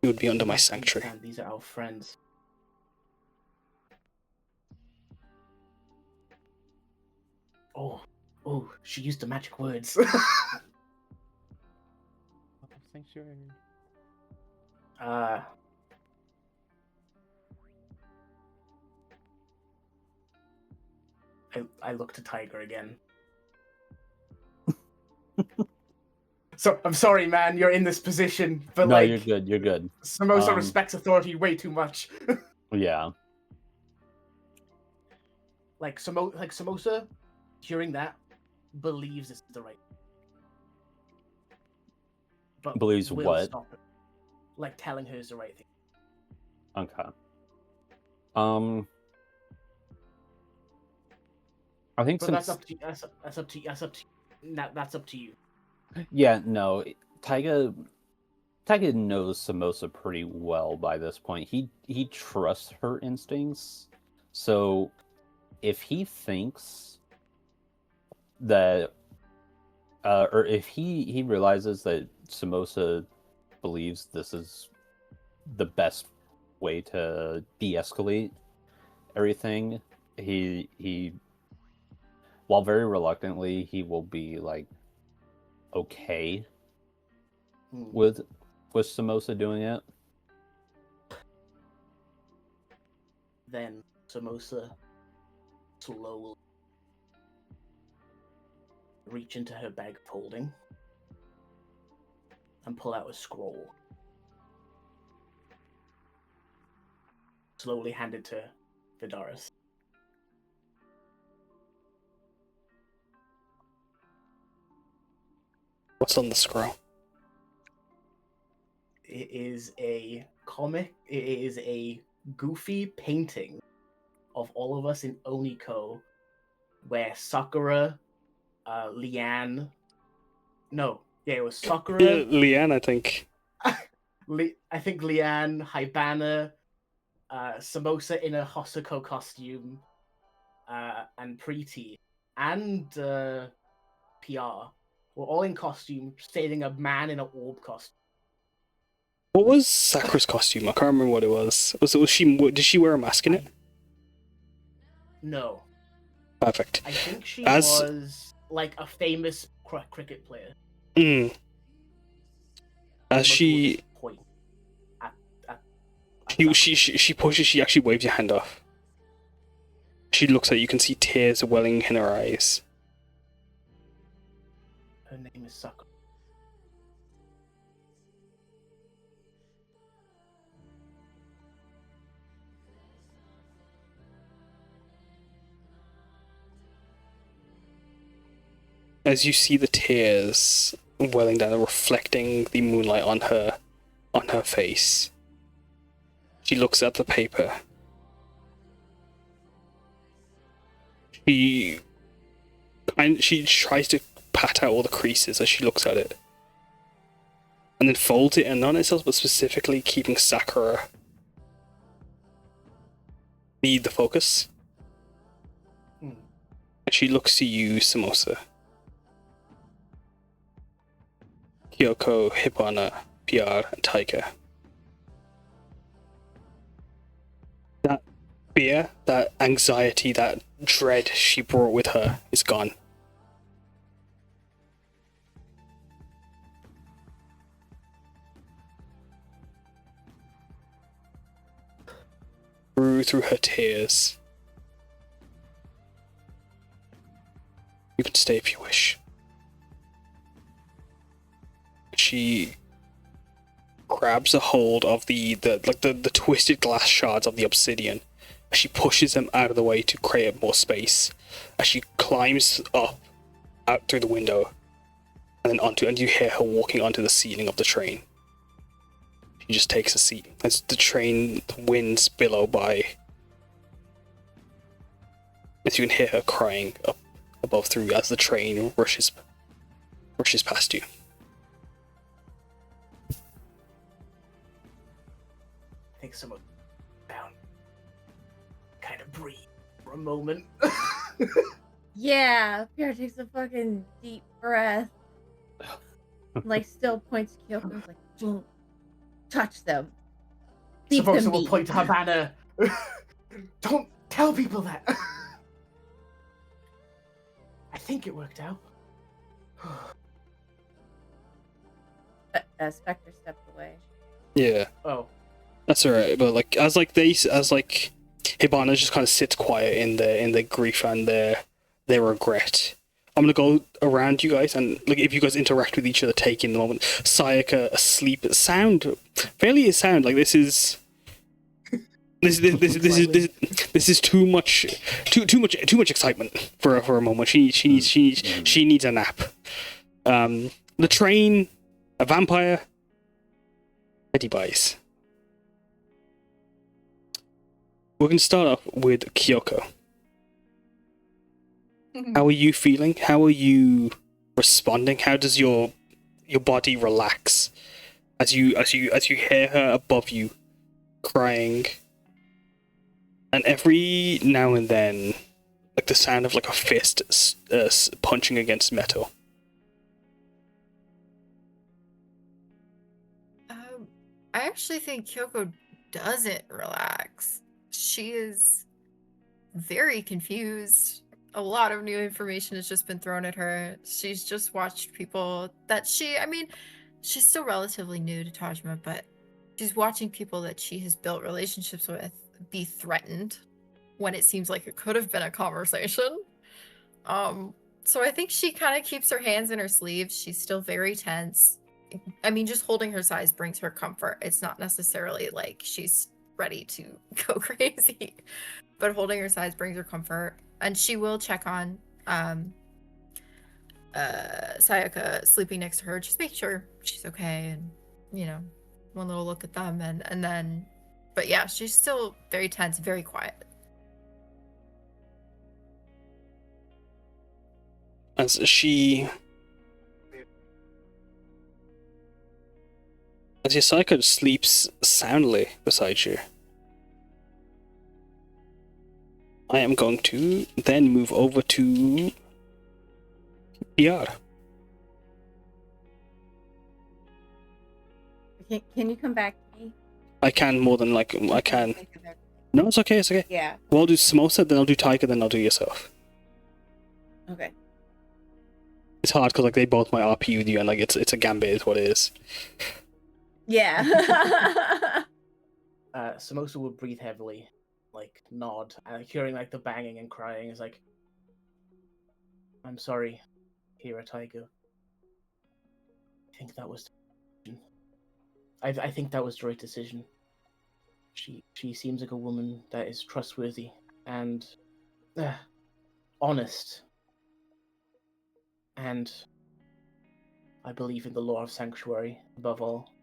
You would be under my You must sanctuary. understand, these are our friends. Oh, she used the magic words. Sanctuary. I look to Taiga again. So I'm sorry, man. You're in this position, but No, like, you're good. You're good. Samosa respects authority way too much. Yeah. Like Samosa, hearing that, believes this is the right. But Believes will what? stop it. Like telling her is the right thing. Okay. I think But since that's up to you. That's up to you. That's up to you. yeah, no, Taiga knows Samosa pretty well by this point. He trusts her instincts. So if he thinks that or if he realizes that Samosa believes this is the best way to de-escalate everything, he while very reluctantly, he will be like okay with Samosa doing it. Then Samosa slowly reach into her bag of holding and pull out a scroll. Slowly hand it to Vidaris. What's on the scroll? It is a comic. It is a goofy painting of all of us in Oniko, where Sakura, Leanne. No, yeah, it was Sakura. Leanne, I think. I think Leanne, Hibana, Samosa in a Hosoko costume, and Preeti, and Piyar were all in costume, stating a man in an orb costume. What was Sakura's costume? I can't remember what it was. Was she? Did she wear a mask in it? No. Perfect. I think she was like a famous cricket player. As she pushes, she actually waves your hand off. She looks at you, can see tears welling in her eyes. Her name is Sakura. As you see the tears welling down, reflecting the moonlight on her face, she looks at the paper. She tries to pat out all the creases as she looks at it, and then folds it, and not itself, but specifically keeping Sakura the focus. And she looks to you, Samosa. Kyuko, Hibana, Piyar, and Taiga. That fear, that anxiety, that dread she brought with her is gone. through her tears. You can stay if you wish. She grabs a hold of the twisted glass shards of the obsidian. She pushes them out of the way to create more space. As she climbs up, out through the window, and then and you hear her walking onto the ceiling of the train. She just takes a seat as the train winds billow by. As you can hear her crying up above through as the train rushes past you. I think someone down. Kind of breathe for a moment. Yeah, Piyar takes a fucking deep breath. Like, still points to Kyuko and is like, don't touch them. Leave Samosa them will be. point to Hibana. Don't tell people that. I think it worked out. Specter stepped away. Yeah. Oh. That's alright, but like as Hibana just kind of sits quiet in their grief and their regret. I'm gonna go around you guys and like if you guys interact with each other, take in the moment. Sayaka asleep, fairly sound like this is too much excitement for a moment. She needs a nap. The train, a vampire, Eddie buys. We're going to start off with Kyuko. How are you feeling? How are you responding? How does your body relax as you hear her above you crying? And every now and then, like the sound of like a fist punching against metal. I actually think Kyuko doesn't relax. She is very confused. A lot of new information has just been thrown at her. She's just watched people that she's still relatively new to Tajima, but she's watching people that she has built relationships with be threatened when it seems like it could have been a conversation. So I think she kind of keeps her hands in her sleeves. She's still very tense. I mean, just holding her size brings her comfort. It's not necessarily like she's ready to go crazy, but holding her size brings her comfort. And she will check on Sayaka sleeping next to her, just make sure she's okay, and one little look at them, and then, but yeah, she's still very tense, very quiet. As your Sayaka sleeps soundly beside you, I am going to then move over to Piyar. Can you come back to me? I can more than like I can. No, it's okay. It's okay. Yeah. Well, I'll do Samosa, then I'll do Taiga, then I'll do yourself. Okay. It's hard because like they both might RP with you, and like it's a gambit is what it is. Yeah. Samosa will breathe heavily, like nod, and hearing like the banging and crying is like, "I'm sorry, Kira Taiga. I think that was. I think that was the right decision. She seems like a woman that is trustworthy and honest, and I believe in the law of sanctuary above all.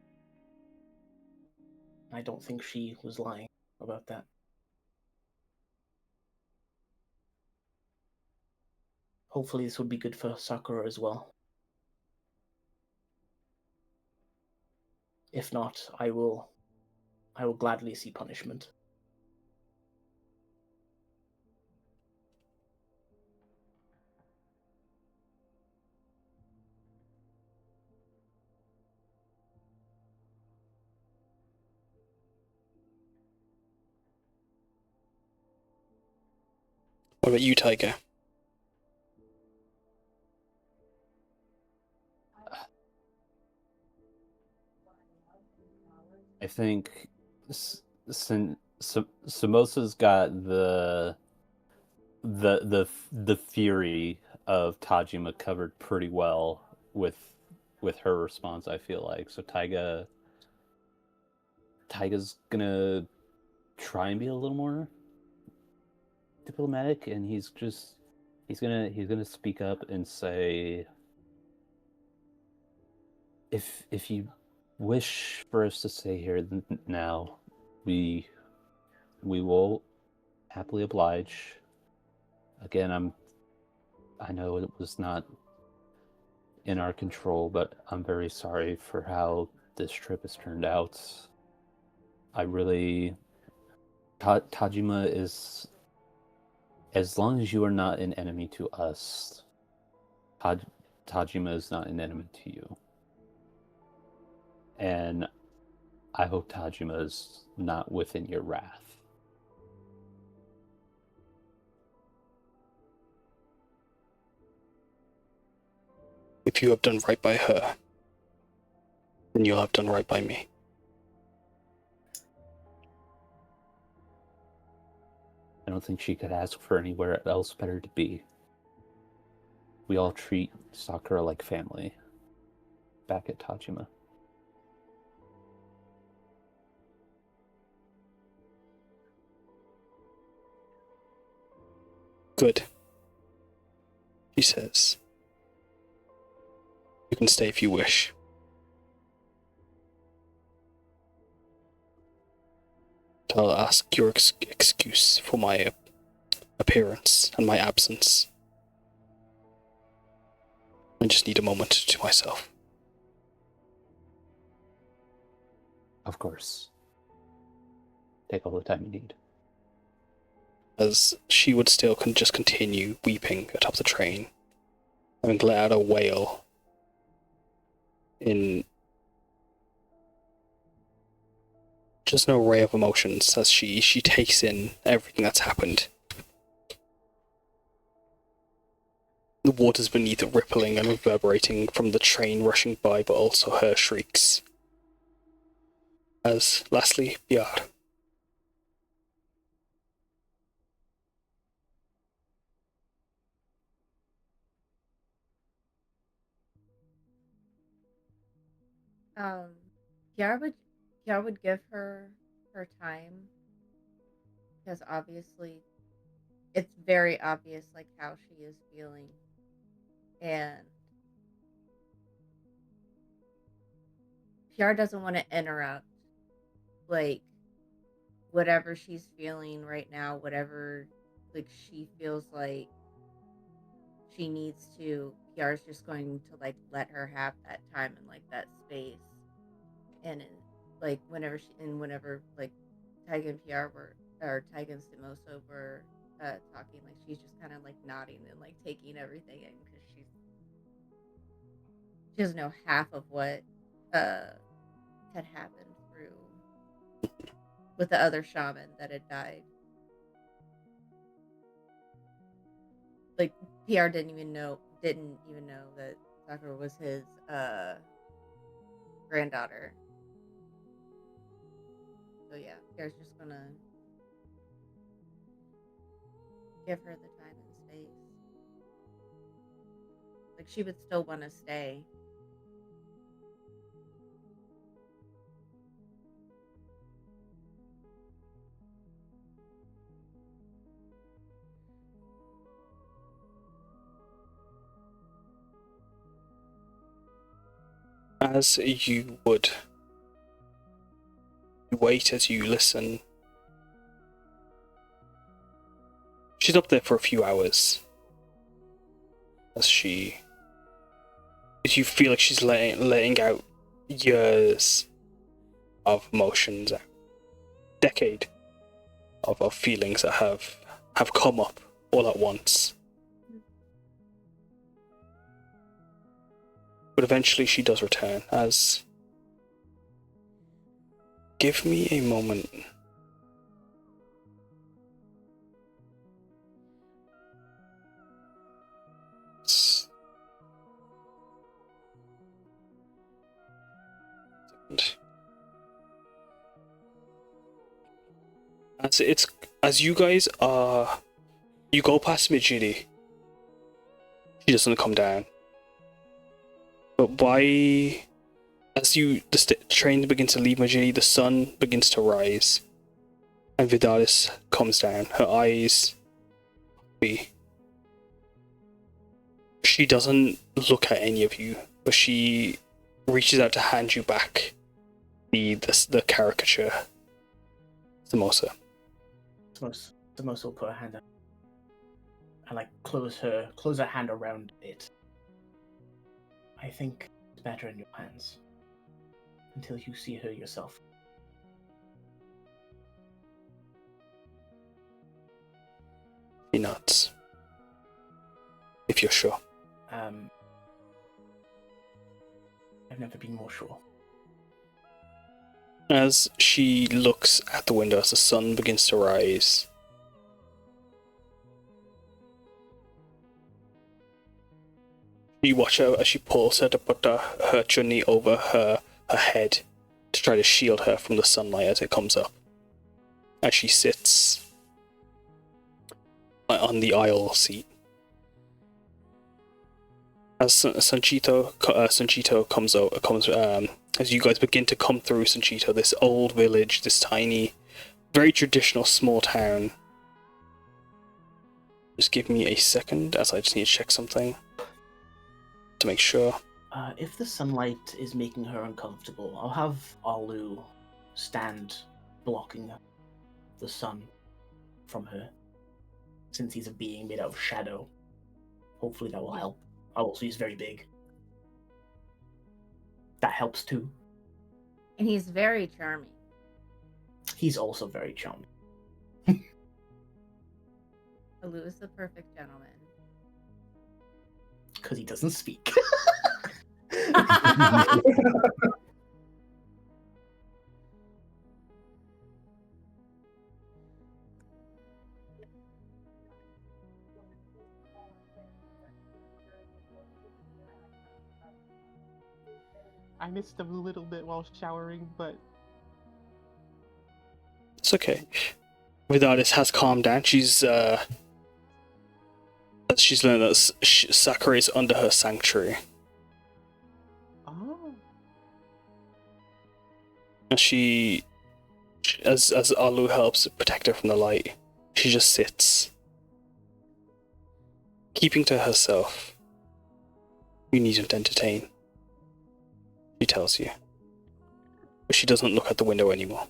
I don't think she was lying about that. Hopefully this would be good for Sakura as well. If not, I will gladly see punishment." What about you, Taiga? I think Samosa's got the fury of Tajima covered pretty well with her response, I feel like. So Taiga's gonna try and be a little more diplomatic, and he's gonna speak up and say, if you wish for us to stay here now, we will happily oblige. Again, I know it was not in our control, but I'm very sorry for how this trip has turned out. I really... Tajima is... As long as you are not an enemy to us, Tajima is not an enemy to you. And I hope Tajima is not within your wrath. If you have done right by her, then you'll have done right by me. I don't think she could ask for anywhere else better to be. We all treat Sakura like family back at Tajima. Good, he says. You can stay if you wish. I'll ask your excuse for my appearance and my absence. I just need a moment to myself. Of course. Take all the time you need. As she would still just continue weeping atop the train, having let out a wail in just an array of emotions as she takes in everything that's happened. The waters beneath it rippling and reverberating from the train rushing by, but also her shrieks. As lastly, Piyar. Piyar would give her time, because obviously it's very obvious like how she is feeling, and Piyar doesn't want to interrupt like whatever she's feeling right now, whatever like she feels like she needs to. Piyar's just going to like let her have that time and like that space. And like whenever like Taiga and Piyar were, or Taiga and Samosa were talking, like she's just kind of like nodding and like taking everything in, because she doesn't know half of what had happened through with the other shaman that had died. Like Piyar didn't even know that Sakura was his granddaughter. So yeah, Piyar's just gonna give her the time and space. Like she would still want to stay. As you would, you wait as you listen. She's up there for a few hours. As you feel like she's letting out years of emotions, a decade of feelings that have come up all at once. But eventually she does return, as... Give me a moment. as you guys are, you go past Mijiri. She doesn't come down. But as the train begins to leave Majidi, the sun begins to rise, and Vidaris comes down. Her eyes she doesn't look at any of you, but she reaches out to hand you back the caricature. Samosa. Samosa will put her hand up and like close her hand around it. I think it's better in your hands until you see her yourself. She nods. If you're sure. I've never been more sure. As she looks at the window as the sun begins to rise, you watch her as she pulls her to put her chunni over her head to try to shield her from the sunlight as it comes up. As she sits on the aisle seat. As Sanchito comes as you guys begin to come through Sanchito, this old village, this tiny, very traditional small town. Just give me a second, as I just need to check something to make sure. If the sunlight is making her uncomfortable, I'll have Alu stand blocking the sun from her, since he's a being made out of shadow. Hopefully that will help. Also, he's very big. That helps too. And he's very charming. He's also very charming. Alu is the perfect gentleman. Because he doesn't speak. I missed a little bit while showering, but It's okay. Vidaris has calmed down. She's learned that Sakura is under her sanctuary. oh, And as Alu helps protect her from the light, she just sits, keeping to herself. You needn't entertain, she tells you. But she doesn't look at the window anymore.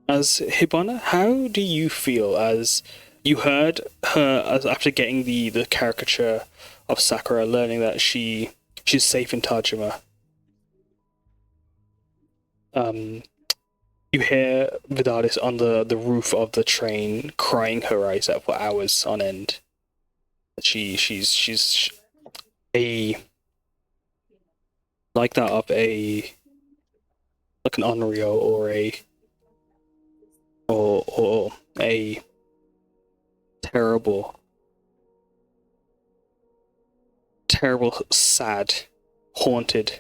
As Hibana, how do you feel as you heard her after getting the caricature of Sakura, learning that she's safe in Tajima? You hear Vidaris on the roof of the train crying her eyes out for hours on end. She's a like that of like an Onryo or a terrible, sad, haunted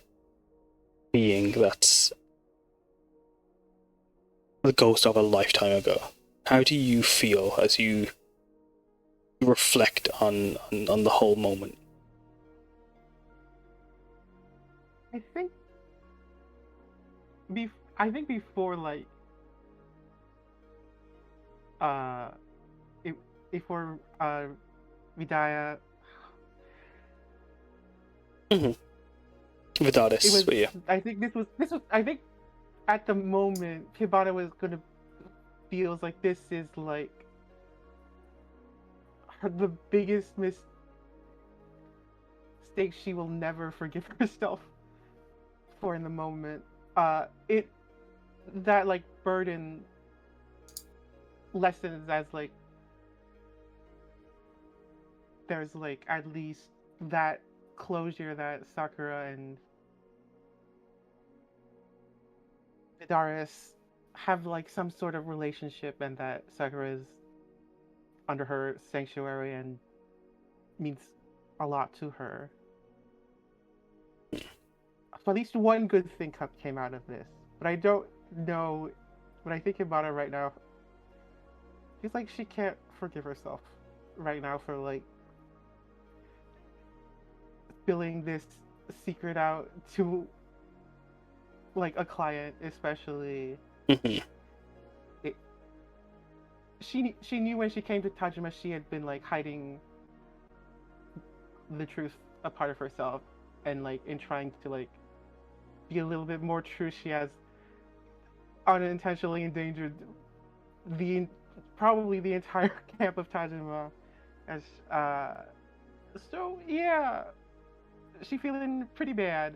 being that's the ghost of a lifetime ago. How do you feel as you reflect on the whole moment? I think before like before Vidaya. Vidaris, but yeah. I think this was. I think at the moment Hibana was gonna feels like this is like the biggest mistake she will never forgive herself for in the moment. That like burden lessens as like there's like at least that closure that Sakura and Vidaris have like some sort of relationship, and that Sakura is under her sanctuary and means a lot to her. So at least one good thing came out of this. But I don't know. When I think about it right now, it's like she can't forgive herself right now for like spilling this secret out to like a client, especially. She knew when she came to Tajima she had been like hiding the truth a part of herself, and like in trying to like be a little bit more true, she has unintentionally endangered probably the entire camp of Tajima. As so yeah, she feeling pretty bad.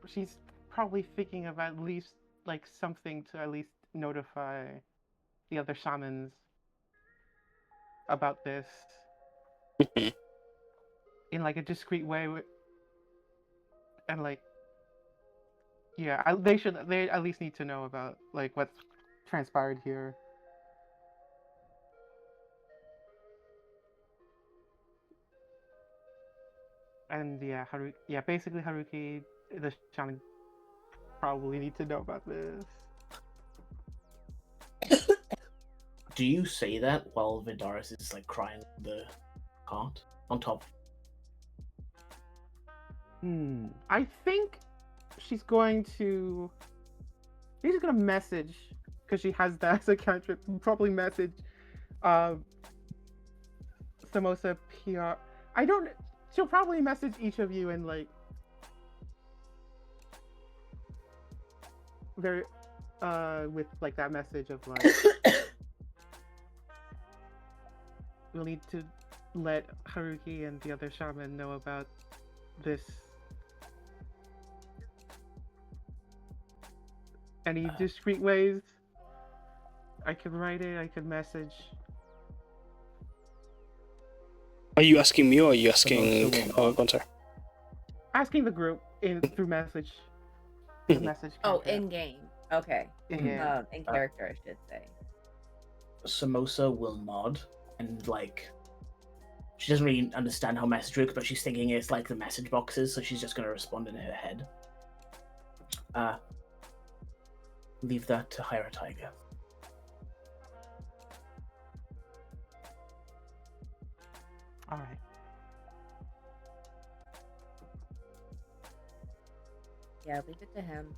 She's probably thinking of at least like something to at least notify the other shamans about this in like a discreet way, and like yeah, they at least need to know about like what's transpired here. And yeah, basically Haruki, the shaman, probably need to know about this. Do you say that while Vidaris is like crying on the cart on top? I think she's going to message, because she has that as a cantrip. Probably message Samosa, Piyar. She'll probably message each of you and like very with like that message of like we'll need to let Haruki and the other shaman know about this. Any discreet ways I could write it, I could message. Are you asking me or are you asking... Oh, go on, sorry. Asking the group through message. Message. Oh, in game. Okay. Yeah. In character, I should say. Samosa will nod and like she doesn't really understand how message works, but she's thinking it's like the message boxes, so she's just going to respond in her head. Leave that to hire a Taiga. All right. Yeah, leave it to him.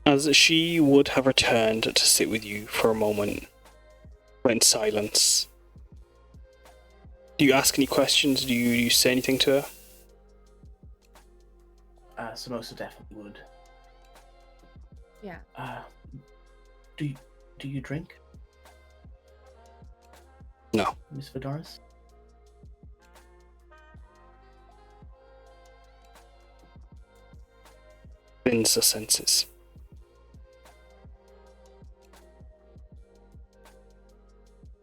As she would have returned to sit with you for a moment, but in silence. Do you ask any questions? Do you say anything to her? Samosa definitely would. Yeah. Do you drink? No. Miss Vidaris? Thins the senses.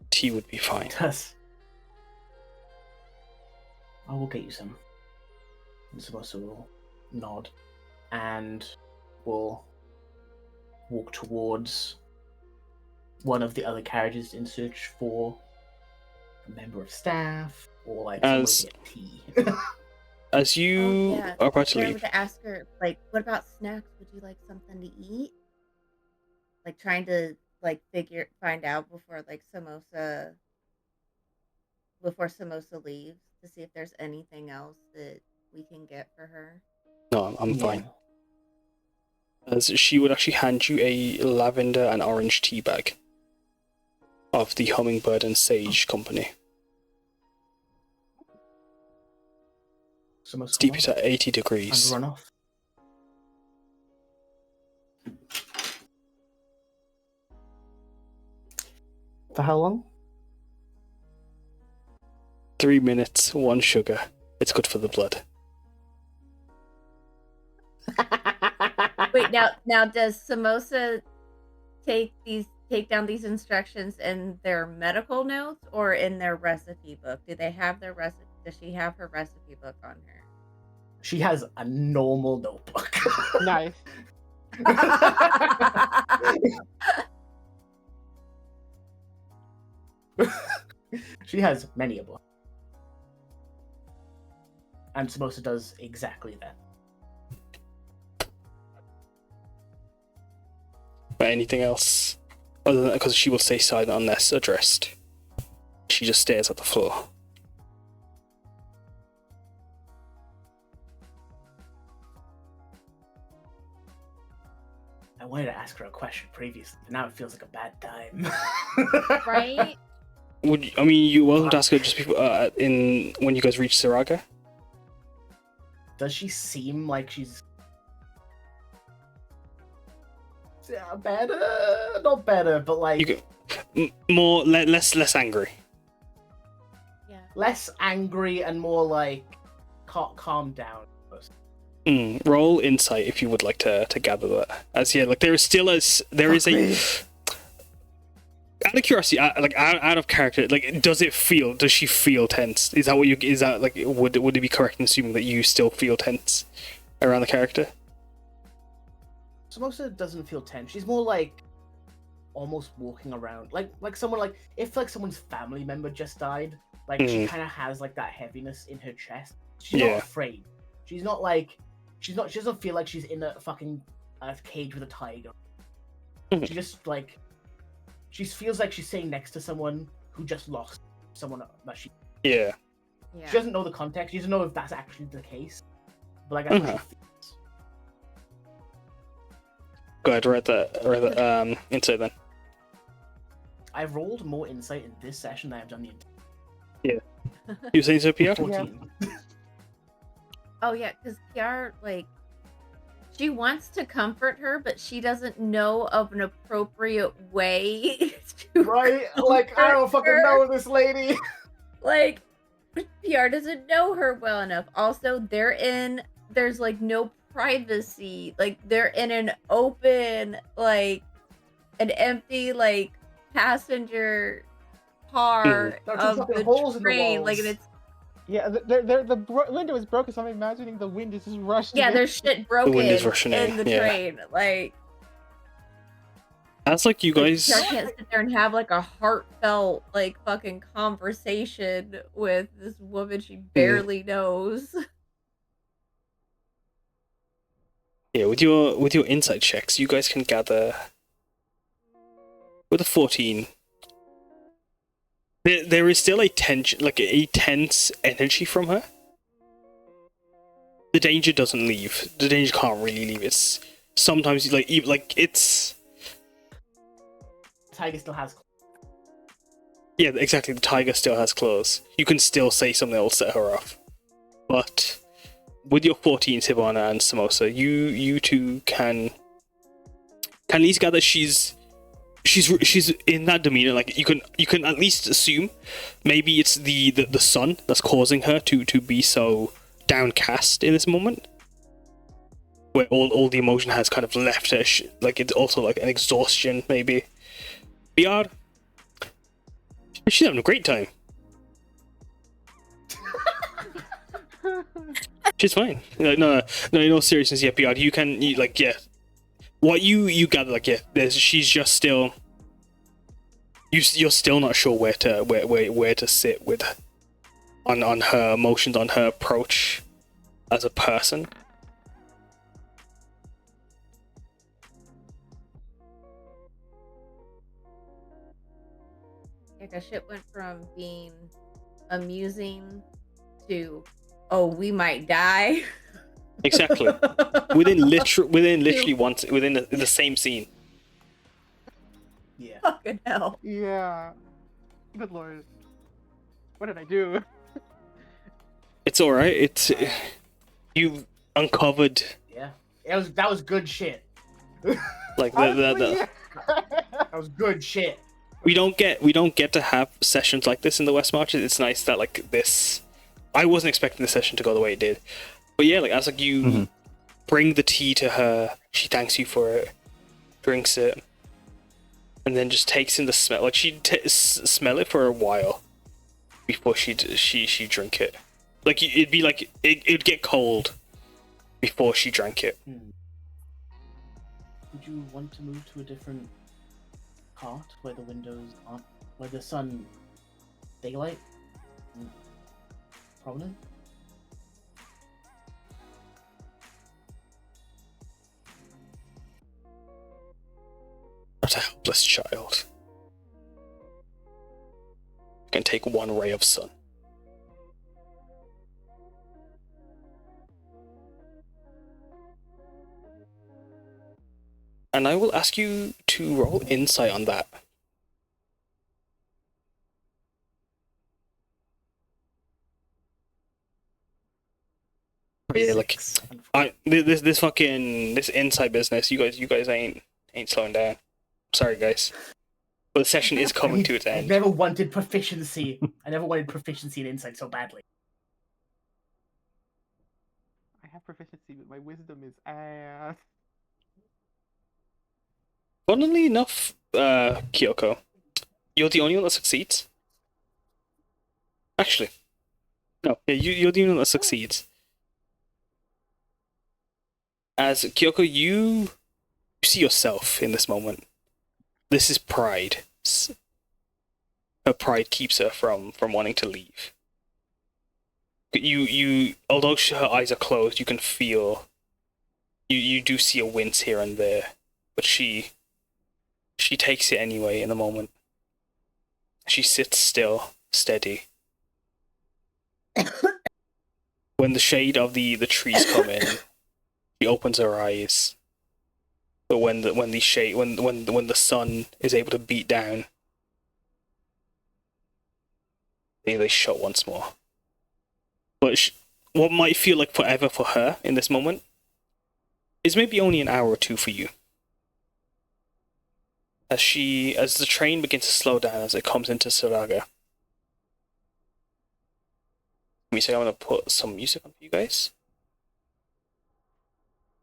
Tea would be fine. Yes. I will get you some. And Samosa will nod and will walk towards one of the other carriages in search for a member of staff or like someone to get tea. As you are about to leave, To ask her, like, what about snacks? Would you like something to eat? Like trying to like find out before Samosa leaves to see if there's anything else that we can get for her. No, I'm fine. As she would actually hand you a lavender and orange tea bag of the Hummingbird and Sage Company. Steep it at 80 degrees. And run off. For how long? 3 minutes, 1 sugar. It's good for the blood. Wait, now does Samosa take these take down these instructions in their medical notes or in their recipe book? Do they have their recipe? Does she have her recipe book on her? She has a normal notebook. Nice. She has many a book. And Samosa does exactly that. But anything else? Other than that, because she will stay silent unless addressed. She just stares at the floor. I wanted to ask her a question previously, but now it feels like a bad time. Right? You're welcome to ask her just before, when you guys reach Sarhaga. Does she seem like she's better? Not better, but like You go, less angry. Yeah. less angry and more like calm down. Roll insight if you would like to gather that. As yeah, like there is out of curiosity, out of character, like does she feel tense? Is that like would it be correct in assuming that you still feel tense around the character? Samosa doesn't feel tense. She's more like almost walking around like someone like if like someone's family member just died. Like she kind of has like that heaviness in her chest. She's not afraid. She doesn't feel like she's in a fucking cage with a tiger. She just like she feels like she's sitting next to someone who just lost someone that she. Yeah. She doesn't know the context. She doesn't know if that's actually the case. But like that's what she feels. Go ahead, write that insight then. I've rolled more insight in this session than I've done the entire. Yeah. You saying so, Piyar? 14. Oh yeah, because Piyar, like, she wants to comfort her, but she doesn't know of an appropriate way to Right? Like, I don't fucking know this lady. Like, Piyar doesn't know her well enough. Also, there's like no privacy. Like, they're in an open, like, an empty, like, passenger car of the train. Like, and it's Yeah, the window is broken, so I'm imagining the wind is just rushing. Yeah, there's shit broken The wind is rushing in the train. Like, that's like you guys. I can't sit there and have like a heartfelt, like fucking conversation with this woman she barely knows. Yeah, with your insight checks, you guys can gather. With a 14. There is still a tension, like a tense energy from her. The danger doesn't leave. The danger can't really leave. It's sometimes it's. Taiga still has. Yeah, exactly. The Taiga still has claws. You can still say something that will set her off. But with your 14, Hibana and Samosa, you two can at least gather she's in that demeanor. Like you can at least assume maybe it's the sun that's causing her to be so downcast in this moment, where all the emotion has kind of left her. Like it's also like an exhaustion maybe. Piyar, she's having a great time. She's fine. No, in all seriousness, yeah, Piyar, what you gather, like, yeah, she's just still. You're still not sure where to sit with on her emotions, on her approach as a person. Like, a shit went from being amusing to, oh, we might die. Exactly. within literally once within the same scene. Yeah. Fucking hell. Yeah. Good lord. What did I do? It's all right. It's you uncovered. Yeah. That was good shit. Like Honestly, That was good shit. we don't get to have sessions like this in the West Marches. It's nice that like this. I wasn't expecting the session to go the way it did, but yeah, like as like you bring the tea to her, she thanks you for it, drinks it, and then just takes in the smell. Like she'd smell it for a while before she drink it. Like it'd be like it'd get cold before she drank it. Would you want to move to a different cart where the windows aren't, where the sun, daylight, prominent? Not a helpless child. You can take one ray of sun. And I will ask you to roll insight on that. Yeah, like this insight business. You guys ain't slowing down. Sorry, guys. But the session is coming to its I end. never wanted proficiency. I never wanted proficiency in insight so badly. I have proficiency, but my wisdom is ass. Funnily enough, Kyoko, you're the only one that succeeds. Actually, no, yeah, you're the only one that succeeds. As Kyoko, you see yourself in this moment. This is pride. Her pride keeps her from wanting to leave. You, although her eyes are closed, you can feel. You do see a wince here and there, but she takes it anyway in the moment. She sits still, steady. When the shade of the trees come in, she opens her eyes. But when the sun is able to beat down, they shut once more. But what might feel like forever for her in this moment is maybe only an hour or two for you. As the train begins to slow down as it comes into Sarhaga. Let me say I'm gonna put some music on for you guys.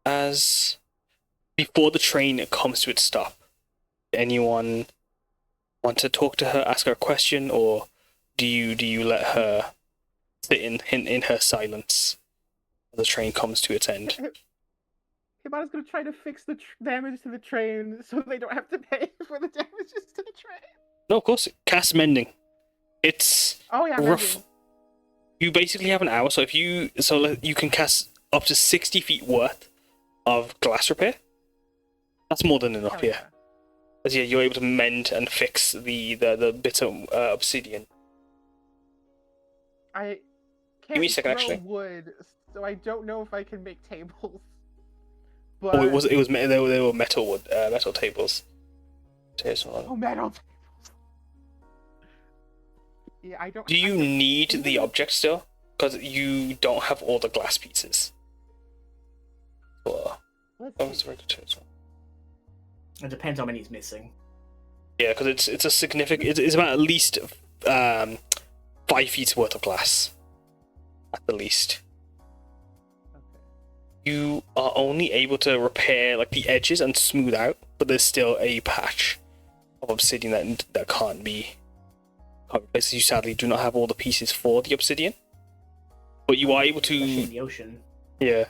As before the train comes to its stop, anyone want to talk to her, ask her a question, or do you let her sit in her silence as the train comes to its end? Hibana's gonna try to fix the damage to the train so they don't have to pay for the damages to the train. No, of course. Cast mending. It's rough. Mending. You basically have an hour, so you can cast up to 60 feet worth of glass repair. That's more than enough, yeah. As you're able to mend and fix the bits of obsidian. I can't Give me a second, grow actually. wood, so I don't know if I can make tables. But... Oh, they were metal tables. Oh, metal tables. Yeah, I don't. Do you need the object still? Because you don't have all the glass pieces. It depends how many is missing. Yeah, because it's a significant. It's about at least 5 feet worth of glass, at the least. You are only able to repair like the edges and smooth out, but there's still a patch of obsidian that can't be replaced. You sadly do not have all the pieces for the obsidian, but you are able to. Especially in the ocean. Yeah,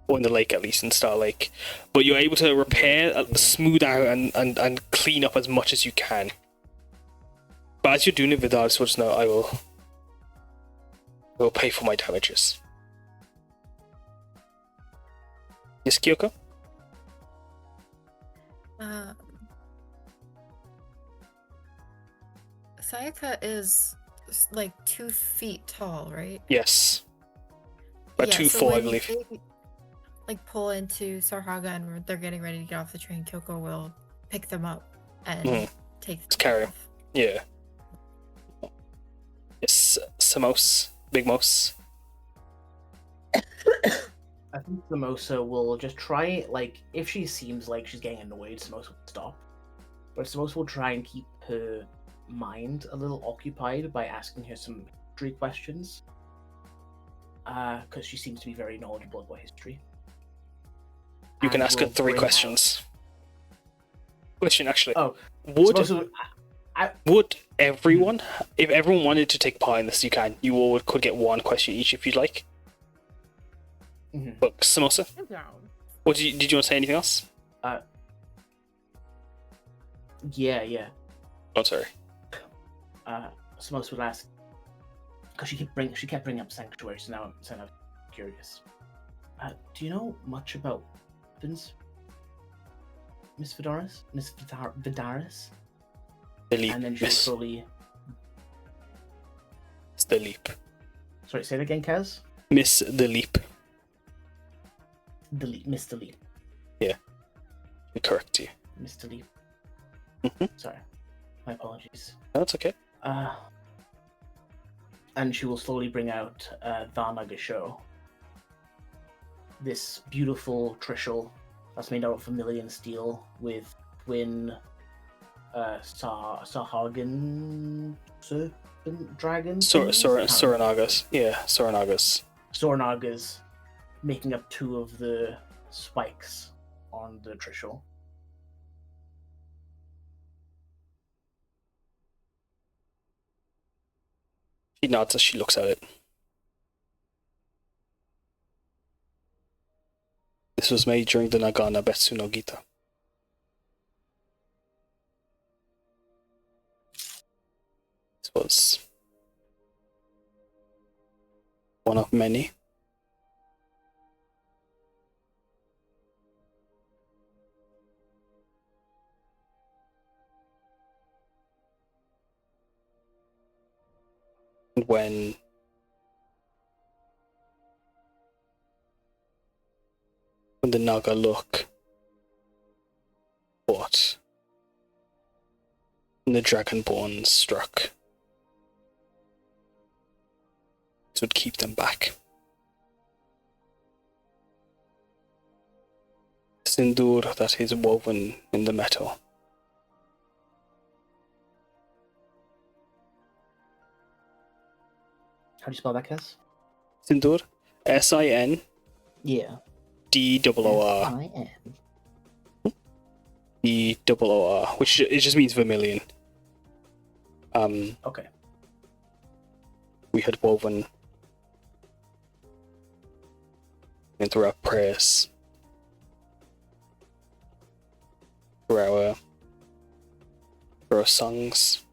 or in the lake at least, in Star Lake. But you're able to repair, smooth out, and clean up as much as you can. But as you're doing it, Vidaris will just know I will pay for my damages. Yes, Kyoko? Sayaka is like 2 feet tall, right? Yes. About 2'4", I believe. They, like pull into Sarhaga and they're getting ready to get off the train, Kyoko will pick them up and take them carry off. Yeah. Yes, Samosa, Big Mos. I think Samosa will just try, like, if she seems like she's getting annoyed, Samosa will stop. But Samosa will try and keep her mind a little occupied by asking her some history questions. Because she seems to be very knowledgeable about history. You can ask her 3 questions. Question actually. Oh, Would Samosa, would everyone, if everyone wanted to take part in this, you can. You all could get one question each if you'd like. Mhm. But Samosa, I'm down. what did you want to say anything else? Yeah. Oh, sorry. Samosa would ask, because she kept bringing up Sanctuary, so now I'm curious. Do you know much about weapons, Miss Vidaris? Vidaris? Dileep. And then she'll slowly... Miss Dileep. Sorry, say it again, Kaz? Miss Dileep. Miss Dileep. Yeah. We correct you. Miss Dileep. Mhm. Sorry. My apologies. No, that's okay. And she will slowly bring out the show. This beautiful trishul that's made out of vermilion steel with twin Sarhagan serpent dragons. Saranagas. Yeah, Saranagas. Sornagas, making up two of the spikes on the trishul. She nods as she looks at it. This was made during the Nagana Betsu no Gita. This was one of many. And when the Naga look what the Dragonborn struck, this would keep them back. Sindur that is woven in the metal. How do you spell that, Kaz? Sindur, S-I-N Yeah. D-O-O-R. S-I-N. D-O-O-R, which it just means vermilion. Okay. We had woven in through our prayers, through our songs,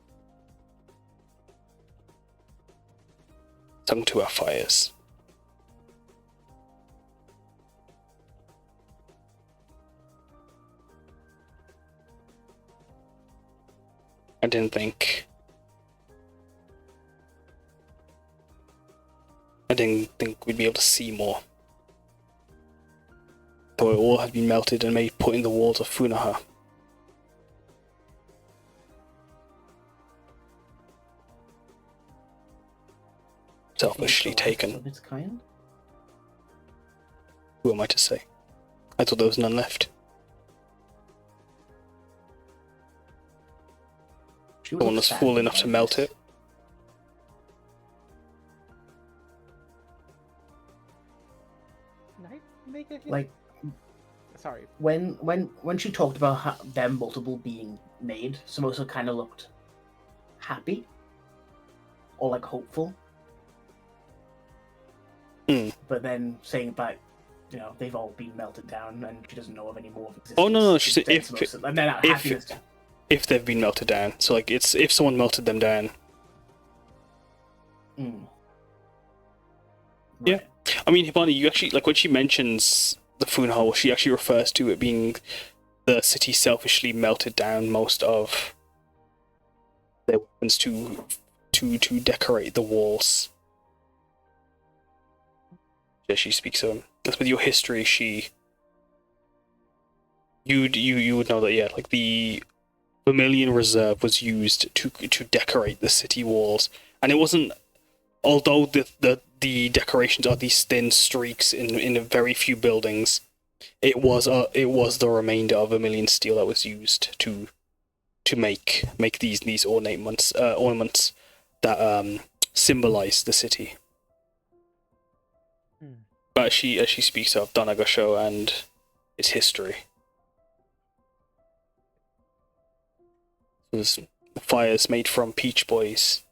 sung to our fires. I didn't think we'd be able to see more. Though it all had been melted and made put in the walls of Funaha. Selfishly taken. Of its kind? Who am I to say? I thought there was none left. Someone was fool enough to melt it. Can I make a hint? Like, sorry. when she talked about them multiple being made, Samosa kind of looked happy or like hopeful. But then saying that, you know, they've all been melted down and she doesn't know of any more of existence. Oh no, she said if they've been melted down. So like it's if someone melted them down. Right. Yeah. I mean, Hibana, you actually, like when she mentions the Funhole, she actually refers to it being the city selfishly melted down most of their weapons to decorate the walls. Yeah, she speaks of them. That's with your history, you would know that, yeah, like the Vermilion Reserve was used to decorate the city walls, and it wasn't. Although the decorations are these thin streaks in a very few buildings, it was the remainder of Vermilion steel that was used to make these ornaments that symbolize the city. But as she speaks of Danagosho and its history. Those fires made from Peach Boy's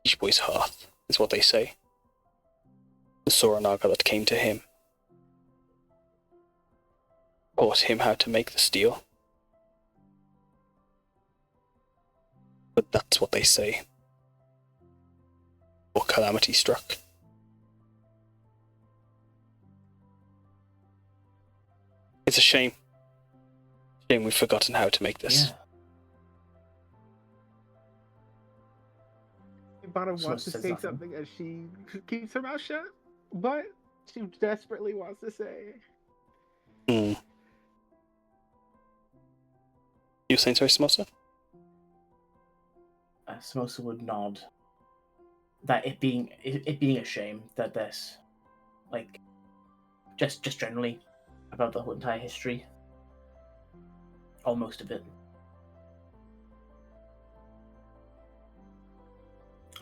hearth, is what they say. The Sarhaga that came to him taught him how to make the steel. But that's what they say. Or calamity struck. It's a shame. Shame we've forgotten how to make this. Yeah. Hibana wants to say something and she keeps her mouth shut, but she desperately wants to say. You were saying sorry, Samosa? Samosa would nod. That it being a shame that this, like, just generally about the whole entire history, almost of it.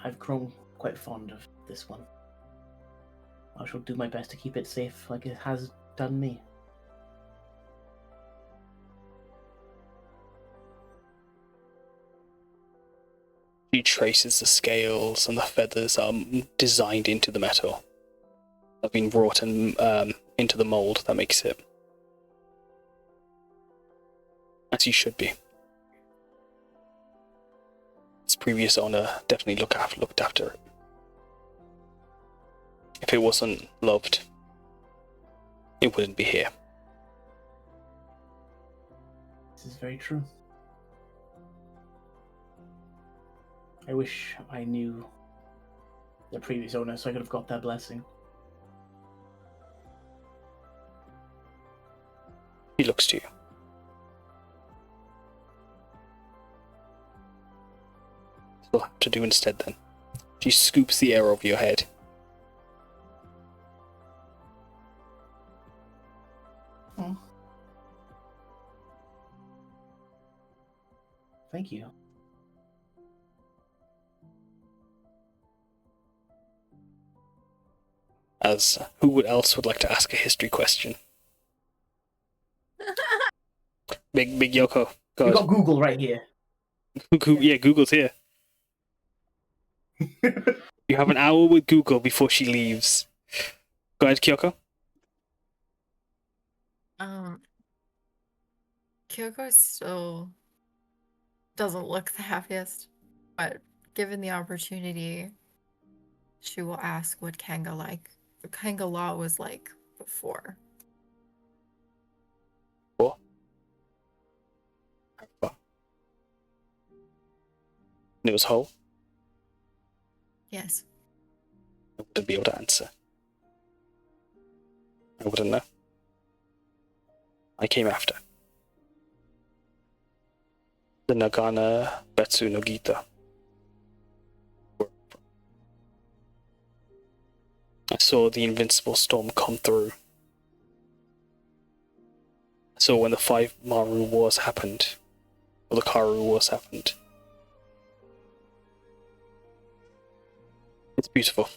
I've grown quite fond of this one. I shall do my best to keep it safe, like it has done me. She traces the scales and the feathers are designed into the metal. They've been wrought into the mold that makes it as you should be. Its previous owner definitely looked after it. If it wasn't loved, it wouldn't be here. This is very true. I wish I knew the previous owner so I could have got that blessing. He looks to you. So you'll have to do instead then. She scoops the air over your head. Oh. Thank you. As who else would like to ask a history question? Big Yoko. Go You ahead. got Google right here. Yeah, Google's here. You have an hour with Google before she leaves. Go ahead, Kyoko. Kyoko still doesn't look the happiest, but given the opportunity, she will ask what Kanga Law was like before. Cool. And it was whole. Yes. I wouldn't be able to answer. I wouldn't know. I came after. The Nagana Betsu no Gita. I saw the invincible storm come through. I saw when the 5 Maru Wars happened. Or the Karu Wars happened. It's beautiful.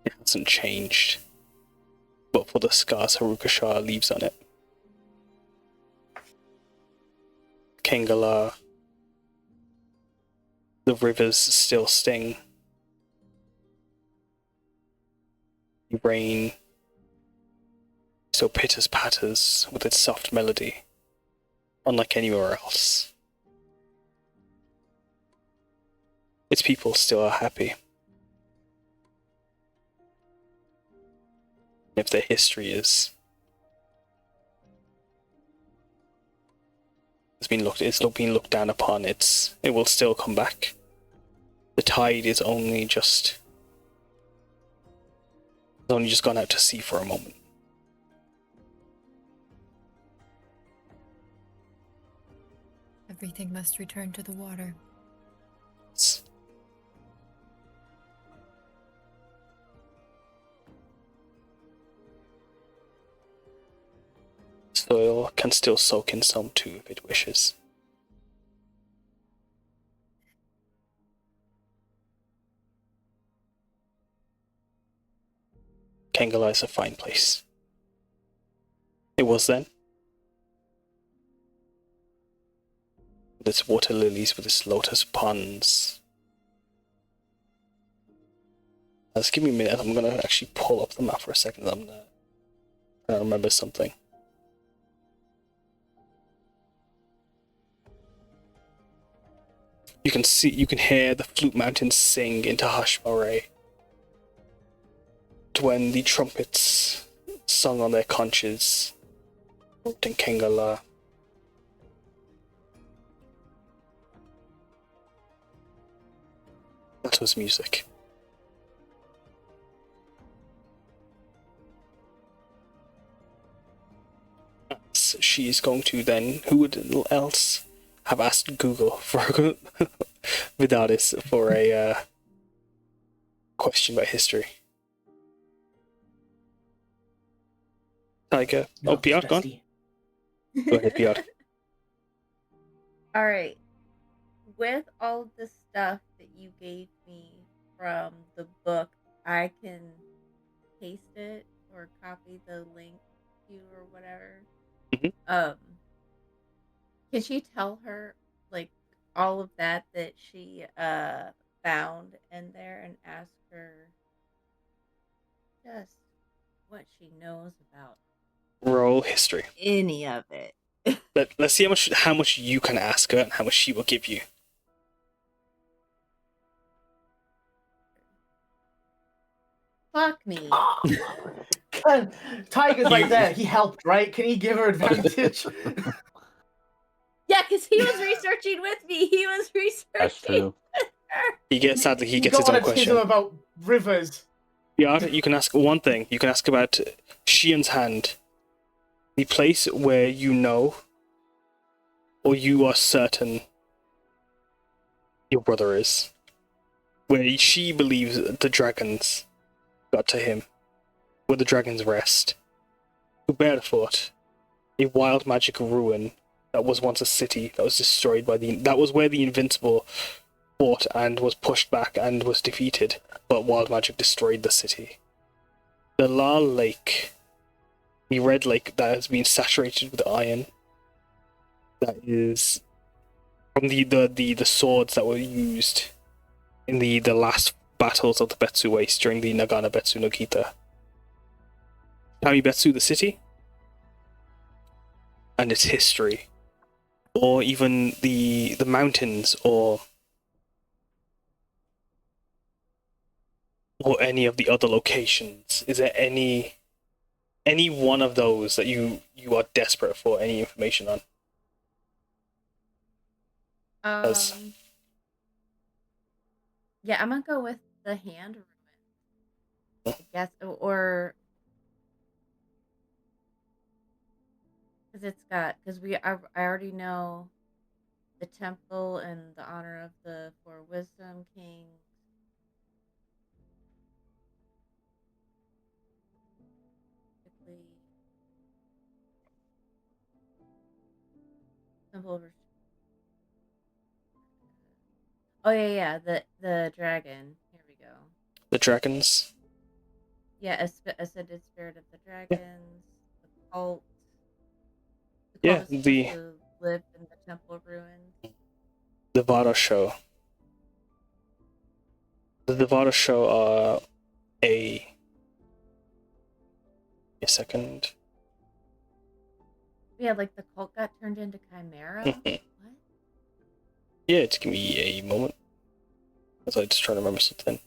It hasn't changed. But for the scars Haruka Shah leaves on it. Kengala. The rivers still sting. The rain still pitters patters with its soft melody, unlike anywhere else. Its people still are happy. If their history is it's been looked down upon, it will still come back. The tide is only just gone out to sea for a moment. Everything must return to the water. Soil can still soak in some too if it wishes. Kengala is a fine place. It was then. with its water lilies, with its lotus ponds. Just give me a minute. I'm gonna actually pull up the map for a second. I'm gonna try to remember something. You can hear the flute mountains sing into Hashmare when the trumpets sung on their conches, in Kengala. That was music. She's going to then, who would else have asked Google for Vidaris for a question about history? Taiga. Oh, Piyar, gone. Go ahead, Piyar. All right. With all of the stuff that you gave me from the book, I can paste it or copy the link to or whatever. Mm-hmm. Can she tell her like all of that she found in there and ask her just what she knows about Roll history. any of it? Let's see how much you can ask her and how much she will give you. Fuck me. Taiga's right there. He helped, right? Can he give her advantage? Yeah, because he was researching with me. He was researching. That's true. He gets his Go own on a question. tism about rivers. Yeah, you can ask one thing. You can ask about Shian's hand. The place where you know, or you are certain, your brother is. Where she believes the dragons got to him. Where the dragons rest. Uberfort, a wild magic ruin that was once a city that was destroyed by that was where the Invincible fought and was pushed back and was defeated, but wild magic destroyed the city. The La Lake, the red lake that has been saturated with iron, that is from the swords that were used in the last battles of the Betsu Waste during the Nagana Betsu no Kita. Kamibetsu, the city, and its history, or even the mountains, or any of the other locations. Is there any one of those that you are desperate for any information on? Yeah, I'm gonna go with the hand ruin. I guess, or because I already know the temple in the honor of the four wisdom kings. Temple of Oh yeah, the dragon. Here we go. The dragons. Yeah, ascended spirit of the dragons. The cult. Yeah, is supposed to live in the temple of ruins. The Vara show. The Vara show are a second. Yeah, like the cult got turned into chimera. What? Yeah, just give me a moment. As I just trying to remember something.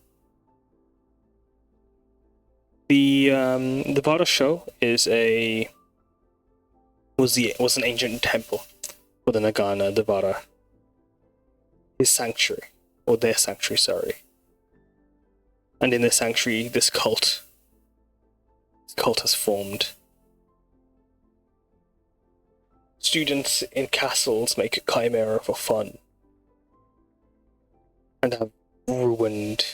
The Vara show was an ancient temple for the Nagana, the Vara. His sanctuary, or their sanctuary, sorry. And in their sanctuary, this cult has formed. Students in castles make a chimera for fun, and have ruined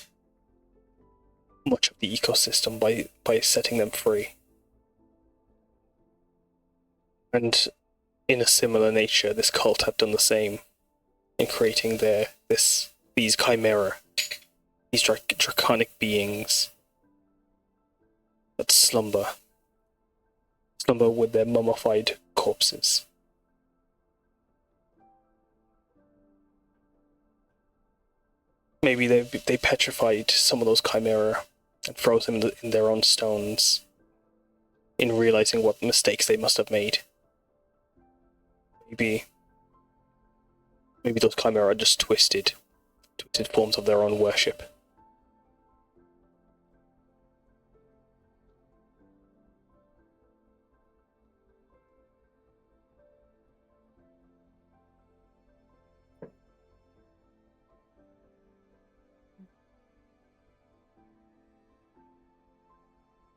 much of the ecosystem by setting them free. And in a similar nature, this cult have done the same in creating these chimera, these draconic beings that slumber with their mummified corpses. Maybe they petrified some of those chimera and froze them in their own stones in realizing what mistakes they must have made. Maybe those chimera are just twisted forms of their own worship.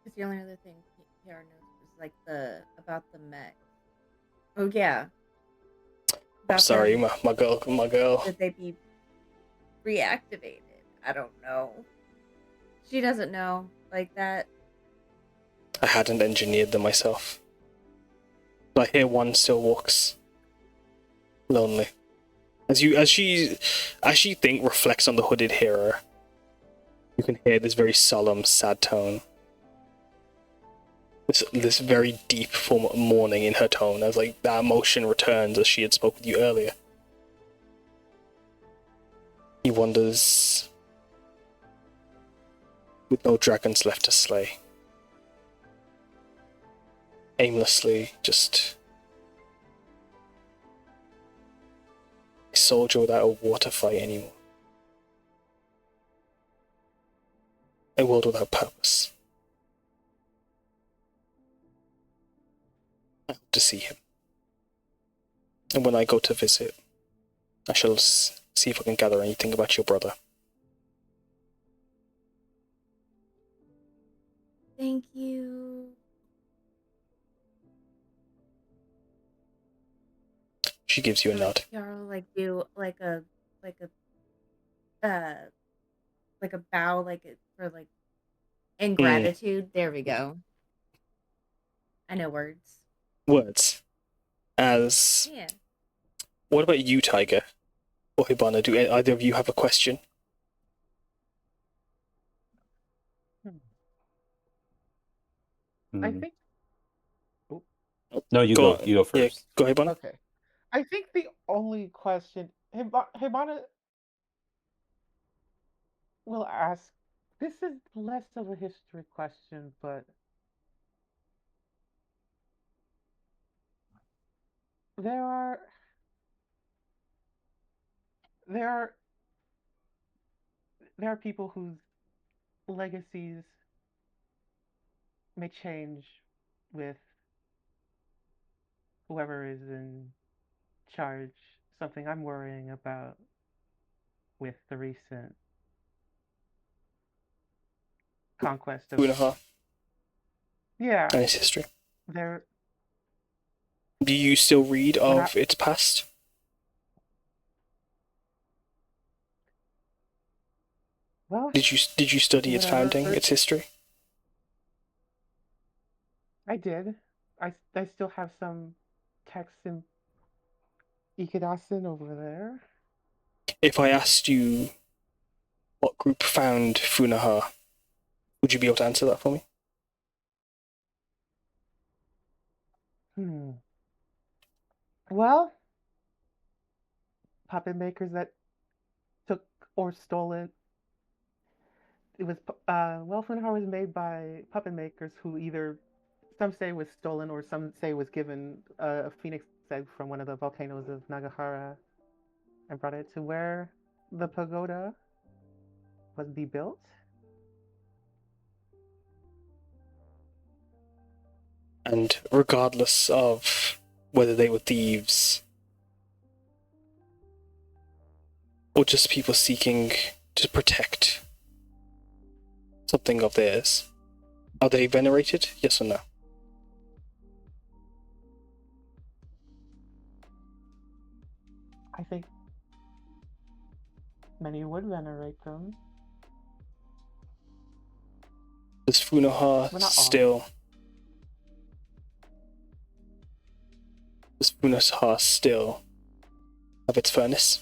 Because the only other thing Piyar knows is like about the mech. Oh yeah. I'm sorry, my girl. That they be reactivated. I don't know. She doesn't know like that. I hadn't engineered them myself. I hear one still walks lonely. As she reflects on the hooded hearer, you can hear this very solemn, sad tone. This very deep form of mourning in her tone, as like that emotion returns as she had spoke with you earlier. He wanders with no dragons left to slay. Aimlessly, just a soldier without a war to fight anymore. A world without purpose. I hope to see him. And when I go to visit, I shall see if I can gather anything about your brother. Thank you. She gives you a nod. Piyar like do like a bow for in gratitude. There we go. I know words. Words. Yeah. What about you, Taiga? Or Hibana, do either of you have a question? I think. No, you go first. Yeah, go ahead, Hibana. Okay. I think the only question Hibana will ask. This is less of a history question, but there are people whose legacies may change with whoever is in charge. Something I'm worrying about with the recent conquest of Funaha. Yeah. And its history. There. Do you still read of its past? Well, did you study its founding, its history? I did. I still have some texts in Ikedasen over there. If I asked you what group found Funaha, would you be able to answer that for me? Well, puppet makers that took or stole it. It was Funaha was made by puppet makers who either some say was stolen or some say was given a phoenix egg from one of the volcanoes of Nagahara and brought it to where the pagoda was be built. And regardless of whether they were thieves or just people seeking to protect something of theirs, are they venerated? Yes or no? I think many would venerate them. Does Funaha still... Does Funaha still have its furnace?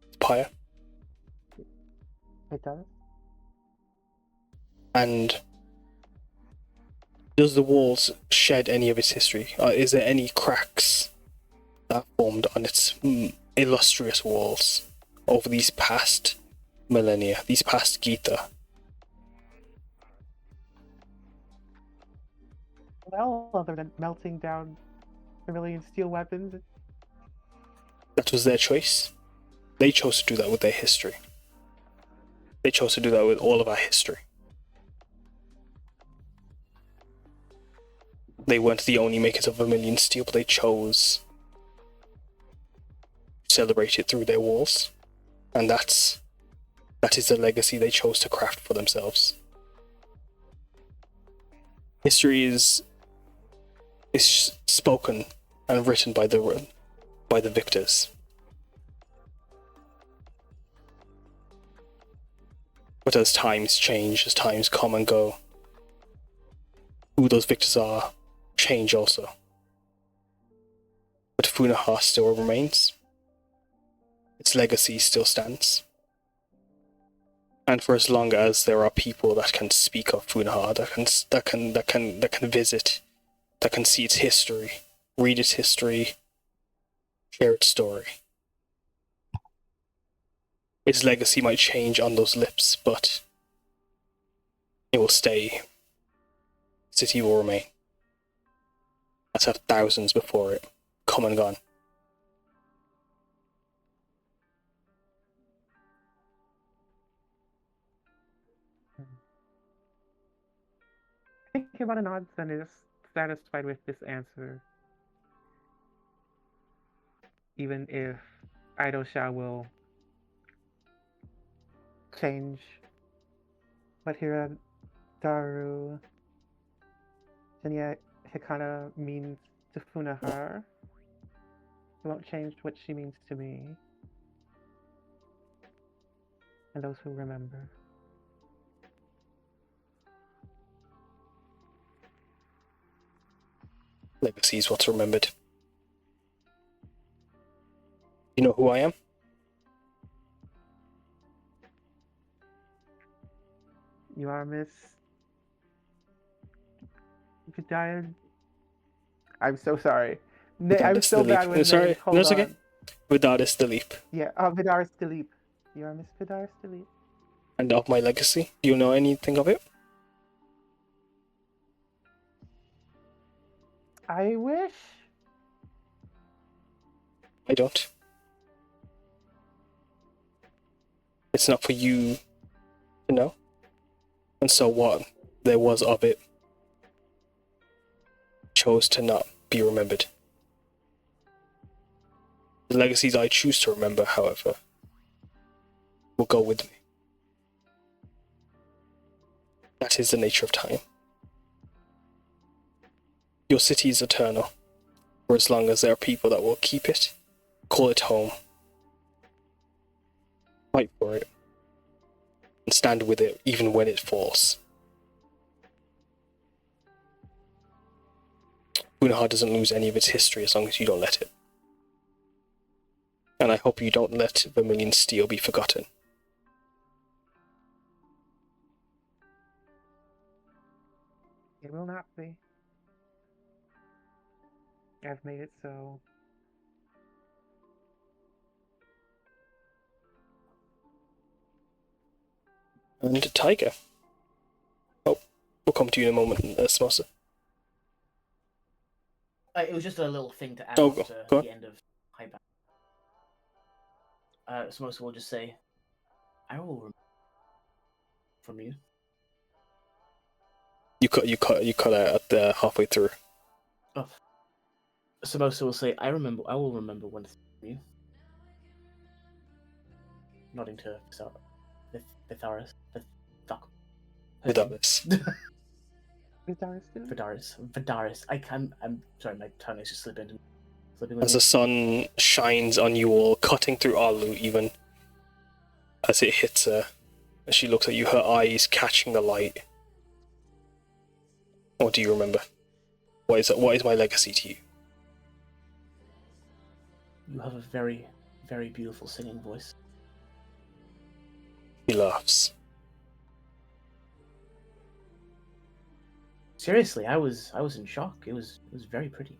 Its pyre? It does. And does the walls shed any of its history? Is there any cracks that formed on its illustrious walls over these past millennia, these past Gita. Well, other than melting down Vermilion steel weapons. That was their choice. They chose to do that with their history. They chose to do that with all of our history. They weren't the only makers of Vermilion steel, but they chose to celebrate it through their walls. And that is the legacy they chose to craft for themselves. History is spoken and written by the victors. But as times change, as times come and go, who those victors are change also. But Funaha still remains. Its legacy still stands. And for as long as there are people that can speak of Funaha, that can visit, that can see its history, read its history, share its story. Its legacy might change on those lips, but it will stay. The city will remain. As have thousands before it, come and gone. I think Hibana nods and is satisfied with this answer. Even if Idosha will change what Hiradaru Shinya Hikana means to Funaha, it won't change what she means to me and those who remember. Legacy is what's remembered. You know who I am? You are Miss Jadealynn. I'm so sorry. I'm so bad with Sorry, names. Hold no, it's on. okay. Vidaris Dileep. Yeah, Vidaris Dileep. You are Miss Vidaris Dileep. And of my legacy, do you know anything of it? I wish. I don't. It's not for you to know. And so what there was of it chose to not be remembered. The legacies I choose to remember, however, will go with me. That is the nature of time. Your city is eternal, for as long as there are people that will keep it, call it home, fight for it, and stand with it even when it falls. Funaha doesn't lose any of its history as long as you don't let it. And I hope you don't let Vermilion Steel be forgotten. It will not be. I've made it so. And Taiga. Oh, we'll come to you in a moment, Samosa. It was just a little thing to add Oh, on to go on. the end of Hibana. Samosa will just say, I will remember from you. You cut out at the halfway through. Oh. Samosa will say, I will remember one thing from you. Nodding to Vidaris. Vidaris. Vidaris. I'm sorry, my tongue is just slipping. As the sun shines on you all, cutting through Alu even as it hits her, as she looks at you, her eyes catching the light. What do you remember? What is my legacy to you? You have a very, very beautiful singing voice. He laughs. Seriously, I was in shock. It was very pretty.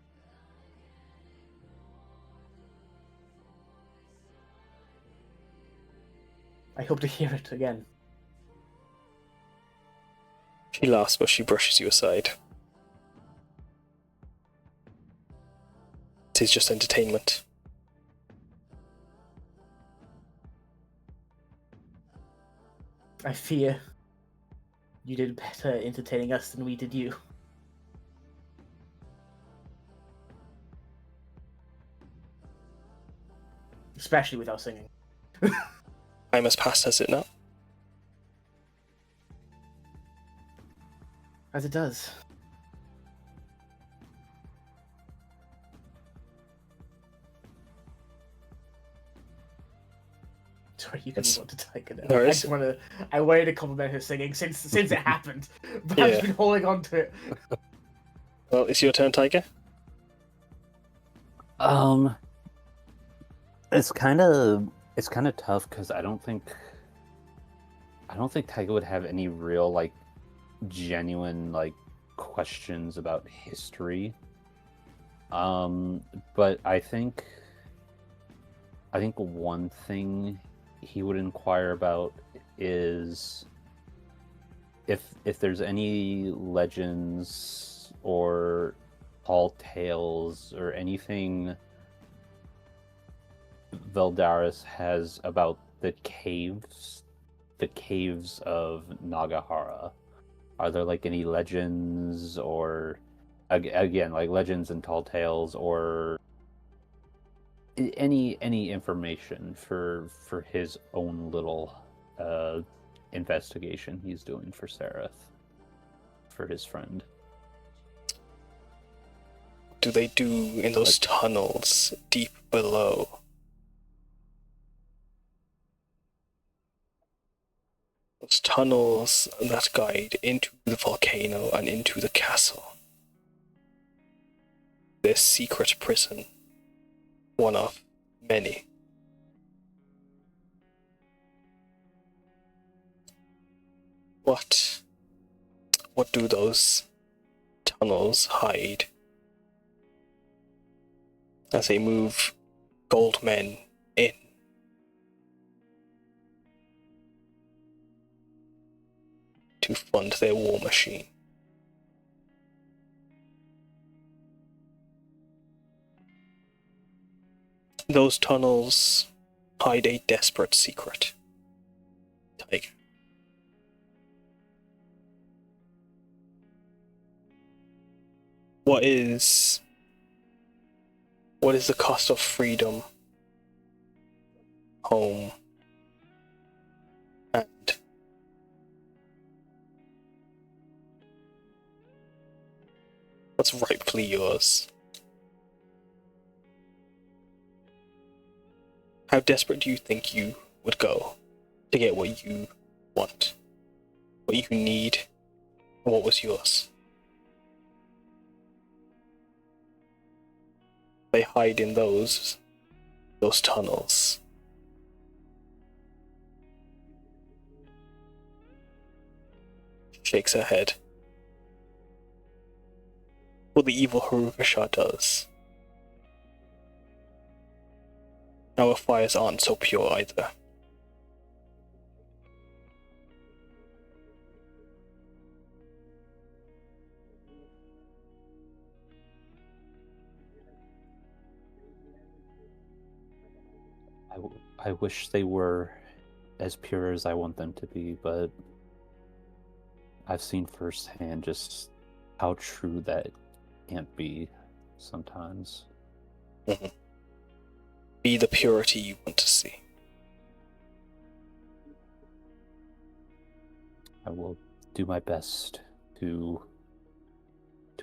I hope to hear it again. She laughs, but she brushes you aside. It is just entertainment. I fear you did better entertaining us than we did you. Especially without singing. Time has passed, has it not? As it does. Sorry, you can move on to Taiga now. I wanted to compliment her singing since it happened, but I've been holding on to it. Well, it's your turn, Taiga. It's kind of tough because I don't think Taiga would have any real like genuine like questions about history. But I think one thing he would inquire about is if there's any legends or tall tales or anything Vidaris has about the caves of Nagahara. Are there like any legends or again like legends and tall tales or any information for his own little investigation he's doing for Seraph, for his friend? Do they do in those tunnels deep below? Those tunnels that guide into the volcano and into the castle. Their secret prison. One of many. What do those tunnels hide? As they move gold men in. To fund their war machine. Those tunnels hide a desperate secret. Taiga. What is the cost of freedom, home, and what's rightfully yours? How desperate do you think you would go to get what you want, what you need, and what was yours? They hide in those tunnels. She shakes her head. What the evil Haruka Shah does. Our fires aren't so pure either. I wish they were as pure as I want them to be, but I've seen firsthand just how true that can't be sometimes. Mm-hmm. Be the purity you want to see. I will do my best to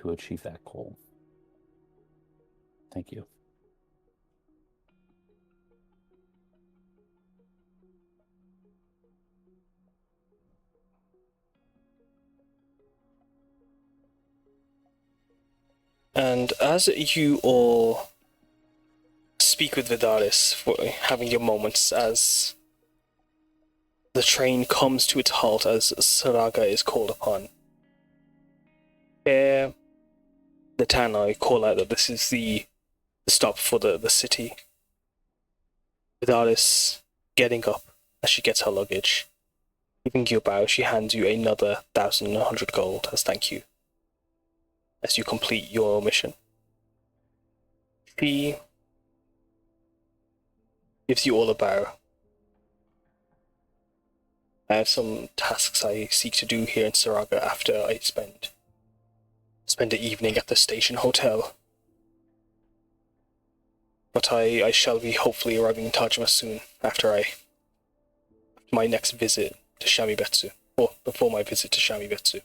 achieve that goal. Thank you. And as you all speak with Vidaris, for having your moments as the train comes to its halt as Sarhaga is called upon, the Tanai call out that this is the stop for the city. Vidaris getting up as she gets her luggage. Giving you a bow, she hands you another 1,100 gold as thank you, as you complete your mission. She gives you all a bow. I have some tasks I seek to do here in Sarhaga after I spend the evening at the station hotel. But I shall be hopefully arriving in Tajima soon after my next visit to Shamibetsu, or before my visit to Shamibetsu.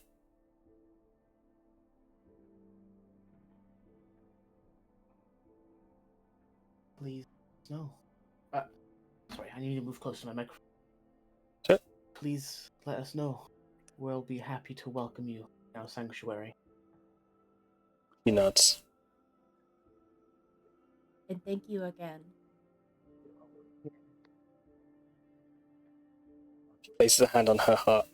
Please, no. Sorry, I need to move closer to my microphone. Sure. Please let us know. We'll be happy to welcome you in our sanctuary. He nods. And thank you again. Places a hand on her heart.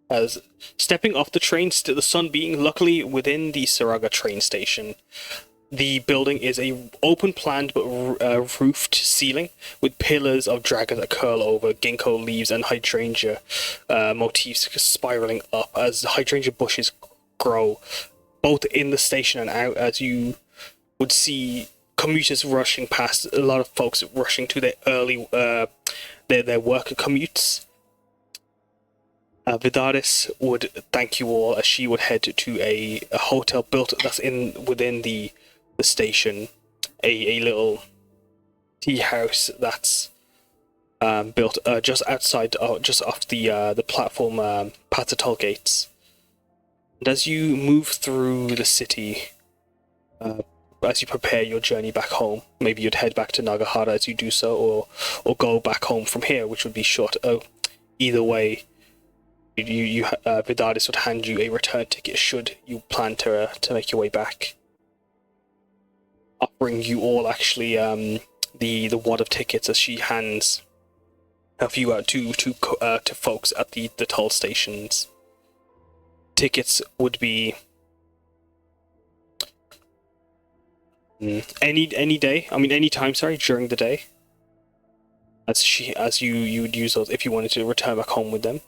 As stepping off the train, the sun being luckily within the Sarhaga train station. The building is a open planned but roofed ceiling with pillars of dragon that curl over, ginkgo leaves and hydrangea motifs spiraling up as hydrangea bushes grow, both in the station and out, as you would see commuters rushing past, a lot of folks rushing to their early their work commutes. Vidaris would thank you all as she would head to a hotel built that's within the station, a little tea house that's built just outside, just off the platform past the toll gates. And as you move through the city, as you prepare your journey back home, maybe you'd head back to Nagahara as you do so, or go back home from here, which would be short. Either way, Vidaris would hand you a return ticket should you plan to make your way back, offering you all actually the wad of tickets as she hands a few out to folks at the toll stations. Tickets would be any day. I mean any time. Sorry, during the day. As you would use those if you wanted to return back home with them.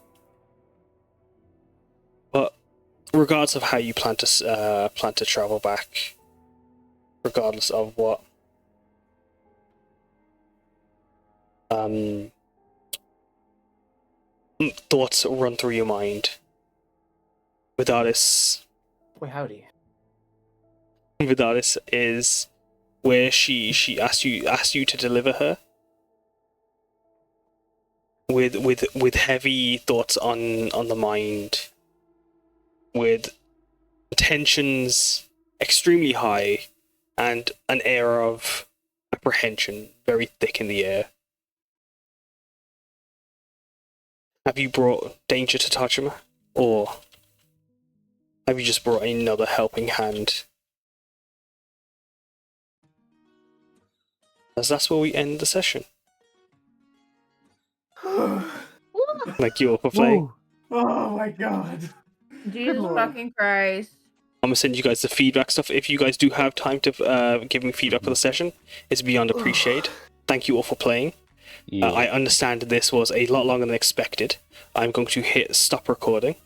But regardless of how you plan to travel back, regardless of what thoughts run through your mind, Vidaris. Wait, howdy. Vidaris is where she asked you to deliver her. With heavy thoughts on the mind, with tensions extremely high, and an air of apprehension very thick in the air. Have you brought danger to Tajima, or have you just brought another helping hand? As that's where we end the session. Thank you all for playing. Oh my god. Jesus fucking Christ. I'm gonna send you guys the feedback stuff. If you guys do have time to give me feedback for the session, it's beyond appreciated. Thank you all for playing. Yeah. I understand this was a lot longer than expected. I'm going to hit stop recording.